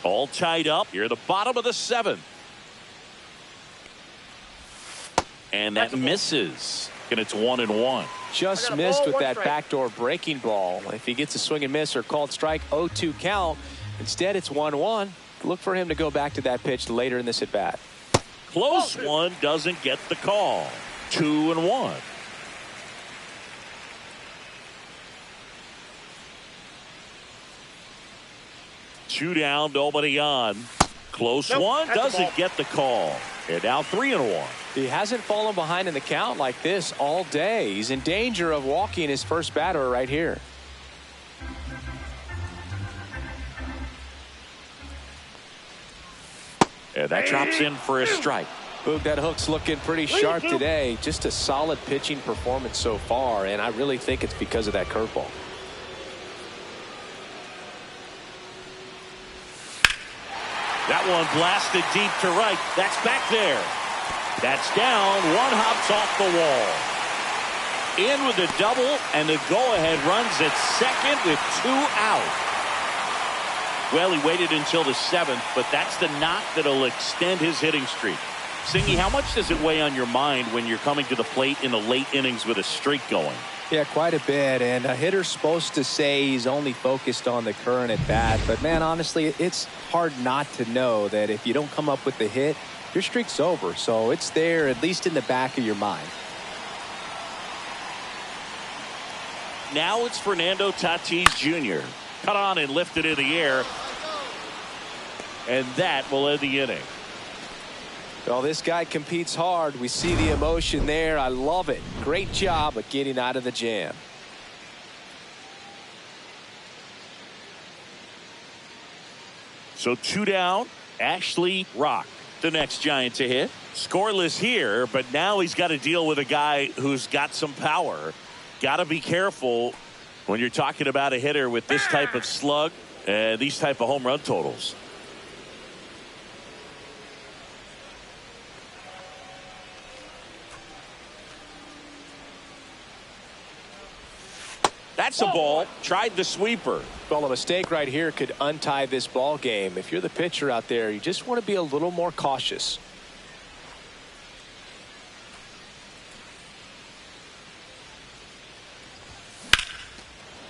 Speaker 1: All tied up here at the bottom of the 7th. And that misses. And it's 1-1.
Speaker 2: Just missed with that backdoor breaking ball. If he gets a swing and miss or called strike, 0-2 count. Instead, it's 1-1. Look for him to go back to that pitch later in this at bat.
Speaker 1: Close one, doesn't get the call. 2-1. 2 down, nobody on. Close one, doesn't get the call. And now 3-1.
Speaker 2: He hasn't fallen behind in the count like this all day. He's in danger of walking his first batter right here.
Speaker 1: And that drops in for a strike.
Speaker 2: Boog, that hook's looking pretty sharp today. Just a solid pitching performance so far, and I really think it's because of that curveball.
Speaker 1: That one blasted deep to right. That's back there. That's down. One hops off the wall. In with a double, and the go-ahead runs at second with 2 out. Well, he waited until the 7th, but that's the knock that'll extend his hitting streak. Singy, how much does it weigh on your mind when you're coming to the plate in the late innings with a streak going?
Speaker 7: Yeah, quite a bit. And a hitter's supposed to say he's only focused on the current at bat. But, man, honestly, it's hard not to know that if you don't come up with the hit, your streak's over. So it's there, at least in the back of your mind.
Speaker 1: Now it's Fernando Tatis Jr. Cut on and lifted in the air. And that will end the inning.
Speaker 2: Well, this guy competes hard. We see the emotion there. I love it. Great job of getting out of the jam.
Speaker 1: So 2 down. Ashley Rock, the next Giant to hit. Scoreless here, but now he's got to deal with a guy who's got some power. Got to be careful when you're talking about a hitter with this type of slug and these type of home run totals. That's a ball. Tried the sweeper.
Speaker 2: Well, a mistake right here could untie this ball game. If you're the pitcher out there, you just want to be a little more cautious.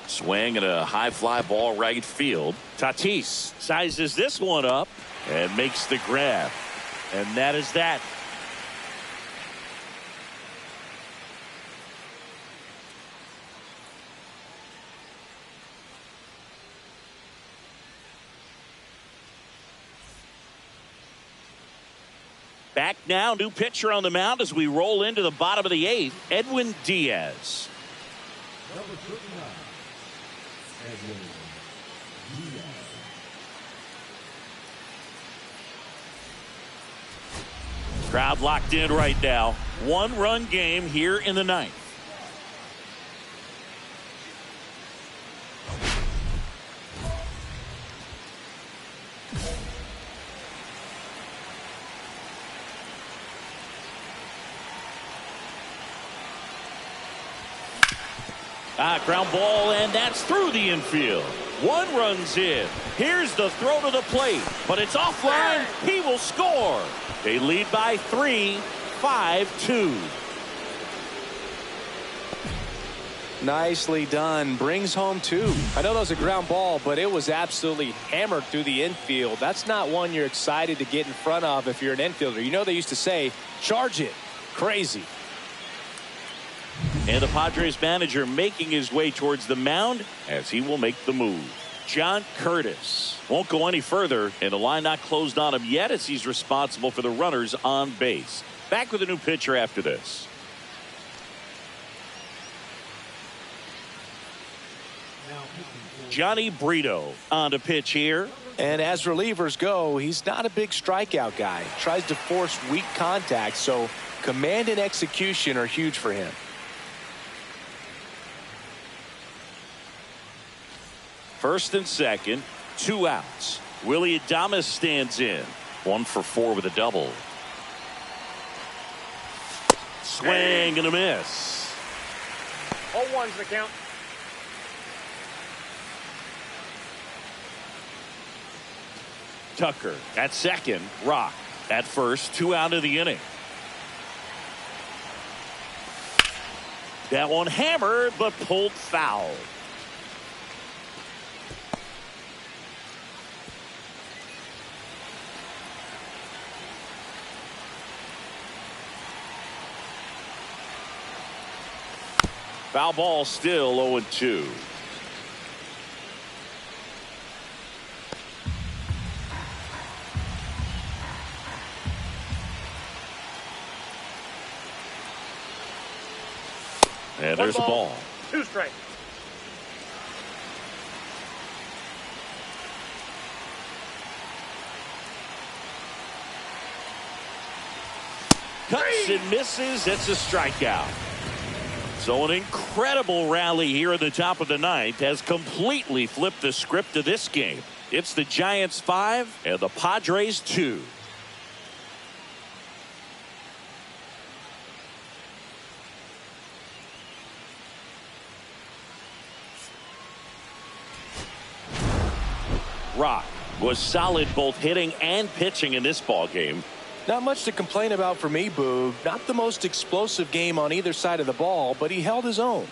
Speaker 1: Swing and a high fly ball right field. Tatis sizes this one up and makes the grab. And that is that. Back now, new pitcher on the mound as we roll into the bottom of the 8th, Edwin Diaz.
Speaker 3: Number 39, Edwin Diaz.
Speaker 1: Crowd locked in right now. 1-run game here in the 9th. Ground ball, and that's through the infield. 1 run's in. Here's the throw to the plate, but it's offline. He will score. They lead by 3, 5-2.
Speaker 2: Nicely done. Brings home 2. I know that was a ground ball, but it was absolutely hammered through the infield. That's not one you're excited to get in front of if you're an infielder. You know they used to say, charge it. Crazy.
Speaker 1: And the Padres manager making his way towards the mound as he will make the move. John Curtis won't go any further, and the line not closed on him yet as he's responsible for the runners on base. Back with a new pitcher after this. Johnny Brito on to pitch here.
Speaker 2: And as relievers go, he's not a big strikeout guy. Tries to force weak contact, so command and execution are huge for him.
Speaker 1: First and second, 2 outs. Willie Adames stands in. 1 for 4 with a double. Swing and a miss.
Speaker 4: 0-1's the count.
Speaker 1: Tucker at second. Rock at first. 2 out of the inning. That one hammered but pulled foul. Foul ball, still 0-2. And there's a ball.
Speaker 5: 2 strikes.
Speaker 1: Cuts and misses. It's a strikeout. So an incredible rally here at the top of the ninth has completely flipped the script of this game. It's the Giants 5 and the Padres 2. Rock was solid both hitting and pitching in this ball game.
Speaker 7: Not much to complain about for me, Boog. Not the most explosive game on either side of the ball, but he held his own.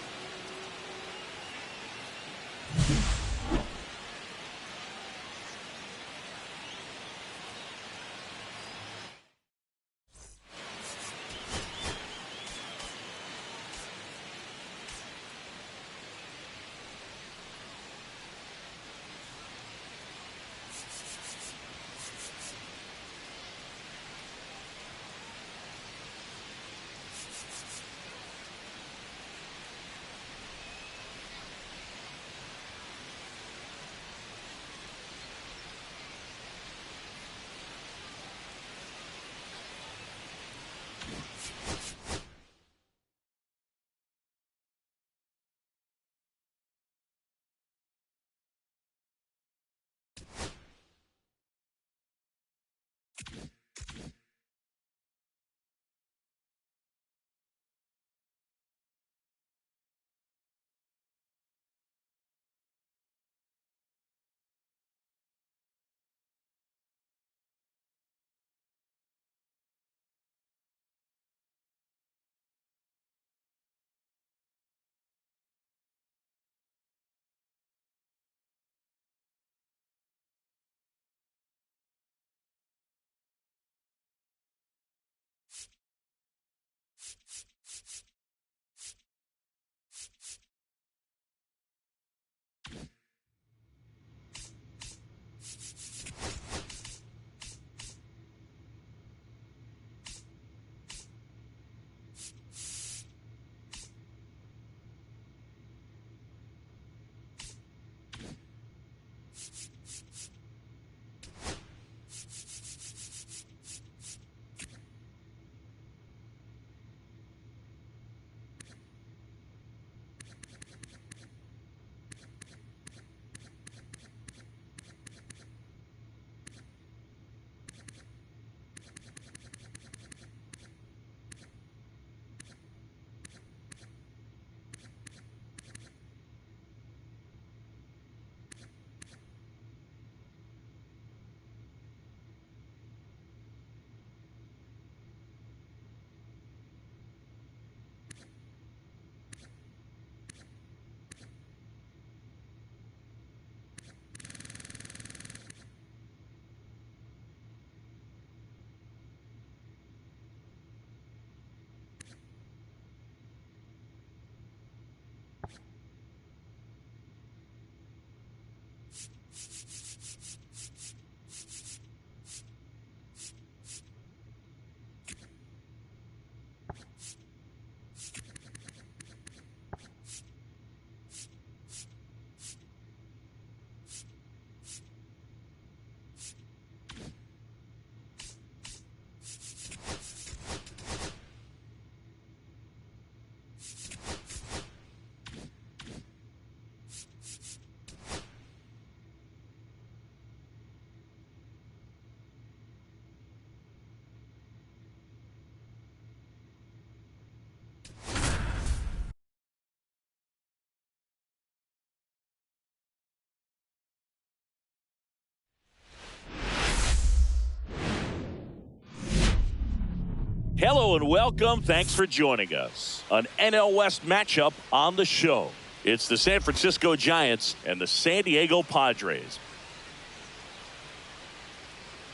Speaker 1: Hello and welcome. Thanks for joining us. An NL West matchup on the show. It's the San Francisco Giants and the San Diego Padres.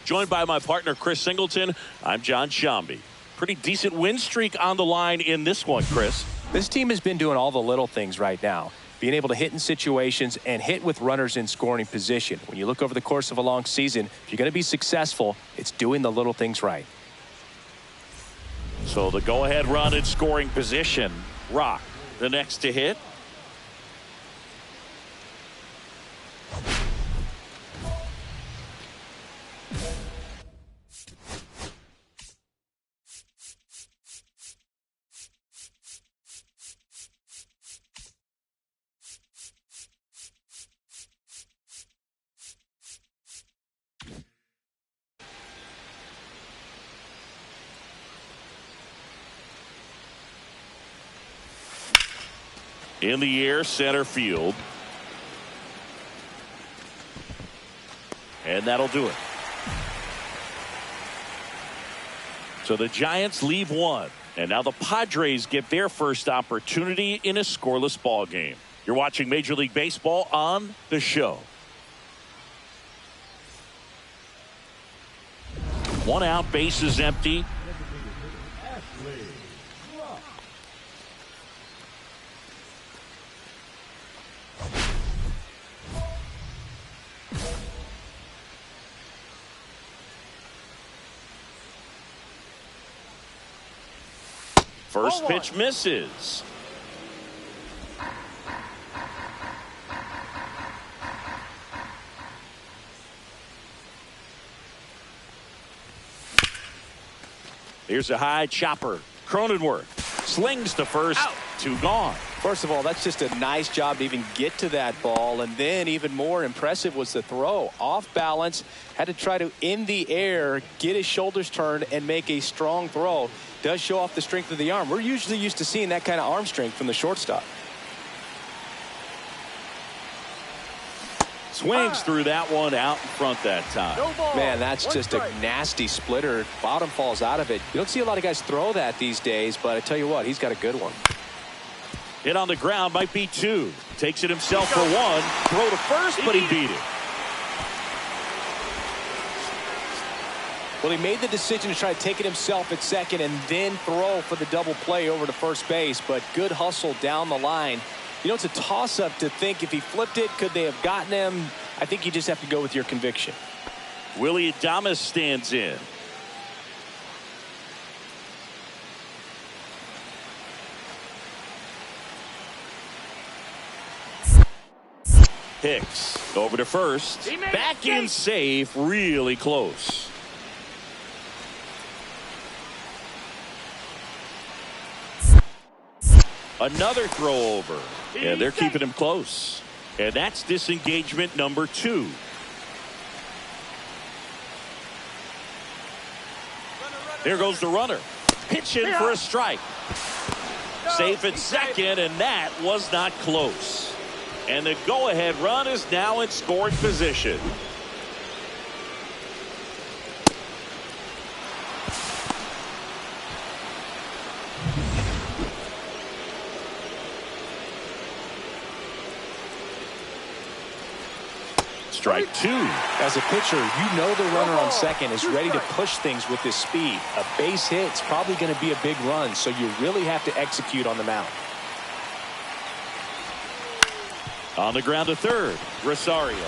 Speaker 1: Joined by my partner, Chris Singleton, I'm John Shambi. Pretty decent win streak on the line in this one, Chris.
Speaker 2: This team has been doing all the little things right now. Being able to hit in situations and hit with runners in scoring position. When you look over the course of a long season, if you're going to be successful, it's doing the little things right.
Speaker 1: So the go-ahead run in scoring position. Rock, the next to hit. In the air, center field. And that'll do it. So the Giants leave one. And now the Padres get their first opportunity in a scoreless ball game. You're watching Major League Baseball on The Show. 1 out, bases empty. First pitch misses. Here's a high chopper. Cronenworth slings to first. Out. 2 gone.
Speaker 2: First of all, that's just a nice job to even get to that ball. And then even more impressive was the throw. Off balance, had to try to, in the air, get his shoulders turned and make a strong throw. Does show off the strength of the arm. We're usually used to seeing that kind of arm strength from the shortstop.
Speaker 1: Swings through that one out in front that time.
Speaker 2: Man, that's just a nasty splitter. Bottom falls out of it. You don't see a lot of guys throw that these days, but I tell you what, he's got a good one.
Speaker 1: Hit on the ground, might be 2. Takes it himself for 1. Throw to first, but he beat it.
Speaker 2: Well, he made the decision to try to take it himself at second and then throw for the double play over to first base, but good hustle down the line. You know, it's a toss-up to think if he flipped it, could they have gotten him? I think you just have to go with your conviction.
Speaker 1: Willie Adames stands in. Hicks over to first. Back in safe, really close. Another throw over. And they're keeping him close. And that's disengagement number 2. There goes the runner. Pitch in for a strike. Safe at second, and that was not close. And the go-ahead run is now in scoring position. Strike 2.
Speaker 2: As a pitcher, you know the runner on second is ready to push things with his speed. A base hit's probably going to be a big run, so you really have to execute on the mound.
Speaker 1: On the ground to third, Rosario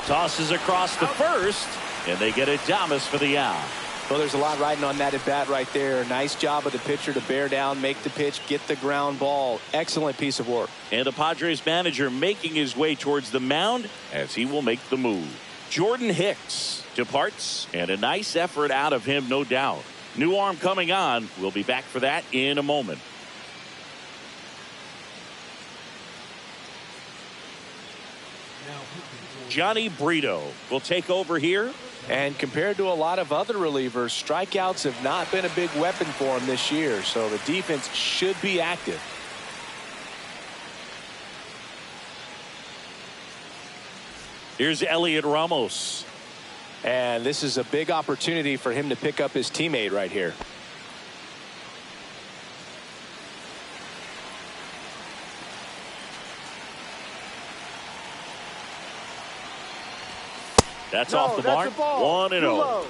Speaker 1: tosses across to first, and they get Adames for the out.
Speaker 2: Well, there's a lot riding on that at bat right there. Nice job of the pitcher to bear down, make the pitch, get the ground ball. Excellent piece of work.
Speaker 1: And the Padres manager making his way towards the mound as he will make the move. Jordan Hicks departs, and a nice effort out of him, no doubt. New arm coming on. We'll be back for that in a moment. Johnny Brito will take over here.
Speaker 2: And compared to a lot of other relievers, strikeouts have not been a big weapon for him this year, so the defense should be active.
Speaker 1: Here's Elliot Ramos.
Speaker 2: And this is a big opportunity for him to pick up his teammate right here.
Speaker 1: That's off the mark. 1-0.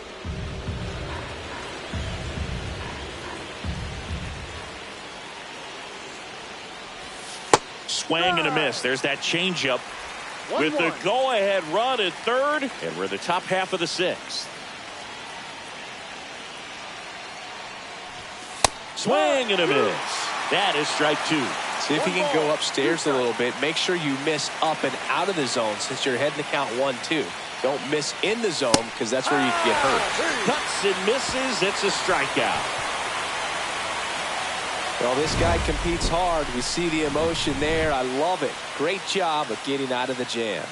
Speaker 1: Swing and a miss. There's that changeup with the go-ahead run at third, and we're the top half of the 6th. Swing and a miss. That is strike 2.
Speaker 2: See if he can go upstairs a little bit. Make sure you miss up and out of the zone since you're heading to count 1-2. Don't miss in the zone because that's where you can get hurt.
Speaker 1: Cuts and misses. It's a strikeout.
Speaker 2: Well, this guy competes hard. We see the emotion there. I love it. Great job of getting out of the jam.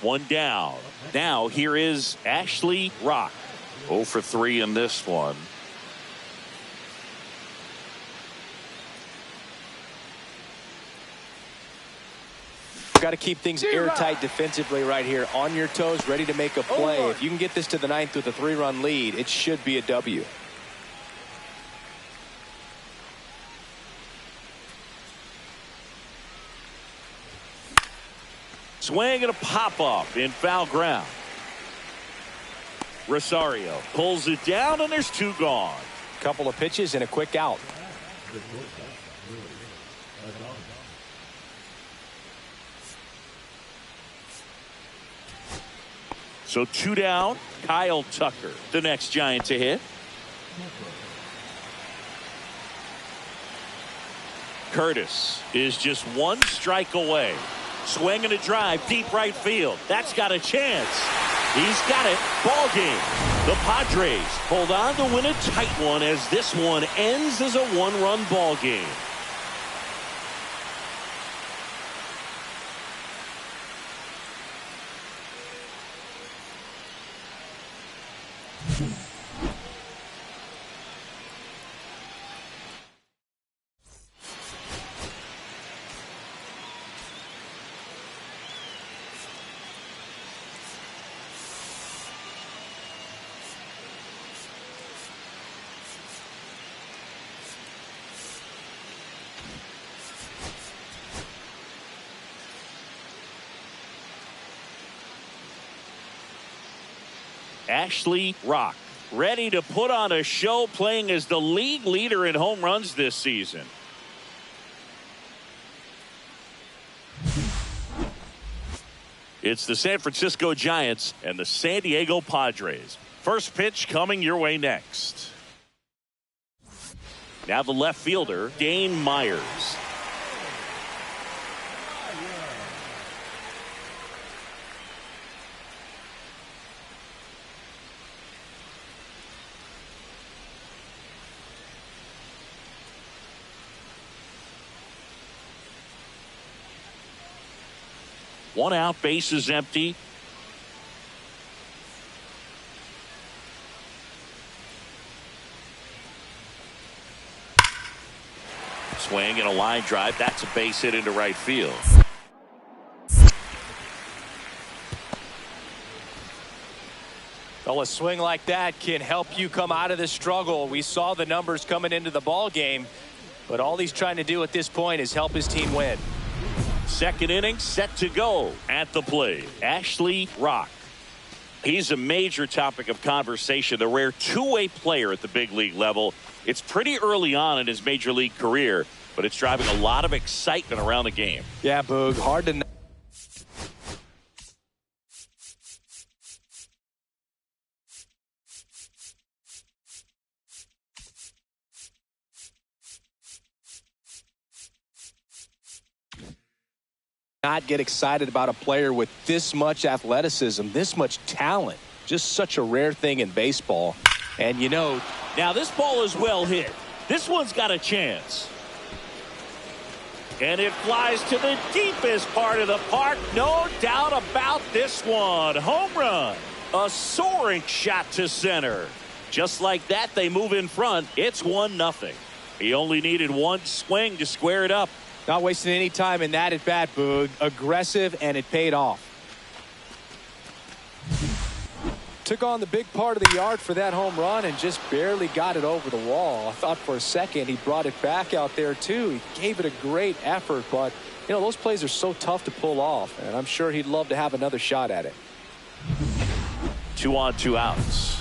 Speaker 1: One down. Now here is Ashley Rock.
Speaker 6: 0 for 3 in this one.
Speaker 2: Got to keep things airtight defensively right here. On your toes, ready to make a play. If you can get this to the 9th with a 3-run lead, it should be a W.
Speaker 1: Swing and a pop-up in foul ground. Rosario pulls it down, and there's 2 gone.
Speaker 2: Couple of pitches and a quick out.
Speaker 1: So 2 down. Kyle Tucker, the next Giant to hit. Curtis is just 1 strike away. Swing and a drive, deep right field. That's got a chance. He's got it. Ball game. The Padres hold on to win a tight one as this one ends as a 1-run ball game. Ashley Rock, ready to put on a show, playing as the league leader in home runs this season. It's the San Francisco Giants and the San Diego Padres. First pitch coming your way next. Now the left fielder, Dane Myers. One out, bases empty. Swing and a line drive. That's a base hit into right field.
Speaker 2: Well, a swing like that can help you come out of the struggle. We saw the numbers coming into the ball game, but all he's trying to do at this point is help his team win.
Speaker 1: Second inning set to go. At the plate, Ashley Rock. He's a major topic of conversation, the rare two-way player at the big league level. It's pretty early on in his major league career, but it's driving a lot of excitement around the game.
Speaker 2: Yeah, Boog, hard to not get excited about a player with this much athleticism, this much talent. Just such a rare thing in baseball. And you know,
Speaker 1: now this ball is well hit. This one's got a chance. And it flies to the deepest part of the park. No doubt about this one. Home run. A soaring shot to center. Just like that, they move in front. It's 1-0. He only needed one swing to square it up.
Speaker 2: Not wasting any time in that at bat, Boog. Aggressive, and it paid off. Took on the big part of the yard for that home run and just barely got it over the wall. I thought for a second he brought it back out there too. He gave it a great effort, but you know, those plays are so tough to pull off, and I'm sure he'd love to have another shot at it.
Speaker 1: 2 on, 2 outs.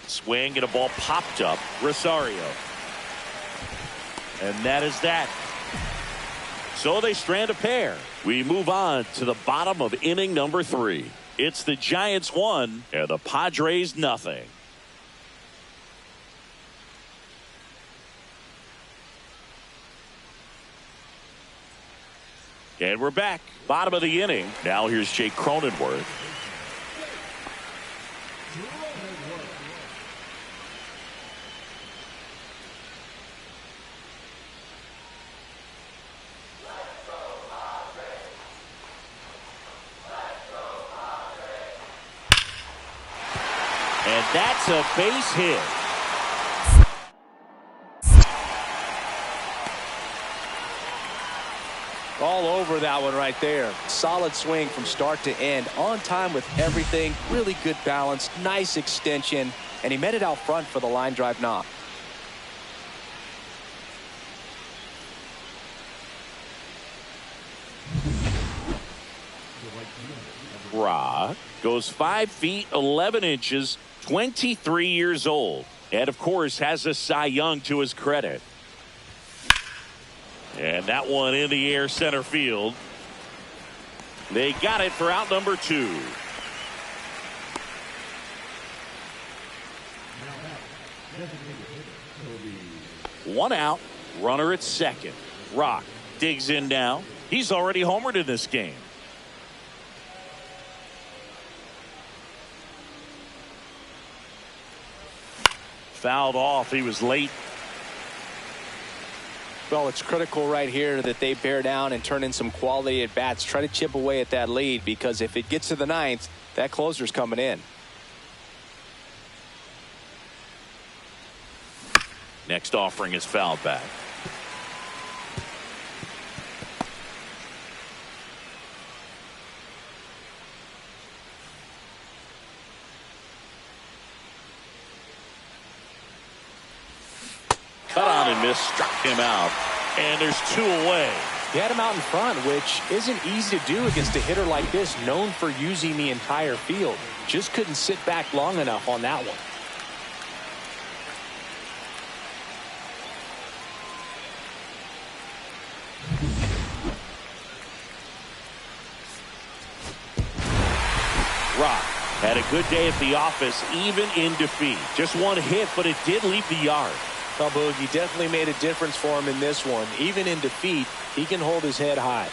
Speaker 1: Swing and a ball popped up. Rosario. And that is that. So they strand a pair. We move on to the bottom of inning number 3. It's the Giants 1 and the Padres nothing. And we're back. Bottom of the inning. Now here's Jake Cronenworth. And that's a base hit.
Speaker 2: All over that one right there. Solid swing from start to end. On time with everything. Really good balance. Nice extension. And he met it out front for the line drive knock.
Speaker 1: Rock goes 5 feet 11 inches, 23 years old, and of course has a Cy Young to his credit. And that one in the air center field. They got it for out number 2. One out, runner at second. Rock digs in now. He's already homered in this game. Fouled off. He was late.
Speaker 2: Well, it's critical right here that they bear down and turn in some quality at bats. Try to chip away at that lead, because if it gets to the 9th, that closer's coming in.
Speaker 1: Next offering is fouled back. Cut on and miss, struck him out, and there's 2 away.
Speaker 8: He had him out in front, which isn't easy to do against a hitter like this, known for using the entire field. Just couldn't sit back long enough on that one.
Speaker 1: Rock had a good day at the office, even in defeat. Just one hit, but it did leave the yard.
Speaker 2: Well, Boogie definitely made a difference for him in this one. Even in defeat, he can hold his head high.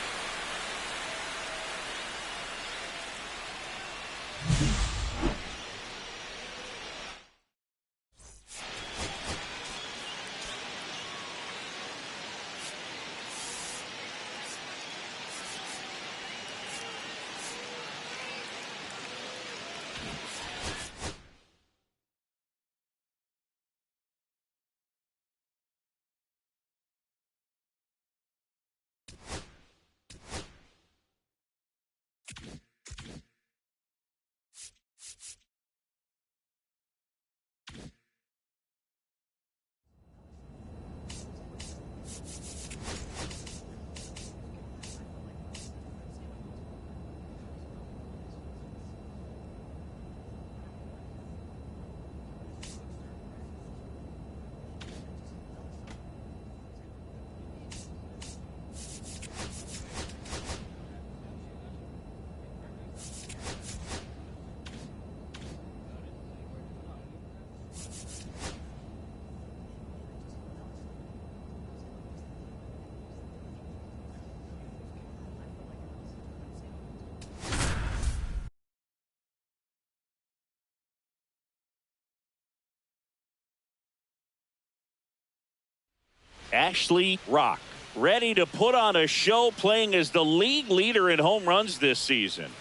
Speaker 1: Ashley Rock, ready to put on a show, playing as the league leader in home runs this season.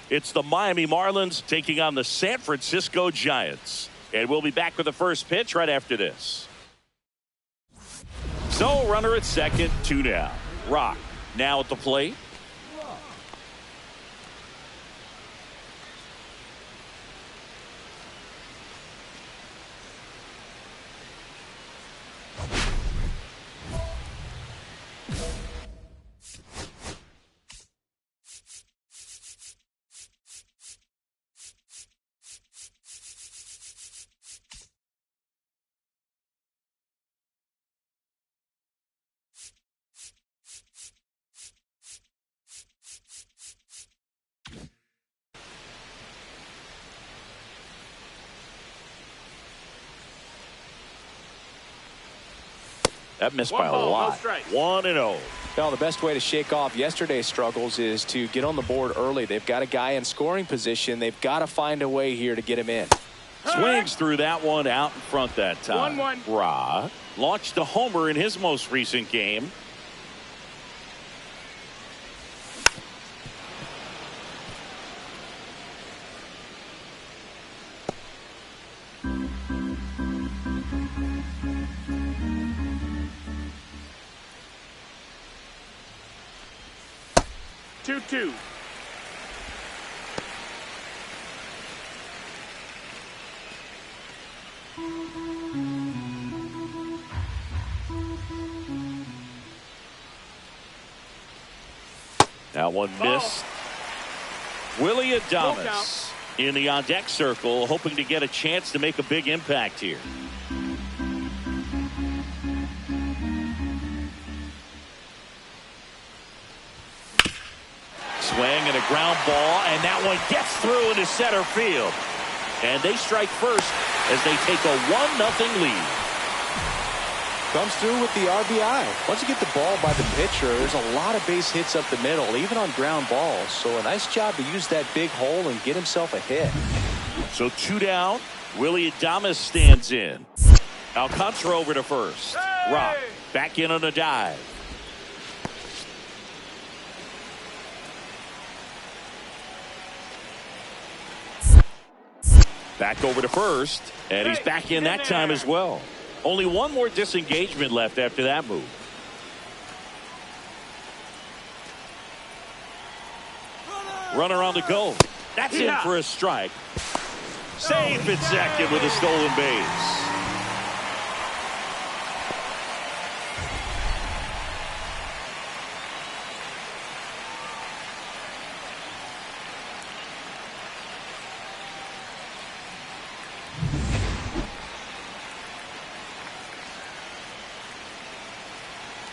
Speaker 1: It's the Miami Marlins taking on the San Francisco Giants. And we'll be back with the first pitch right after this. So, runner at second, 2 down. Rock now at the plate.
Speaker 6: That missed
Speaker 4: One
Speaker 6: by a
Speaker 4: ball, no
Speaker 6: lot.
Speaker 4: strikes.
Speaker 1: 1-0.
Speaker 2: Well, the best way to shake off yesterday's struggles is to get on the board early. They've got a guy in scoring position. They've got to find a way here to get him in.
Speaker 1: Swings through that one out in front that time.
Speaker 4: 1-1.
Speaker 1: Ra launched a homer in his most recent game.
Speaker 4: Two.
Speaker 1: That one missed. Willie Adames in the on-deck circle, hoping to get a chance to make a big impact here. Swing and a ground ball, and that one gets through into center field. And they strike first as they take a 1-0 lead.
Speaker 2: Comes through with the RBI. Once you get the ball by the pitcher, there's a lot of base hits up the middle, even on ground balls. So a nice job to use that big hole and get himself a hit.
Speaker 1: So 2 down. Willie Adames stands in. Alcantara over to first. Rock back in on a dive. Back over to first, and he's back in that time as well. Only one more disengagement left after that move. Runner on the go. That's in for a strike. Safe at second with a stolen base.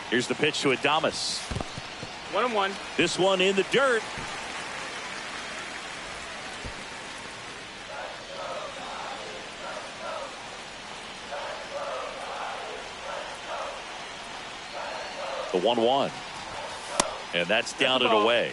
Speaker 1: Here's the pitch to Adames.
Speaker 4: 1-1.
Speaker 1: This one in the dirt. The 1-1. And that's down and away.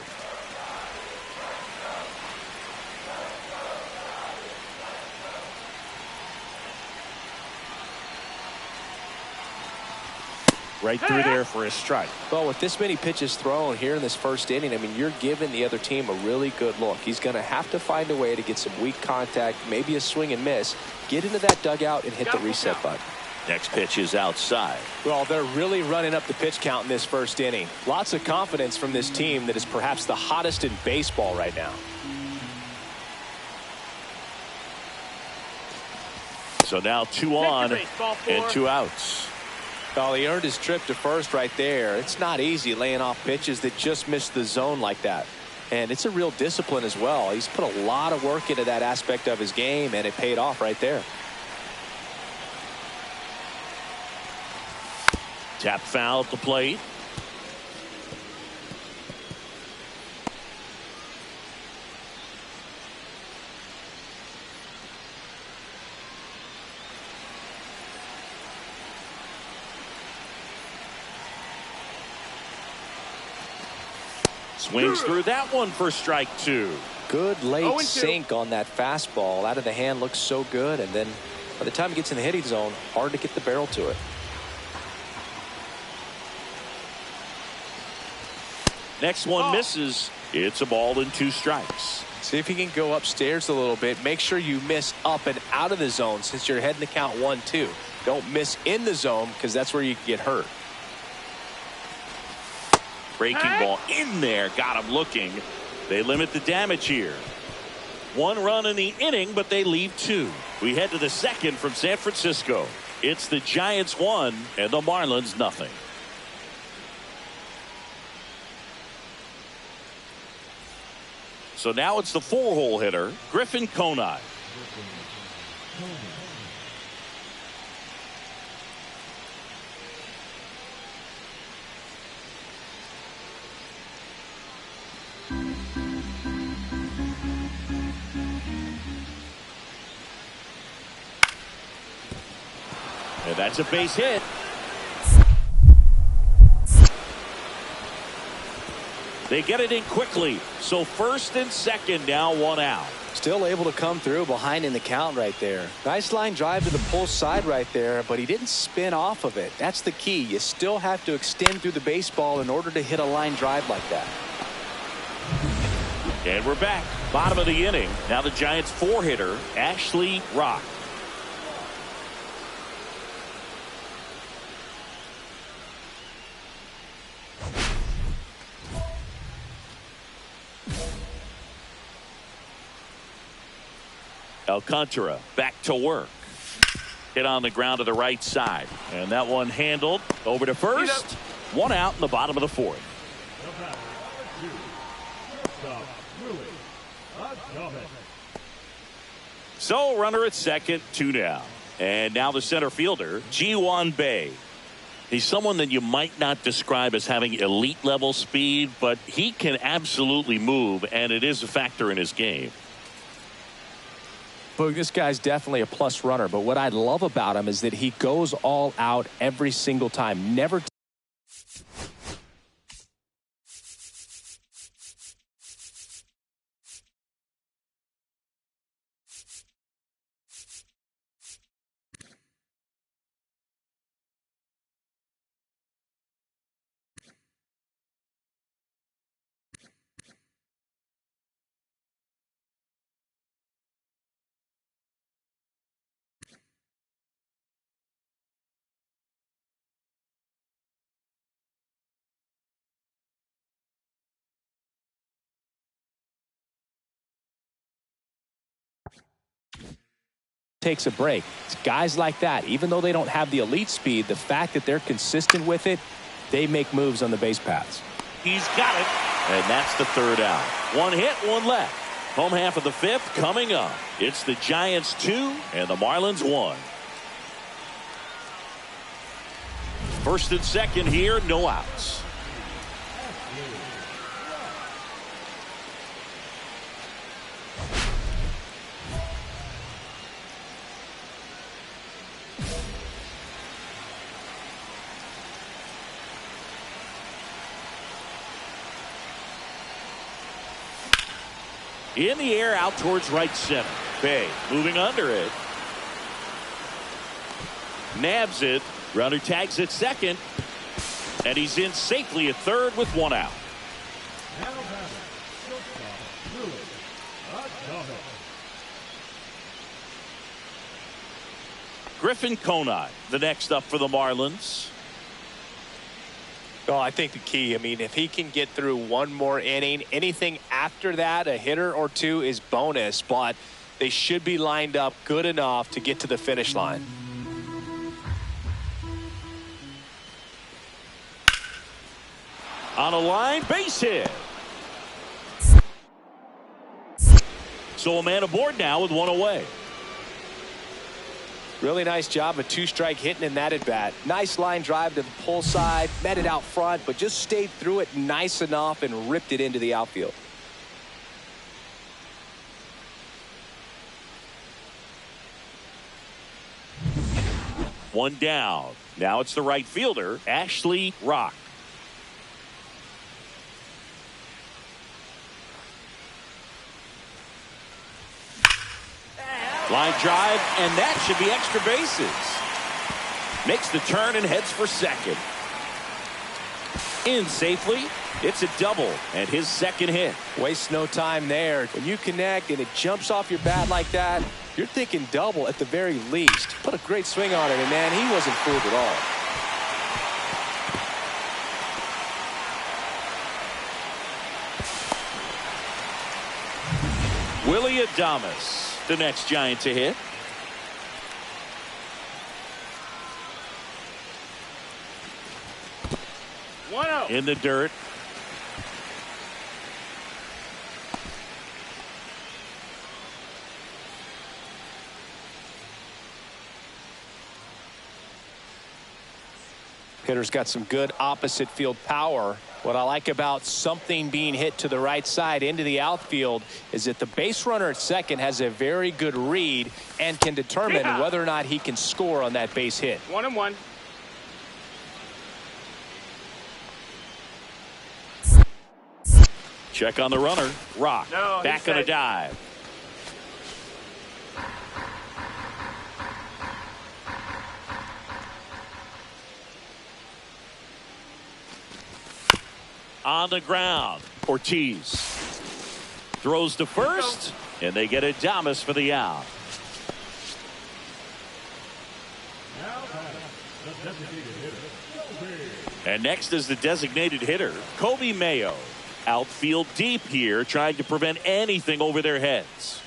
Speaker 1: Right through there for a strike.
Speaker 2: Well, with this many pitches thrown here in this first inning, I mean, you're giving the other team a really good look. He's going to have to find a way to get some weak contact, maybe a swing and miss, get into that dugout and hit the reset button.
Speaker 1: Next pitch is outside.
Speaker 2: Well, they're really running up the pitch count in this first inning. Lots of confidence from this team that is perhaps the hottest in baseball right now.
Speaker 1: So now 2 on and 2 outs.
Speaker 2: Well, he earned his trip to first right there. It's not easy laying off pitches that just miss the zone like that. And it's a real discipline as well. He's put a lot of work into that aspect of his game, and it paid off right there.
Speaker 1: Tap foul at the plate. Swings through that one for strike 2.
Speaker 2: Good late sink on that fastball. Out of the hand looks so good, and then by the time it gets in the hitting zone, hard to get the barrel to it.
Speaker 1: Next one misses. It's a ball and 2 strikes.
Speaker 2: See if you can go upstairs a little bit. Make sure you miss up and out of the zone since you're heading to count 1-2. Don't miss in the zone because that's where you can get hurt.
Speaker 1: Breaking ball in there. Got him looking. They limit the damage here. 1 run in the inning, but they leave 2. We head to the second from San Francisco. It's the Giants 1 and the Marlins nothing. So now it's the 4-hole hitter, Griffin Conine. And that's a base hit. They get it in quickly. So first and second, now one out.
Speaker 7: Still able to come through behind in the count right there. Nice line drive to the pull side right there, but he didn't spin off of it. That's the key. You still have to extend through the baseball in order to hit a line drive like that.
Speaker 1: And we're back. Bottom of the inning. Now the Giants 4-hitter, Ashley Rock. Alcantara back to work. Hit on the ground to the right side. And that one handled over to first. One out in the bottom of the fourth. So runner at second, 2 down. And now the center fielder, Ji-Hwan Bae. He's someone that you might not describe as having elite level speed, but he can absolutely move, and it is a factor in his game.
Speaker 8: Boog, this guy's definitely a plus runner, but what I love about him is that he goes all out every single time. Never takes a break. It's guys like that, even though they don't have the elite speed, the fact that they're consistent with it, they make moves on the base paths.
Speaker 1: He's got it, and that's the third out. One hit, one left. Home half of the fifth coming up. It's the Giants 2 and the Marlins 1. First and second here, no outs. In the air out towards right center. Bae moving under it. Nabs it. Runner tags at second. And he's in safely at third with one out. Griffin Conine, the next up for the Marlins.
Speaker 2: Oh, I think the key, I mean, if he can get through one more inning, anything after that, a hitter or two is bonus, but they should be lined up good enough to get to the finish line.
Speaker 1: On a line, base hit. So a man aboard now with one away.
Speaker 2: Really nice job of two-strike hitting in that at-bat. Nice line drive to the pull side, met it out front, but just stayed through it nice enough and ripped it into the outfield.
Speaker 1: One down. Now it's the right fielder, Ashley Rock. Line drive, and that should be extra bases. Makes the turn and heads for second. In safely, it's a double and his second hit.
Speaker 2: Waste no time there. When you connect and it jumps off your bat like that, you're thinking double at the very least. Put a great swing on it, and man, he wasn't fooled at all.
Speaker 1: Willie Adames, the next Giant to hit. In the dirt.
Speaker 2: Hitter's got some good opposite field power. What I like about something being hit to the right side into the outfield is that the base runner at second has a very good read and can determine whether or not he can score on that base hit.
Speaker 4: 1-1.
Speaker 1: Check on the runner. Rock.
Speaker 4: No,
Speaker 1: back on a dive. On the ground. Ortiz throws to first, and they get Adames for the out. And next is the designated hitter, Kobe Mayo. Outfield deep here, trying to prevent anything over their heads.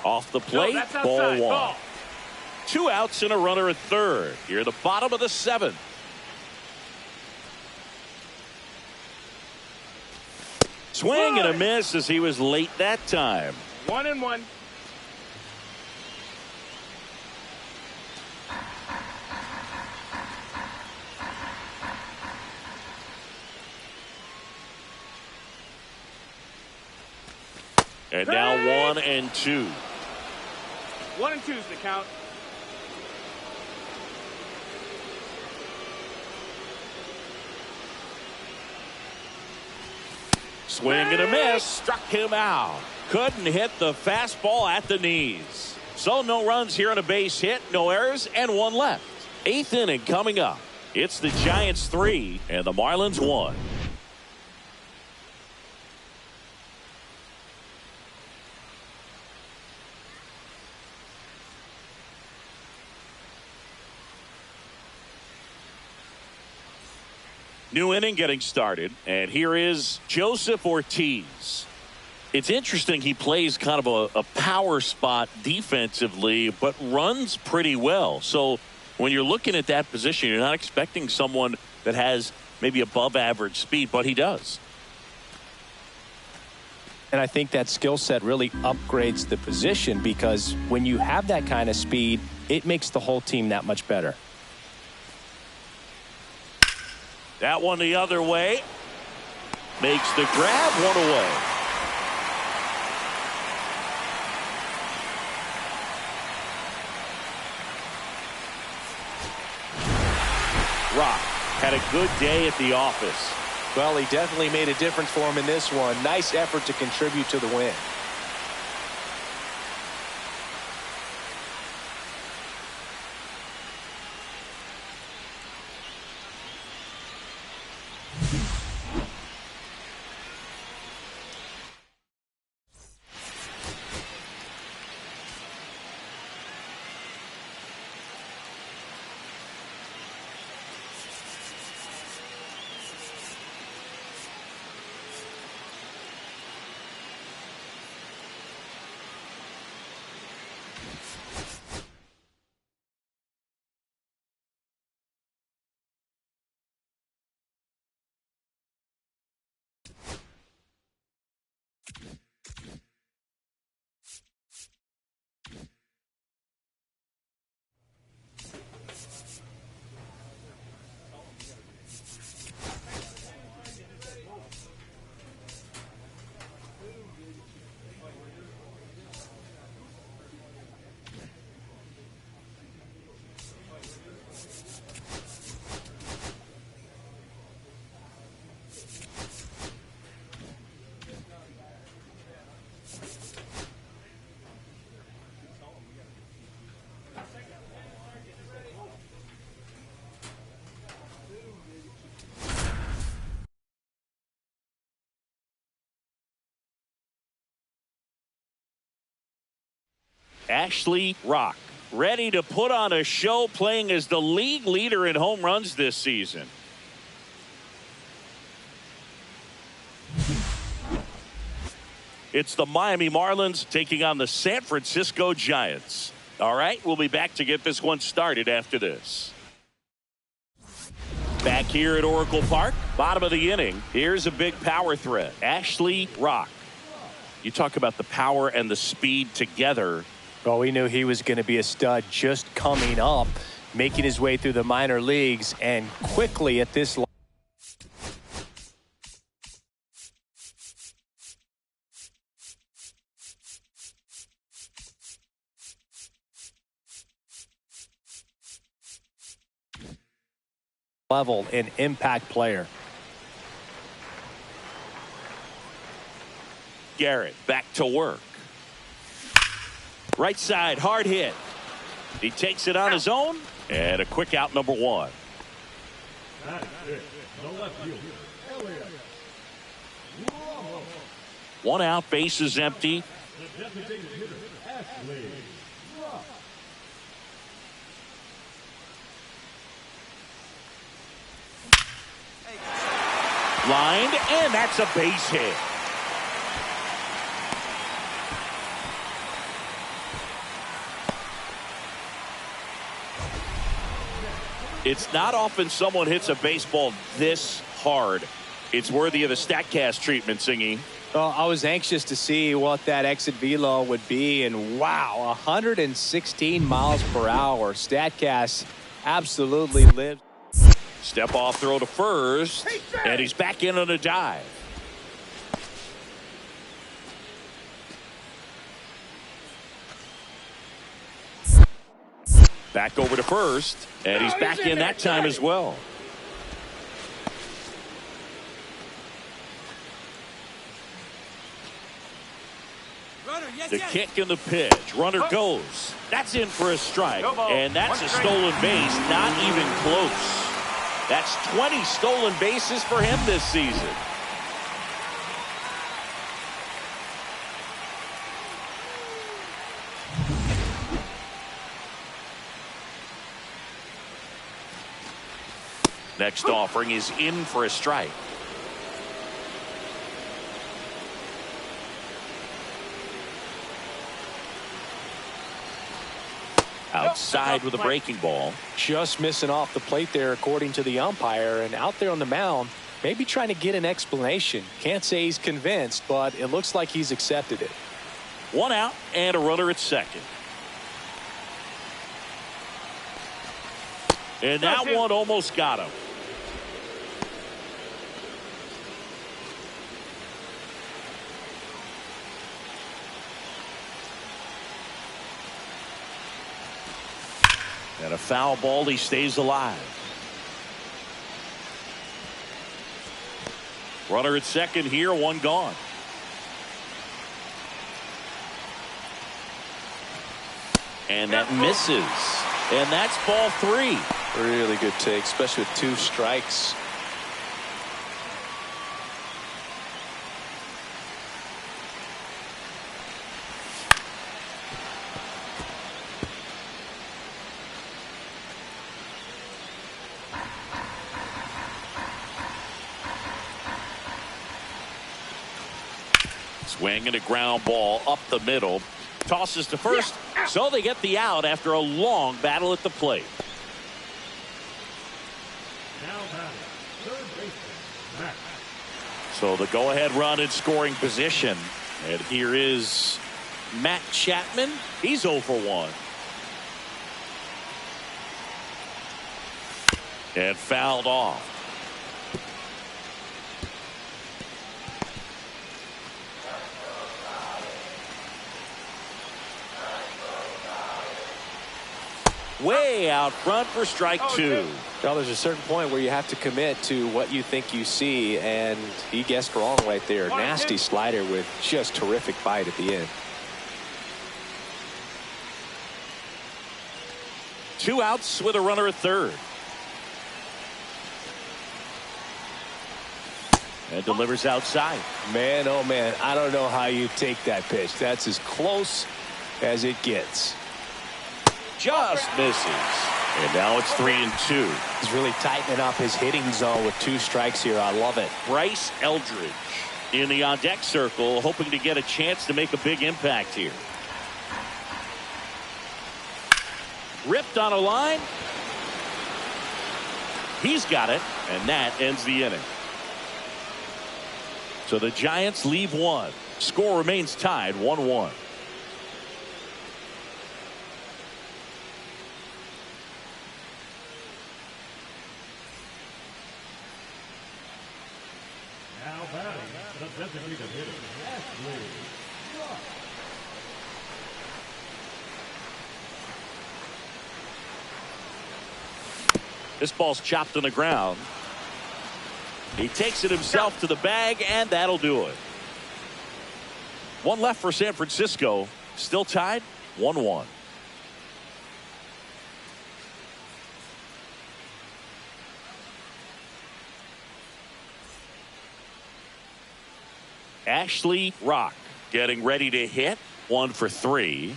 Speaker 1: Off the plate, ball one. Ball. 2 outs and a runner at third. Here at the bottom of the 7th. Swing and a miss as he was late that time.
Speaker 4: 1-1.
Speaker 1: And now 1-2.
Speaker 4: 1-2 is the count.
Speaker 1: Swing and a miss. Struck him out. Couldn't hit the fastball at the knees. So no runs here on a base hit, no errors, and 1 left. 8th inning coming up. It's the Giants 3 and the Marlins 1. New inning getting started, and here is Joseph Ortiz. It's interesting, he plays kind of a power spot defensively, but runs pretty well. So when you're looking at that position, you're not expecting someone that has maybe above average speed, but he does.
Speaker 8: And I think that skill set really upgrades the position, because when you have that kind of speed, it makes the whole team that much better.
Speaker 1: That one the other way. Makes the grab, 1 away. Rock had a good day at the office.
Speaker 2: Well, he definitely made a difference for him in this one. Nice effort to contribute to the win.
Speaker 1: Ashley Rock, ready to put on a show, playing as the league leader in home runs this season. It's the Miami Marlins taking on the San Francisco Giants. All right, we'll be back to get this one started after this. Back here at Oracle Park, bottom of the inning. Here's a big power threat. Ashley Rock. You talk about the power and the speed together.
Speaker 8: Well, we knew he was going to be a stud just coming up, making his way through the minor leagues, and quickly at this level. level in impact player.
Speaker 1: Garrett back to work. Right side, hard hit. He takes it on his own, and a quick out, number one.
Speaker 3: That's it. The left fielder, Elliott.
Speaker 1: One out, bases empty.
Speaker 3: The designated hitter, Ashley.
Speaker 1: Lined, and that's a base hit. It's not often someone hits a baseball this hard. It's worthy of the StatCast treatment, Singy.
Speaker 2: Well, I was anxious to see what that exit velo would be, and wow, 116 miles per hour. StatCast absolutely lives.
Speaker 1: Step off throw to first, and he's back in on a dive. Back over to first, and he's back in that time as well. The kick and the pitch. Runner goes. That's in for a strike, and that's a stolen base. Not even close. That's 20 stolen bases for him this season. Next offering is in for a strike. Outside with a breaking ball.
Speaker 2: Just missing off the plate there, according to the umpire, and out there on the mound, maybe trying to get an explanation. Can't say he's convinced, but it looks like he's accepted it.
Speaker 1: One out and a runner at second. And that one almost got him. And a foul ball, he stays alive. Runner at second here, one gone. And that misses. And that's ball three.
Speaker 2: Really good take, especially with two strikes.
Speaker 1: Swing and a ground ball up the middle. Tosses to first, so they get the out after a long battle at the plate.
Speaker 3: Now batting, third baseman, Matt.
Speaker 1: So the go-ahead run in scoring position. And here is Matt Chapman. He's 0 for 1. And fouled off. Way out front for strike two.
Speaker 2: Well, there's a certain point where you have to commit to what you think you see, and he guessed wrong right there. Nasty slider with just terrific bite at the end.
Speaker 1: 2 outs with a runner at third. And delivers outside.
Speaker 2: Man, oh man, I don't know how you take that pitch. That's as close as it gets.
Speaker 1: Just misses. And now it's 3-2.
Speaker 2: He's really tightening up his hitting zone with 2 strikes here. I love it.
Speaker 1: Bryce Eldridge in the on-deck circle, hoping to get a chance to make a big impact here. Ripped on a line. He's got it, and that ends the inning. So the Giants leave one. Score remains tied 1-1.
Speaker 3: Now batting, the designated hitter, Ashley.
Speaker 1: This ball's chopped on the ground. He takes it himself to the bag, and that'll do it. One left for San Francisco. Still tied 1-1. Ashley Rock getting ready to hit. 1 for 3.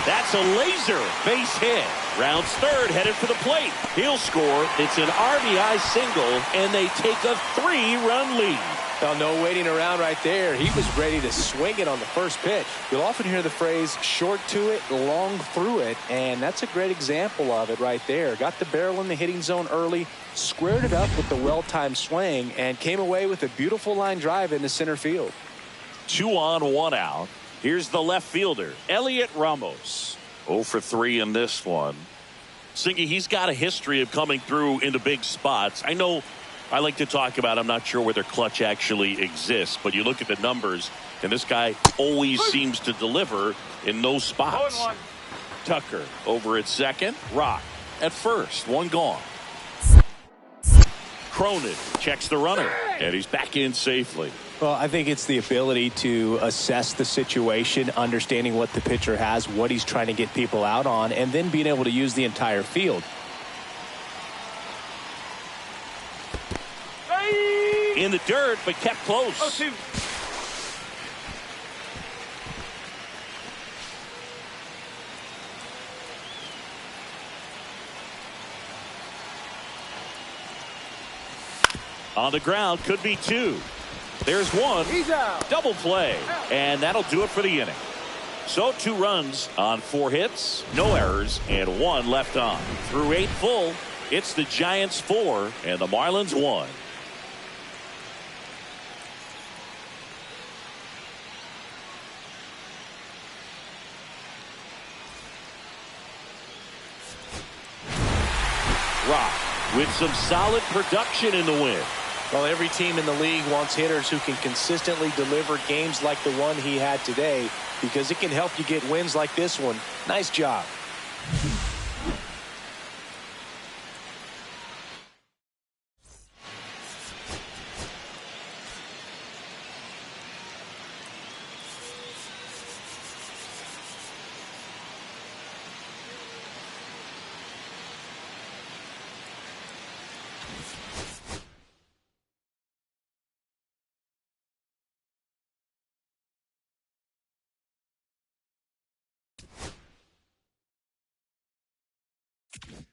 Speaker 1: That's a laser base hit. Rounds third, headed for the plate. He'll score. It's an RBI single, and they take a 3-run lead.
Speaker 2: Well, no waiting around right there. He was ready to swing it on the first pitch.
Speaker 7: You'll often hear the phrase short to it, long through it, and that's a great example of it right there. Got the barrel in the hitting zone early, squared it up with the well-timed swing, and came away with a beautiful line drive into center field.
Speaker 1: 2 on, 1 out. Here's the left fielder, Elliot Ramos. 0 for 3 in this one. Singy, he's got a history of coming through into big spots. I know I like to talk about, I'm not sure whether clutch actually exists, but you look at the numbers, and this guy always seems to deliver in those spots. Tucker over at second. Rock at first. 1 gone. Cronin checks the runner, and he's back in safely.
Speaker 8: Well, I think it's the ability to assess the situation, understanding what the pitcher has, what he's trying to get people out on, and then being able to use the entire field.
Speaker 1: In the dirt, but kept close.
Speaker 4: 0-2.
Speaker 1: On the ground, could be 2. There's 1.
Speaker 4: He's out.
Speaker 1: Double play, and that'll do it for the inning. So 2 runs on 4 hits, no errors, and 1 left on. Through 8 full, it's the Giants 4 and the Marlins 1. Rock with some solid production in the win.
Speaker 2: Well, every team in the league wants hitters who can consistently deliver games like the one he had today, because it can help you get wins like this one. Nice job.
Speaker 3: you